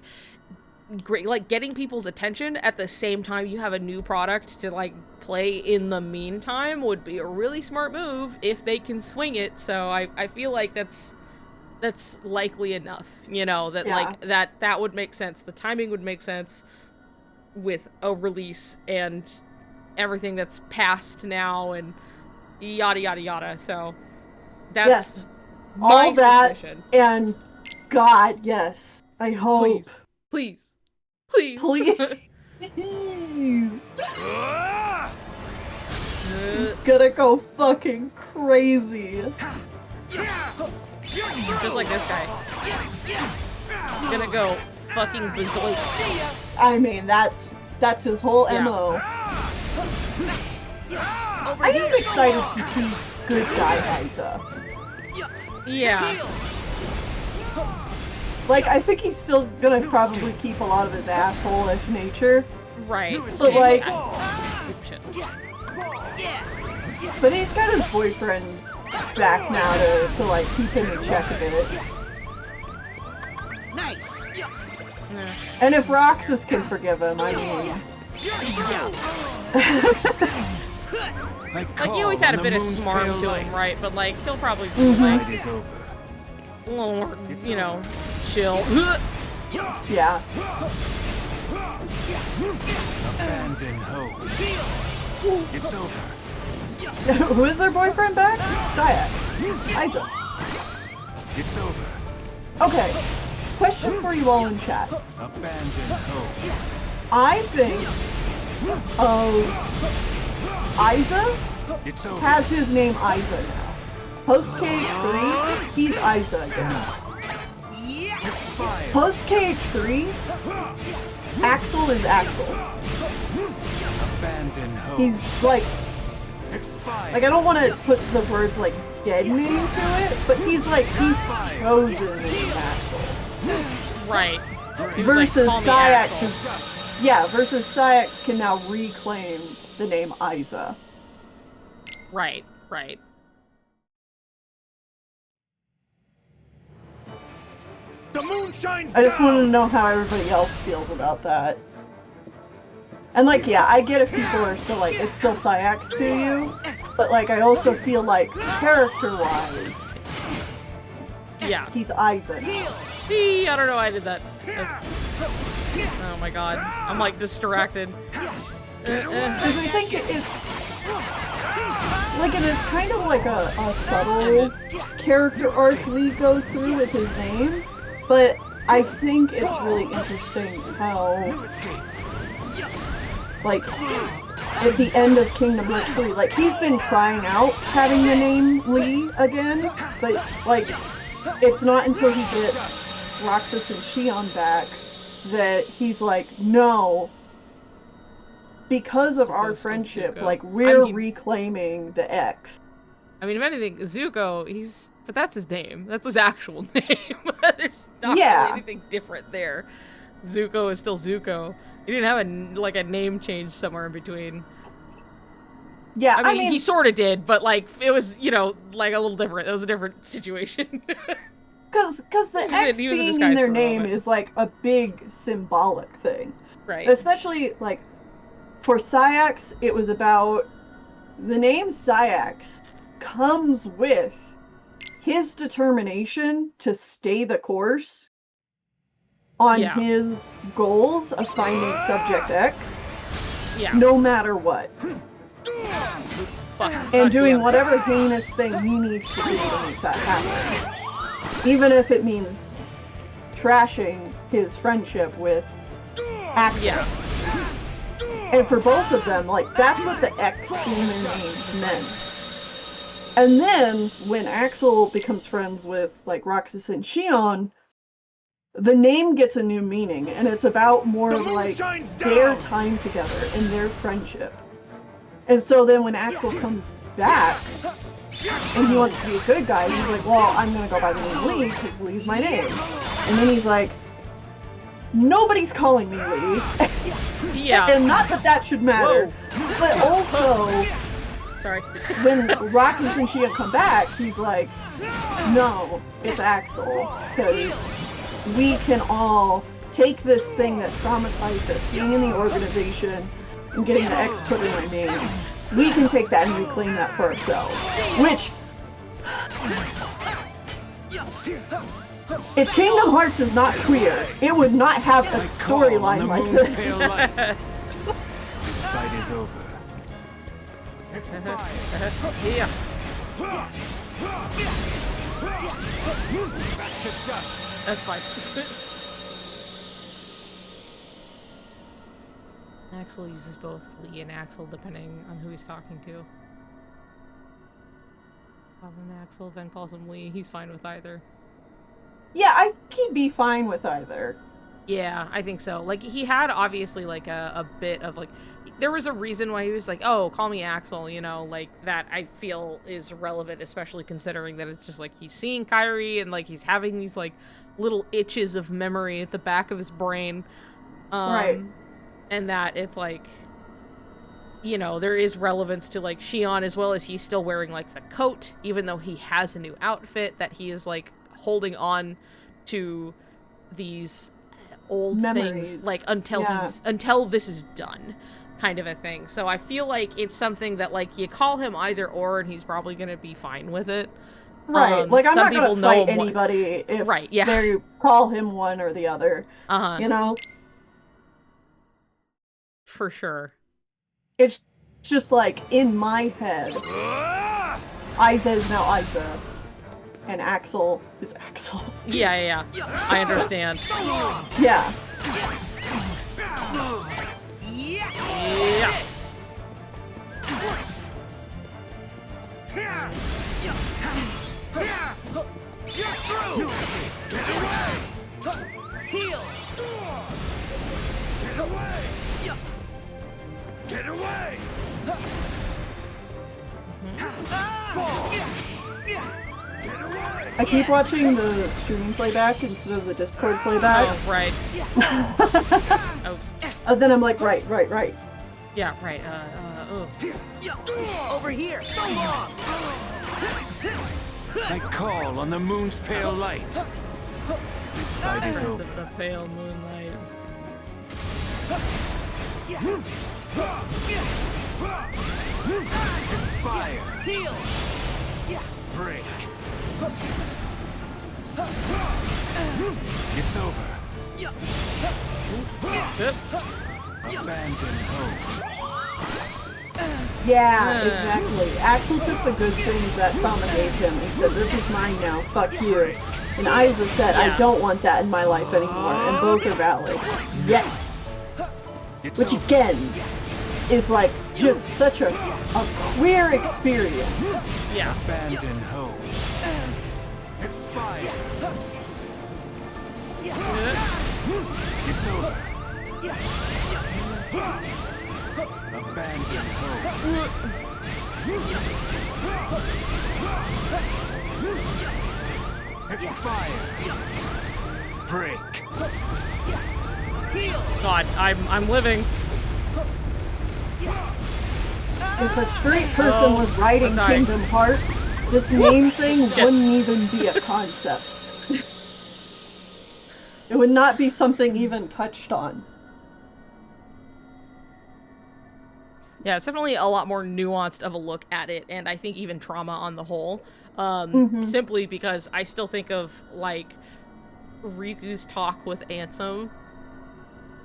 S1: great, like, getting people's attention at the same time you have a new product to, like, play in the meantime would be a really smart move if they can swing it. So I feel like that's likely enough, you know, that like that would make sense. The timing would make sense with a release and everything that's passed now and yada yada yada. So that's my suspicion.
S9: And God, yes, I hope.
S1: Please.
S9: He's gonna go fucking crazy.
S1: Just like this guy. He's gonna go fucking berserk.
S9: I mean, that's his whole MO. I am excited to see good guy Isa.
S1: Yeah.
S9: Like, I think he's still gonna probably keep a lot of his asshole-ish nature.
S1: Right.
S9: But like... But he's got his boyfriend back now to like, keep him in check a bit.
S4: Nice.
S9: And if Roxas can forgive him, I mean...
S1: like, he always had a bit of smarm to him, right? But like, he'll probably be like... a little more, you know, chill.
S9: Yeah.
S3: Abandon hope. It's over.
S9: Who is their boyfriend back? Saya. Isa.
S3: It's over.
S9: Okay. Question for you all in chat.
S3: Abandon hope.
S9: I think Isa has his name Isa now. Post KH3, he's Isa again. Post KH3, Axel is Axel.
S3: Abandon hope.
S9: He's like Like, I don't want to put the words, like, dead name to it, but he's chosen name Axel.
S1: Right. He was
S9: Versus
S1: like, call me Axel.
S9: versus Syax can now reclaim the name Isa.
S1: Right, right.
S3: The moon shines
S9: I just
S3: down!
S9: wanted to know how everybody else feels about that. And like, yeah, I get if people are still like, it's still Syax to you, but like, I also feel like, character-wise,
S1: Yeah.
S9: he's Isa now.
S1: See, I don't know why I did that. That's... Oh my god. I'm like distracted.
S9: Because I think it's... Like, it is kind of like a subtle character arc Lee goes through with his name, but I think it's really interesting how, like, at the end of Kingdom Hearts 3, like, he's been trying out having the name Lee again, but, like, it's not until he gets Roxas and Shion back that he's like, no, because of our friendship, like, we're reclaiming the X.
S1: I mean, if anything, Zuko, but that's his name. That's his actual name. There's not really anything different there. Zuko is still Zuko. He didn't have a name change somewhere in between.
S9: Yeah,
S1: I mean he sort of did, but like it was, like a little different. It was a different situation.
S9: Because the X being in their name is like a big symbolic thing,
S1: right?
S9: Especially like for Syax, it was about the name Syax comes with his determination to stay the course on his goals of finding Subject X, no matter what. And doing whatever heinous thing he needs to do to make that happen. Even if it means trashing his friendship with Axel. Yeah. And for both of them, like, that's what the X in their names meant. And then, when Axel becomes friends with, like, Roxas and Shion, the name gets a new meaning, and it's about more of, like, their time together and their friendship. And so then when Axel comes back, and he wants to be a good guy, he's like, well, I'm gonna go by the name Lee, because Lee's my name. And then he's like, nobody's calling me Lee.
S1: Yeah.
S9: And not that that should matter, but also, when Roxas and Shion come back, he's like, no, it's Axel, because we can all take this thing that traumatized us, being in the organization, and getting the X put in our name. We can take that and reclaim that for ourselves. Which, if Kingdom Hearts is not queer, it would not have a storyline like this.
S3: This fight is over.
S1: Yeah. That's fine. Axel uses both Lee and Axel depending on who he's talking to. Calls him Axel, then calls him Lee. He's fine with either.
S9: Yeah, he'd be fine with either.
S1: Yeah, I think so. Like, he had obviously like a bit of like, there was a reason why he was like, oh, call me Axel, like that I feel is relevant, especially considering that it's just like he's seeing Kairi and like he's having these like little itches of memory at the back of his brain.
S9: Right.
S1: And that it's like, there is relevance to like Shion, as well as he's still wearing like the coat, even though he has a new outfit, that he is like holding on to these old
S9: memories.
S1: Things like until this is done, kind of a thing. So I feel like it's something that like you call him either or and he's probably gonna be fine with it.
S9: Right. Like, I'm not gonna fight anybody if they call him one or the other.
S1: For sure.
S9: It's just like, in my head, Isa is now Isa, and Axel is Axel.
S1: Yeah. I understand.
S9: Yeah.
S4: Get through! Get away! Heal!
S3: Get away! Get away!
S9: I keep watching the stream playback instead of the Discord playback.
S1: Oh, right. Oops.
S9: And then I'm like, right.
S1: Yeah, right.
S4: Over here! So long!
S3: I call on the moon's pale light. This fight is
S1: Prince
S3: over.
S1: of the pale moonlight.
S3: Expire.
S4: Heal!
S3: Break. It's over. Abandon hope.
S9: Yeah, exactly. Axel took the good things that Sama gave him and said, this is mine now, fuck you. And Aiza said, I don't want that in my life anymore, and both are valid. Yes!
S3: It's
S9: Which
S3: over.
S9: again, is like, just such a queer experience.
S1: Yeah.
S3: Abandon hope. Expire. It's over. Abandon hope. Expire. Break.
S1: God, I'm living.
S9: If a straight person was writing
S1: I'm dying.
S9: Kingdom Hearts, this name thing wouldn't even be a concept. It would not be something even touched on.
S1: Yeah, it's definitely a lot more nuanced of a look at it, and I think even trauma on the whole. Simply because I still think of, like, Riku's talk with Ansem.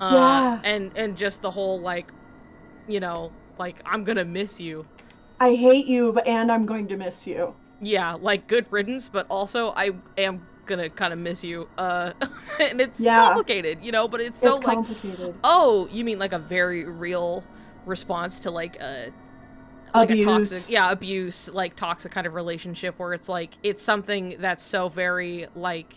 S9: Yeah.
S1: And just the whole, like, you know, like, I'm gonna miss you.
S9: I hate you, and I'm going to miss you.
S1: Yeah, like, good riddance, but also I am gonna kind of miss you. And it's
S9: Yeah.
S1: complicated, you know, but it's so, like,
S9: complicated.
S1: oh, you mean, like, a very real response to, like a toxic, abuse, like, toxic kind of relationship where it's, like, it's something that's so very, like,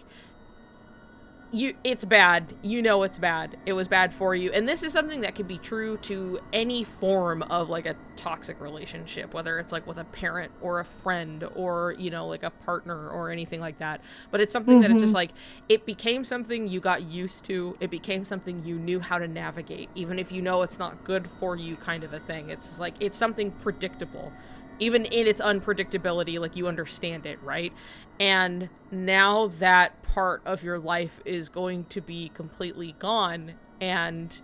S1: it's bad. You know it's bad. It was bad for you. And this is something that can be true to any form of, like, a toxic relationship, whether it's, like, with a parent or a friend or, you know, like, a partner or anything like that. But it's something that it's just, like, it became something you got used to. It became something you knew how to navigate, even if you know it's not good for you kind of a thing. It's just, like, it's something predictable. Even in its unpredictability, like, you understand it, right? And now that part of your life is going to be completely gone, and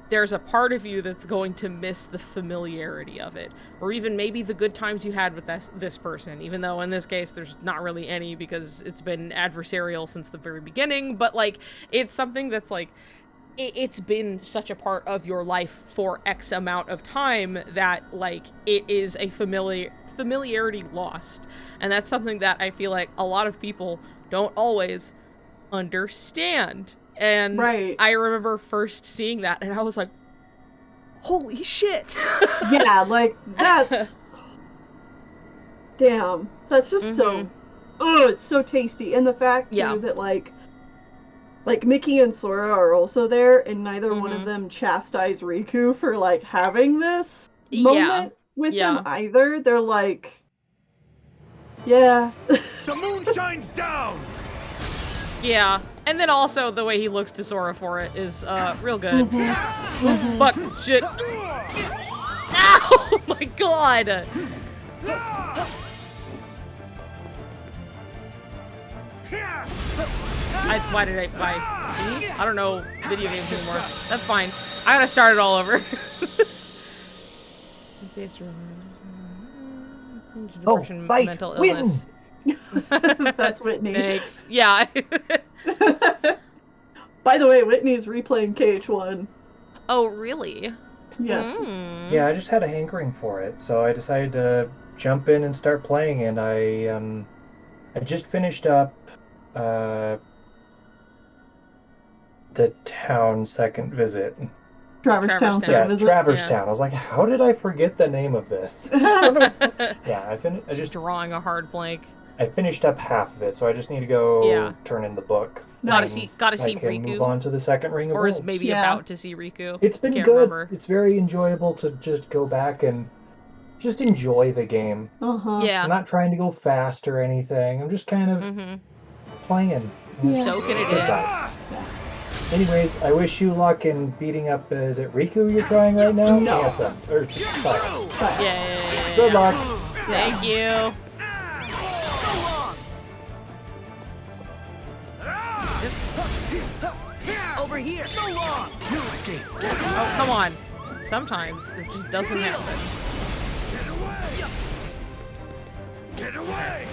S1: there's a part of you that's going to miss the familiarity of it, or even maybe the good times you had with this person, even though in this case there's not really any because it's been adversarial since the very beginning, but, like, it's something that's, like, it's been such a part of your life for X amount of time that, like, it is a familiarity lost. And that's something that I feel like a lot of people don't always understand. And
S9: Right.
S1: I remember first seeing that and I was like, holy shit.
S9: Yeah, like, that's... Damn. That's just so... Oh, it's so tasty. And the fact, too, that, like, Mickey and Sora are also there, and neither one of them chastise Riku for, like, having this moment with them either. They're like... Yeah.
S3: The moon shines down!
S1: Yeah. And then also the way he looks to Sora for it is real good. Fuck, shit. Ow! My god! Why did I buy? See? I don't know video games anymore. That's fine. I gotta start it all over. Depression,
S9: fight!
S1: mental
S9: Win!
S1: illness.
S9: That's Whitney.
S1: Thanks. Yeah.
S9: By the way, Whitney's replaying KH1.
S1: Oh, really?
S9: Yes.
S6: Yeah, I just had a hankering for it, so I decided to jump in and start playing, and I just finished up the town second visit.
S9: Traverse Town
S1: Town.
S9: visit.
S6: Traverse
S1: Yeah.
S6: Town. I was like, how did I forget the name of this? Yeah, I
S1: Just drawing a hard blank.
S6: I finished up half of it, so I just need to go turn in the book.
S1: Gotta
S6: and
S1: see
S6: I can
S1: Riku.
S6: move on to the second Ring of
S1: Or is
S6: Wolves.
S1: maybe about to see Riku.
S6: It's been
S1: Can't
S6: good.
S1: remember.
S6: It's very enjoyable to just go back and just enjoy the game.
S1: Yeah.
S6: I'm not trying to go fast or anything. I'm just kind of playing.
S1: Soaking it in.
S6: Anyways, I wish you luck in beating up, is it Riku you're trying right now?
S9: No.
S6: Yes, sorry.
S1: Yeah.
S6: Good luck.
S1: Thank you.
S4: Over here. So long.
S3: No escape.
S1: Oh, come on. Sometimes it just doesn't happen.
S3: Get away!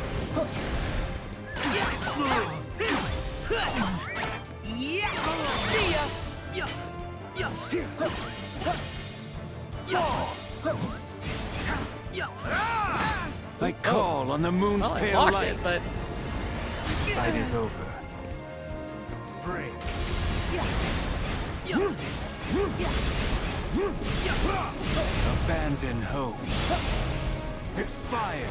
S4: Yeah. See ya.
S3: I call on the moon's
S1: Well, I
S3: pale
S1: blocked
S3: light.
S1: it, but
S3: This fight is over. Break. Abandon hope. Expire.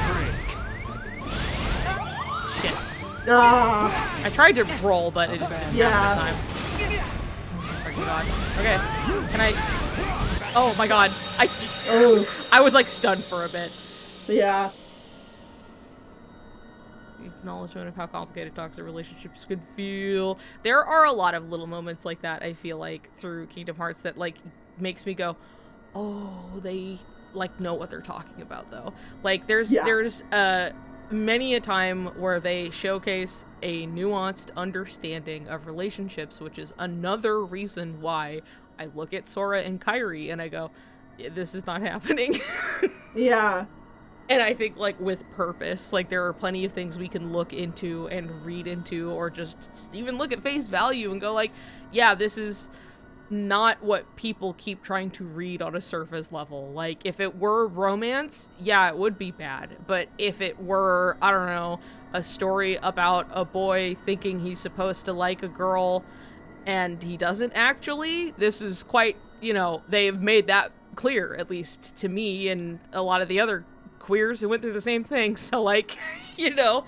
S3: Break.
S1: shit.
S9: Ah,
S1: I tried to roll, but it just didn't
S9: Yeah.
S1: happen this time. Oh my god. Okay. Can I? Oh my god.
S9: oh,
S1: I was like stunned for a bit.
S9: yeah.
S1: Acknowledgement of how complicated toxic relationships could feel. There are a lot of little moments like that, I feel like, through Kingdom Hearts that like makes me go, oh, they like know what they're talking about though. Like there's many a time where they showcase a nuanced understanding of relationships, which is another reason why I look at Sora and Kairi and I go, this is not happening.
S9: Yeah.
S1: And I think, like, with purpose, like, there are plenty of things we can look into and read into, or just even look at face value and go, like, yeah, this is not what people keep trying to read on a surface level. Like, if it were romance, yeah, it would be bad. But if it were, I don't know, a story about a boy thinking he's supposed to like a girl and he doesn't actually, this is quite, you know, they've made that clear, at least to me and a lot of the other queers who went through the same thing, so like, you know,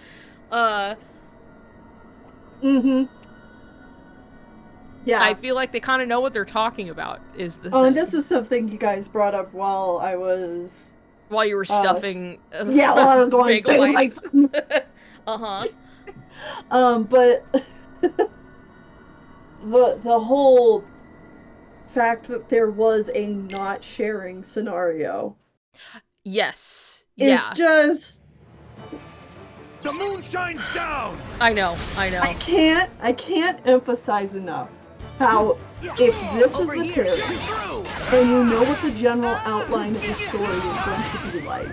S9: Yeah.
S1: I feel like they kind of know what they're talking about, is the
S9: Oh,
S1: thing.
S9: and this is something you guys brought up while I was...
S1: While you were stuffing
S9: yeah, while I was going
S1: bagel
S9: bagel
S1: bites.
S9: bites. But the whole fact that there was a not sharing scenario
S1: Yes.
S9: is
S1: Yeah.
S9: just...
S3: The moon shines down!
S1: I know.
S9: I can't emphasize enough how if this is the character and you know what the general outline of the story is going to be like,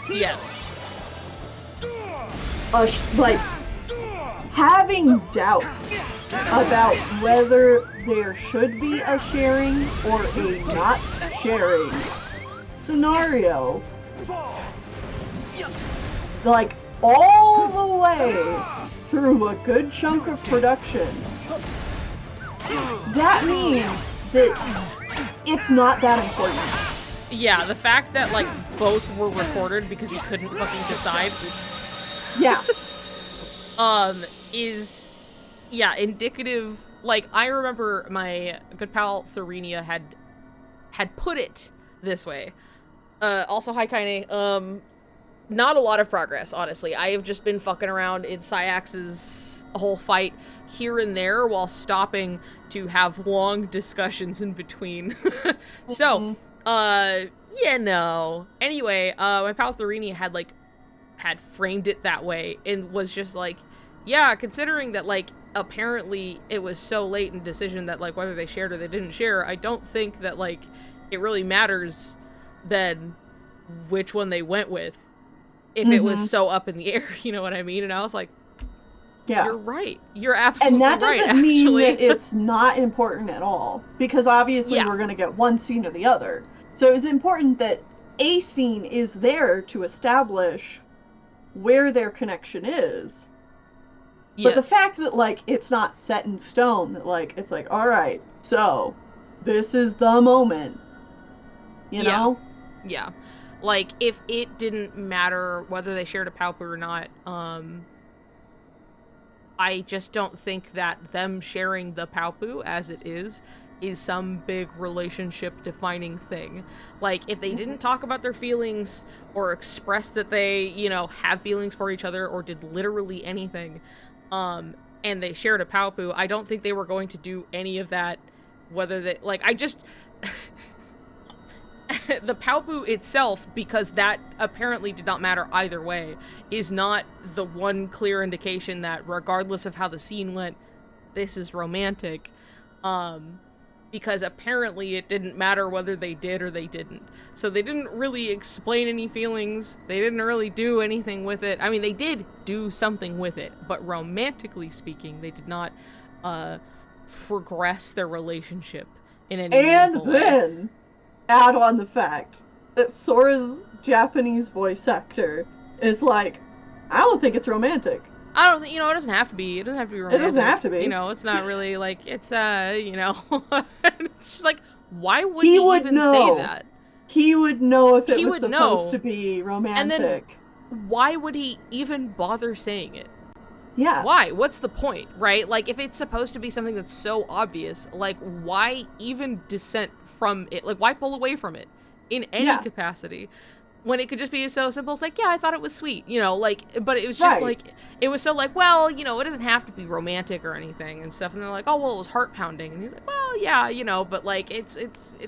S1: Yes.
S9: like having doubts about whether there should be a sharing or a not sharing scenario, like all the way through a good chunk of production, that means that it's not that important.
S1: Yeah, the fact that like both were recorded because he couldn't fucking decide
S9: Yeah.
S1: is indicative. Like, I remember my good pal Thurinia had put it this way. Also, hi Kaine. Not a lot of progress, honestly. I have just been fucking around in Syax's whole fight here and there while stopping to have long discussions in between. So, you know. Anyway, my pal Thurinia had framed it that way and was just like, yeah, considering that, like, apparently it was so late in decision that, like, whether they shared or they didn't share, I don't think that, like, it really matters then which one they went with if it was so up in the air, you know what I mean? And I was like,
S9: yeah,
S1: you're right. You're absolutely right,
S9: and that doesn't mean that it's not important at all, because obviously we're going to get one scene or the other. So it's important that a scene is there to establish where their connection is. But the fact that, like, it's not set in stone, that, like, it's like, all right, so this is the moment, you know?
S1: Yeah. Like, if it didn't matter whether they shared a Paupu or not, I just don't think that them sharing the Paupu as it is is some big relationship defining thing. Like, if they didn't talk about their feelings or express that they, you know, have feelings for each other or did literally anything, and they shared a Paupu, I don't think they were going to do any of that, whether they, like, I just... the Paupu itself, because that apparently did not matter either way, is not the one clear indication that regardless of how the scene went, this is romantic. Because apparently it didn't matter whether they did or they didn't. So they didn't really explain any feelings. They didn't really do anything with it. I mean, they did do something with it, but romantically speaking, they did not progress their relationship in any meaningful way.
S9: And then add on the fact that Sora's Japanese voice actor is like, I don't think it's romantic.
S1: I don't think, you know, it doesn't have to be. It doesn't have to be romantic.
S9: It doesn't have to be.
S1: You know, it's not really like, it's, you know, it's just like, why would he even say that?
S9: He would know if it was supposed to be romantic.
S1: And then, why would he even bother saying it?
S9: Yeah.
S1: Why? What's the point, right? Like, if it's supposed to be something that's so obvious, like, why even dissent from it? Like, why pull away from it in any capacity? When it could just be so simple, it's like, yeah, I thought it was sweet, you know, like, but it was just like, it was so like, well, you know, it doesn't have to be romantic or anything and stuff, and they're like, oh, well, it was heart pounding, and he's like, well, yeah, you know, but like, it's,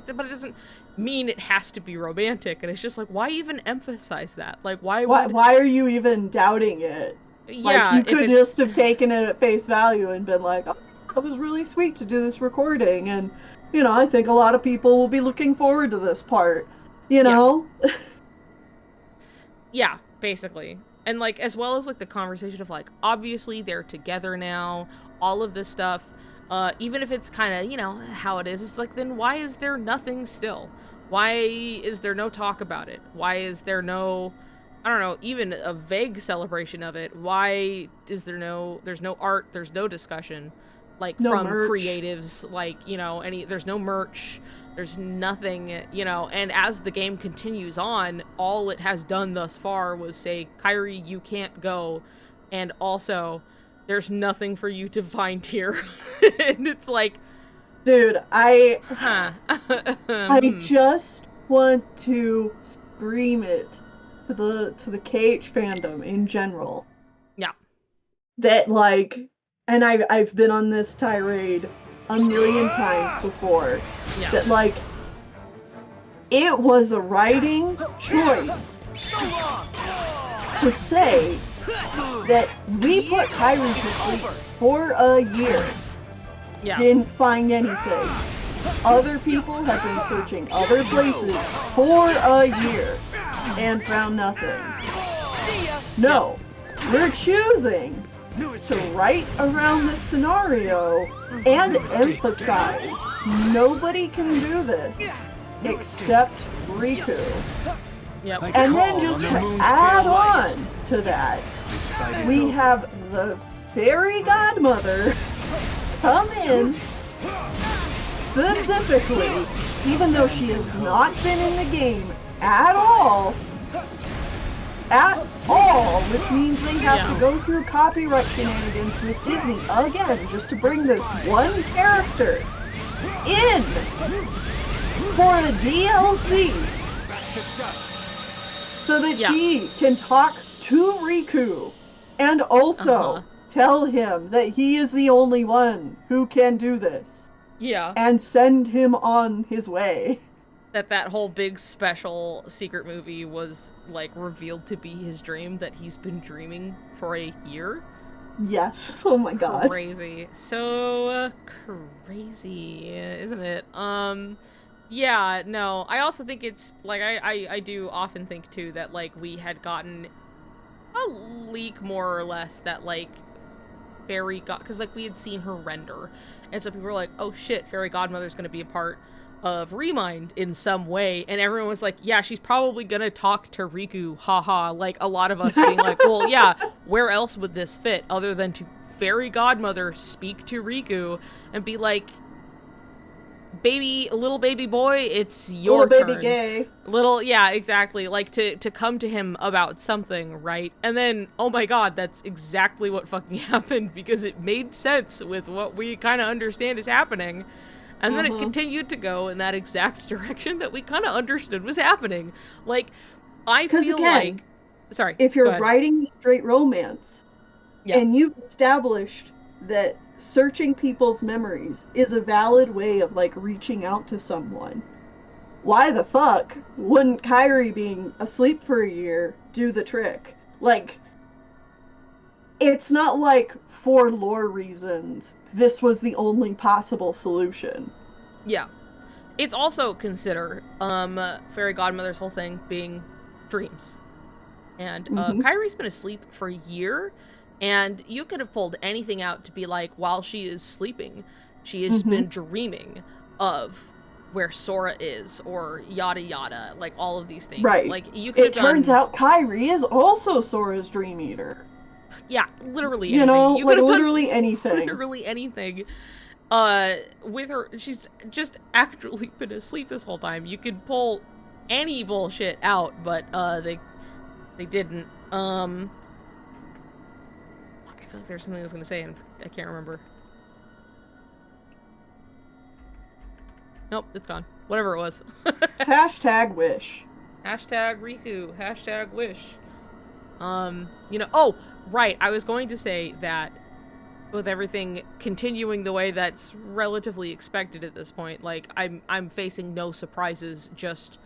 S1: but it doesn't mean it has to be romantic, and it's just like, why even emphasize that? Like, why
S9: are you even doubting it?
S1: Yeah,
S9: like, you could just have taken it at face value and been like, oh, it was really sweet to do this recording, and, you know, I think a lot of people will be looking forward to this part, you know?
S1: Yeah, basically. And, like, as well as, like, the conversation of, like, obviously they're together now, all of this stuff, even if it's kind of, you know, how it is, it's like, then why is there nothing still? Why is there no talk about it? Why is there no, I don't know, even a vague celebration of it? Why is there's no art, there's no discussion, like, from
S9: merch.
S1: Creatives, like, you know, there's no merch. There's nothing, you know, and as the game continues on, all it has done thus far was say, Kairi, you can't go, and also, there's nothing for you to find here. And it's like...
S9: Dude, I just want to scream it to the KH fandom in general.
S1: Yeah.
S9: That, like, and I've been on this tirade a million times before.
S1: Yeah.
S9: That, like, it was a writing choice to say that we put Kairi to sleep for a year.
S1: Yeah.
S9: Didn't find anything. Other people have been searching other places for a year and found nothing. No, we're choosing to write around this scenario and emphasize nobody can do this except Riku.
S1: Yep.
S9: And then just to add on to that, we have the fairy godmother come in specifically, even though she has not been in the game at all, which means they have to go through copyright shenanigans with Disney again just to bring this one character in for the DLC so that she can talk to Riku and also tell him that he is the only one who can do this.
S1: Yeah.
S9: And send him on his way.
S1: That whole big special secret movie was, like, revealed to be his dream that he's been dreaming for a year.
S9: Yes. Oh my god.
S1: Crazy. So crazy, isn't it? Yeah, no. I also think it's, like, I do often think, too, that, like, we had gotten a leak, more or less, that, like, Fairy God... Because, like, we had seen her render. And so people were like, oh shit, Fairy Godmother's gonna be a part of Remind in some way. And everyone was like, yeah, she's probably gonna talk to Riku, haha. Like, a lot of us being like, well, yeah, where else would this fit other than to Fairy Godmother speak to Riku and be like, little baby boy, it's your turn.
S9: Little baby gay.
S1: Yeah, exactly. Like, to come to him about something, right? And then, oh my god, that's exactly what fucking happened, because it made sense with what we kind of understand is happening. And then it continued to go in that exact direction that we kind of understood was happening. Like, I feel like... Sorry,
S9: if you're writing straight romance, and you've established that searching people's memories is a valid way of, like, reaching out to someone, why the fuck wouldn't Kairi being asleep for a year do the trick? Like, it's not like, for lore reasons, this was the only possible solution.
S1: Yeah. It's also consider Fairy Godmother's whole thing being dreams. And Kairi's been asleep for a year, and you could have pulled anything out to be like, while she is sleeping, she has been dreaming of where Sora is, or yada yada, like all of these things.
S9: Right.
S1: Like, you could have done...
S9: turns out Kairi is also Sora's dream eater.
S1: Yeah, literally
S9: anything.
S1: You know,
S9: like literally anything.
S1: Literally anything. With her, she's just actually been asleep this whole time. You could pull any bullshit out, but they didn't. Fuck, I feel like there's something I was gonna say and I can't remember. Nope, it's gone. Whatever it was.
S9: Hashtag wish.
S1: Hashtag Riku. Hashtag wish. You know, oh, right, I was going to say that with everything continuing the way that's relatively expected at this point, like, I'm facing no surprises, just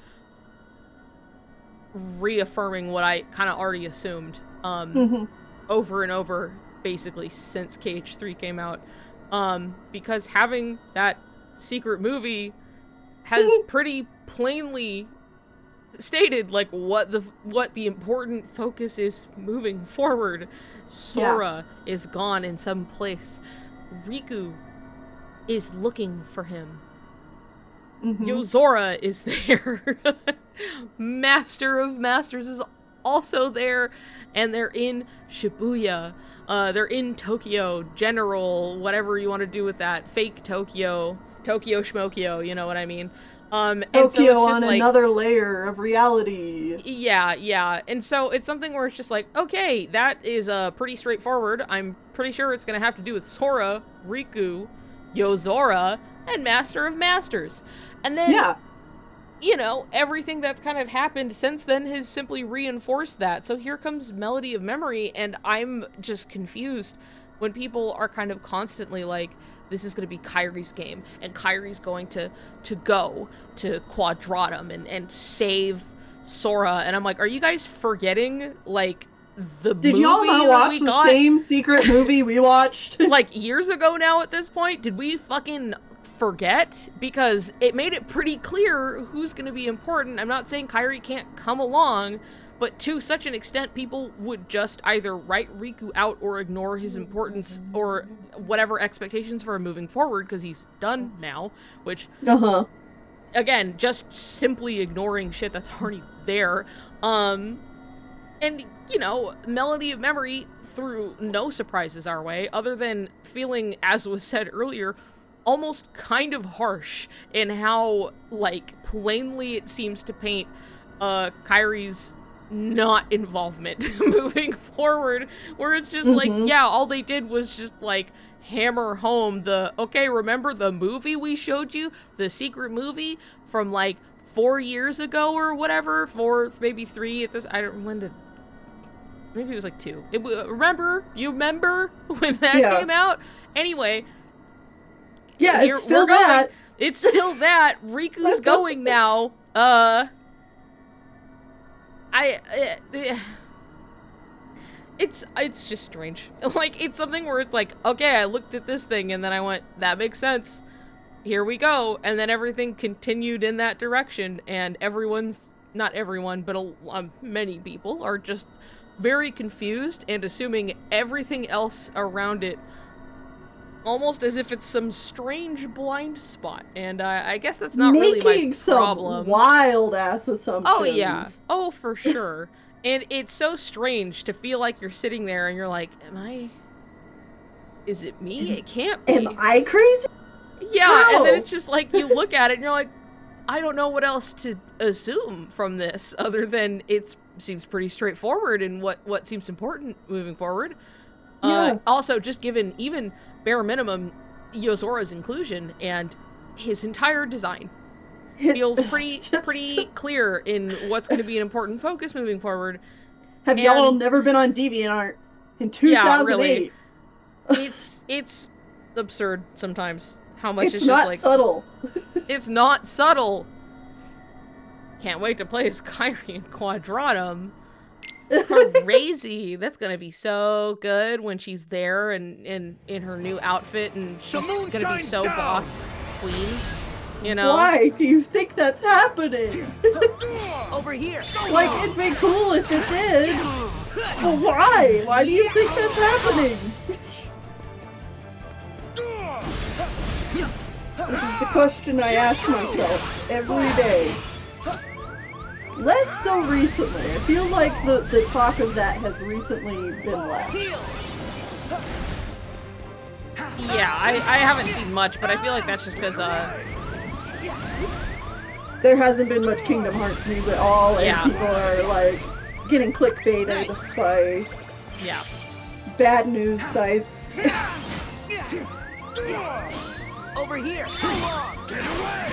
S1: reaffirming what I kind of already assumed, over and over, basically, since KH3 came out, because having that secret movie has pretty plainly stated, like, what the important focus is moving forward. Sora is gone in some place. Riku is looking for him. Yozora is there. Master of Masters is also there, and they're in Shibuya. They're in Tokyo, General, whatever you want to do with that. Fake Tokyo Schmokyo, you know what I mean? And so it's just
S9: on
S1: like,
S9: another layer of reality.
S1: Yeah. And so it's something where it's just like, okay, that is pretty straightforward. I'm pretty sure it's gonna have to do with Sora, Riku, Yozora, and Master of Masters. And then, you know, everything that's kind of happened since then has simply reinforced that. So here comes Melody of Memory, and I'm just confused when people are kind of constantly like, this is going to be Kairi's game, and Kairi's going to go to Quadratum and save Sora. And I'm like, are you guys forgetting, like, the movie
S9: Did y'all not watch the same secret movie we watched?
S1: Like, years ago now at this point? Did we fucking forget? Because it made it pretty clear who's going to be important. I'm not saying Kairi can't come along, but to such an extent, people would just either write Riku out or ignore his importance or whatever expectations for him moving forward, because he's done now, which, again, just simply ignoring shit that's already there. And, you know, Melody of Memory threw no surprises our way, other than feeling, as was said earlier, almost kind of harsh in how, like, plainly it seems to paint Kairi's not involvement moving forward, where it's just like, yeah, all they did was just, like, hammer home the, okay, remember the movie we showed you? The secret movie from, like, 4 years ago or whatever? 4, maybe 3 at this, I don't, when did, maybe it was like 2. Remember? You remember when that came out? Anyway.
S9: Yeah, it's still that.
S1: It's still that. Riku's going now. It's just strange. Like, it's something where it's like, okay, I looked at this thing and then I went, that makes sense. Here we go. And then everything continued in that direction, and not everyone, but many people are just very confused and assuming everything else around it almost as if it's some strange blind spot. And I guess that's not really my problem.
S9: Some wild ass assumptions.
S1: Oh yeah. Oh, for sure. And it's so strange to feel like you're sitting there and you're like, is it me? It can't be.
S9: Am I crazy?
S1: Yeah,
S9: How?
S1: and then it's just like, you look at it and you're like, I don't know what else to assume from this other than it seems pretty straightforward in what seems important moving forward. Also, just given even bare minimum Yozora's inclusion and his entire design feels pretty clear in what's going to be an important focus moving forward.
S9: Have y'all never been on DeviantArt in 2008?
S1: Yeah, really. It's absurd sometimes how much it's just like
S9: subtle.
S1: It's not subtle. Can't wait to play as Kyrie in Quadratum. Crazy. That's gonna be so good when she's there and in her new outfit and she's gonna be so boss queen. You know?
S9: Why do you think that's happening?
S4: Over here.
S9: Like, it'd be cool if it did. But why? Why do you think that's happening? This is the question I ask myself every day. Less so recently. I feel like the talk of that has recently been less.
S1: Yeah, I haven't seen much, but I feel like that's just because,
S9: there hasn't been much Kingdom Hearts news at all, and
S1: yeah.
S9: people are, like, getting clickbaited by bad news sites.
S4: Over here. Come on. Get away.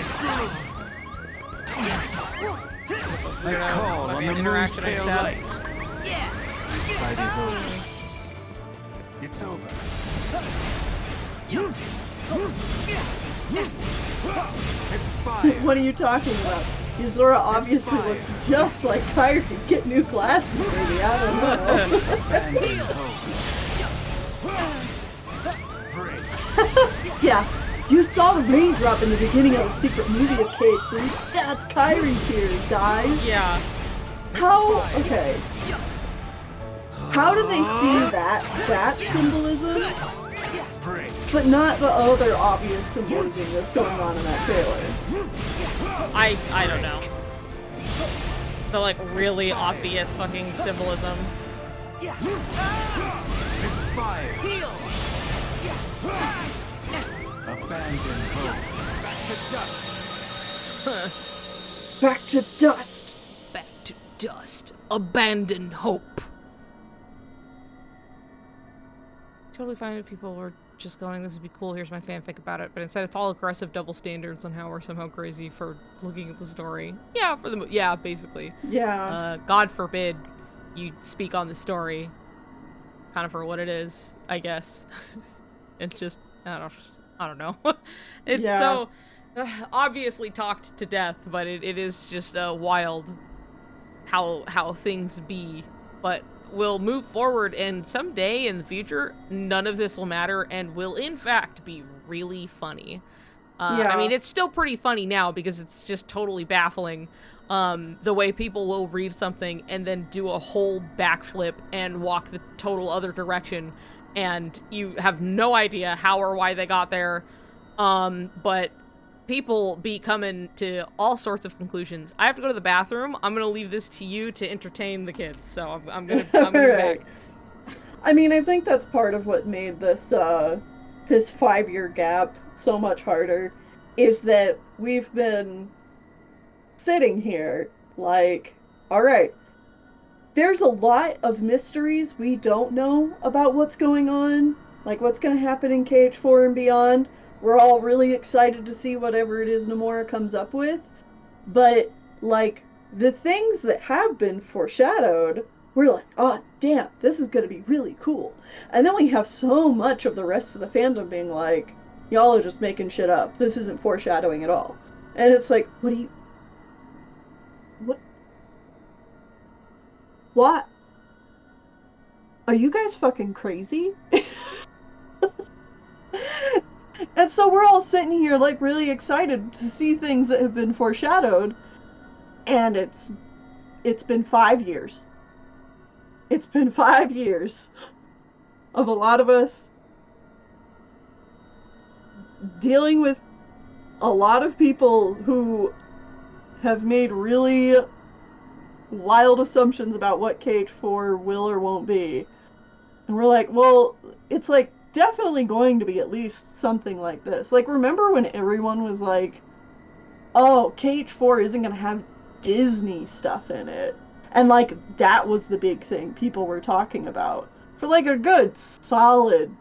S3: I call on the moon's pale light.
S4: Yeah.
S3: This fight is over. It's over. Expire.
S9: What are you talking about? Yuzora obviously looks just like Kyrie. Get new glasses, baby. I don't know.
S3: Abandon hope.
S9: Yeah, you saw the raindrop in the beginning of the secret movie of KH3. That's Kyrie tears, guys.
S1: Yeah.
S9: How? Okay. How do they see that symbolism, but not the other obvious symbolism that's going on in that trailer?
S1: I don't know. The like really obvious fucking symbolism.
S3: Expire. Abandon hope. Back to dust.
S9: Back to dust.
S1: Back to dust. Abandon hope. Totally fine if people were just going, this would be cool, here's my fanfic about it, but instead it's all aggressive double standards on how we're somehow crazy for looking at the story. Yeah, yeah, basically.
S9: Yeah.
S1: God forbid you speak on the story kind of for what it is, I guess. It's just, I don't know. It's so obviously talked to death, but it is just wild how things be. But we'll move forward, and someday in the future, none of this will matter and will in fact be really funny. I mean, it's still pretty funny now because it's just totally baffling the way people will read something and then do a whole backflip and walk the total other direction, and you have no idea how or why they got there. But people be coming to all sorts of conclusions. I have to go to the bathroom. I'm gonna leave this to you to entertain the kids. So I'm gonna be back.
S9: I mean, I think that's part of what made this this 5-year gap so much harder, is that we've been sitting here like, all right, there's a lot of mysteries we don't know about what's going on, like what's gonna happen in KH4 and beyond. We're all really excited to see whatever it is Nomura comes up with. But, like, the things that have been foreshadowed, we're like, oh, damn, this is going to be really cool. And then we have so much of the rest of the fandom being like, y'all are just making shit up. This isn't foreshadowing at all. And it's like, what? Are you guys fucking crazy? And so we're all sitting here, like, really excited to see things that have been foreshadowed. And it's been 5 years. It's been 5 years of a lot of us dealing with a lot of people who have made really wild assumptions about what KH4 will or won't be. And we're like, well, it's like, definitely going to be at least something like this. Like, remember when everyone was like, oh, KH4 isn't going to have Disney stuff in it? And, like, that was the big thing people were talking about for, like, a good, solid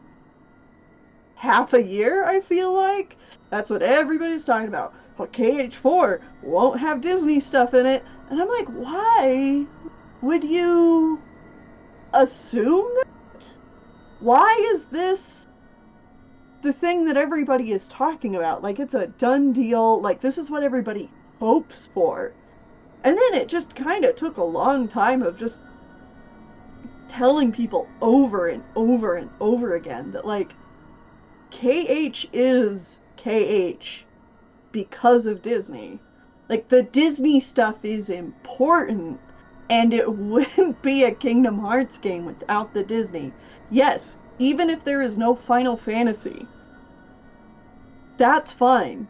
S9: half a year, I feel like. That's what everybody's talking about. Well, KH4 won't have Disney stuff in it. And I'm like, why would you assume that? Why is this the thing that everybody is talking about? Like, it's a done deal. Like, this is what everybody hopes for. And then it just kind of took a long time of just telling people over and over and over again that, like, KH is KH because of Disney. Like, the Disney stuff is important, and it wouldn't be a Kingdom Hearts game without the Disney. Yes, even if there is no Final Fantasy, that's fine.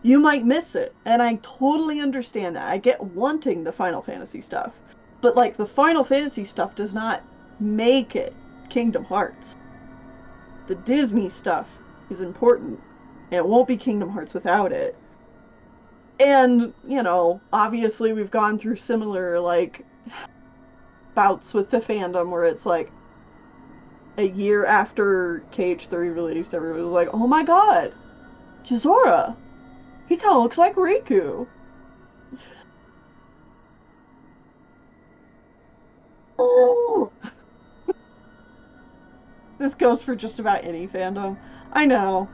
S9: You might miss it, and I totally understand that. I get wanting the Final Fantasy stuff. But, like, the Final Fantasy stuff does not make it Kingdom Hearts. The Disney stuff is important, and it won't be Kingdom Hearts without it. And, you know, obviously we've gone through similar, like, bouts with the fandom where it's like, a year after KH3 released, everybody was like, oh my god, Yuzora! He kind of looks like Riku. Oh. This goes for just about any fandom. I know.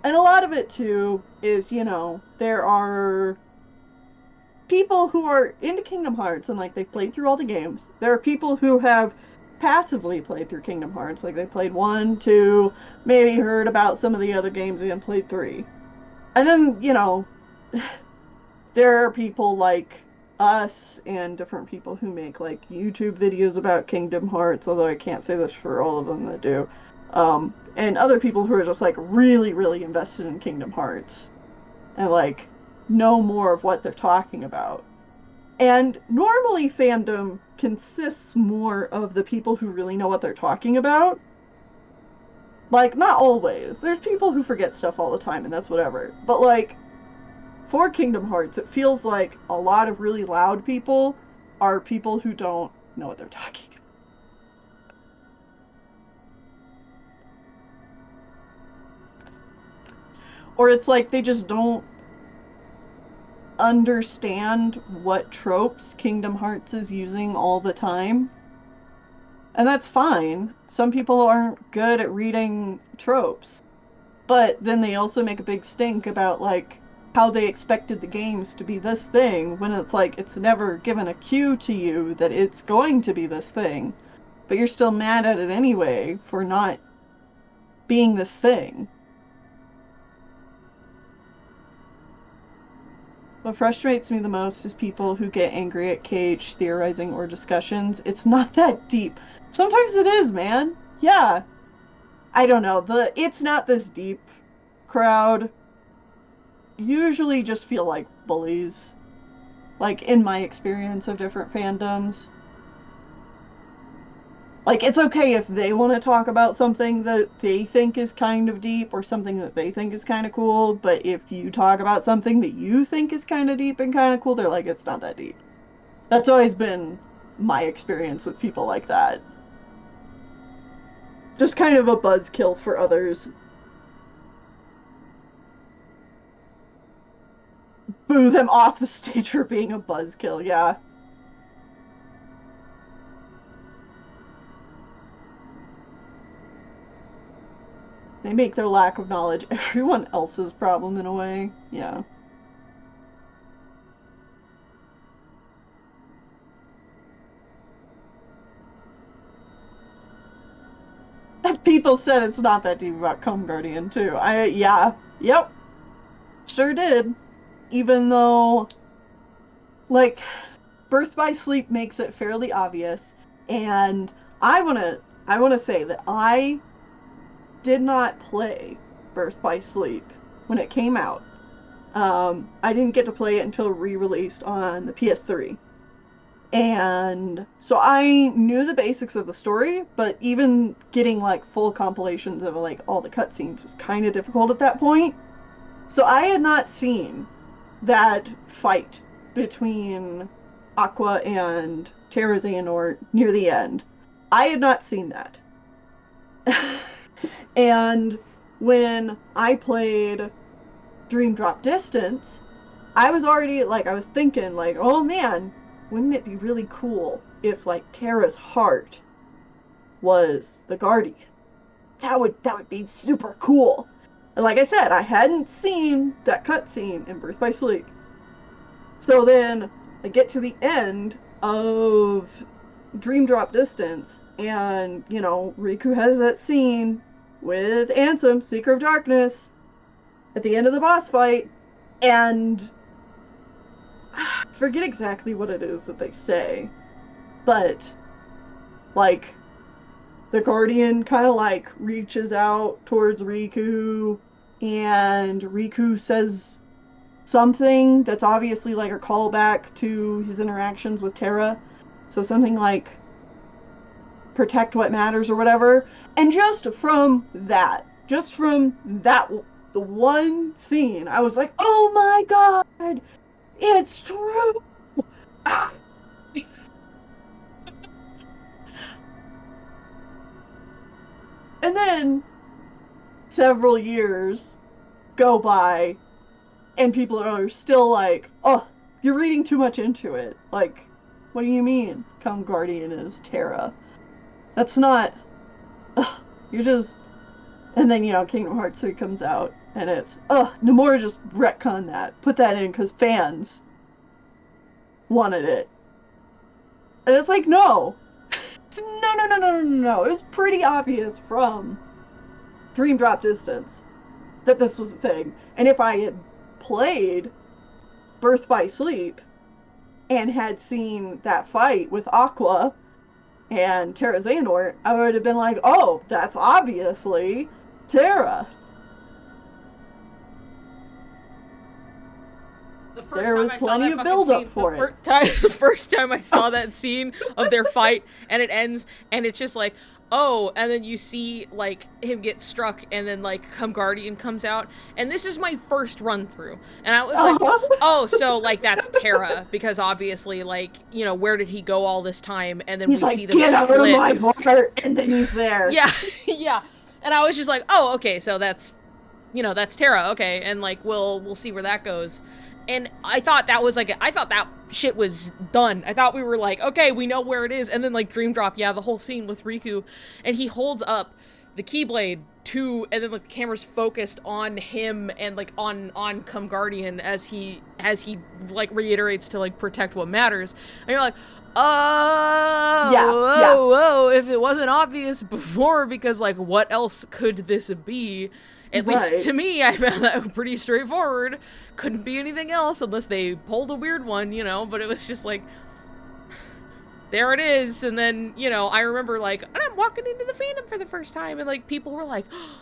S9: And a lot of it, too, is, you know, there are people who are into Kingdom Hearts and, like, they've played through all the games. There are people who have passively played through Kingdom Hearts. Like, they played 1, 2, maybe heard about some of the other games and played 3. And then, you know, there are people like us and different people who make, like, YouTube videos about Kingdom Hearts, although I can't say this for all of them that do. And other people who are just, like, really, really invested in Kingdom Hearts. And, like, know more of what they're talking about. And normally fandom consists more of the people who really know what they're talking about. Like, not always. There's people who forget stuff all the time, and that's whatever. But, like, for Kingdom Hearts, it feels like a lot of really loud people are people who don't know what they're talking about. Or it's like they just don't understand what tropes Kingdom Hearts is using all the time. And that's fine. Some people aren't good at reading tropes. But then they also make a big stink about, like, how they expected the games to be this thing, when it's like, it's never given a cue to you that it's going to be this thing. But you're still mad at it anyway for not being this thing. What frustrates me the most is people who get angry at KH theorizing or discussions. It's not that deep. Sometimes it is, man. Yeah. I don't know. The it's not this deep crowd usually just feel like bullies. Like, in my experience of different fandoms. Like, it's okay if they want to talk about something that they think is kind of deep or something that they think is kind of cool, but if you talk about something that you think is kind of deep and kind of cool, they're like, it's not that deep. That's always been my experience with people like that. Just kind of a buzzkill for others. Boo them off the stage for being a buzzkill, yeah. They make their lack of knowledge everyone else's problem in a way. Yeah. And people said it's not that deep about Comb Guardian too. Yep. Sure did. Even though, like, Birth by Sleep makes it fairly obvious, and I wanna say that I did not play Birth by Sleep when it came out. I didn't get to play it until re-released on the PS3. And so I knew the basics of the story, but even getting, like, full compilations of, like, all the cutscenes was kind of difficult at that point. So I had not seen that fight between Aqua and Terra Xehanort near the end. I had not seen that. And when I played Dream Drop Distance, I was already, like, I was thinking, like, oh man, wouldn't it be really cool if, like, Terra's heart was the Guardian? That would be super cool. And like I said, I hadn't seen that cutscene in Birth by Sleep. So then I get to the end of Dream Drop Distance, and, you know, Riku has that scene with Ansem, Seeker of Darkness, at the end of the boss fight, and I forget exactly what it is that they say, but, like, the Guardian kind of, like, reaches out towards Riku, and Riku says something that's obviously, like, a callback to his interactions with Terra. So something like, protect what matters or whatever. And just from that, the one scene, I was like, oh my god, it's true! Ah. And then several years go by, and people are still like, oh, you're reading too much into it. Like, what do you mean Come Guardian is Terra? That's not... you're just... And then, you know, Kingdom Hearts 3 comes out, and it's, Nomura just retconned that. Put that in because fans wanted it. And it's like, no. No. It was pretty obvious from Dream Drop Distance that this was a thing. And if I had played Birth by Sleep and had seen that fight with Aqua and Terra Xehanort, I would have been like, oh, that's obviously Terra. There was plenty of build-up for it.
S1: The first time I saw that scene of their fight, and it ends, and it's just like, oh, and then you see, like, him get struck, and then, like, Come Guardian comes out, and this is my first run-through, and I was like, oh, so, like, that's Terra, because obviously, like, you know, where did he go all this time, and then
S9: he's
S1: we
S9: like,
S1: see them
S9: get
S1: split.
S9: out of my water, and then he's there.
S1: Yeah, yeah, and I was just like, oh, okay, so that's, you know, that's Terra, okay, and, like, we'll see where that goes. And I thought that was, like, I thought that shit was done. I thought we were like, okay, we know where it is. And then, like, Dream Drop, yeah, the whole scene with Riku. And he holds up the Keyblade to, and then, like, the camera's focused on him and, like, on Come Guardian as he, like, reiterates to, like, protect what matters. And you're like, whoa, if it wasn't obvious before, because, like, what else could this be? At least to me, I found that pretty straightforward. Couldn't be anything else unless they pulled a weird one, you know, but it was just like, there it is. And then, you know, I remember, like, I'm walking into the fandom for the first time, and, like, people were like, oh,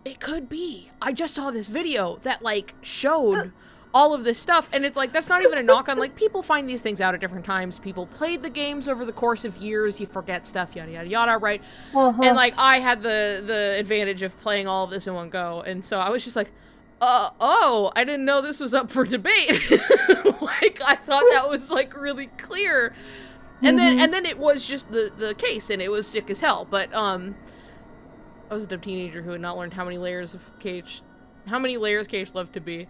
S1: it could be. I just saw this video that, like, showed all of this stuff, and it's like, that's not even a knock on, like, people find these things out at different times. People played the games over the course of years, you forget stuff, yada yada yada, right? And, like, I had the advantage of playing all of this in one go, and so I was just like, oh, I didn't know this was up for debate. Like, I thought that was, like, really clear. And then it was just the case, and it was sick as hell. But I was a dumb teenager who had not learned how many layers KH loved to be.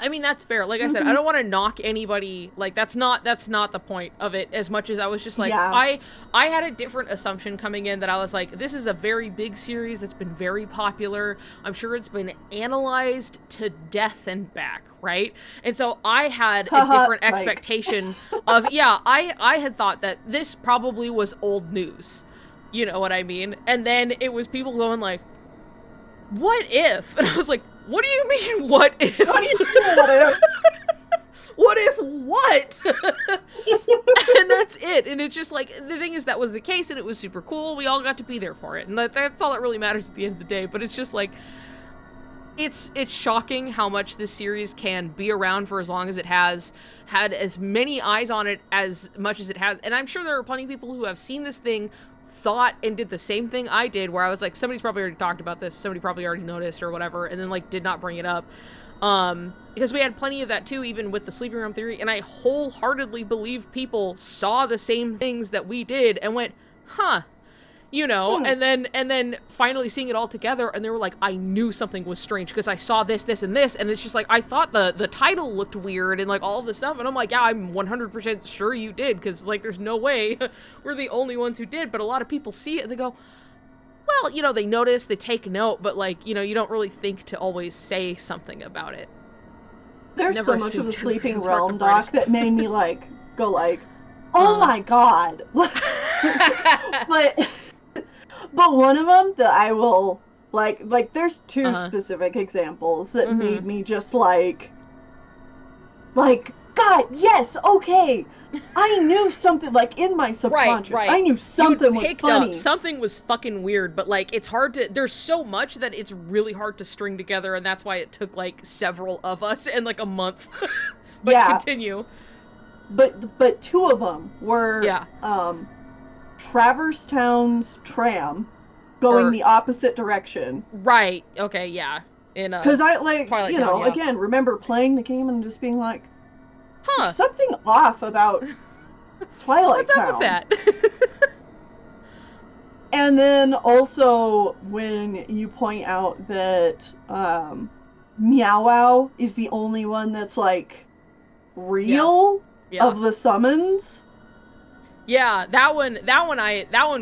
S1: I mean, that's fair. Like I said, I don't want to knock anybody. Like, that's not the point of it, as much as I was just like, I had a different assumption coming in, that I was like, this is a very big series that's been very popular. I'm sure it's been analyzed to death and back, right? And so I had a different expectation of, I had thought that this probably was old news. You know what I mean? And then it was people going like, what if? And I was like, what do you mean, what if? What do you mean, what if? What if what? And that's it. And it's just like, the thing is, that was the case, and it was super cool. We all got to be there for it. And that's all that really matters at the end of the day. But it's just like, it's shocking how much this series can be around for as long as it has, had as many eyes on it as much as it has. And I'm sure there are plenty of people who have seen this thing, thought and did the same thing I did, where I was like, somebody's probably already talked about this, somebody probably already noticed or whatever, and then, like, did not bring it up. Because we had plenty of that too, even with the sleeping room theory, and I wholeheartedly believe people saw the same things that we did and went, huh, you know, and then finally seeing it all together, and they were like, I knew something was strange because I saw this, this, and this, and it's just like, I thought the title looked weird and like all of this stuff, and I'm like, yeah, I'm 100% sure you did, because like there's no way we're the only ones who did, but a lot of people see it and they go, well, you know, they notice, they take note, but like, you know, you don't really think to always say something about it.
S9: There's
S1: Never
S9: so much of the
S1: assumed
S9: Sleeping
S1: Truman's Mark
S9: Realm
S1: the brightest.
S9: doc that made me like go like, oh my god. But one of them that I will like there's two specific examples that made me just like God, yes, okay. I knew something, like, in my subconscious.
S1: Right.
S9: I knew something was funny.
S1: Up, something was fucking weird, but, like, it's hard to... There's so much that it's really hard to string together, and that's why it took, like, several of us and, like, a month. But yeah. Continue.
S9: But two of them were, Traverse Town's tram going the opposite direction.
S1: Right. Okay, yeah.
S9: Because I, like, Twilight you know, again, remember playing the game and just being like, huh, something off about Twilight Town.
S1: What's up with that?
S9: And then also when you point out that Meow Wow is the only one that's like real of the summons.
S1: Yeah, that one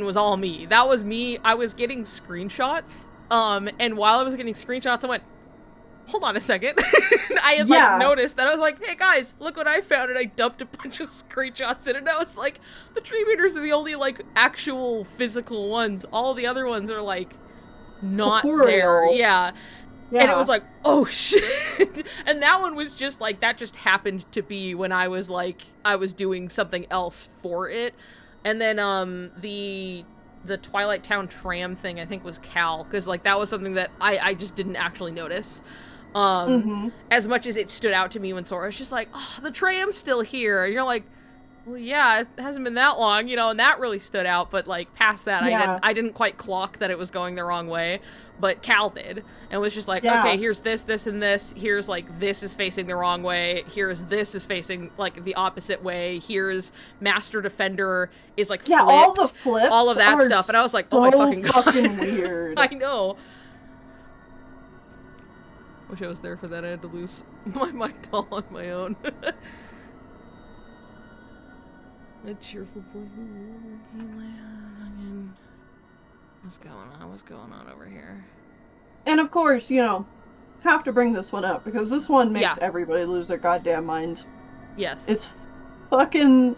S1: was all me. That was me. I was getting screenshots. And while I was getting screenshots, I went, hold on a second. I had like noticed that. I was like, hey guys, look what I found, and I dumped a bunch of screenshots in it, and I was like, the tree beaters are the only like actual physical ones. All the other ones are like not there. Yeah. And it was like, oh shit. And that one was just like, that just happened to be when I was like, I was doing something else for it. And then the Twilight Town tram thing, I think, was Cal, because like that was something that I just didn't actually notice. As much as it stood out to me when Sora was just like, oh, the tram's still here. And you're like, well, yeah, it hasn't been that long, you know, and that really stood out. But like past that, I didn't quite clock that it was going the wrong way. But Cal did, and was just like, okay, here's this, this, and this. Here's like this is facing the wrong way. Here's this is facing like the opposite way. Here's Master Defender is like flipped.
S9: All the flips,
S1: all of that stuff, and I was like, oh my fucking god,
S9: fucking weird.
S1: I know. Wish I was there for that. I had to lose my mind all on my own. A cheerful boy who What's going on over here?
S9: And of course, you know, have to bring this one up because this one makes everybody lose their goddamn minds.
S1: Yes.
S9: It's fucking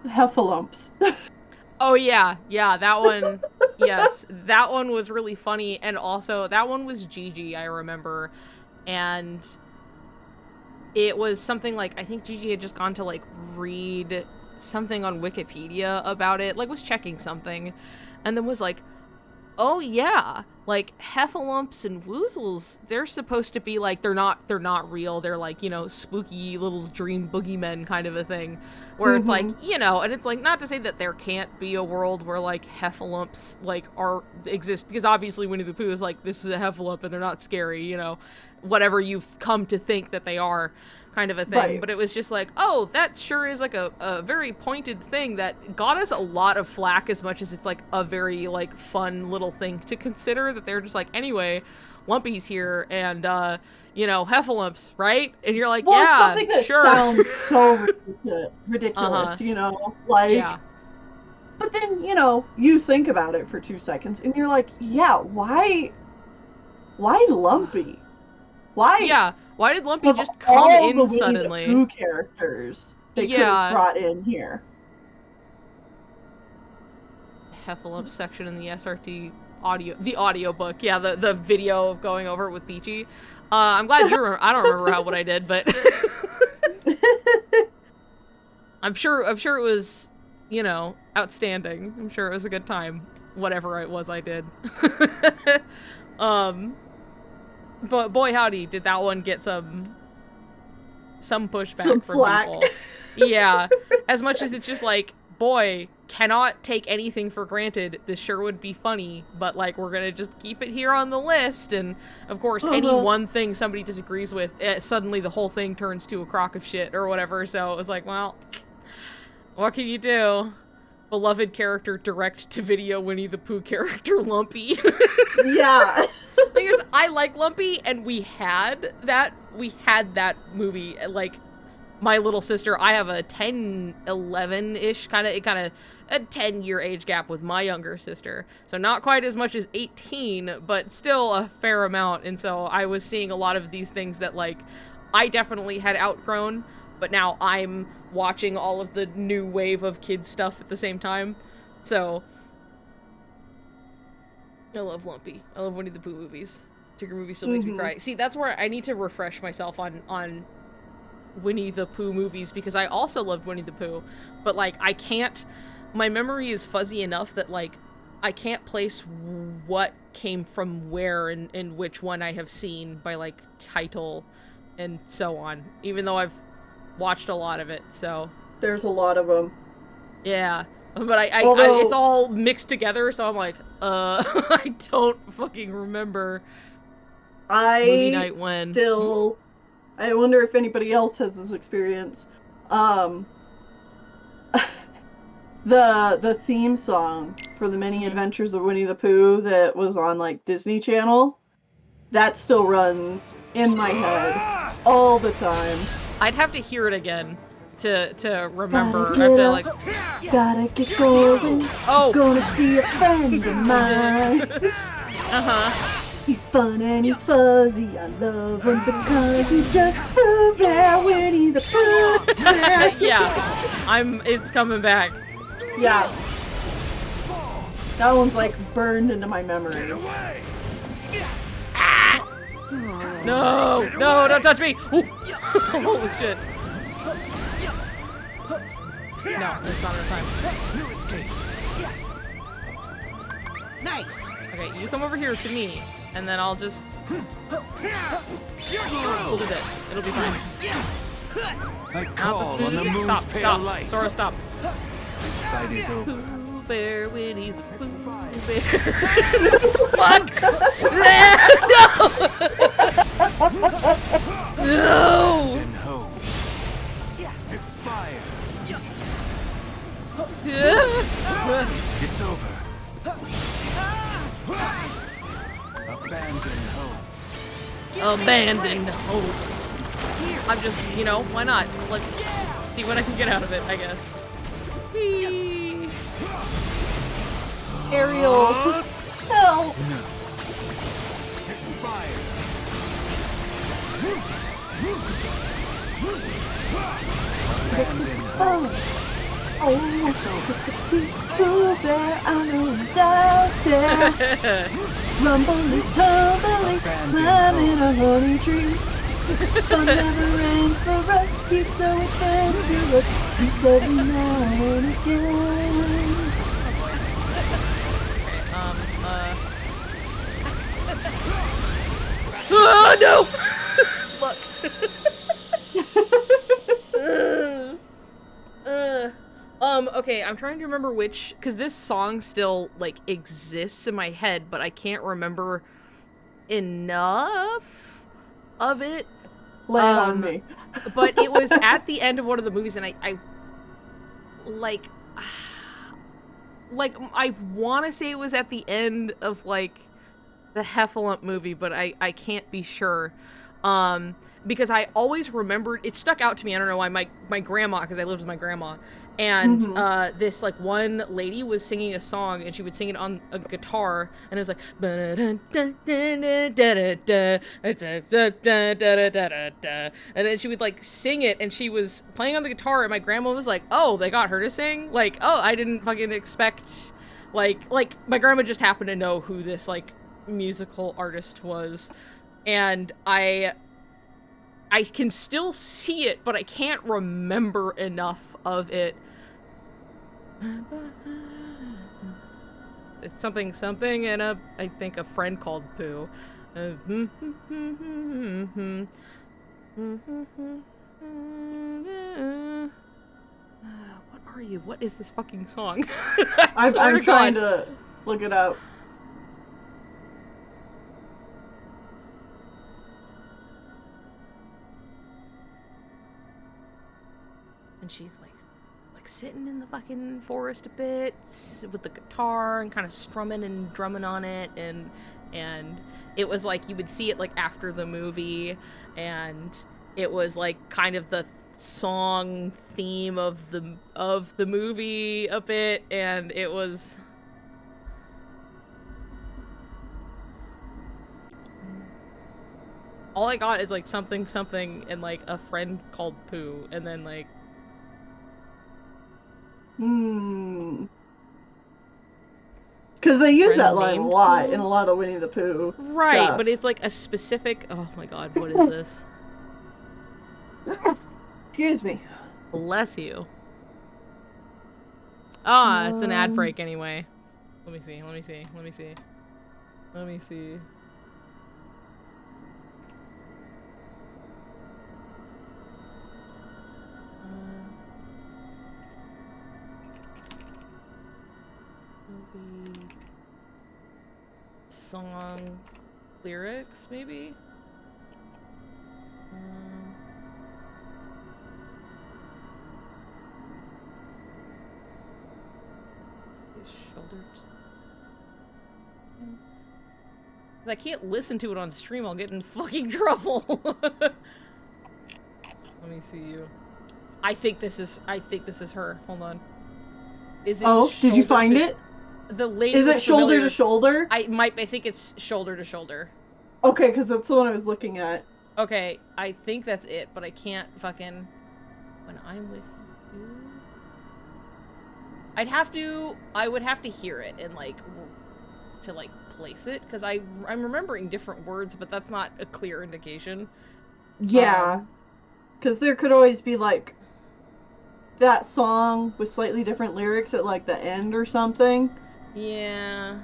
S9: heffalumps.
S1: Oh yeah, that one. Yes, that one was really funny, and also that one was Gigi, I remember, and it was something like, I think Gigi had just gone to like read something on Wikipedia about it, like was checking something, and then was like, oh yeah, like heffalumps and woozles, they're supposed to be like, they're not real, they're like, you know, spooky little dream boogeymen kind of a thing, where it's like, you know, and it's like, not to say that there can't be a world where like heffalumps like exist, because obviously Winnie the Pooh is like, this is a heffalump and they're not scary, you know, whatever you've come to think that they are, kind of a thing. But it was just like, oh, that sure is like a very pointed thing that got us a lot of flack, as much as it's like a very like fun little thing to consider, that they're just like, anyway, Lumpy's here, and you know, heffalumps, right? And you're like,
S9: well,
S1: yeah,
S9: something that
S1: sure.
S9: sounds so ridiculous, you know, like, but then, you know, you think about it for 2 seconds and you're like, yeah, why Lumpy?
S1: Why did Lumpy just come in suddenly?
S9: All the characters they could have brought in here.
S1: Heffalump section in the SRT audiobook. Yeah, the video of going over it with Beachy. I'm glad you remember. I don't remember what I did, but I'm sure it was, you know, outstanding. I'm sure it was a good time, whatever it was I did. But boy howdy, did that one get some pushback from people. Yeah, as much as it's just like, boy, cannot take anything for granted. This sure would be funny, but like we're gonna just keep it here on the list. And of course, any one thing somebody disagrees with, suddenly the whole thing turns to a crock of shit or whatever. So it was like, well, what can you do? Beloved character direct to video Winnie the Pooh character Lumpy.
S9: Yeah.
S1: Thing is, I like Lumpy, and we had that movie, like, my little sister, I have a 10, 11-ish, kind of a 10-year age gap with my younger sister, so not quite as much as 18, but still a fair amount, and so I was seeing a lot of these things that, like, I definitely had outgrown, but now I'm watching all of the new wave of kids stuff at the same time, so... I love Lumpy. I love Winnie the Pooh movies. Tigger movie still makes me cry. See, that's where I need to refresh myself on Winnie the Pooh movies, because I also loved Winnie the Pooh, but, like, I can't... My memory is fuzzy enough that, like, I can't place what came from where and which one I have seen by, like, title and so on, even though I've watched a lot of it, so...
S9: There's a lot of them.
S1: Yeah. But
S9: Although,
S1: it's all mixed together, so I'm like, I don't fucking remember movie night when.
S9: I wonder if anybody else has this experience. The theme song for the Many Adventures of Winnie the Pooh that was on, like, Disney Channel, that still runs in my head all the time.
S1: I'd have to hear it again to remember. I have to, like...
S9: Gotta get going.
S1: Oh!
S9: Gonna see a friend of mine. He's fun and he's fuzzy. I love him because he's just Pooh Bear, Winnie the Pooh.
S1: Yeah. It's coming back.
S9: Yeah. That one's, like, burned into my memory.
S1: No! No, don't touch me! Ooh. Holy shit. No, that's not our time.
S4: Nice.
S1: Okay, you come over here to me, and then I'll just... We'll do this. It'll be fine.
S3: I
S1: Not
S3: call
S1: the
S3: on
S1: smoothest.
S3: the moon's
S1: Stop,
S3: pale
S1: stop.
S3: light.
S1: Sora, stop.
S3: This fight is over.
S1: Pooh Bear, Winnie the Pooh Bear. What the fuck? No! No!
S3: And home. Expire. It's over. Abandon hope.
S1: Abandoned hope. I'm just, you know, why not? Let's just see what I can get out of it, I guess. Whee!
S9: Ariel, help!
S3: Expire. Abandon hope.
S9: Pooh Bear, I know he's out there. Rumbly, tumbly, climbing a honey tree. Fun never ends for us, he's so adventurous. He's every now and again.
S1: Oh, no! Fuck. Okay, I'm trying to remember which, because this song still, like, exists in my head, but I can't remember enough of it.
S9: Lay it on me.
S1: But it was at the end of one of the movies, and I want to say it was at the end of, like, the Heffalump movie, but I can't be sure. Because I always remembered, it stuck out to me, I don't know why, my grandma, because I lived with my grandma, and this, like, one lady was singing a song, and she would sing it on a guitar, and it was like, and then she would, like, sing it, and she was playing on the guitar, and my grandma was like, oh, they got her to sing? Like, oh, I didn't fucking expect, like, my grandma just happened to know who this, like, musical artist was, and I can still see it, but I can't remember enough of it. It's something, and I think a friend called Pooh. What are are you? What is this fucking song?
S9: I'm trying to look it up.
S1: And she's like sitting in the fucking forest a bit with the guitar and kind of strumming and drumming on it, and it was like you would see it like after the movie, and it was like kind of the song theme of the movie a bit, and it was all I got is like something and like a friend called Pooh, and then like
S9: because they use that line a lot in a lot of Winnie the Pooh
S1: right
S9: stuff.
S1: But it's like a specific, oh my god, what is this?
S9: Excuse me.
S1: Bless you. Ah, it's an ad break anyway. Let me see. Movie song lyrics, maybe? I can't listen to it on stream, I'll get in fucking trouble. Let me see you. I think this is her. Hold on. Is it
S9: did you find it?
S1: The lady
S9: is it shoulder to shoulder?
S1: I think it's shoulder to shoulder.
S9: Okay, because that's the one I was looking at.
S1: Okay, I think that's it, but I can't fucking... When I'm with you... I would have to hear it and like to like place it, because I'm remembering different words, but that's not a clear indication.
S9: Yeah, because there could always be like that song with slightly different lyrics at like the end or something.
S1: Yeah.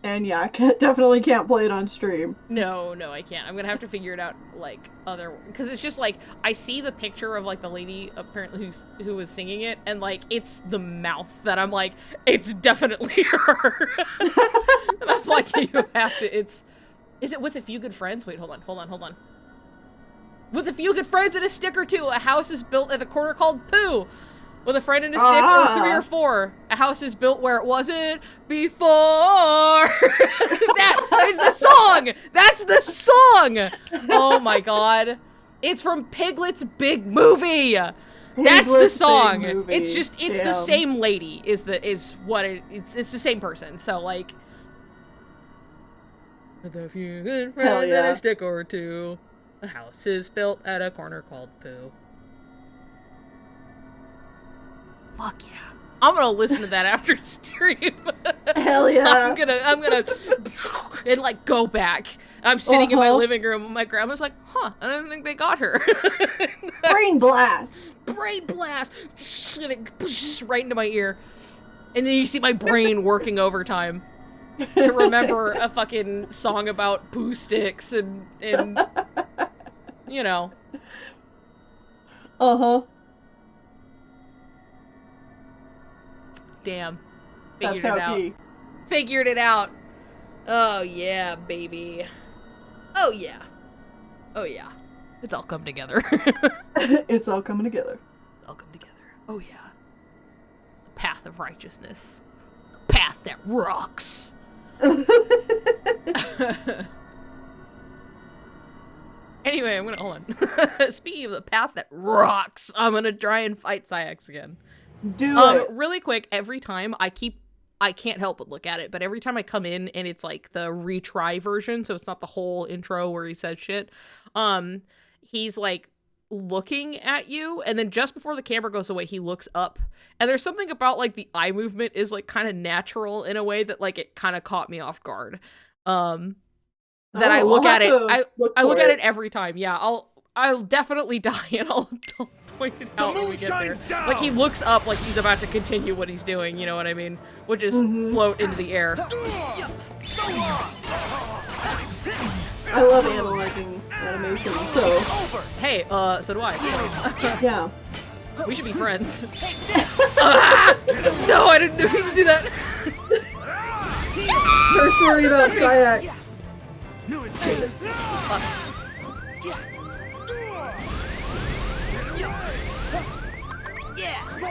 S9: And yeah, I definitely can't play it on stream.
S1: No, I can't. I'm gonna have to figure it out, like, because it's just, like, I see the picture of, like, the lady, apparently, who was singing it, and, like, it's the mouth that I'm like, it's definitely her. And I'm like, you have to, is it With a Few Good Friends? Wait, hold on. With a few good friends and a stick or two, a house is built at a corner called Pooh. With a friend and a stick, or 3 or 4. A house is built where it wasn't before. That is the song! That's the song! Oh my god. It's from Piglet's Big Movie! That's the song. It's just, it's the same lady, it's the same person. So, like... With a few good friends and a stick or two, a house is built at a corner called Pooh. Fuck yeah. I'm gonna listen to that after stream.
S9: Hell yeah.
S1: I'm gonna and like go back. I'm sitting in my living room and my grandma's like, huh, I don't think they got her.
S9: Brain blast.
S1: Brain blast. Right into my ear. And then you see my brain working overtime to remember a fucking song about poo sticks and you know.
S9: Uh-huh.
S1: Damn. Figured it out. Oh yeah, baby. Oh yeah. It's all come together.
S9: It's all coming together.
S1: Oh yeah. The path of righteousness. The path that rocks. Anyway, I'm gonna hold on. Speaking of the path that rocks, I'm gonna try and fight Syx again.
S9: Do it.
S1: Really quick, every time I can't help but look at it, but every time I come in and it's like the retry version, so it's not the whole intro where he says shit, he's like looking at you, and then just before the camera goes away, he looks up, and there's something about like the eye movement is like kind of natural in a way that like it kind of caught me off guard. That I look at it, I look at it every time. Yeah, I'll definitely die, and I'll point it out when we get there.
S3: Down.
S1: Like, he looks up like he's about to continue what he's doing, you know what I mean? Which is float into the air.
S9: I love analyzing animation, so
S1: Hey, so do I.
S9: yeah.
S1: We should be friends. No, I didn't mean to do that.
S9: Her story about kayak.
S3: No escape.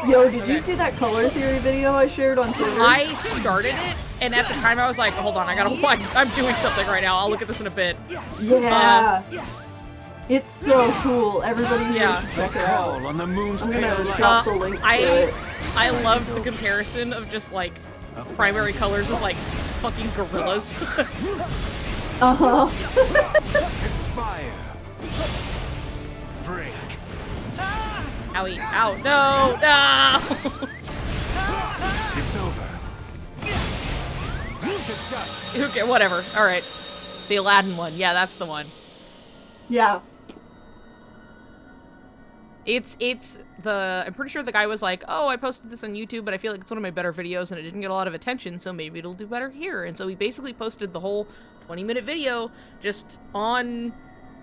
S9: Yo, did you see that color theory video I shared on Twitter?
S1: I started it, and at the time I was like, hold on, I'm doing something right now. I'll look at this in a bit.
S9: Yeah. It's so cool. Everybody
S1: Yeah.
S9: should check it out.
S3: Call on the moon's
S9: I'm
S3: pale
S9: gonna
S3: light.
S9: drop the link to it.
S1: I love the comparison of just like primary colors of like fucking gorillas.
S9: Uh-huh.
S3: Expire. Break.
S1: Owie, ow, no, no!
S3: It's over. To dust.
S1: Okay, whatever, alright. The Aladdin one, yeah, that's the one.
S9: Yeah.
S1: I'm pretty sure the guy was like, oh, I posted this on YouTube, but I feel like it's one of my better videos and it didn't get a lot of attention, so maybe it'll do better here. And so he basically posted the whole 20-minute video just on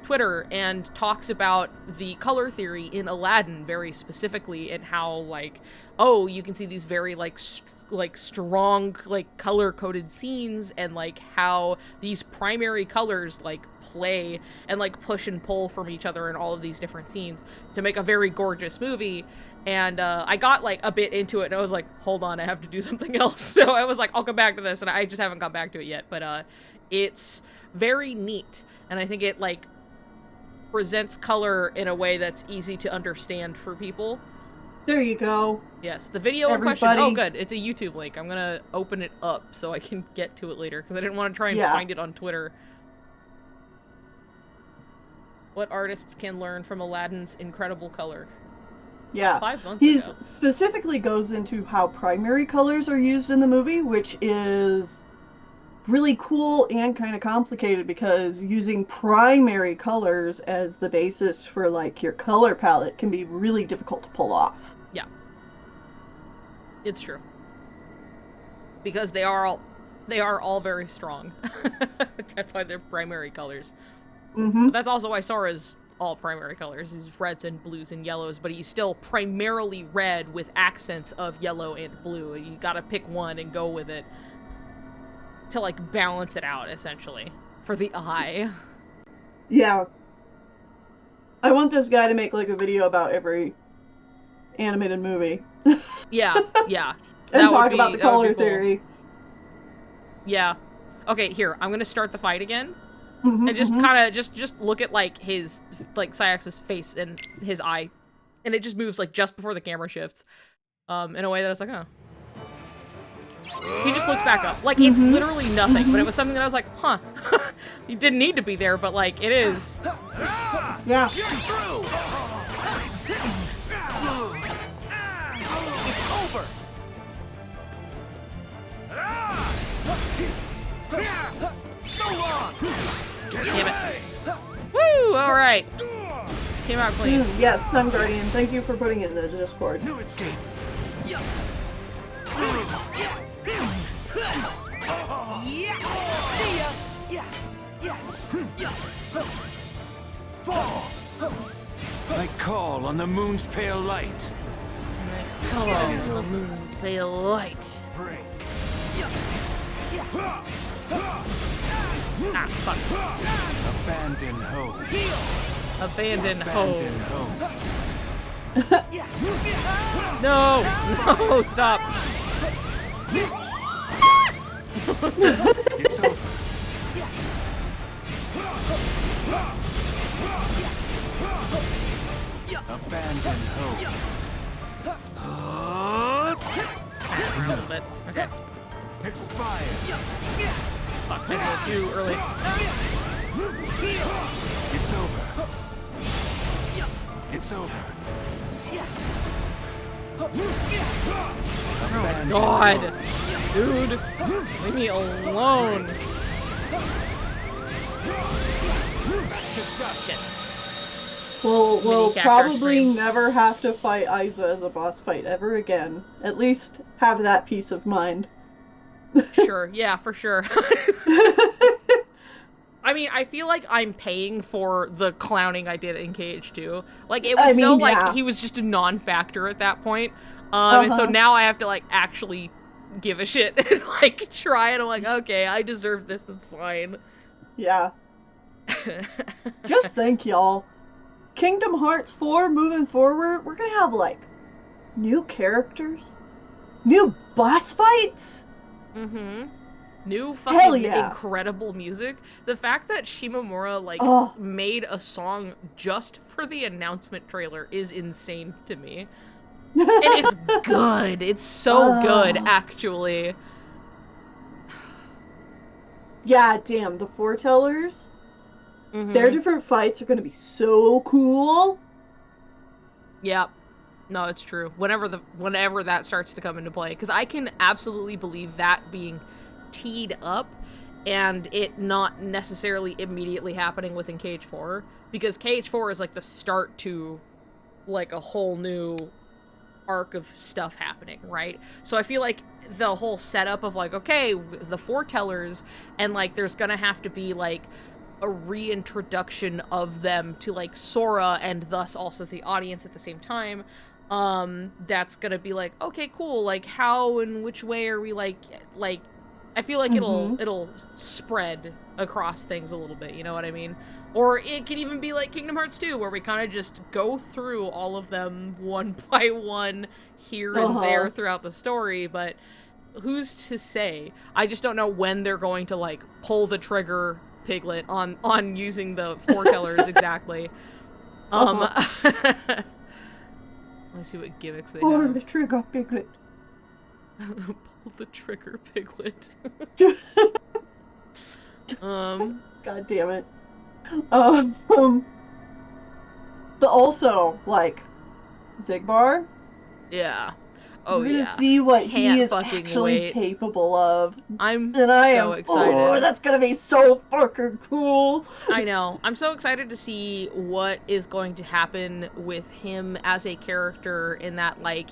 S1: Twitter and talks about the color theory in Aladdin very specifically and how, like, oh, you can see these very, like strong, like, color-coded scenes and, like, how these primary colors, like, play and, like, push and pull from each other in all of these different scenes to make a very gorgeous movie. And I got, like, a bit into it and I was like, hold on, I have to do something else. So I was like, I'll come back to this, and I just haven't gone back to it yet. But it's very neat, and I think it, like, presents color in a way that's easy to understand for people.
S9: There you go.
S1: Yes, the video in
S9: Everybody.
S1: question. Oh, good. It's a YouTube link. I'm gonna open it up so I can get to it later because I didn't want to try and find it on Twitter. What artists can learn from Aladdin's incredible color?
S9: Yeah.
S1: 5 months
S9: He
S1: ago.
S9: specifically goes into how primary colors are used in the movie, which is really cool and kind of complicated because using primary colors as the basis for, like, your color palette can be really difficult to pull off.
S1: Yeah. It's true. Because they are all very strong. That's why they're primary colors.
S9: Mm-hmm.
S1: But that's also why Sora's all primary colors. He's reds and blues and yellows, but he's still primarily red with accents of yellow and blue. You gotta pick one and go with it to, like, balance it out, essentially, for the eye.
S9: Yeah. I want this guy to make, like, a video about every animated movie.
S1: Yeah, yeah.
S9: And talk about the color theory.
S1: Yeah. Okay, here, I'm gonna start the fight again.
S9: Mm-hmm,
S1: And just kind of, just look at, like, his, like, Syax's face and his eye. And it just moves, like, just before the camera shifts. In a way that I was like, oh. He just looks back up. Like, it's literally nothing, but it was something that I was like, huh. You didn't need to be there, but, like, it is.
S9: Yeah.
S4: It's over. So long.
S1: Damn it. Woo! Alright. Came out clean.
S9: Yes, Time Guardian, thank you for putting it in the Discord.
S3: No escape. I call on the moon's pale light.
S1: Come on, the moon's pale light.
S3: Break.
S1: Ah, fuck.
S3: Abandon hope.
S1: Abandon
S3: Abandon
S1: hope.
S3: hope.
S1: No! No, stop.
S3: It's over. Abandon hope.
S1: A little bit. Okay.
S3: Expire.
S1: Fuck, I did it too early.
S3: It's over. It's over.
S1: Oh god! Dude! Leave me alone! Shit.
S9: We'll
S1: Mini cactus
S9: probably
S1: stream.
S9: never have to fight Aiza as a boss fight ever again. At least have that peace of mind.
S1: Sure, yeah, for sure. I mean, I feel like I'm paying for the clowning I did in KH2. Like, it was like, he was just a non-factor at that point. And so now I have to, like, actually give a shit and, like, try, and I'm like, okay, I deserve this, that's fine.
S9: Yeah. Just think, y'all. Kingdom Hearts 4 moving forward, we're gonna have, like, new characters, new boss fights.
S1: Mm-hmm. New fucking incredible music. The fact that Shimomura, like, made a song just for the announcement trailer is insane to me. And it's good. It's so good, actually.
S9: Yeah, damn, the foretellers. Their different fights are gonna be so cool.
S1: Yep. No, it's true. Whenever that starts to come into play, because I can absolutely believe that being teed up and it not necessarily immediately happening within KH4, because KH4 is like the start to like a whole new arc of stuff happening, right? So I feel like the whole setup of like, okay, the foretellers, and like there's gonna have to be like a reintroduction of them to like Sora and thus also the audience at the same time. That's gonna be like, okay, cool, like how and which way are we like I feel like it'll spread across things a little bit, you know what I mean? Or it could even be like Kingdom Hearts 2, where we kind of just go through all of them one by one here and there throughout the story, but who's to say? I just don't know when they're going to like pull the trigger, Piglet, on using the foretellers exactly. Let's see what gimmicks they
S9: Pull
S1: have.
S9: the trigger, Piglet.
S1: Pull the trigger, Piglet.
S9: God damn it. But also, like, Zigbar.
S1: Yeah. Oh,
S9: we're gonna see what he is actually capable of.
S1: I'm so excited.
S9: Oh, that's gonna be so fucking cool.
S1: I know. I'm so excited to see what is going to happen with him as a character, in that, like,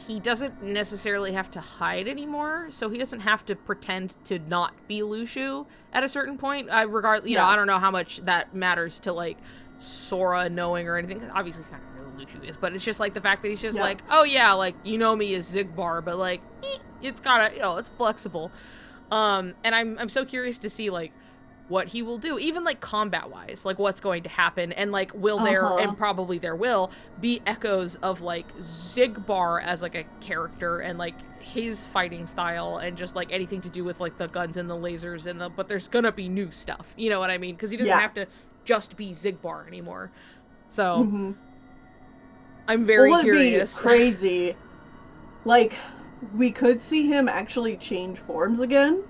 S1: he doesn't necessarily have to hide anymore, so he doesn't have to pretend to not be Lushu at a certain point. You know, I don't know how much that matters to, like, Sora knowing or anything. Obviously, it's not gonna know who Lushu is, but it's just, like, the fact that he's just like, oh, yeah, like, you know me as Zigbar, but, like, it's gotta, you know, it's flexible. And I'm so curious to see, like, what he will do, even like combat wise, like what's going to happen, and like will there, and probably there will be echoes of like Zigbar as like a character and like his fighting style and just like anything to do with like the guns and the lasers and but there's gonna be new stuff, you know what I mean, because he doesn't have to just be Zigbar anymore. So I'm very curious.
S9: Be crazy, like we could see him actually change forms again.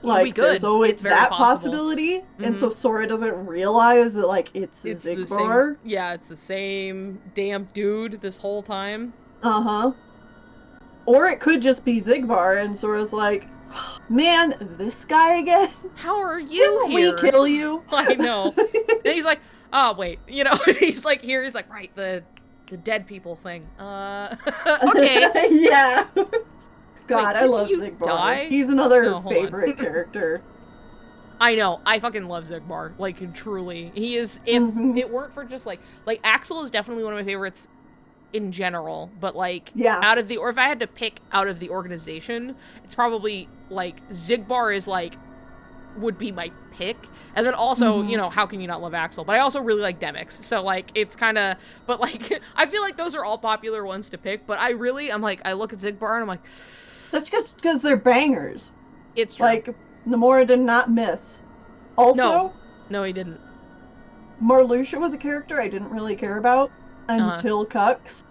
S9: Like, there's always that possibility, and so Sora doesn't realize that, like, it's Zigbar.
S1: Yeah, it's the same damn dude this whole time.
S9: Or it could just be Zigbar, and Sora's like, man, this guy again?
S1: How are you here?
S9: We kill you?
S1: I know. And he's like, oh, wait, you know, he's like, here, he's like, right, the dead people thing. Okay.
S9: Yeah. God,
S1: wait,
S9: I love Zigbar. He's another favorite character.
S1: I know. I fucking love Zigbar. Like, truly. He is, if it weren't for just, like, Axel is definitely one of my favorites in general, but, like, out of the, or if I had to pick out of the organization, it's probably, like, Zigbar is, like, would be my pick. And then also, you know, how can you not love Axel? But I also really like Demix. So, like, it's kind of, but, like, I feel like those are all popular ones to pick, but I'm like, I look at Zigbar and I'm like,
S9: that's just because they're bangers.
S1: It's true.
S9: Like, Nomura did not miss. Also...
S1: No, he didn't.
S9: Marluxia was a character I didn't really care about until Cucks.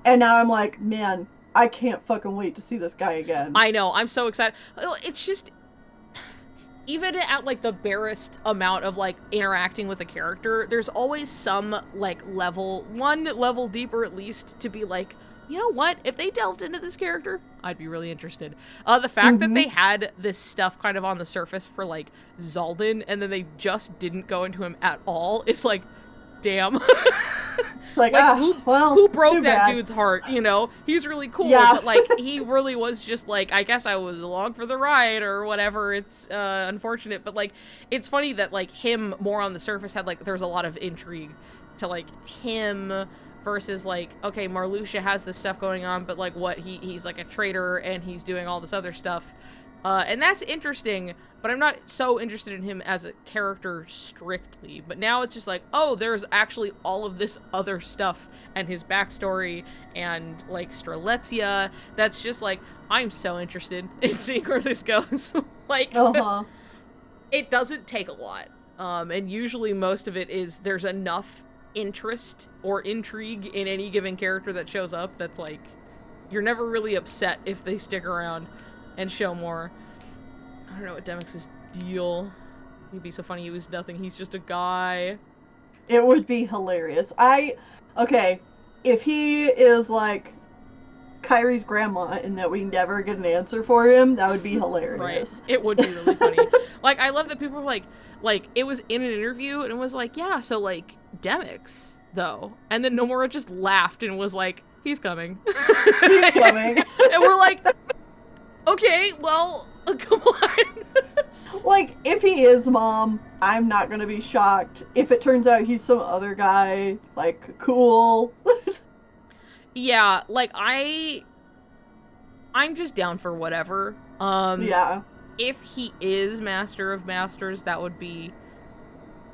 S9: And now I'm like, man, I can't fucking wait to see this guy again.
S1: I know, I'm so excited. It's just... Even at, like, the barest amount of, like, interacting with a character, there's always some, like, one level deeper at least, to be like, you know what? If they delved into this character, I'd be really interested. The fact that they had this stuff kind of on the surface for, like, Zaldin, and then they just didn't go into him at all, is like, damn.
S9: Like,
S1: who broke
S9: too
S1: that
S9: bad.
S1: dude's heart, you know? He's really cool,
S9: Yeah.
S1: but like he really was just like, I guess I was along for the ride or whatever. It's unfortunate, but like it's funny that like him more on the surface had like there's a lot of intrigue to like him versus like, okay, Marluxia has this stuff going on, but like what he's like a traitor and he's doing all this other stuff. And that's interesting, but I'm not so interested in him as a character strictly. But now it's just like, oh, there's actually all of this other stuff and his backstory and, like, Strelitzia. That's just like, I'm so interested in seeing where this goes. Like, it doesn't take a lot. And usually most of it is there's enough interest or intrigue in any given character that shows up that's like, you're never really upset if they stick around and show more. I don't know what Demex's deal. He'd be so funny. He was nothing. He's just a guy.
S9: It would be hilarious. Okay, if he is like Kyrie's grandma and that we never get an answer for him, that would be hilarious.
S1: Right. It would be really funny. Like, I love that people are like, it was in an interview and it was like, yeah, so like, Demex, though. And then Nomura just laughed and was like, he's coming.
S9: He's coming.
S1: And we're like, okay, well, come on.
S9: Like, if he is Mom, I'm not gonna be shocked. If it turns out he's some other guy, like, cool.
S1: Yeah, like, I'm just down for whatever.
S9: Yeah.
S1: If he is Master of Masters, that would be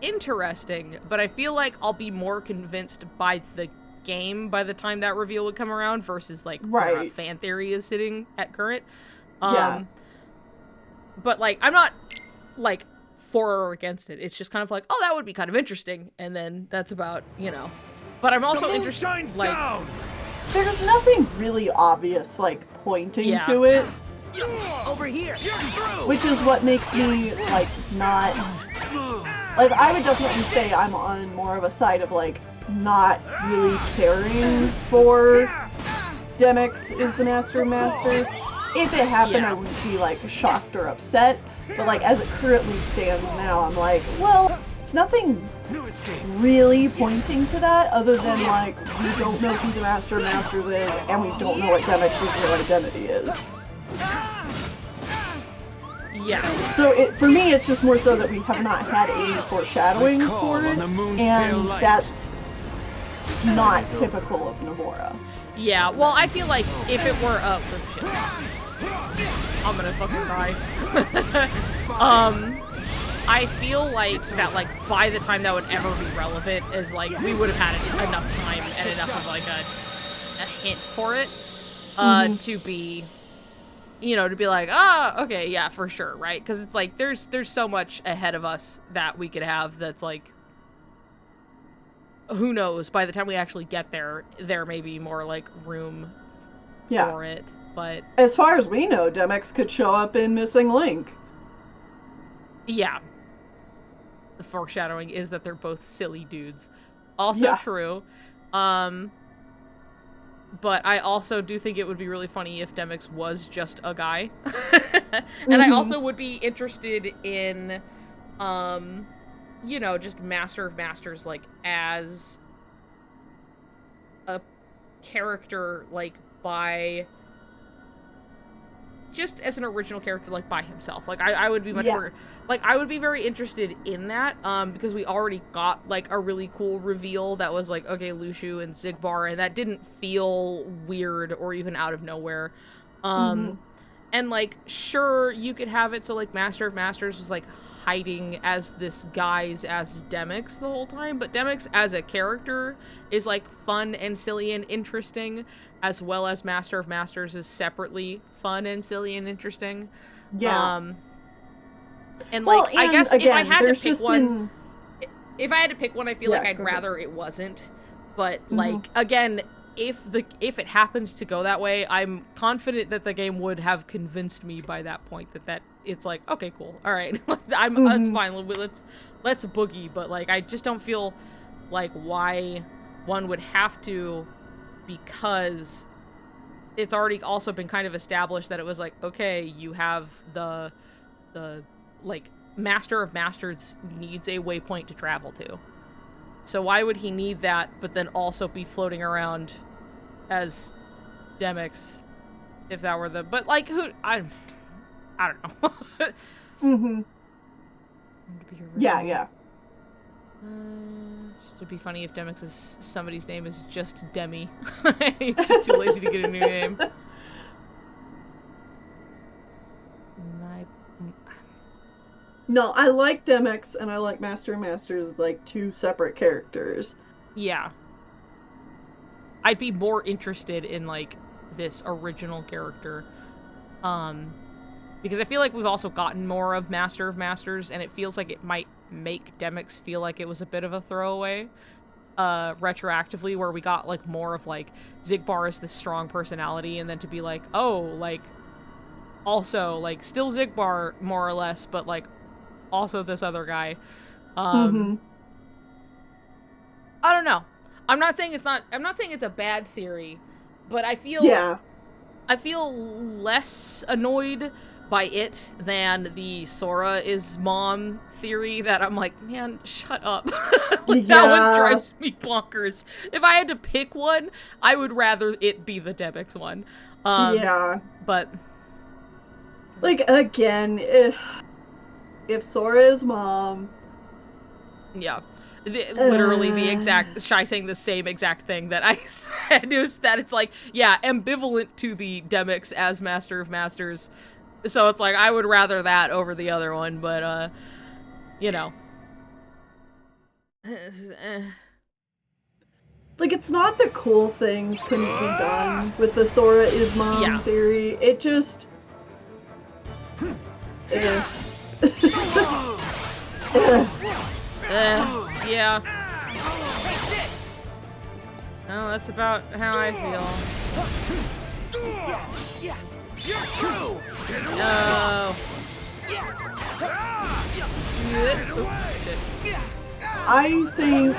S1: interesting. But I feel like I'll be more convinced by the game by the time that reveal would come around versus, like, where fan theory is sitting at current.
S9: Yeah.
S1: But, like, I'm not, like, for or against it. It's just kind of like, oh, that would be kind of interesting. And then that's about, you know. But I'm also interested, like...
S3: down!
S9: There's nothing really obvious, like, pointing to it.
S4: Over here! You're through!
S9: Which is what makes me, like, not... Like, I would definitely say I'm on more of a side of, like, not really caring for Demix is the Master of Masters. If it happened, I wouldn't be, like, shocked or upset. But, like, as it currently stands now, I'm like, well, there's nothing really pointing to that other than, like, we don't know who the Master of Masters is, and we don't know what Demix's real identity is.
S1: Yeah.
S9: So, for me, it's just more so that we have not had any foreshadowing for it, and that's not typical of Nomura.
S1: Yeah, well, I feel like if it were up... Oh, shit. I'm gonna fucking die. I feel like that, like, by the time that would ever be relevant is, like, we would have had enough time and enough of, like, a hint for it, to be, you know, to be like, okay, yeah, for sure, right? Because it's like, there's so much ahead of us that we could have that's, like, who knows, by the time we actually get there, there may be more, like, room for it, but...
S9: As far as we know, Demix could show up in Missing Link.
S1: Yeah. The foreshadowing is that they're both silly dudes. Also true. But I also do think it would be really funny if Demix was just a guy. And I also would be interested in, you know, just Master of Masters, like, as a character, like, by... just as an original character, like, by himself. Like, I would be much more... Like, I would be very interested in that, because we already got, like, a really cool reveal that was, like, okay, Luxu and Xigbar, and that didn't feel weird or even out of nowhere. And, like, sure, you could have it so, like, Master of Masters was, like, hiding as this guise as Demix the whole time, but Demix as a character is, like, fun and silly and interesting, as well as Master of Masters is separately fun and silly and interesting.
S9: Yeah.
S1: And,
S9: well,
S1: like, I guess
S9: again,
S1: if I had to pick one,
S9: been...
S1: if I had to pick one, I feel like I'd rather it wasn't. But, like, again, if it happens to go that way, I'm confident that the game would have convinced me by that point that it's like, okay, cool, all right, that's fine. Let's boogie. But, like, I just don't feel like why one would have to, because it's already also been kind of established that it was like, okay, you have the like, Master of Masters needs a waypoint to travel to. So why would he need that, but then also be floating around as Demyx, if that were the... But, like, who... I don't know.
S9: Mm-hmm. Yeah.
S1: Just would be funny if somebody's name is just Demi. He's just too lazy to get a new name.
S9: No, I like Demyx and I like Master and Masters as like two separate characters.
S1: Yeah. I'd be more interested in like this original character. Because I feel like we've also gotten more of Master of Masters, and it feels like it might make Demyx feel like it was a bit of a throwaway. Retroactively, where we got like more of like Xigbar as this strong personality, and then to be like, oh, like also like still Xigbar more or less, but like also this other guy. I don't know. I'm not saying it's a bad theory, but I feel less annoyed by it than the Sora is mom theory that I'm like, man, shut up. Like, that one drives me bonkers. If I had to pick one, I would rather it be the Demyx one. But
S9: like, again, if Sora is mom,
S1: literally the exact Shy saying the same exact thing that I said, is that it's like, ambivalent to the Demyx as Master of Masters. So it's like, I would rather that over the other one, but, you know.
S9: Like, it's not that cool things couldn't be done with the Sora is mom theory. It just...
S1: Yeah. No, that's about how I feel. No.
S9: I think,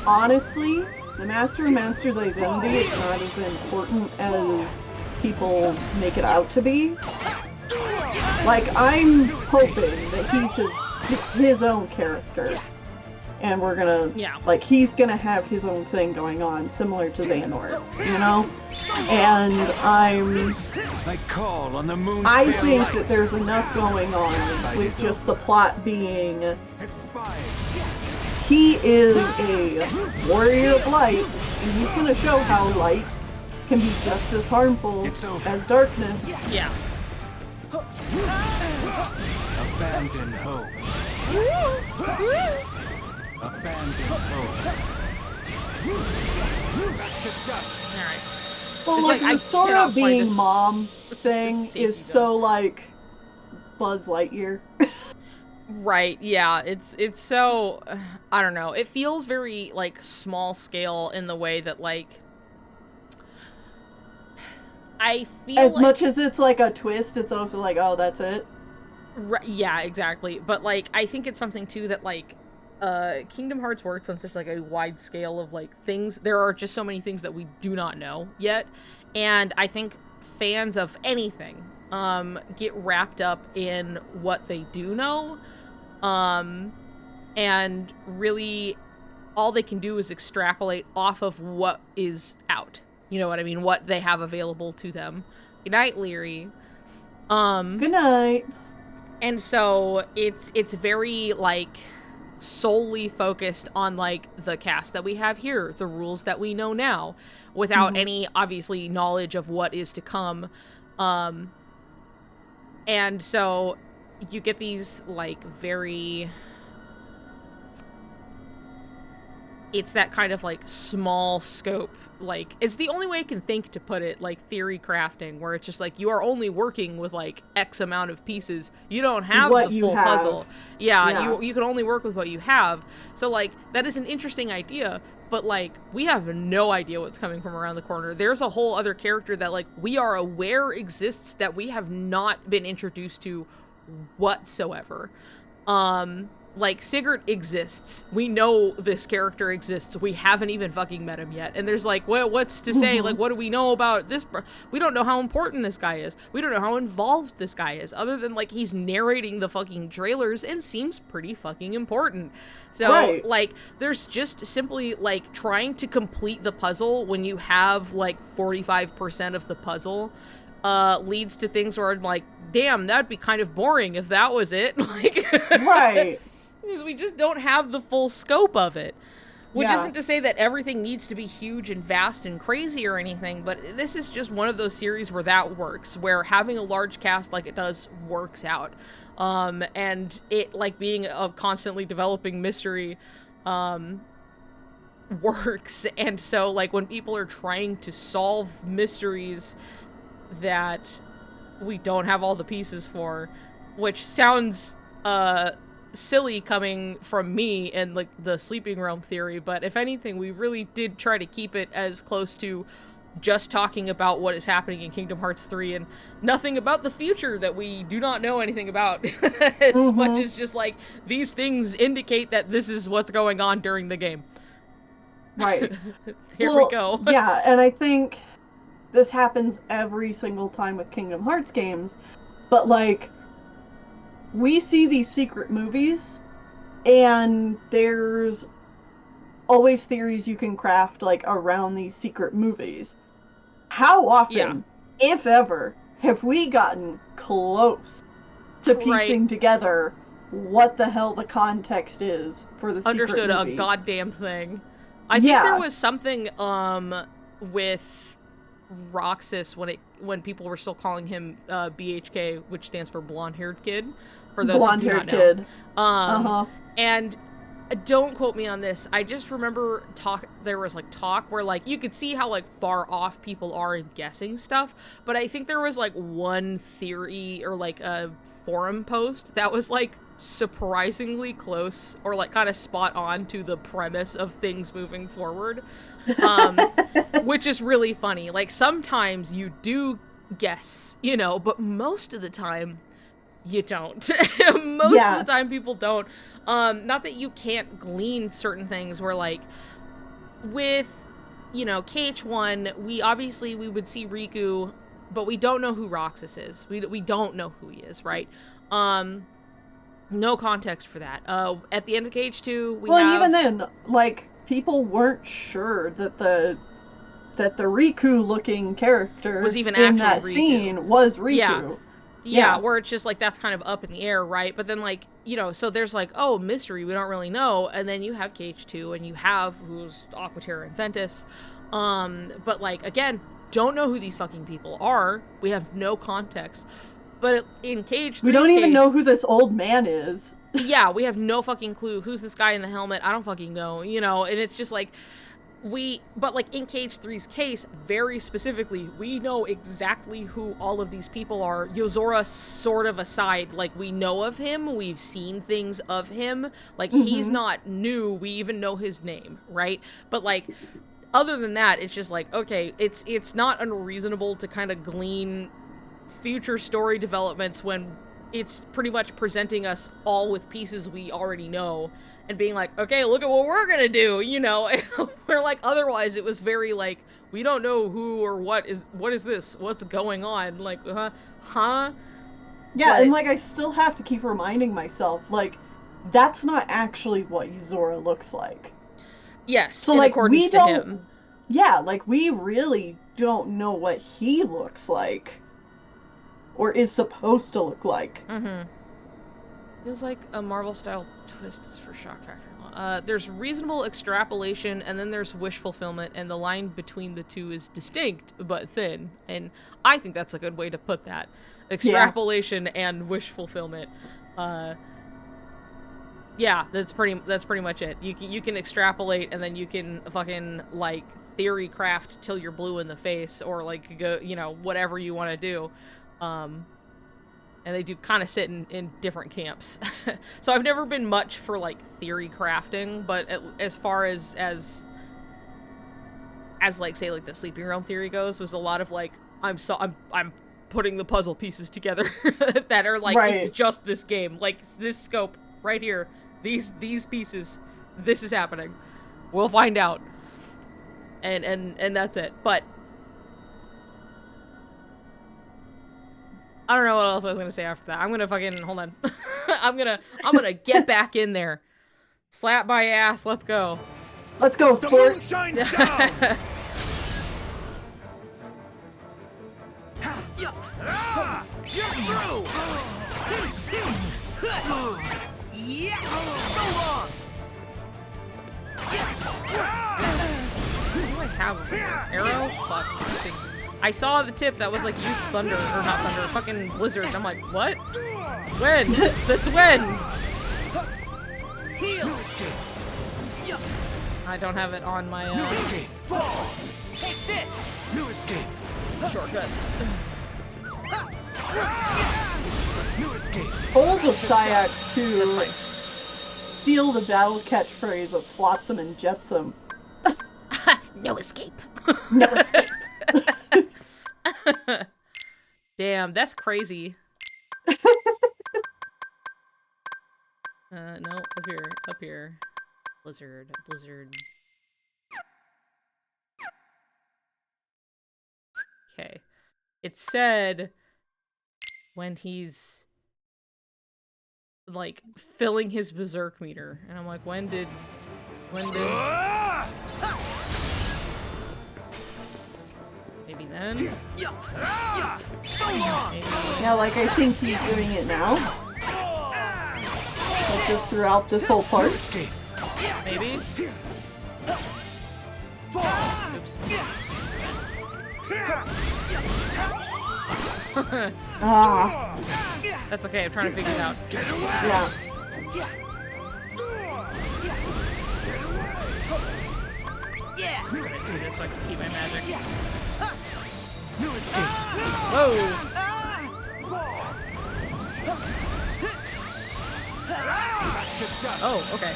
S9: honestly, the Master of Masters' identity is not as important as people make it out to be. Like, I'm hoping that he's his own character. And we're gonna, like, he's gonna have his own thing going on, similar to Xehanort, you know? And I think that there's enough going on with just the plot being, he is a warrior of light, and he's gonna show how light can be just as harmful as darkness.
S1: Yeah.
S3: Abandon hope. Abandon hope. Back to dust.
S1: Alright.
S9: Well, like, the Sora being mom thing is so, like, Buzz Lightyear.
S1: Right, yeah. It's so... I don't know. It feels very, like, small scale in the way that, like... I feel
S9: as much as it's, like, a twist, it's also like, oh, that's it?
S1: Yeah, exactly. But, like, I think it's something, too, that, like... Kingdom Hearts works on such like a wide scale of like things. There are just so many things that we do not know yet, and I think fans of anything get wrapped up in what they do know, and really all they can do is extrapolate off of what is out. You know what I mean? What they have available to them. Good night, Leary.
S9: Good night.
S1: And so it's very like solely focused on like the cast that we have here, the rules that we know now, without any obviously knowledge of what is to come. And so you get these like very, it's that kind of like small scope, like it's the only way I can think to put it, like theory crafting, where it's just like you are only working with like X amount of pieces. You don't have the full puzzle. Yeah. You can only work with what you have. So like that is an interesting idea, but like we have no idea what's coming from around the corner. There's a whole other character that like we are aware exists that we have not been introduced to whatsoever. like, Sigurd exists. We know this character exists. We haven't even fucking met him yet. And there's like, well, what's to say? Like, what do we know about this? We don't know how important this guy is. We don't know how involved this guy is, other than, like, he's narrating the fucking trailers and seems pretty fucking important. So, like, there's just simply, like, trying to complete the puzzle when you have, like, 45% of the puzzle leads to things where I'm like, damn, that'd be kind of boring if that was it. Like, because we just don't have the full scope of it. Which isn't to say that everything needs to be huge and vast and crazy or anything, but this is just one of those series where that works, where having a large cast like it does works out. And it, like, being a constantly developing mystery, works. And so, like, when people are trying to solve mysteries that we don't have all the pieces for, which sounds, silly coming from me and, like, the sleeping realm theory, but if anything, we really did try to keep it as close to just talking about what is happening in Kingdom Hearts 3 and nothing about the future that we do not know anything about, as much as just, like, these things indicate that this is what's going on during the game.
S9: Right.
S1: Here we go.
S9: Yeah, and I think this happens every single time with Kingdom Hearts games, but, like, we see these secret movies, and there's always theories you can craft, like, around these secret movies. How often, if ever, have we gotten close to piecing together what the hell the context is for the secret
S1: Understood
S9: movie?
S1: a goddamn thing. I think there was something, with Roxas when people were still calling him BHK, which stands for blonde-haired kid, for those who do not know. And don't quote me on this. I just remember there was, like, talk where, like, you could see how, like, far off people are in guessing stuff, but I think there was, like, one theory or, like, a forum post that was, like, surprisingly close or, like, kind of spot on to the premise of things moving forward. Which is really funny. Like, sometimes you do guess, you know, but most of the time you don't. Most of the time people don't. Not that you can't glean certain things where, like, with, you know, KH1, we would see Riku, but we don't know who Roxas is. We don't know who he is, right? No context for that. At the end of KH2,
S9: and even then, like, people weren't sure that the Riku-looking character
S1: was even
S9: in
S1: actually
S9: that
S1: Riku.
S9: scene was Riku.
S1: Yeah, where it's just, like, that's kind of up in the air, right? But then, like, you know, so there's, like, oh, mystery, we don't really know, and then you have KH2, and you have who's Aqua Terra and Ventus, but, like, again, don't know who these fucking people are. We have no context. But in KH3's
S9: we don't even know who this old man is.
S1: Yeah, we have no fucking clue. Who's this guy in the helmet? I don't fucking know, you know, and it's just, like, but, like, in KH3's case, very specifically, we know exactly who all of these people are. Yozora sort of aside, like, we know of him, we've seen things of him, like, he's not new, we even know his name, right? But, like, other than that, it's just like, okay, it's not unreasonable to kind of glean future story developments when it's pretty much presenting us all with pieces we already know, and being like, okay, look at what we're gonna do, you know? Where, like, otherwise it was very, like, we don't know who or what is this? What's going on? Like, huh?
S9: Yeah, and, like, I still have to keep reminding myself, like, that's not actually what Yozora looks like.
S1: Yes,
S9: so,
S1: in
S9: like,
S1: accordance to him.
S9: Yeah, like, we really don't know what he looks like. Or is supposed to look like.
S1: Feels like a Marvel-style twist for shock factor. There's reasonable extrapolation, and then there's wish fulfillment, and the line between the two is distinct, but thin. And I think that's a good way to put that. Extrapolation and wish fulfillment. Yeah, that's pretty much it. You can extrapolate, and then you can fucking, like, theory craft till you're blue in the face, or, like, go, you know, whatever you want to do. And they do kind of sit in different camps. So I've never been much for, like, theory crafting, but as far as like, say, like, the sleeping realm theory goes, was a lot of, like, I'm putting the puzzle pieces together that are like, it's just this game, like, this scope right here, These pieces, this is happening. We'll find out. And that's it. But I don't know what else I was gonna say after that. I'm gonna fucking hold on. I'm gonna get back in there. Slap my ass. Let's go.
S9: Let's go,
S2: The
S9: sport.
S2: moon shines down!
S4: You're through! Yeah! So long!
S1: What do I have over here? Arrow? Fuck. I saw the tip that was like use thunder, or not thunder, fucking blizzard. I'm like, what? When? Since when?
S4: Heal!
S1: I don't have it on my
S3: New escape. Fall.
S4: Take this!
S3: New escape.
S1: shortcuts.
S3: New escape.
S9: Told of Sayak
S1: That's
S9: to
S1: fine.
S9: steal the battle catchphrase of Flotsam and Jetsam.
S1: No escape.
S9: No escape.
S1: Damn, that's crazy. No, up here. Blizzard. Okay. It said when he's like filling his berserk meter, and I'm like, when did maybe then? Maybe.
S9: Yeah, like I think he's doing it now. Like just throughout this whole part.
S3: Escape.
S1: Maybe? Oops.
S9: Ah,
S1: That's okay, I'm trying to figure it out.
S9: yeah.
S1: I'm gonna do this so I can keep my magic.
S3: New escape.
S1: Whoa! Oh, okay.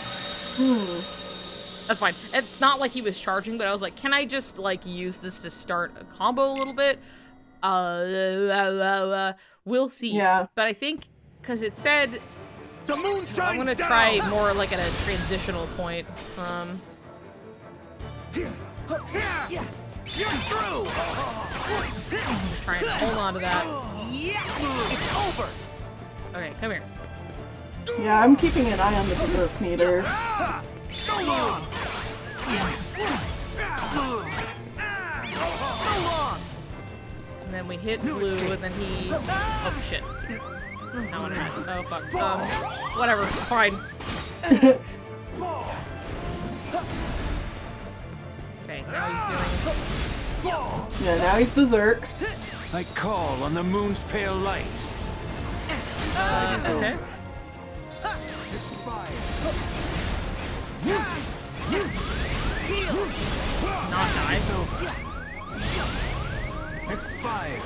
S1: That's fine. It's not like he was charging, but I was like, can I just, like, use this to start a combo a little bit? We'll see.
S9: Yeah.
S1: But I think, because it said,
S2: The moon
S1: so I'm
S2: shines
S1: gonna
S2: down!
S1: try more like at a transitional point.
S4: You're through!
S1: Just try and hold on to that.
S4: Yeah! It's over!
S1: Okay, come here.
S9: Yeah, I'm keeping an eye on the berserk meter.
S4: So long! So long!
S1: And then we hit blue, and then he... Oh, shit. Not what I had. Oh, fuck. Whatever. Fine. Okay, now he's doing...
S9: Yeah, now he's berserk.
S3: I call on the moon's pale light.
S1: okay. Not die.
S3: Expired.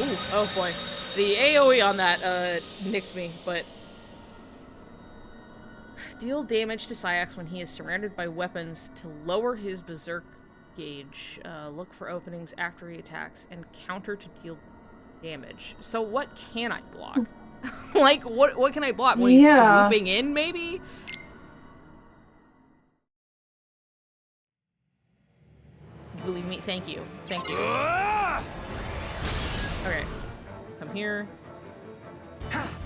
S1: Ooh, oh boy. The AoE on that, nicked me, but... Deal damage to Sayax when he is surrounded by weapons to lower his berserk gauge. Look for openings after he attacks and counter to deal damage. So what can I block? Like, what can I block? When he's swooping in, maybe? Believe me, thank you. Thank you. Okay. Come here.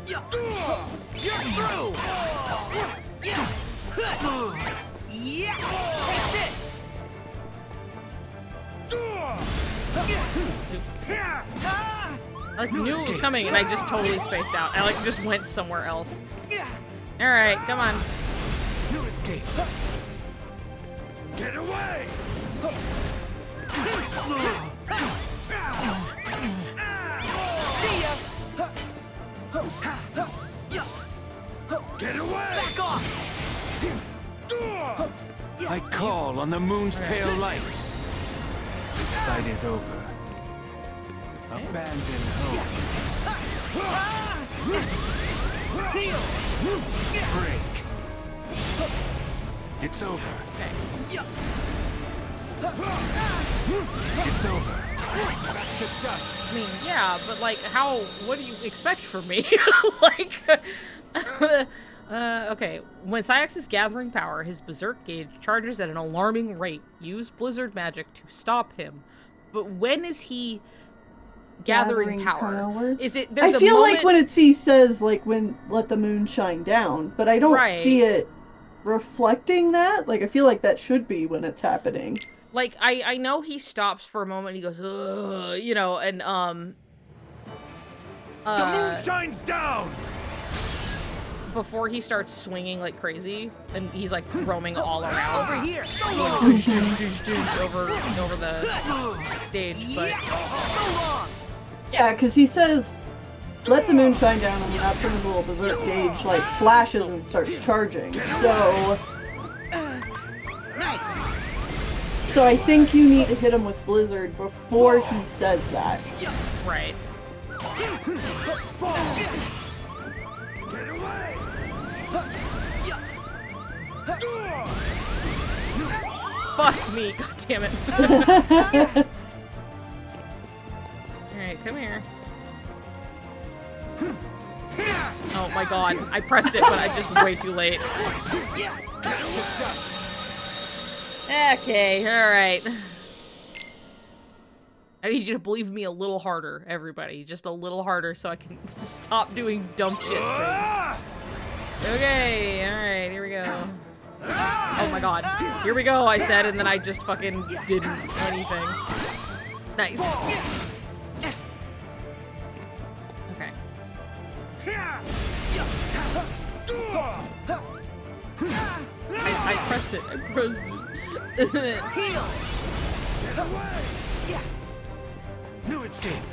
S4: You're through! Yeah! Take this!
S1: Oops. I like knew it was coming and I just totally spaced out. I like just went somewhere else. Alright, come on.
S3: New escape. Get away!
S4: See ya!
S3: Get away!
S4: Back off!
S3: I call on the moon's pale light. This fight is over. Abandon hope.
S4: Heal!
S3: Break. It's over.
S1: Okay.
S3: It's over. Back to dust.
S1: I mean, yeah, but like, what do you expect from me? Like, okay. When Sayax is gathering power, his berserk gauge charges at an alarming rate. Use blizzard magic to stop him. But when is he gathering power? Is it, there's
S9: I
S1: a
S9: feel
S1: moment...
S9: like when he says, like, when let the moon shine down, but I don't see it reflecting that. Like, I feel like that should be when it's happening.
S1: Like, I know he stops for a moment, he goes, ugh, you know, and,
S2: the moon shines down!
S1: before he starts swinging like crazy, and he's, like, roaming all around.
S4: Over here!
S1: over the stage, but...
S9: Yeah, because he says, let the moon shine down, and that's when his little berserk gauge, like, flashes and starts charging. So...
S4: Nice!
S9: So I think you need to hit him with Blizzard before he says that.
S1: Right.
S2: Get away!
S1: Fuck me, god damn it. Alright, come here. Oh my god, I pressed it, but I just way too late. Okay, alright. I need you to believe me a little harder, everybody. Just a little harder so I can stop doing dumb shit things. Okay, alright, here we go. Oh my god. Here we go, I said, and then I just fucking didn't anything. Nice. Okay. I pressed it. I pressed it.
S4: Heal!
S3: New escape.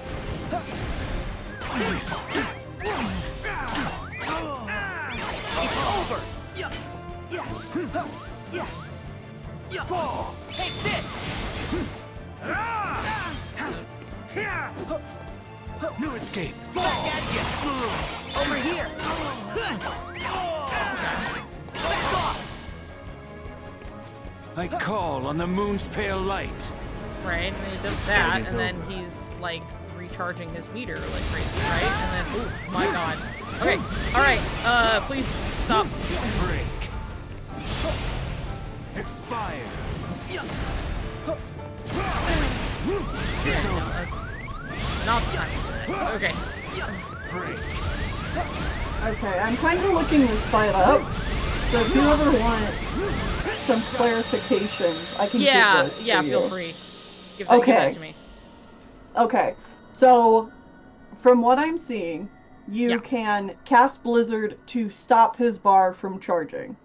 S4: It's over! Fall! Take this!
S3: New escape.
S4: Back at you! Over here! Back off!
S3: I call on the moon's pale light.
S1: Right, and then he does that, and then he's like recharging his meter like crazy, right? And then, oh my god. Okay, alright, please stop.
S3: Break. Expire.
S1: No, that's not the time. Okay.
S3: Break.
S9: Okay, I'm kind of looking this fight up, so if you ever want some clarifications, I can give those
S1: yeah,
S9: for
S1: feel
S9: you.
S1: free. Give that to me.
S9: Okay, so from what I'm seeing, you can cast Blizzard to stop his bar from charging.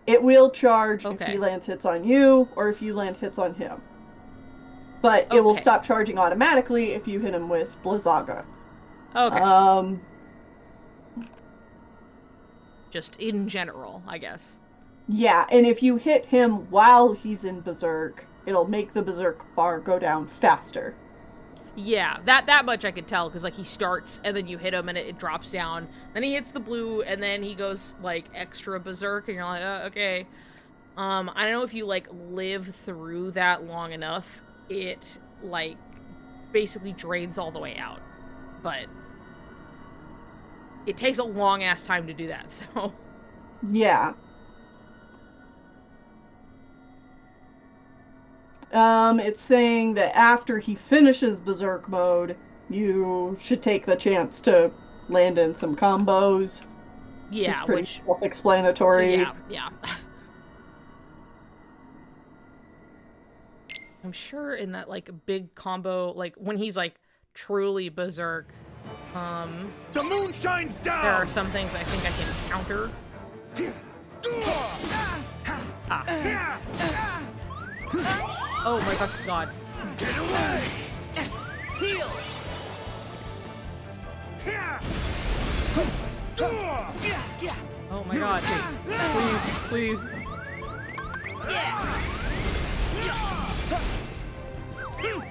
S9: It will charge if he lands hits on you, or if you land hits on him. But it will stop charging automatically if you hit him with Blizzaga.
S1: Okay. Just in general, I guess.
S9: Yeah, and if you hit him while he's in Berserk, it'll make the Berserk bar go down faster.
S1: Yeah, that much I could tell, because, like, he starts, and then you hit him, and it drops down. Then he hits the blue, and then he goes, like, extra Berserk, and you're like, okay. I don't know if you, like, live through that long enough, it, like, basically drains all the way out. But it takes a long-ass time to do that, so...
S9: Yeah. It's saying that after he finishes Berserk mode, you should take the chance to land in some combos.
S1: Yeah,
S9: which self-explanatory.
S1: Yeah. I'm sure in that, like, big combo, like, when he's, like, truly Berserk,
S2: the moon shines down!
S1: there are some things I think I can counter. Oh my fucking god.
S2: Get away!
S4: Heal!
S1: Oh my god. Please.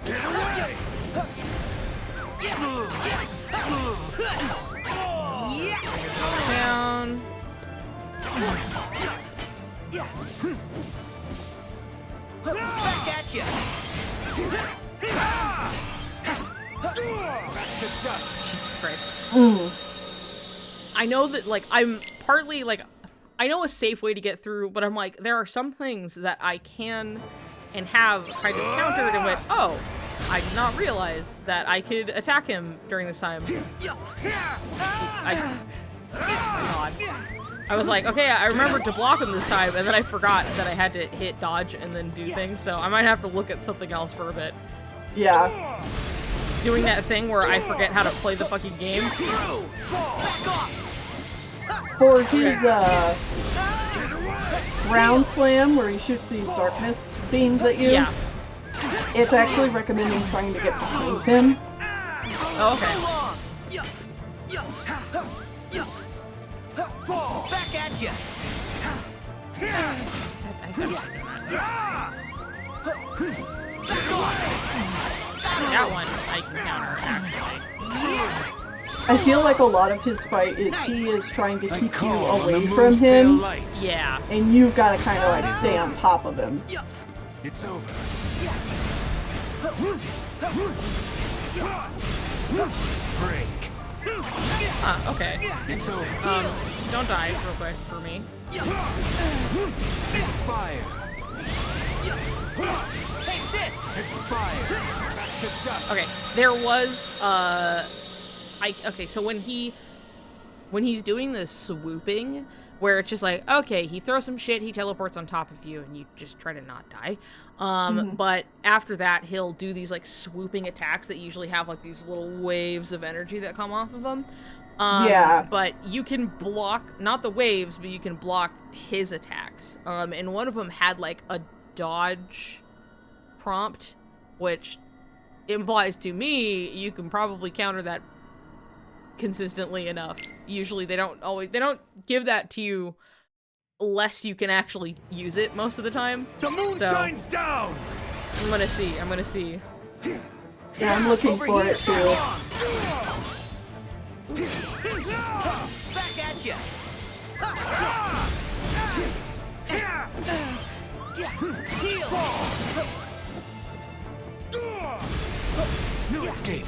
S2: Get away!
S1: Down.
S4: Back at you!
S1: Jesus Christ.
S9: Mm.
S1: I know that, like, I'm partly, like, I know a safe way to get through, but I'm like, there are some things that I can and have kind of countered and went, oh, I did not realize that I could attack him during this time. I was like, okay, I remembered to block him this time, and then I forgot that I had to hit dodge and then do things, so I might have to look at something else for a bit.
S9: Yeah.
S1: Doing that thing where I forget how to play the fucking game.
S9: For his round slam, where he shoots these darkness beams at you,
S1: Yeah.
S9: it's actually recommending trying to get behind him.
S1: Oh, okay.
S4: Back at you.
S1: That one I can counter, actually.
S9: I feel like a lot of his fight is he is trying to keep you away from him,
S1: Yeah.
S9: and you've got to kind of like stay on top of him.
S3: It's over. Break.
S1: Okay.
S3: It's over.
S1: Don't die real quick for me.
S3: Expire.
S4: Take this.
S3: Expire. Back to dust.
S1: Okay, there was, okay, so when he's doing this swooping, where it's just like, okay, he throws some shit, he teleports on top of you, and you just try to not die. But after that, he'll do these, like, swooping attacks that usually have, like, these little waves of energy that come off of him.
S9: Yeah.
S1: But you can block, not the waves, but you can block his attacks. And one of them had, like, a dodge prompt, which implies to me you can probably counter that consistently enough. Usually they don't give that to you less you can actually use it most of the time.
S2: The moon shines down.
S1: I'm gonna see.
S9: Yeah, I'm looking for it too.
S4: Back at you. Heal.
S3: No escape.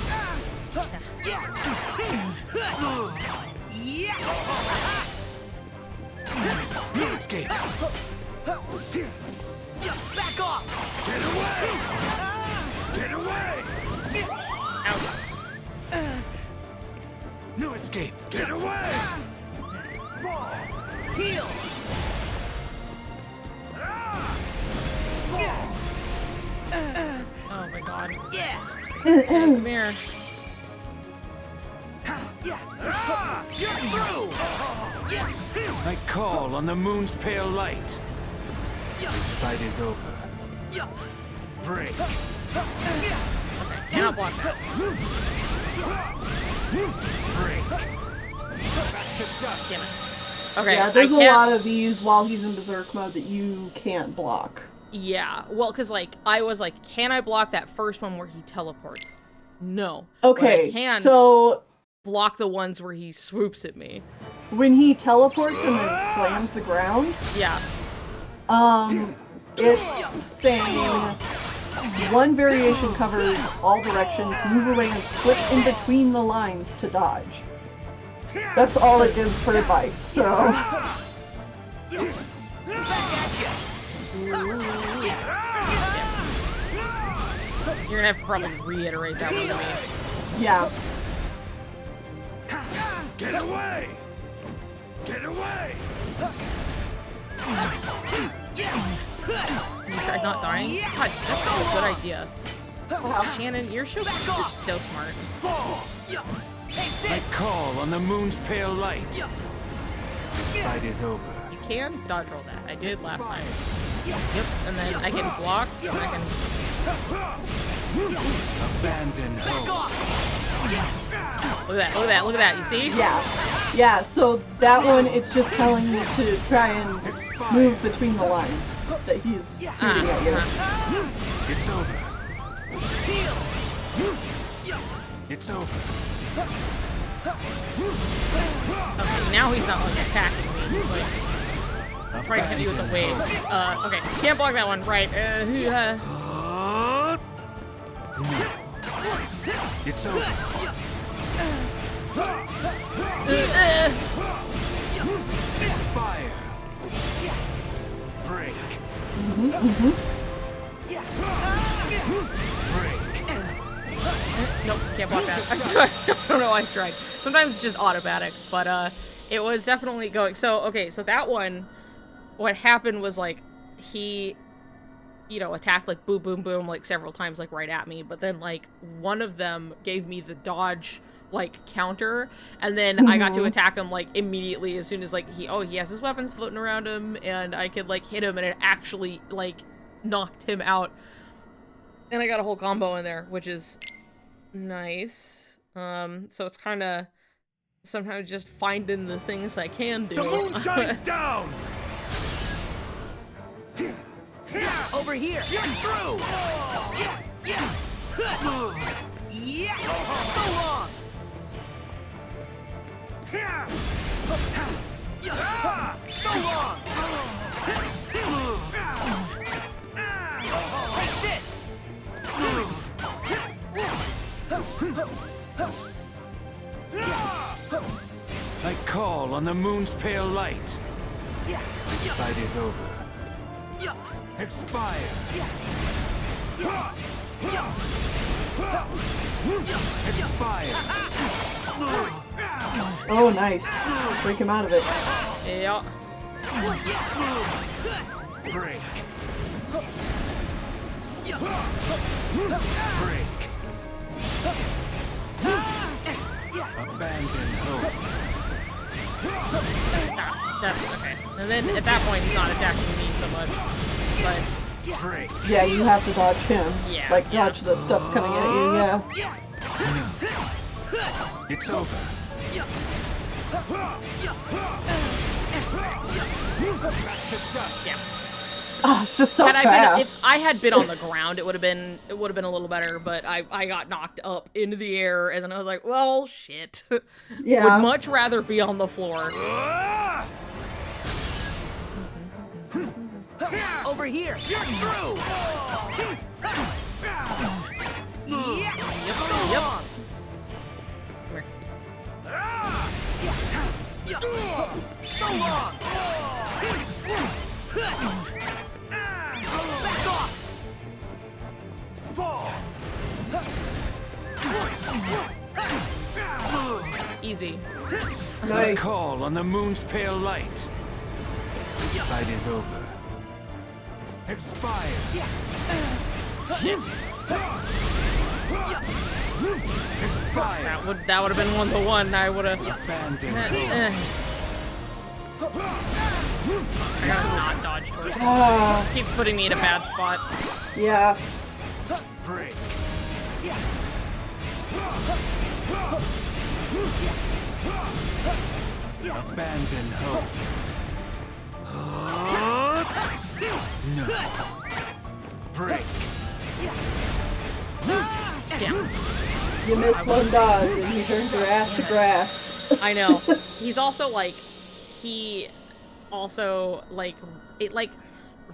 S3: No escape.
S4: Back off.
S2: Get away. Get away.
S3: No escape.
S2: Get away.
S4: Heal.
S1: Oh my god.
S4: Yeah.
S1: Come here.
S4: You're through.
S3: I call on the moon's pale light. This fight is over. Break.
S1: Cannot block that.
S3: Break. Back to dust.
S1: Damn it. Okay.
S9: Yeah, there's
S1: I
S9: a
S1: can't-
S9: lot of these while he's in berserk mode that you can't block.
S1: Yeah, well, because, like, I was like, can I block that first one where he teleports? No.
S9: Okay,
S1: but I can
S9: so
S1: block the ones where he swoops at me.
S9: when he teleports and then slams the ground,
S1: Yeah.
S9: it's saying one variation covers all directions, move away and slip in between the lines to dodge. That's all it gives for advice, so...
S1: You're gonna have to probably reiterate that one to me.
S9: Yeah.
S2: Get away. Get away.
S1: You tried not dying? God, that's not a good idea. Wow, Shannon, you're so smart.
S3: I call on the moon's pale light. This fight is over.
S1: You can dodge roll that. I did last time. Yep, and then I can block, and I can...
S3: Abandon hope.
S1: Look at that, you see?
S9: Yeah. Yeah, so that one, it's just telling you to try and move between the lines that he's shooting at you.
S3: It's over. It's over.
S1: Okay, now he's not, like, attacking me. He's, like, trying to hit me with the waves. Okay, can't block that one. Right.
S3: It's over. Fire. Break. Break.
S1: Nope, can't block that. I don't know why I tried. Sometimes it's just automatic, but it was definitely going. So, okay, so that one, what happened was, like, he, you know, attacked, like, boom, boom, boom, like, several times, like, right at me, but then, like, one of them gave me the dodge, like, counter, and then I got to attack him, like, immediately as soon as, like, he has his weapons floating around him, and I could, like, hit him, and it actually, like, knocked him out. And I got a whole combo in there, which is nice. So it's kind of sometimes just finding the things I can do.
S2: The moon shines down!
S4: Over here! You're through! Yeah! So long! So long! Take this!
S3: I call on the moon's pale light. This fight is over. Expire. Expire.
S9: Oh, nice. Break him out of it.
S1: Yeah.
S3: Break. Break. Abandon hope.
S1: That's okay. And then at that point, he's not attacking me so much. But
S3: Break.
S9: Yeah, you have to dodge him.
S1: Yeah,
S9: Like, dodge the stuff coming at you, yeah.
S3: It's over. Back to dust.
S1: yeah.
S9: Oh, it's just so
S1: Had I
S9: fast.
S1: been, if I had been on the ground, it would have been a little better. But I got knocked up into the air, and then I was like, well, shit.
S9: Yeah.
S1: Would much rather be on the floor.
S4: Over here! You're through! Yeah! So long! So long! Back off!
S2: Fall!
S1: Easy.
S3: I
S9: Nice.
S3: call on the moon's pale light. This fight is over. Expire.
S1: Shit.
S3: Expire.
S1: That would have been 1-1. I would have.
S3: Abandon hope.
S1: I gotta not dodge towards him.
S9: Ah,
S1: Keeps putting me in a bad spot.
S9: yeah.
S3: Break. Abandon hope. No. Break.
S1: Yeah.
S9: You missed one dodge and he turns your ass to grass.
S1: I know. He's also like, he also like, it like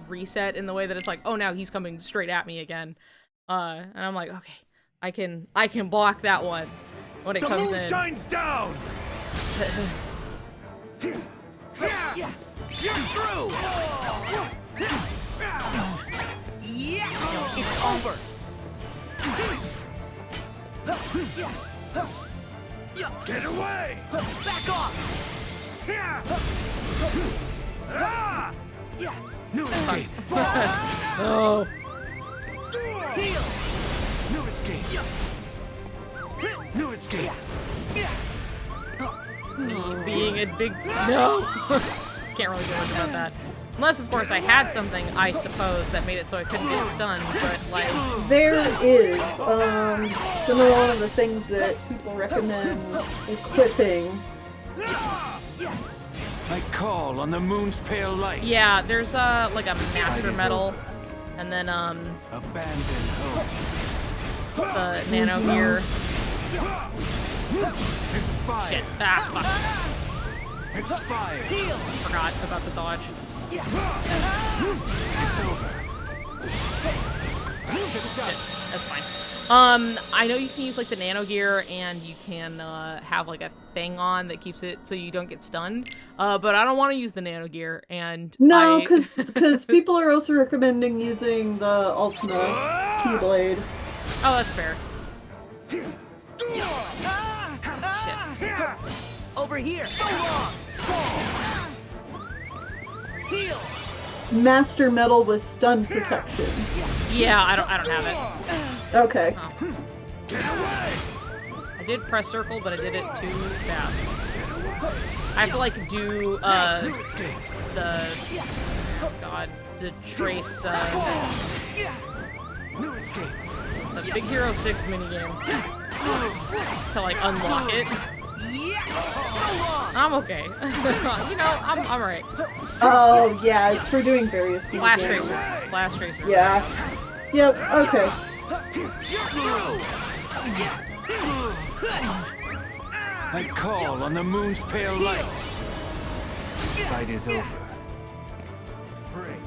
S1: reset in the way that it's like, oh, now he's coming straight at me again. And I'm like, okay, I can block that one when it
S2: The
S1: comes
S2: moon
S1: in.
S2: shines down!
S4: Yeah! You're through! Yeah! It's over!
S2: Get away!
S4: Back off!
S3: New escape.
S1: Oh,
S4: Heal!
S3: New escape. New escape.
S1: me being a big no. Can't really do much about that. Unless, of course, I had something, I suppose, that made it so I couldn't get stunned, but, like...
S9: There is, it's another one of the things that people recommend equipping.
S3: I call on the moon's pale light.
S1: Yeah, there's, like a master
S3: is
S1: medal,
S3: over.
S1: and then,
S3: Abandon hope.
S1: the nano gear.
S3: Expire.
S1: Shit. Ah, fuck.
S3: Expire.
S1: Forgot about the dodge.
S3: It's over.
S1: Shit. That's fine. I know you can use like the nano gear, and you can have like a thing on that keeps it so you don't get stunned. But I don't want to use the nano gear, and
S9: No, because people are also recommending using the Ultima Keyblade.
S1: Oh, that's fair.
S4: Shit. Over here. So long. Heal.
S9: Master Metal with stun protection.
S1: Yeah, I don't have it.
S9: Okay.
S1: Oh. I did press circle, but I did it too fast. I have to like do the trace the Big Hero 6 minigame to like unlock it. I'm okay. You know, I'm alright.
S9: Oh yeah, it's for doing various
S1: Flash
S9: games.
S1: tracer. Flash tracer.
S9: Yeah. Yep. Okay.
S3: I call on the moon's pale light. This fight is over. Break.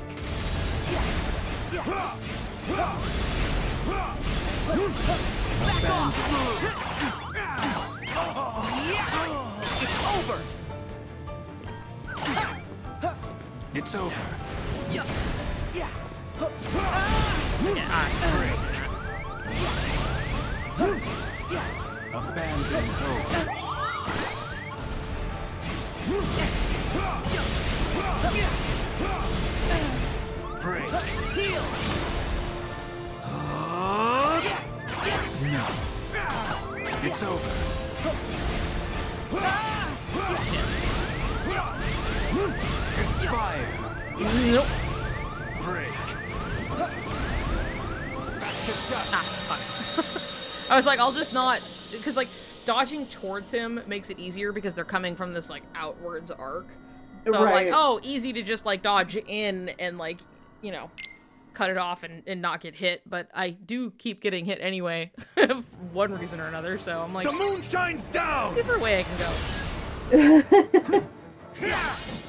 S3: It's over. It's over. Abandon hope. Break. No. It's over. Expire.
S1: Nope.
S3: Break. Back to dust.
S1: Fuck. I was like, I'll just not, because like dodging towards him makes it easier because they're coming from this like outwards arc. So I'm like, oh, easy to just like dodge in and like, you know, cut it off and not get hit. But I do keep getting hit anyway, for one reason or another. So I'm like,
S2: The moon shines down.
S1: different way I can go.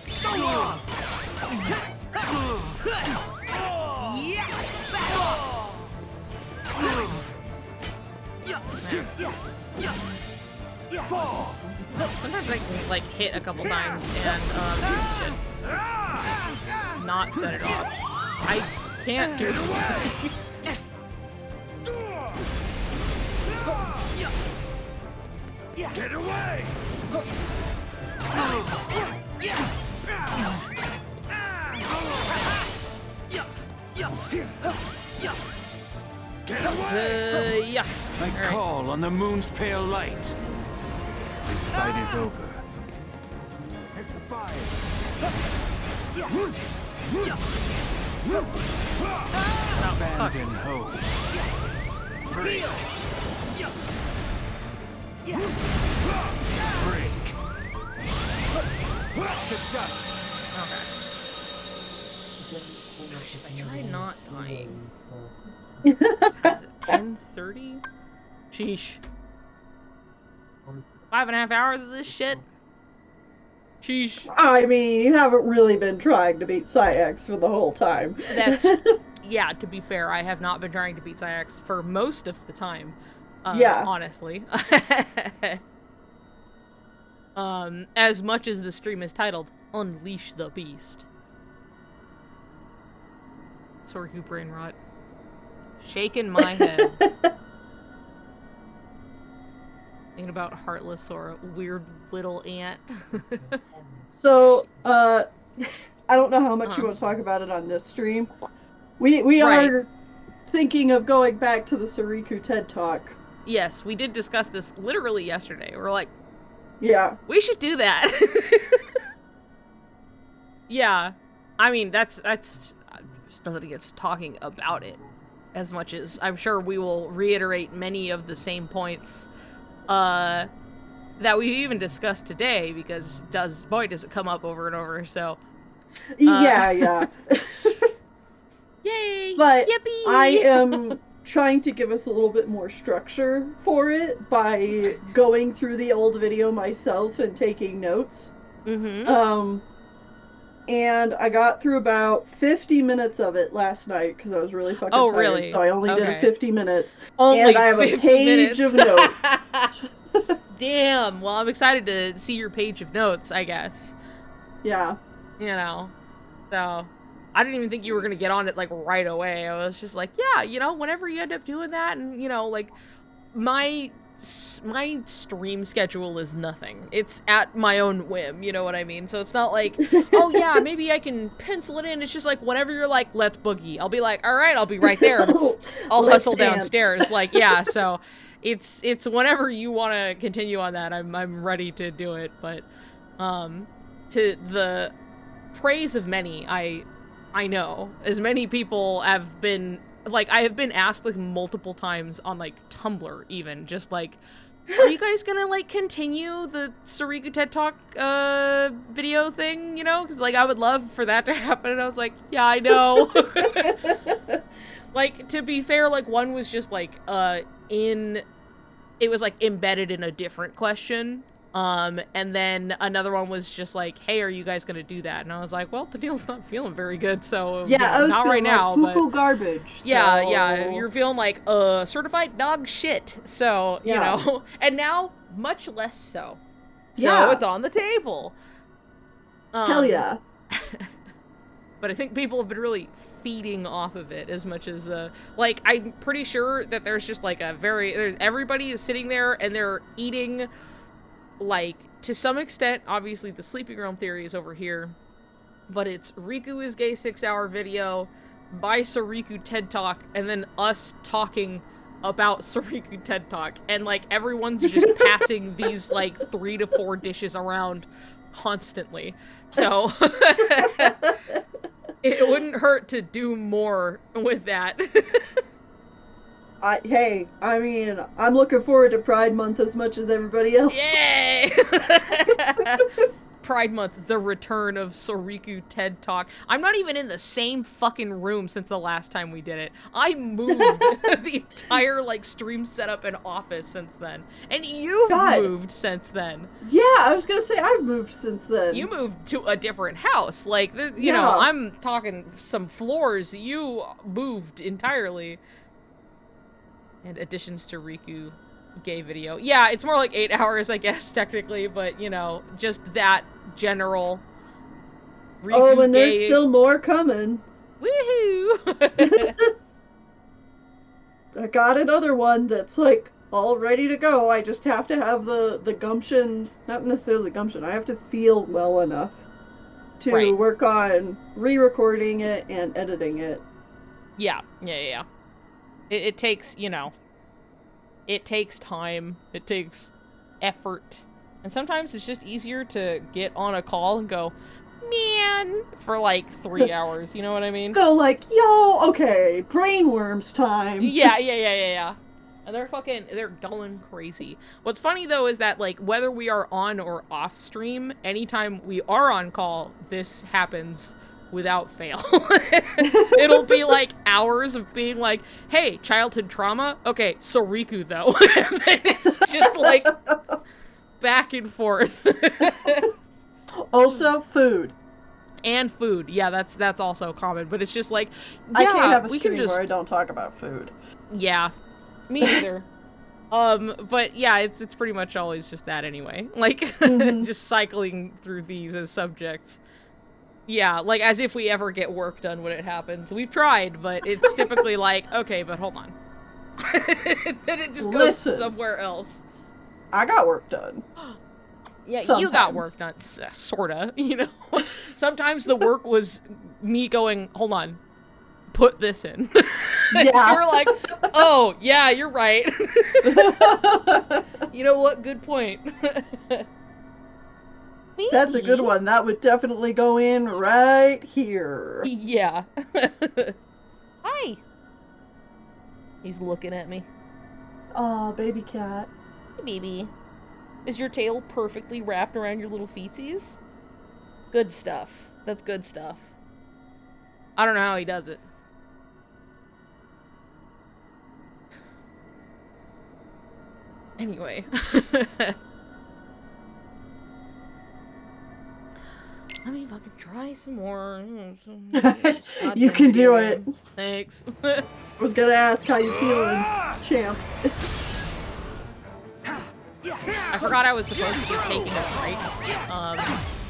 S4: So long.
S2: Fall.
S1: Sometimes I can like hit a couple times and shit, not set it off. I can't do it.
S2: Get away. Get away.
S1: Yeah.
S3: I call on the moon's pale light. This fight is over. Expire. Abandon hope. Break. Break. Back to dust.
S1: Okay. Gosh, if I try not dying. Is it 10:30? Sheesh. 5.5 hours of this shit? Sheesh.
S9: I mean, you haven't really been trying to beat Psyx for the whole time.
S1: That's, yeah, to be fair, I have not been trying to beat Psyx for most of the time.
S9: Yeah.
S1: Honestly. As much as the stream is titled, Unleash the Beast. Soriku brain rot. Shaking my head. Thinking about Heartless or a weird little ant.
S9: So, I don't know how much you want to talk about it on this stream. We
S1: Right.
S9: are thinking of going back to the Soriku TED Talk.
S1: Yes, we did discuss this literally yesterday. We're like,
S9: Yeah.
S1: we should do that. Yeah. I mean, that's just nothing against talking about it as much as I'm sure we will reiterate many of the same points that we even discussed today, because does it come up over and over, so
S9: Yeah.
S1: yay,
S9: But
S1: yippee.
S9: I am trying to give us a little bit more structure for it by going through the old video myself and taking notes. and I got through about 50 minutes of it last night because I was really fucking
S1: Oh,
S9: tired.
S1: really?
S9: So I only did
S1: Okay.
S9: 50 minutes.
S1: Only
S9: and I have
S1: 50
S9: a page
S1: minutes.
S9: of notes.
S1: Damn. Well, I'm excited to see your page of notes, I guess.
S9: Yeah.
S1: You know. So, I didn't even think you were going to get on it, like, right away. I was just like, yeah, you know, whenever you end up doing that, and, you know, like, my stream schedule is nothing. It's at my own whim, you know what I mean? So it's not like, oh yeah, maybe I can pencil it in. It's just like, whenever you're like, let's boogie, I'll be like, all right, I'll be right there. I'll hustle downstairs. Like, yeah, so it's whenever you want to continue on that, I'm ready to do it. But to the praise of many, I know, as many people have been, like, I have been asked, like, multiple times on, like, Tumblr, even, just, like, are you guys gonna, like, continue the Soriku TED Talk, video thing, you know? Because, like, I would love for that to happen, and I was like, yeah, I know. Like, to be fair, like, one was just, like, it was, like, embedded in a different question. And then another one was just like, hey, are you guys gonna do that? And I was like, well, Tennelle's not feeling very good, so
S9: Yeah,
S1: you know,
S9: I was
S1: not right
S9: feeling
S1: now,
S9: like poo-poo
S1: but
S9: garbage.
S1: yeah,
S9: so...
S1: yeah, you're feeling like certified dog shit. So, you
S9: Yeah.
S1: know, and now much less so. So
S9: Yeah.
S1: it's on the table.
S9: Hell yeah.
S1: But I think people have been really feeding off of it as much as, like, I'm pretty sure that there's just like everybody is sitting there and they're eating, like, to some extent, obviously the sleeping room theory is over here, but it's Riku is gay 6-hour video, by Soriku TED Talk, and then us talking about Soriku TED Talk, and, like, everyone's just passing these, like, 3 to 4 dishes around constantly. So, it wouldn't hurt to do more with that.
S9: Hey, I mean, I'm looking forward to Pride Month as much as everybody else.
S1: Yay! Pride Month, the return of Soriku TED Talk. I'm not even in the same fucking room since the last time we did it. I moved the entire, like, stream setup and office since then. And you've moved since then.
S9: Yeah, I was gonna say I've moved since then.
S1: You moved to a different house. Like, you know, I'm talking some floors. You moved entirely. And additions to Riku gay video. Yeah, it's more like 8 hours, I guess, technically, but, you know, just that general Riku
S9: and there's still more coming.
S1: Woohoo!
S9: I got another one that's, like, all ready to go. I just have to have the gumption, not necessarily gumption, I have to feel well enough to work on re-recording it and editing it.
S1: Yeah. It takes, you know, it takes time, it takes effort, and sometimes it's just easier to get on a call and go, man, for like 3 hours, you know what I mean?
S9: Go like, yo, okay, brainworms time.
S1: Yeah. And they're going crazy. What's funny, though, is that, like, whether we are on or off stream, anytime we are on call, this happens without fail. It'll be like hours of being like, hey, childhood trauma? Okay, Soriku though. And then it's just like back and forth.
S9: Also food.
S1: And food. Yeah, that's also common, but it's just like, yeah,
S9: I can't have a
S1: we
S9: stream
S1: can just
S9: where I don't talk about food.
S1: Yeah. Me either. But yeah, it's pretty much always just that anyway. Like just cycling through these as subjects. Yeah, like, as if we ever get work done when it happens. We've tried, but it's typically like, okay, but hold on. Then it just goes somewhere else.
S9: I got work done.
S1: Yeah, you got work done, sorta, you know? Sometimes the work was me going, hold on, put this in.
S9: Yeah.
S1: You're like, oh, yeah, you're right. You know what? Good point.
S9: That's a good one. That would definitely go in right here.
S1: Yeah. Hi. He's looking at me.
S9: Aw, baby cat.
S1: Hey, baby. Is your tail perfectly wrapped around your little feetsies? Good stuff. That's good stuff. I don't know how he does it. Anyway. Let me fucking try some more.
S9: You can do it.
S1: Thanks.
S9: I was gonna ask how you feeling, champ.
S1: I forgot I was supposed to be taking a break.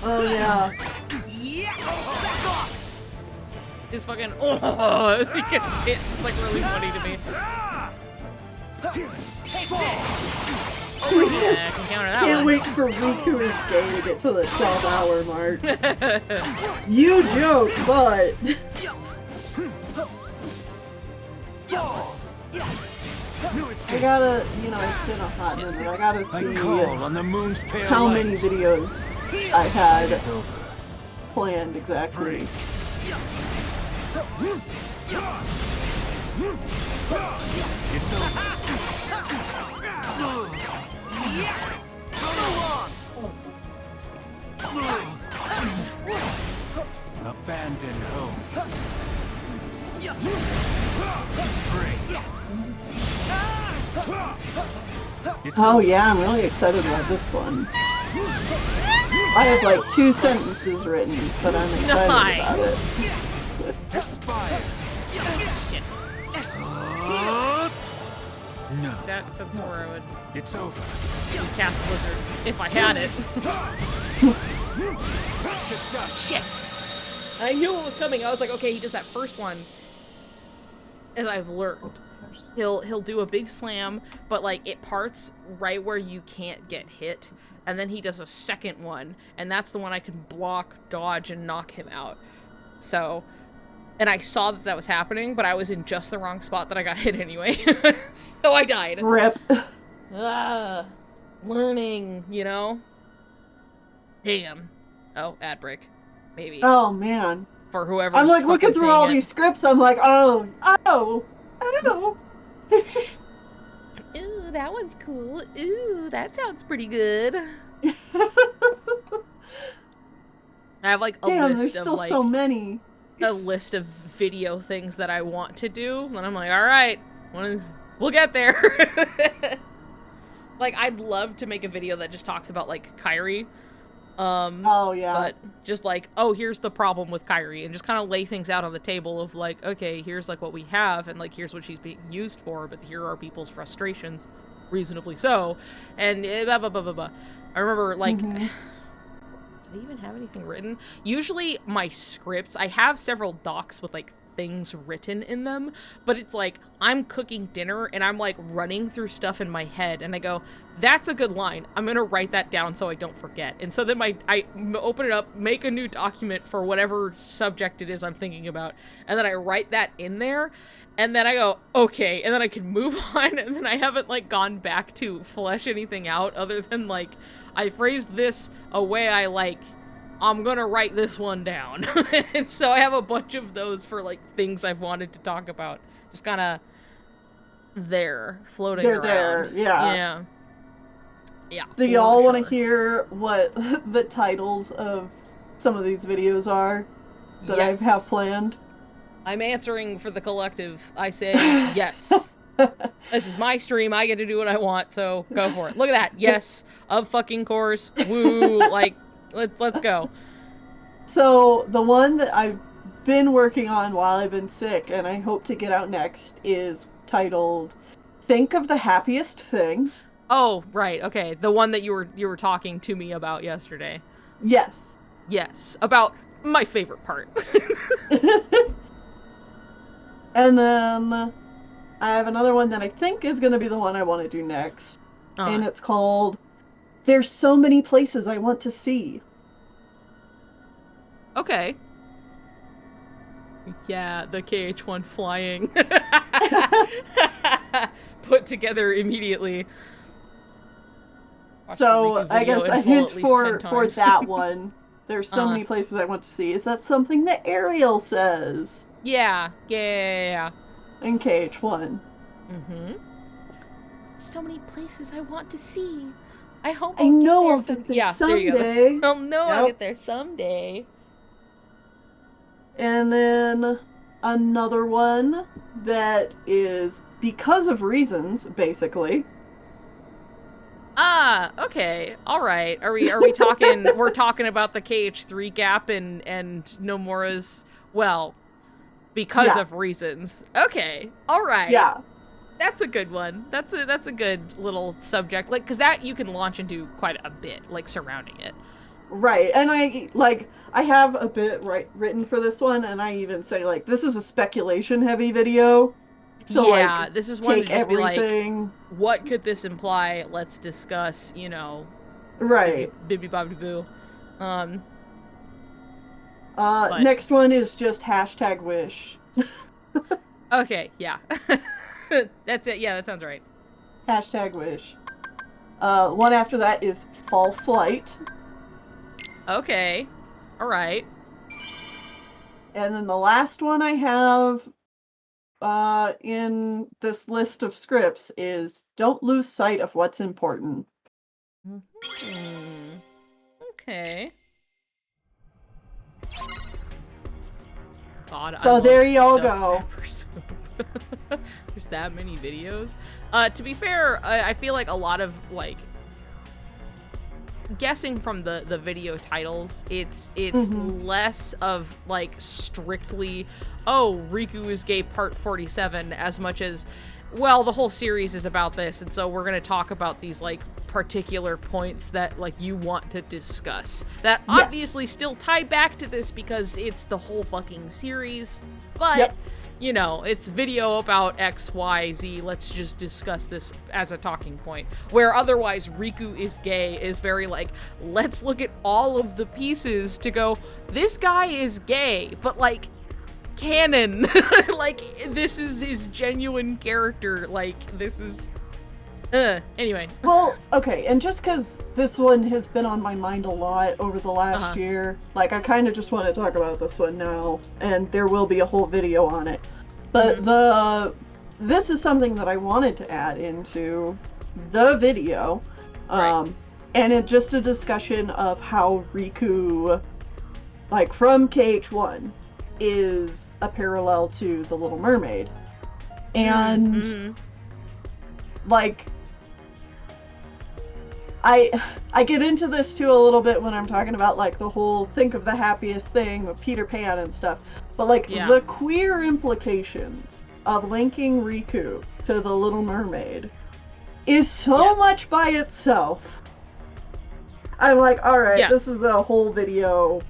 S9: Oh yeah.
S1: Just fucking as he gets hit. It's like really funny to me. Yeah, I can counter that
S9: Can't
S1: one.
S9: wait for Riku's day to get to the 12-hour mark. You joke, but I gotta, you know, it's been a hot minute. I gotta
S3: I
S9: see
S3: call on the moon's pale
S9: how
S3: light.
S9: many videos I had
S3: It's over.
S9: planned exactly.
S3: It's over. Abandoned home.
S9: Oh yeah, I'm really excited about this one. I have like 2 sentences written, but I'm excited about it.
S3: Expire.
S1: Shit.
S3: No.
S1: That's where I would
S3: It's over.
S1: cast Blizzard if I had it. Shit. I knew it was coming. I was like, okay, he does that first one. As I've learned, he'll do a big slam, but like it parts right where you can't get hit, and then he does a second one, and that's the one I can block, dodge, and knock him out. So, and I saw that was happening, but I was in just the wrong spot that I got hit anyway, so I died.
S9: Rip.
S1: Learning, you know. Damn. Oh, ad break, maybe.
S9: Oh man.
S1: For whoever.
S9: I'm like looking through all these scripts. I'm like, oh, I know.
S1: Ooh, that one's cool. Ooh, that sounds pretty good. I have like a
S9: Damn, there's
S1: list of
S9: still
S1: like
S9: so many.
S1: a list of video things that I want to do, and I'm like, all right, we'll get there. Like, I'd love to make a video that just talks about like Kyrie.
S9: Oh yeah.
S1: But just like, oh, here's the problem with Kyrie, and just kind of lay things out on the table of like, okay, here's like what we have, and like here's what she's being used for, but here are people's frustrations, reasonably so, and blah blah blah blah blah. I remember like, did I even have anything written? Usually my scripts, I have several docs with like things written in them, but it's like I'm cooking dinner and I'm like running through stuff in my head, and I go, that's a good line, I'm gonna write that down so I don't forget. And so then I open it up, make a new document for whatever subject it is I'm thinking about, and then I write that in there, and then I go, okay, and then I can move on, and then I haven't like gone back to flesh anything out other than like I phrased this a way I like, I'm gonna write this one down. And so I have a bunch of those for like things I've wanted to talk about, just kind of floating around.
S9: There, yeah.
S1: Yeah.
S9: Do y'all want to hear what the titles of some of these videos are that
S1: Yes.
S9: I have planned?
S1: I'm answering for the collective. I say yes. This is my stream. I get to do what I want, so go for it. Look at that. Yes. Of fucking course. Woo. Like, let's go.
S9: So, the one that I've been working on while I've been sick, and I hope to get out next, is titled Think of the Happiest Thing.
S1: Oh, right. Okay. The one that you were talking to me about yesterday.
S9: Yes.
S1: Yes. About my favorite part.
S9: And then I have another one that I think is going to be the one I want to do next. And it's called There's So Many Places I Want to See.
S1: Okay. Yeah, the KH1 flying. Put together immediately. Watch
S9: So
S1: the
S9: I
S1: Riku
S9: guess
S1: video
S9: a
S1: in full
S9: hint
S1: at least 10
S9: for
S1: times.
S9: that one. There's so many places I want to see. Is that something that Ariel says
S1: Yeah.
S9: in KH1?
S1: Mm-hmm. So many places I want to see. I hope
S9: I know I'll
S1: get
S9: get there
S1: Yeah, there you go.
S9: someday.
S1: I'll know I'll
S9: Yep.
S1: get there someday.
S9: And then another one that is because of reasons, basically.
S1: Okay. All right. Are we talking we're talking about the KH3 gap and Nomura's, well, because of reasons. Okay. All right.
S9: Yeah.
S1: That's a good one. That's a good little subject. Like, cuz that you can launch into quite a bit, like, surrounding it.
S9: Right. And I have a bit written for this one, and I even say, like, this is a speculation heavy video. So,
S1: yeah,
S9: like,
S1: this is one to just
S9: everything.
S1: be like, what could this imply? Let's discuss, you know.
S9: Right.
S1: Bibby bobbity boo.
S9: Next one is just hashtag wish.
S1: Okay, yeah. That's it. Yeah, that sounds right.
S9: Hashtag wish. One after that is false light.
S1: Okay. All right.
S9: And then the last one I have in this list of scripts is don't lose sight of what's important.
S1: Mm-hmm. Okay. God,
S9: so there you all go.
S1: There's that many videos. To be fair, I feel like a lot of, like, guessing from the video titles, it's less of, like, strictly, oh, Riku is gay part 47, as much as, well, the whole series is about this, and so we're gonna talk about these, like, particular points that, like, you want to discuss. That obviously still tie back to this because it's the whole fucking series, but, you know, it's video about X, Y, Z, let's just discuss this as a talking point. Where otherwise Riku is gay is very like, let's look at all of the pieces to go, this guy is gay, but, like, canon. Like, this is his genuine character. Like, this is... anyway.
S9: Well, okay, and just because this one has been on my mind a lot over the last year, like, I kind of just want to talk about this one now, and there will be a whole video on it. But this is something that I wanted to add into the video, and it's just a discussion of how Riku, like, from KH1, is a parallel to The Little Mermaid. And, like... I get into this too a little bit when I'm talking about, like, the whole think of the happiest thing with Peter Pan and stuff. But, like, the queer implications of linking Riku to The Little Mermaid is so much by itself. I'm like, alright, this is a whole video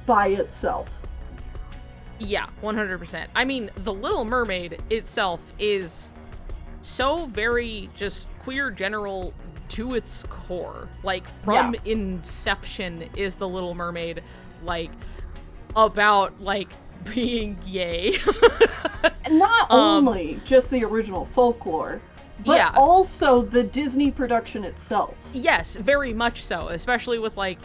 S9: by itself.
S1: Yeah, 100%. I mean, The Little Mermaid itself is so very just queer general to its core. Like, from inception is The Little Mermaid, like, about, like, being gay.
S9: Not only just the original folklore, but also the Disney production itself.
S1: Yes, very much so. Especially with, like,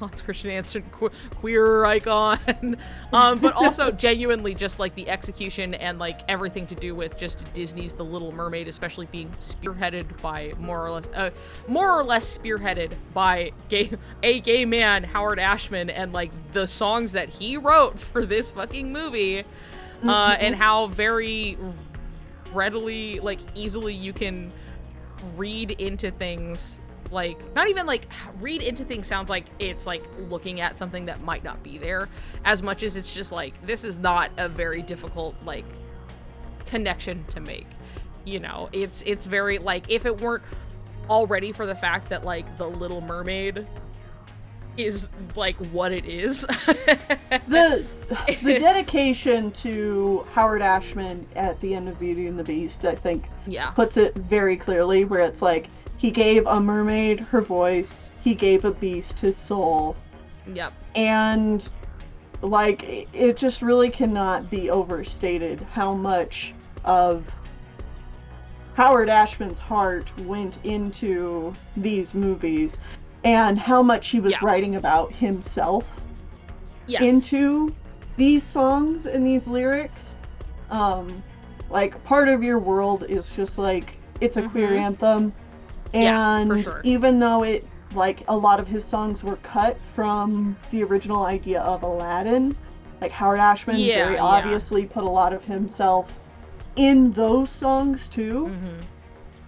S1: Hans Christian Andersen, queer icon. But also genuinely just, like, the execution and, like, everything to do with just Disney's The Little Mermaid, especially being spearheaded by more or less spearheaded by a gay man, Howard Ashman, and, like, the songs that he wrote for this fucking movie, and how very readily, like, easily you can read into things. Like, not even, like, read into things sounds like it's, like, looking at something that might not be there, as much as it's just, like, this is not a very difficult, like, connection to make. You know, it's very, like, if it weren't already for the fact that, like, The Little Mermaid is, like, what it is.
S9: The dedication to Howard Ashman at the end of Beauty and the Beast, I think, puts it very clearly, where it's like, he gave a mermaid her voice, he gave a beast his soul.
S1: Yep.
S9: And, like, it just really cannot be overstated how much of Howard Ashman's heart went into these movies, and how much he was writing about himself into these songs and these lyrics. Like, Part of Your World is just, like, it's a queer anthem. And
S1: for sure.
S9: Even though it, like, a lot of his songs were cut from the original idea of Aladdin, like, Howard Ashman very obviously put a lot of himself in those songs too.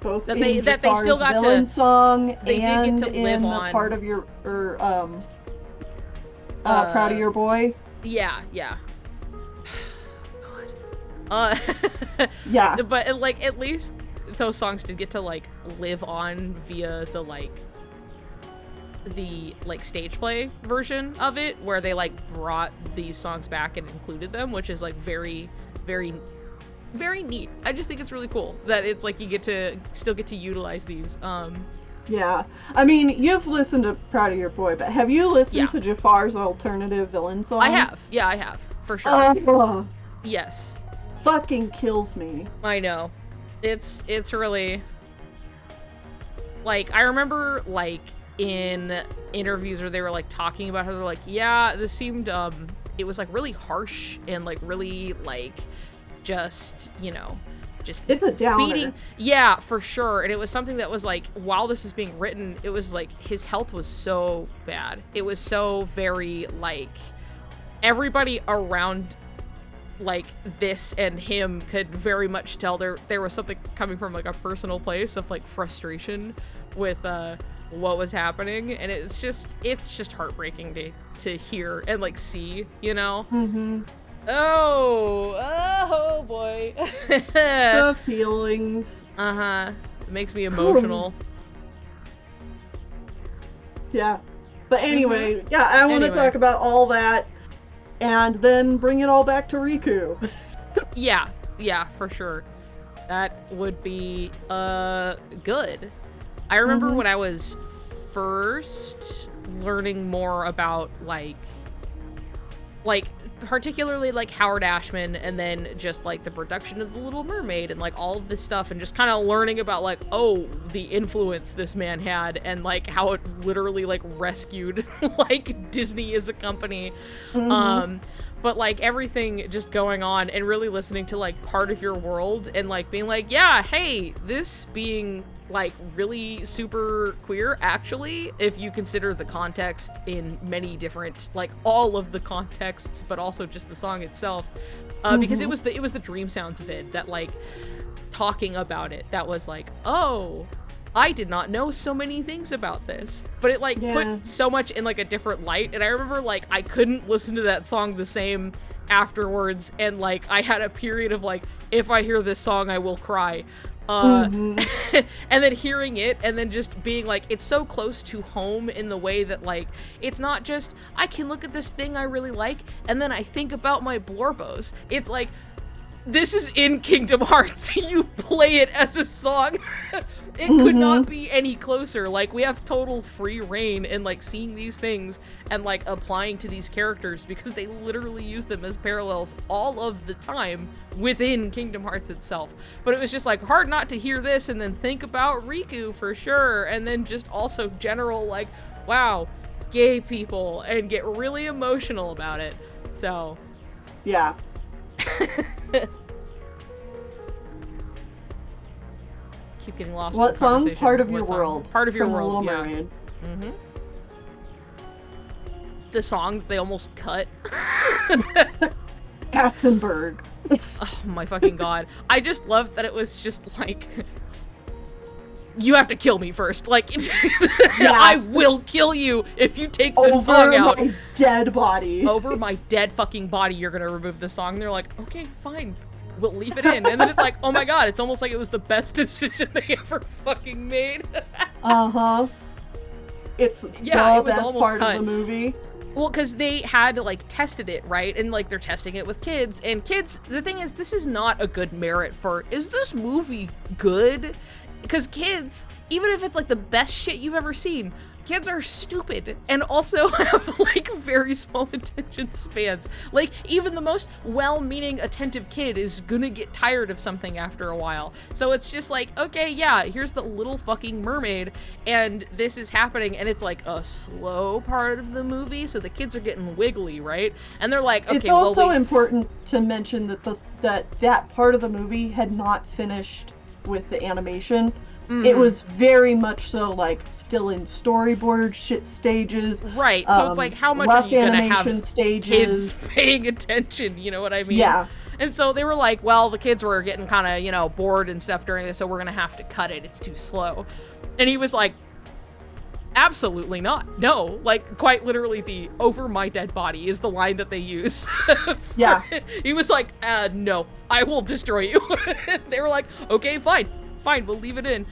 S9: both
S1: That
S9: in
S1: they still
S9: Jafar's
S1: got
S9: villain
S1: to
S9: song
S1: they did
S9: and
S1: get to
S9: in
S1: live
S9: the
S1: on
S9: part of your Proud of Your Boy.
S1: Yeah.
S9: Yeah.
S1: But like at least those songs did get to like live on via the stage play version of it, where they like brought these songs back and included them, which is like very, very, very neat. I just think it's really cool that it's like you still get to utilize these.
S9: Yeah. I mean, you've listened to Proud of Your Boy, but have you listened to Jafar's alternative villain song?
S1: I have. Yeah, I have. For sure. Yes.
S9: Fucking kills me.
S1: I know. It's really like, I remember like in interviews where they were like talking about how they're like, yeah, this seemed it was like really harsh and like really like just, you know, just
S9: it's a downer.
S1: Beating. Yeah, for sure. And it was something that was like, while this was being written, it was like his health was so bad. It was so very like everybody around like this and him could very much tell there was something coming from like a personal place of like frustration with what was happening, and it's just heartbreaking to hear and like see, you know. Oh boy.
S9: The feelings.
S1: It makes me emotional.
S9: Yeah, but anyway, yeah, I want to talk about all that and then bring it all back to Riku.
S1: Yeah, for sure. That would be good. I remember when I was first learning more about like particularly like Howard Ashman, and then just like the production of The Little Mermaid and like all of this stuff, and just kind of learning about like, oh, the influence this man had, and like how it literally like rescued like Disney as a company. But like everything just going on, and really listening to like Part of Your World and like being like, yeah, hey, this being like really super queer, actually, if you consider the context in many different, like all of the contexts, but also just the song itself, because it was the Dream Sounds vid that like talking about it, that was like, oh, I did not know so many things about this, but it like put so much in like a different light. And I remember like I couldn't listen to that song the same afterwards, and like I had a period of like, if I hear this song I will cry. And then hearing it and then just being like, it's so close to home in the way that like, it's not just I can look at this thing I really like and then I think about my Blorbos. It's like, this is in Kingdom Hearts. You play it as a song. It could not be any closer. Like, we have total free reign in like seeing these things and like applying to these characters, because they literally use them as parallels all of the time within Kingdom Hearts itself. But it was just like hard not to hear this and then think about Riku for sure, and then just also general like, wow, gay people, and get really emotional about it. So
S9: yeah.
S1: Keep getting lost.
S9: What
S1: in the
S9: song?
S1: conversation.
S9: Part of
S1: What
S9: Your
S1: song?
S9: World.
S1: Part of Your
S9: from
S1: World.
S9: Little
S1: Yeah.
S9: Mermaid.
S1: The song that they almost cut.
S9: Katzenberg.
S1: Oh my fucking god! I just love that it was just like, you have to kill me first. Like, I will kill you if you take this song out.
S9: Over my dead body.
S1: Over my dead fucking body, you're gonna remove the song. And they're like, okay, fine. We'll leave it in. And then it's like, oh my god, it's almost like it was the best decision they ever fucking made.
S9: It's the
S1: it was
S9: best part of the movie.
S1: Well, because they had like tested it, right? And like they're testing it with kids. And kids, the thing is, this is not a good merit for, is this movie good? Because kids, even if it's like the best shit you've ever seen, kids are stupid and also have like very small attention spans. Like, even the most well-meaning attentive kid is gonna get tired of something after a while. So it's just like, okay, yeah, here's the Little fucking Mermaid, and this is happening, and it's like a slow part of the movie, so the kids are getting wiggly, right? And they're like, okay,
S9: it's also important to mention that that part of the movie had not finished with the animation. It was very much so like still in storyboard shit stages. Right.
S1: So it's like, how much are you gonna have
S9: stages.
S1: kids paying attention? You know what I mean?
S9: Yeah.
S1: And so they were like, well, the kids were getting kind of, you know, bored and stuff during this, so we're gonna have to cut it. It's too slow. And he was like, absolutely not. No, like, quite literally the "over my dead body" is the line that they use.
S9: Yeah.
S1: He was like, no, I will destroy you. They were like, okay, fine, we'll leave it in.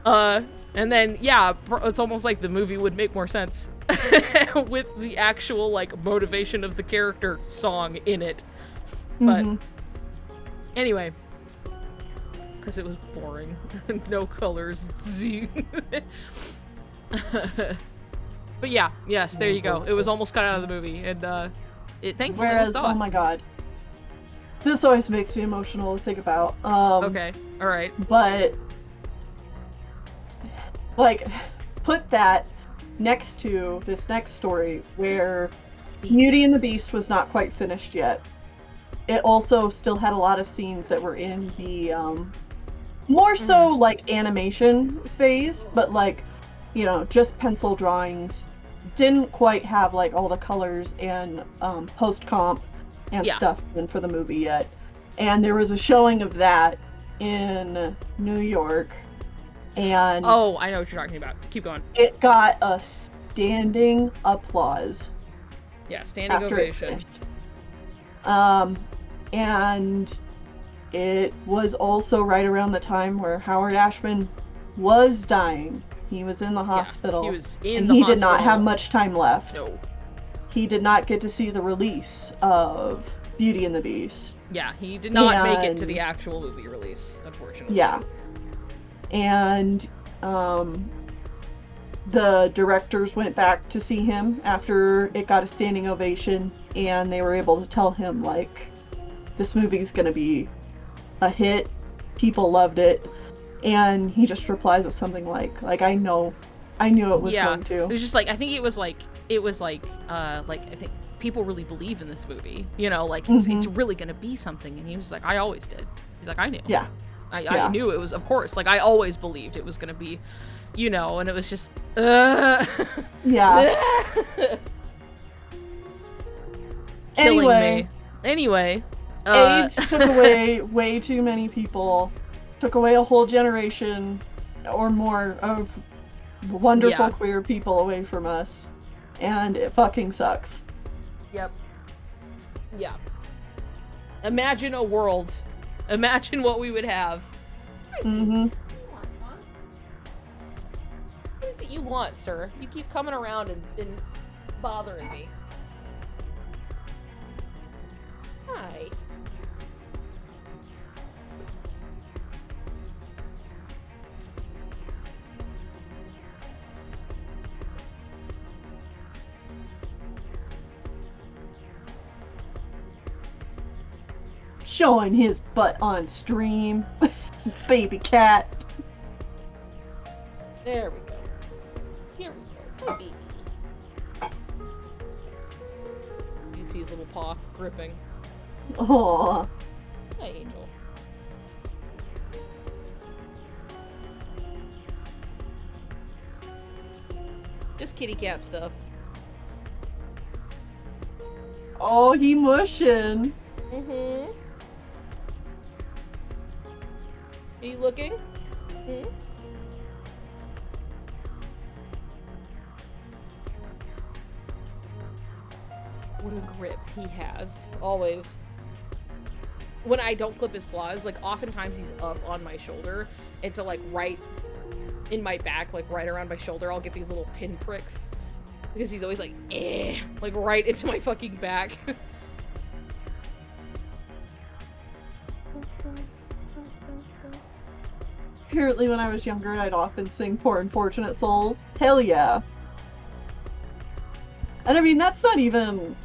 S1: And then, yeah, it's almost like the movie would make more sense with the actual, like, motivation of the character song in it. But, anyway, because it was boring. No colors. But yeah, yes, there you go. It was almost cut out of the movie, and it thankfully was not.
S9: Oh my god, this always makes me emotional to think about.
S1: Okay, all right.
S9: But like, put that next to this next story where Beauty and the Beast was not quite finished yet. It also still had a lot of scenes that were in the more so like animation phase, but like, you know, just pencil drawings. Didn't quite have like all the colors and post comp and stuff in for the movie yet. And there was a showing of that in New York, and
S1: oh, I know what you're talking about. Keep going.
S9: It got a standing applause.
S1: Yeah, standing ovation.
S9: And it was also right around the time where Howard Ashman was dying. He was in the hospital.
S1: He was in
S9: and
S1: the
S9: he
S1: hospital.
S9: did not have much time left.
S1: No.
S9: He did not get to see the release of Beauty and the Beast.
S1: Yeah, he did not make it to the actual movie release, unfortunately.
S9: Yeah. And the directors went back to see him after it got a standing ovation, and they were able to tell him, like, this movie's gonna be a hit. People loved it. And he just replies with something like I knew it was going to.
S1: It was just like, I think it was like I think people really believe in this movie, you know, like it's really gonna be something. And he was like, I always did. He's like, I knew.
S9: Yeah.
S1: I knew it was, of course, like I always believed it was gonna be, you know, and it was just yeah. Killing me. Anyway,
S9: AIDS took away way too many people. Took away a whole generation or more of wonderful queer people away from us. And it fucking sucks.
S1: Yep. Yeah. Imagine a world. Imagine what we would have. What is it you want, sir? You keep coming around and bothering me. Hi.
S9: Showing his butt on stream. Baby cat.
S1: There we go. Here we go. Hi, baby. You see his little paw gripping.
S9: Aww.
S1: Hi, Angel. Just kitty cat stuff.
S9: Oh, he mushing.
S1: Are you looking? What a grip he has. Always. When I don't clip his claws, like, oftentimes he's up on my shoulder, and so, like, right in my back, like, right around my shoulder, I'll get these little pin pricks. Because he's always like, like, right into my fucking back.
S9: Apparently when I was younger, I'd often sing Poor Unfortunate Souls. Hell yeah. And I mean, that's not even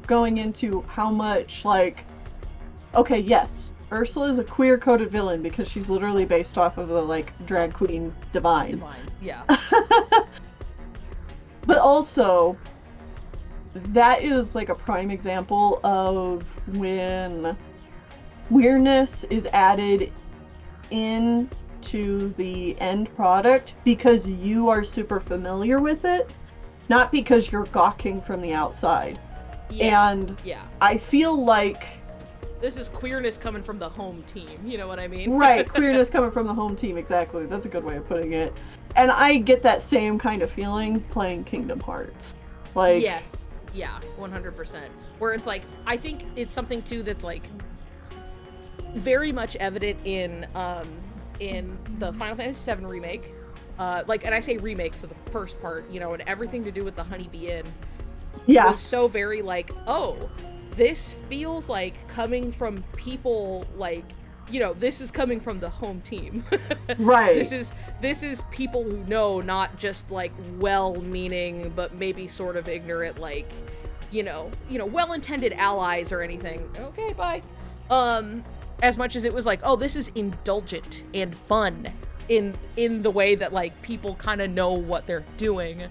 S9: going into how much, like... Okay, yes, Ursula is a queer-coded villain because she's literally based off of the, like, drag queen Divine.
S1: Divine, yeah.
S9: But also, that is, like, a prime example of when weirdness is added into the end product because you are super familiar with it, not because you're gawking from the outside.
S1: Yeah.
S9: And I feel like
S1: This is queerness coming from the home team, you know what I mean?
S9: Right, queerness coming from the home team, exactly. That's a good way of putting it. And I get that same kind of feeling playing Kingdom Hearts. Like,
S1: yes, yeah, 100%. Where it's like, I think it's something too that's like very much evident in the Final Fantasy VII remake. Like, and I say remake, so the first part, you know, and everything to do with the Honeybee Inn.
S9: Yeah.
S1: Was so very like, oh, this feels like coming from people like, you know, this is coming from the home team.
S9: Right.
S1: This is people who know, not just like well-meaning but maybe sort of ignorant, like, you know, well-intended allies or anything. Okay, bye. As much as it was like, oh, this is indulgent and fun in the way that like people kind of know what they're doing.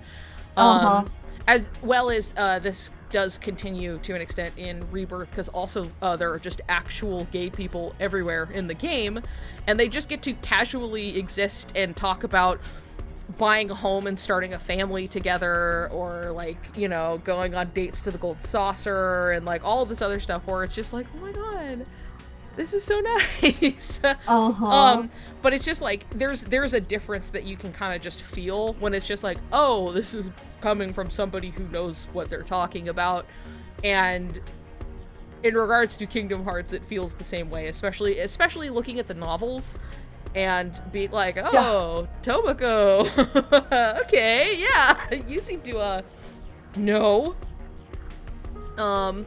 S1: As well as this does continue to an extent in Rebirth, because also there are just actual gay people everywhere in the game, and they just get to casually exist and talk about buying a home and starting a family together, or like, you know, going on dates to the Gold Saucer and like all of this other stuff where it's just like, oh my god, this is so nice. But it's just like there's a difference that you can kind of just feel when it's just like, oh, this is coming from somebody who knows what they're talking about. And in regards to Kingdom Hearts, it feels the same way, especially looking at the novels and being like, oh, yeah. Tomoko. Okay, yeah, you seem to know. And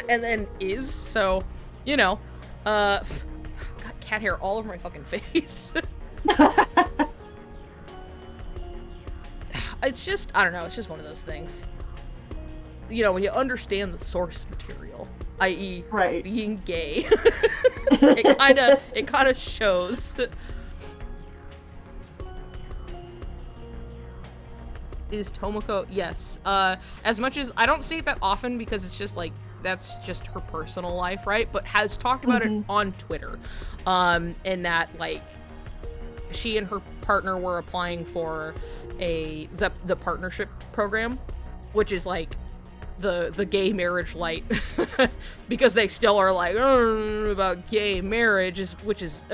S1: then so, you know, got cat hair all over my fucking face. It's just, I don't know, it's just one of those things. You know, when you understand the source material, i.e.
S9: right.
S1: being gay, it kind of shows. Is Tomoko? Yes. As much as I don't see it that often because it's just like, that's just her personal life, right? But has talked about it on Twitter. And that like she and her partner were applying for the partnership program, which is like the gay marriage light, because they still are like, oh, about gay marriage, which is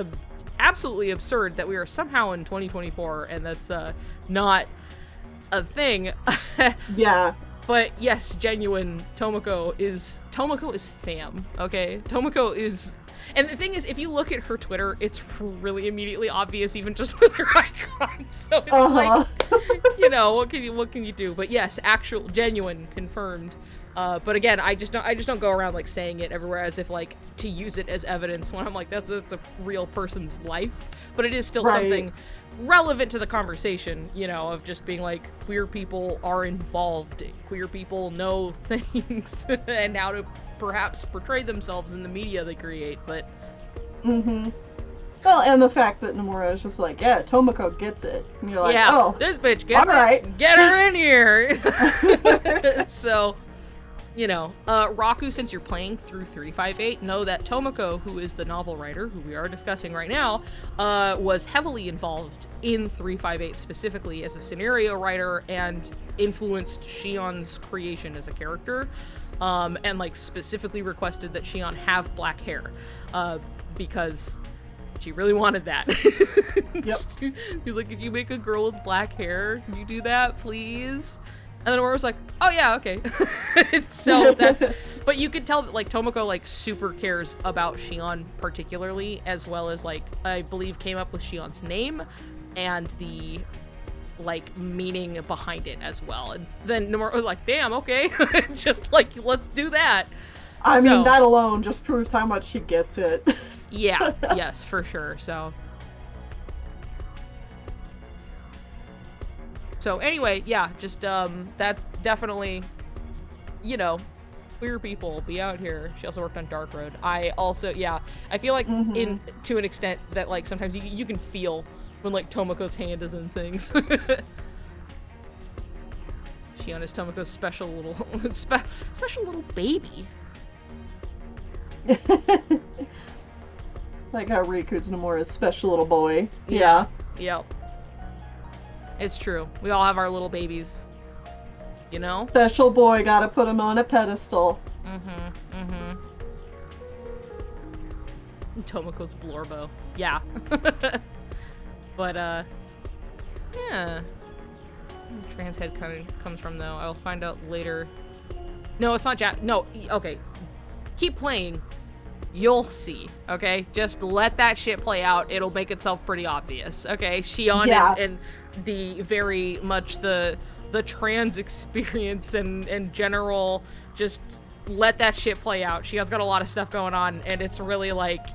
S1: absolutely absurd that we are somehow in 2024 and that's not a thing.
S9: Yeah.
S1: But yes, genuine, Tomoko is fam, okay? Tomoko is... And the thing is, if you look at her Twitter, it's really immediately obvious, even just with her icon. So it's like, you know, what can you do? But yes, actual, genuine, confirmed. But again, I just don't go around like saying it everywhere as if like to use it as evidence when I'm like, that's a real person's life. But it is still something relevant to the conversation, you know, of just being like, queer people are involved, queer people know things and how to perhaps portray themselves in the media they create. But
S9: well, and the fact that Nomura is just like, yeah, Tomoko gets it, and you're like,
S1: yeah,
S9: oh,
S1: this bitch gets it, get her in here. So, you know, Raku, since you're playing through 358, know that Tomoko, who is the novel writer, who we are discussing right now, was heavily involved in 358 specifically as a scenario writer and influenced Shion's creation as a character, and like specifically requested that Shion have black hair, because she really wanted that.
S9: Yep.
S1: He's like, if you make a girl with black hair, can you do that, please? And then Aurora was like, oh yeah, okay. So that's, but you could tell that like Tomoko like super cares about Shion particularly, as well as like, I believe came up with Shion's name and the like meaning behind it as well. And then Nomura was like, damn, okay. Just like, let's do that.
S9: I mean, that alone just proves how much she gets it.
S1: Yeah, yes, for sure. So anyway, yeah, just that definitely, you know, queer people be out here. She also worked on Dark Road. I also, yeah, I feel like in to an extent that like sometimes you can feel when like Tomoko's hand is in things. Shion is Tomoko's special little baby.
S9: Like how Riku's Nomura's special little boy.
S1: Yeah. Yep. It's true. We all have our little babies. You know?
S9: Special boy, gotta put him on a pedestal.
S1: Tomoko's Blorbo. Yeah. But, yeah. Trans head kind of comes from, though. I'll find out later. No, it's not no, okay. Keep playing. You'll see, okay? Just let that shit play out. It'll make itself pretty obvious, okay? Shion and the very much the trans experience and general, just let that shit play out. Shia's got a lot of stuff going on, and it's really like,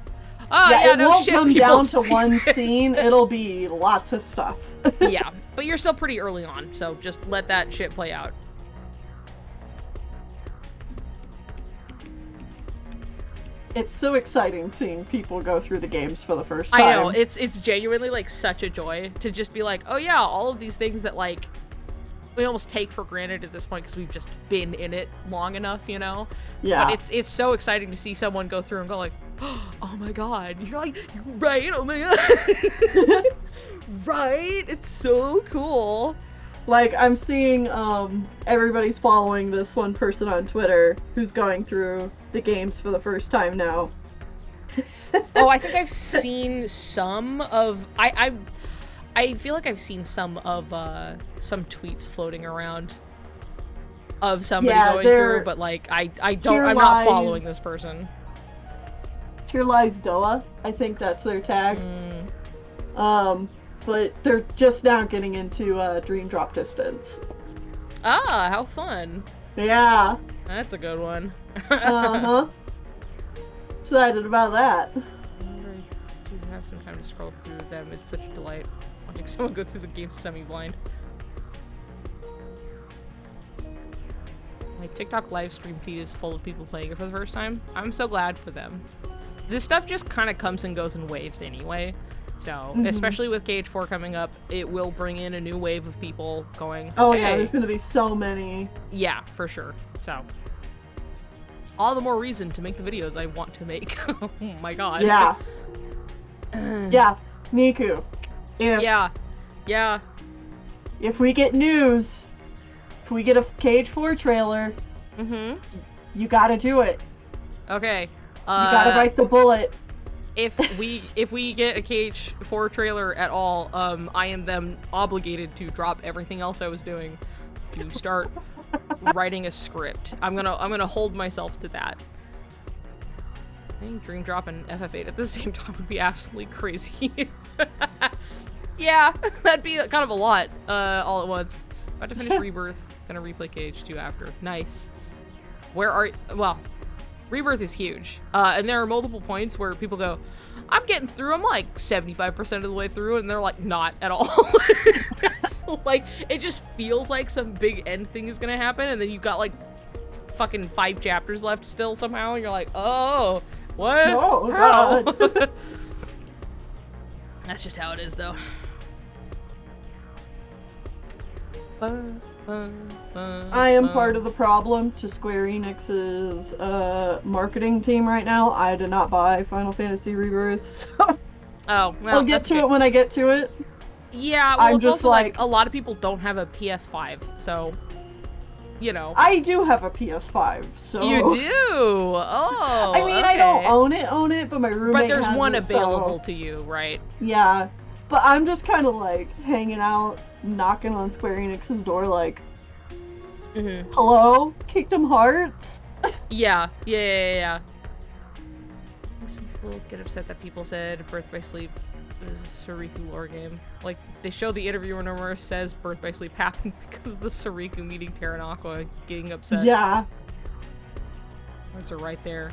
S1: oh, yeah,
S9: it
S1: no
S9: won't
S1: shit,
S9: come
S1: people
S9: down to
S1: see
S9: one
S1: this.
S9: scene. It'll be lots of stuff.
S1: Yeah, but you're still pretty early on, so just let that shit play out.
S9: It's so exciting seeing people go through the games for the first time.
S1: I know, it's genuinely, like, such a joy to just be like, oh yeah, all of these things that, like, we almost take for granted at this point because we've just been in it long enough, you know?
S9: Yeah.
S1: But it's so exciting to see someone go through and go like, oh my god, you're like, right, oh my god. Right? It's so cool.
S9: Like, I'm seeing, everybody's following this one person on Twitter who's going through the games for the first time now.
S1: Oh, I think I've seen some of, I feel like I've seen some of, some tweets floating around of somebody going through, but, like, I'm not following this person.
S9: Here Lies Doa, I think that's their tag. But they're just now getting into Dream Drop Distance.
S1: Ah, how fun.
S9: Yeah.
S1: That's a good one.
S9: Uh-huh. Excited about that.
S1: I do have some time to scroll through them. It's such a delight watching someone go through the game semi-blind. My TikTok live stream feed is full of people playing it for the first time. I'm so glad for them. This stuff just kind of comes and goes in waves anyway. So, especially with KH3 coming up, it will bring in a new wave of people going,
S9: oh
S1: hey.
S9: yeah, there's gonna be so many.
S1: Yeah, for sure. So, all the more reason to make the videos I want to make. Oh my god.
S9: Yeah. Yeah, Niku.
S1: Yeah.
S9: If we get news, if we get a KH3 trailer, you gotta do it.
S1: Okay.
S9: You gotta bite the bullet.
S1: If we get a KH3 trailer at all, I am then obligated to drop everything else I was doing to start writing a script. I'm gonna hold myself to that. I think Dream Drop and FF8 at the same time would be absolutely crazy. Yeah, that'd be kind of a lot all at once. About to finish Rebirth. Gonna replay KH2 after. Nice. Well, Rebirth is huge, and there are multiple points where people go, I'm getting through, I'm like 75% of the way through, and they're like, not at all. So, like, it just feels like some big end thing is gonna happen, and then you've got like fucking 5 chapters left still somehow, and you're like, oh, what?
S9: Oh,
S1: how?
S9: God.
S1: That's just how it is, though.
S9: I am part of the problem to Square Enix's marketing team right now. I did not buy Final Fantasy Rebirth, so
S1: oh, well,
S9: I'll get to it when I get to it.
S1: Yeah, well,
S9: I'm
S1: it's
S9: just
S1: also like a
S9: like
S1: lot of people don't have a PS5, so you know.
S9: I do have a PS5, so
S1: You do? Oh,
S9: I mean, I don't own it, but my roommate
S1: But there's
S9: has
S1: one
S9: it,
S1: available
S9: so
S1: to you, right?
S9: yeah. But I'm just kind of like hanging out, knocking on Square Enix's door, like, hello, Kingdom Hearts?
S1: Yeah. Some people get upset that people said Birth by Sleep is a Soriku lore game. Like, they show the interview where Nomura says Birth by Sleep happened because of the Soriku meeting Terra and Aqua getting upset.
S9: Yeah.
S1: Words are right there.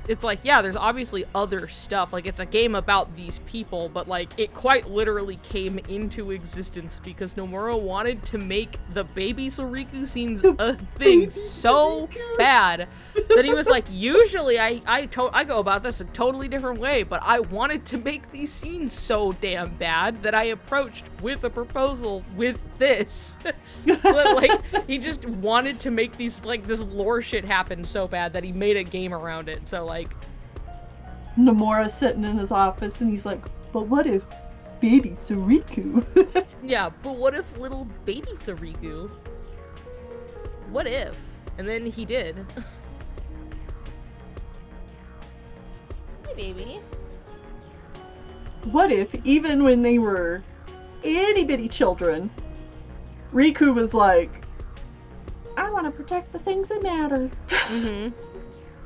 S1: It's like, yeah, there's obviously other stuff. Like, it's a game about these people, but, like, it quite literally came into existence because Nomura wanted to make the baby Soriku scenes a thing so bad that he was like, usually I go about this a totally different way, but I wanted to make these scenes so damn bad that I approached with a proposal with this. But, like, he just wanted to make these, like, this lore shit happen so bad that he made a game around it. So, like,
S9: Nomura's sitting in his office and he's like, but what if baby Soriku?
S1: yeah, but what if little baby Soriku? What if? And then he did. Hi, baby.
S9: What if, even when they were itty-bitty children, Riku was like, I want to protect the things that matter.
S1: Mm-hmm.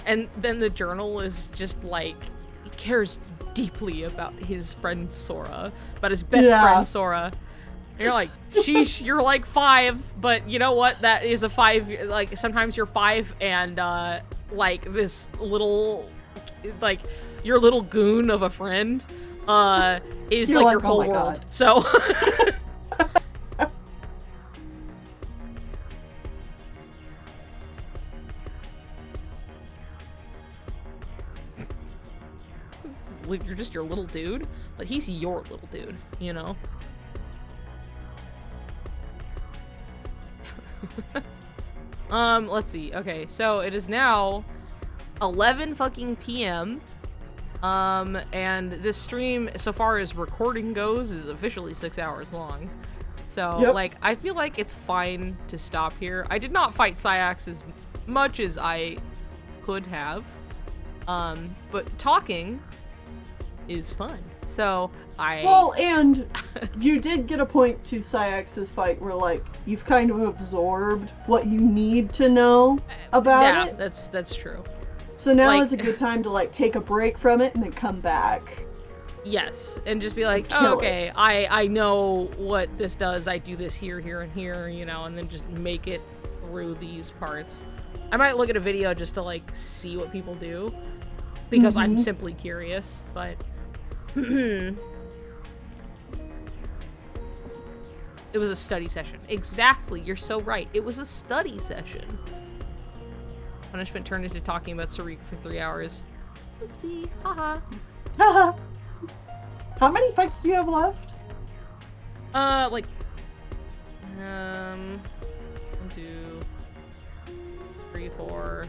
S1: And then the journal is just like, he cares deeply about his friend Sora, about his best friend Sora. And you're like, sheesh, you're like 5, but you know what? That is a 5, like, sometimes you're 5 and, like, this little, like, your little goon of a friend, is
S9: You're
S1: like your
S9: like,
S1: whole
S9: oh my
S1: world.
S9: God.
S1: So. You're just your little dude, but he's your little dude, you know? Let's see. Okay, so it is now 11 fucking p.m. And this stream, so far as recording goes, is officially 6 hours long. So, like, I feel like it's fine to stop here. I did not fight Syax as much as I could have. But talking is fun. So,
S9: Well, and you did get a point to Syax's fight where, like, you've kind of absorbed what you need to know about it.
S1: Yeah, that's true.
S9: So now
S1: like,
S9: is a good time to, like, take a break from it and then come back.
S1: Yes, and just be like,
S9: Kill
S1: oh, okay, I know what this does. I do this here, here, and here, you know, and then just make it through these parts. I might look at a video just to, like, see what people do, because I'm simply curious, but... It was a study session. Exactly, you're so right. It was a study session. Punishment turned into talking about Soriku for 3 hours. Oopsie, haha.
S9: Haha. How many fights do you have left?
S1: Like, 1, 2, 3, 4.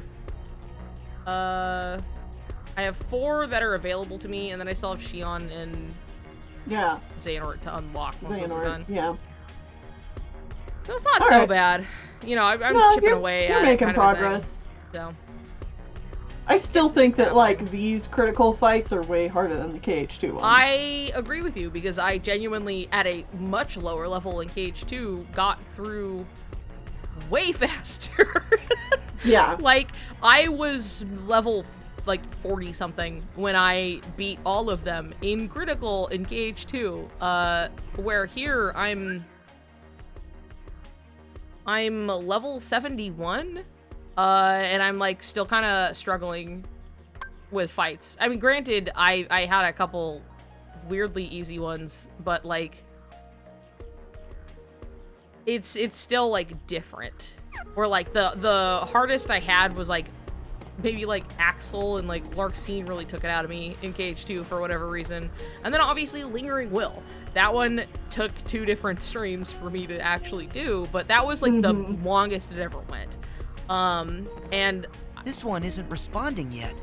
S1: I have 4 that are available to me, and then I still have Shion and Xehanort to unlock once those are done.
S9: Yeah.
S1: So it's not so bad. You know, I'm chipping away
S9: you're
S1: at
S9: making
S1: it kind
S9: progress.
S1: Of a thing. So.
S9: I still think that, like, these critical fights are way harder than the KH2 ones.
S1: I agree with you, because I genuinely, at a much lower level in KH2, got through way faster.
S9: Yeah.
S1: Like, I was level, like, 40-something when I beat all of them in critical in KH2, where here I'm level 71, and I'm, like, still kind of struggling with fights. I mean, granted, I had a couple weirdly easy ones, but, like, it's still, like, different. Where, like, the hardest I had was, like, maybe, like, Axel and, like, Larxene really took it out of me in KH2 for whatever reason. And then, obviously, Lingering Will. That one took 2 different streams for me to actually do, but that was, like, the longest it ever went. And...
S5: This one isn't responding yet.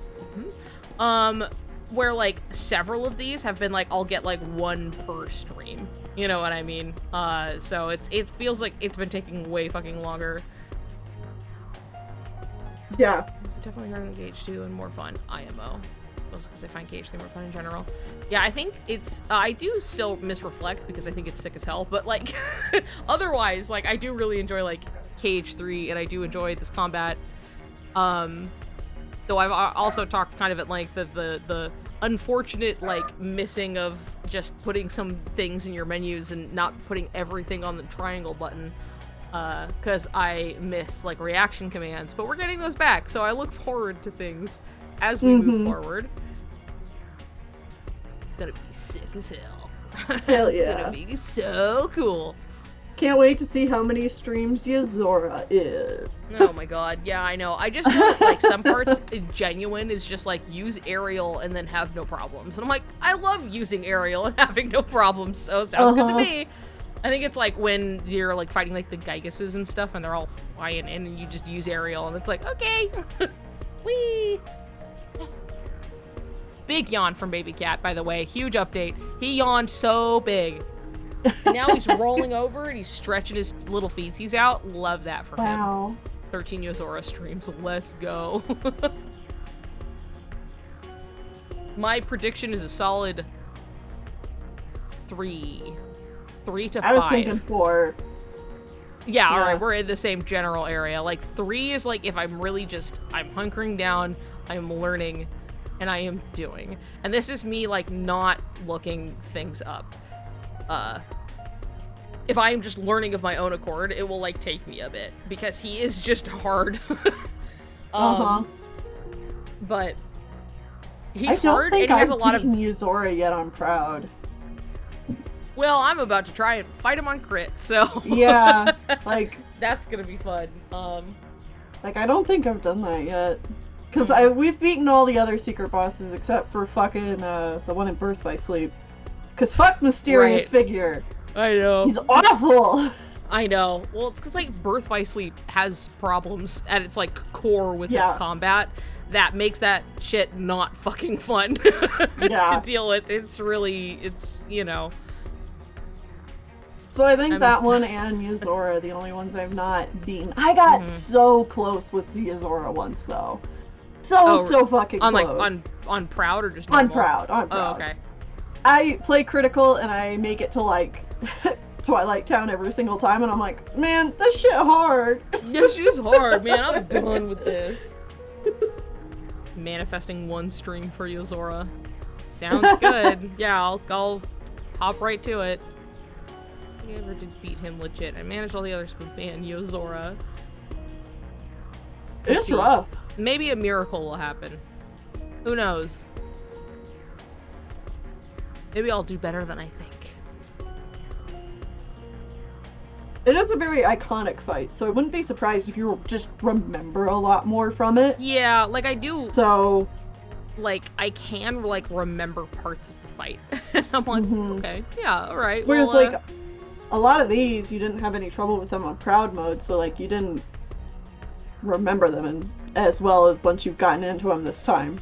S1: Where, like, several of these have been, like, I'll get, like, 1 per stream. You know what I mean? So it feels like it's been taking way fucking longer.
S9: Yeah.
S1: It's definitely harder than KH2 and more fun. IMO. Mostly because I find KH3 more fun in general. Yeah, I think it's... I do still misreflect because I think it's sick as hell, but, like, otherwise, like, I do really enjoy, like, KH3, and I do enjoy this combat. Though I've also talked kind of at length of the unfortunate, like, missing of just putting some things in your menus and not putting everything on the triangle button. Because I miss, like, reaction commands, but we're getting those back, so I look forward to things as we move forward. Gonna be sick as hell.
S9: Hell
S1: It's
S9: yeah.
S1: gonna be so cool.
S9: Can't wait to see how many streams Yazora is.
S1: Oh my god, yeah, I know. I just know that, like, some parts, genuine is just, like, use aerial and then have no problems. And I'm like, I love using aerial and having no problems, so sounds good to me. I think it's, like, when you're, like, fighting, like, the Gygases and stuff, and they're all flying in, and you just use aerial, and it's like, okay. Whee! Big yawn from Baby Cat, by the way. Huge update. He yawned so big. And now he's rolling over, and he's stretching his little feetsies out. Love that for him. 13 Yozora streams. Let's go. My prediction is a solid 3. 3 to 5.
S9: I was thinking 4.
S1: Yeah, alright, we're in the same general area. Like, 3 is like if I'm really just, I'm hunkering down, I'm learning, and I am doing. And this is me, like, not looking things up. If I am just learning of my own accord, it will, like, take me a bit. Because he is just hard. But he's hard, and he has a lot of...
S9: Yuzora yet on Proud.
S1: Well, I'm about to try and fight him on crit, so...
S9: Yeah, like...
S1: That's gonna be fun.
S9: Like, I don't think I've done that yet. Because we've beaten all the other secret bosses except for fucking, the one in Birth by Sleep. Because fuck Mysterious Figure.
S1: I know.
S9: He's awful!
S1: I know. Well, it's because, like, Birth by Sleep has problems at its, like, core with its combat that makes that shit not fucking fun to deal with. It's really, you know...
S9: So I think that one and Yuzora are the only ones I've not beaten. I got so close with Yuzora once, though. So fucking close.
S1: Like, on Proud or just normal?
S9: On Proud.
S1: Oh, okay.
S9: I play Critical and I make it to, like, Twilight Town every single time, and I'm like, man, this shit hard.
S1: This shit's hard, man. I'm done with this. Manifesting one stream for Yuzora. Sounds good. Yeah, I'll hop right to it. I ever did beat him legit. I managed all the others with man Yuzora.
S9: It's rough.
S1: Maybe a miracle will happen. Who knows? Maybe I'll do better than I think.
S9: It is a very iconic fight, so I wouldn't be surprised if you just remember a lot more from it.
S1: Yeah, like I do.
S9: So,
S1: like, I can, like, remember parts of the fight. And I'm like, okay, yeah, alright.
S9: Whereas, like, a lot of these, you didn't have any trouble with them on Proud mode, so, like, you didn't remember them as well as once you've gotten into them this time.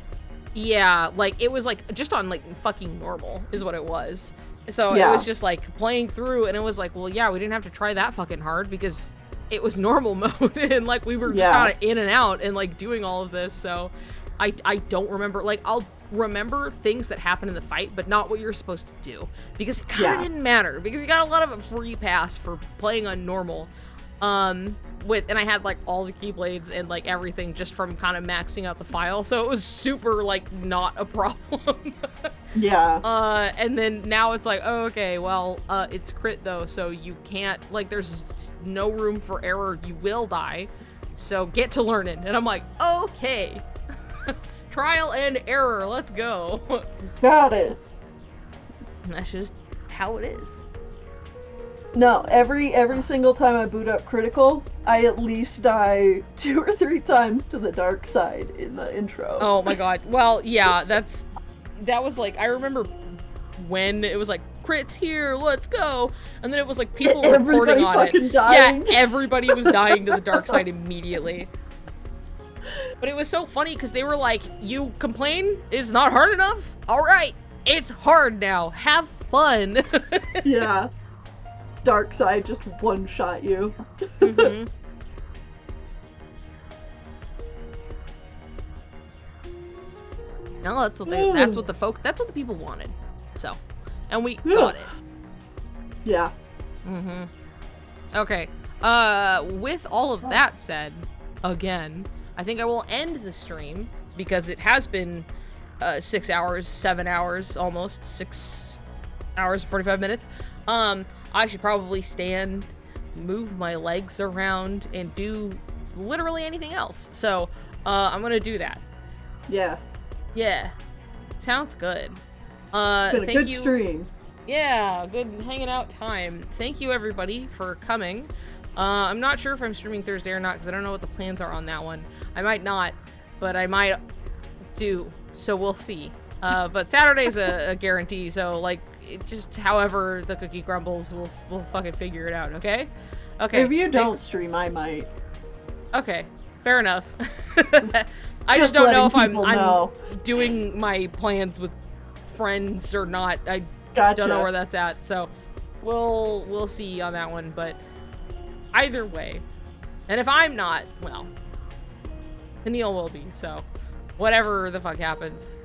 S1: Yeah, like, it was, like, just on, like, fucking normal is what it was. So it was just, like, playing through, and it was like, well, yeah, we didn't have to try that fucking hard because it was normal mode, and, like, we were just kind of in and out and, like, doing all of this, so I don't remember. Like, I'll remember things that happen in the fight, but not what you're supposed to do, because it kind of didn't matter, because you got a lot of a free pass for playing on normal, and I had, like, all the Keyblades and, like, everything just from kind of maxing out the file, so it was super, like, not a problem. And then now it's like, oh, okay, well, it's crit, though, so you can't, like, there's no room for error, you will die, so get to learning. And I'm like, okay. Trial and error, let's go.
S9: Got it.
S1: And that's just how it is.
S9: No, every single time I boot up Critical, I at least die 2 or 3 times to the dark side in the intro.
S1: Oh my god. Well, yeah, that was like, I remember when it was like, crits here, let's go, and then it was like people were reporting on it.
S9: Dying.
S1: Yeah, everybody was dying to the dark side immediately. But it was so funny because they were like, you complain it's not hard enough? Alright, it's hard now. Have fun.
S9: Yeah. Dark side just one-shot you.
S1: No, that's what the people wanted. So, and we got it.
S9: Yeah.
S1: Okay. With all of that said, again, I think I will end the stream because it has been 6 hours, 7 hours, almost 6 hours, 45 minutes. I should probably stand, move my legs around, and do literally anything else. So, I'm gonna do that.
S9: Yeah.
S1: Yeah. Sounds good.
S9: Been a good stream.
S1: Yeah, good hanging out time. Thank you, everybody, for coming. I'm not sure if I'm streaming Thursday or not, because I don't know what the plans are on that one. I might not, but I might do, so we'll see. But Saturday's a guarantee, so, like, it just however the cookie crumbles, we'll fucking figure it out, okay? Okay.
S9: If you don't stream, I might.
S1: Okay, fair enough. I just don't know if I'm doing my plans with friends or not. I don't know where that's at, so we'll see on that one, but either way. And if I'm not, well, Tennelle will be, so whatever the fuck happens.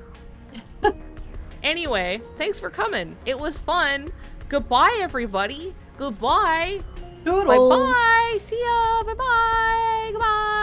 S1: Anyway, thanks for coming. It was fun. Goodbye, everybody. Goodbye.
S9: Doodles.
S1: Bye-bye. See ya. Bye-bye. Goodbye.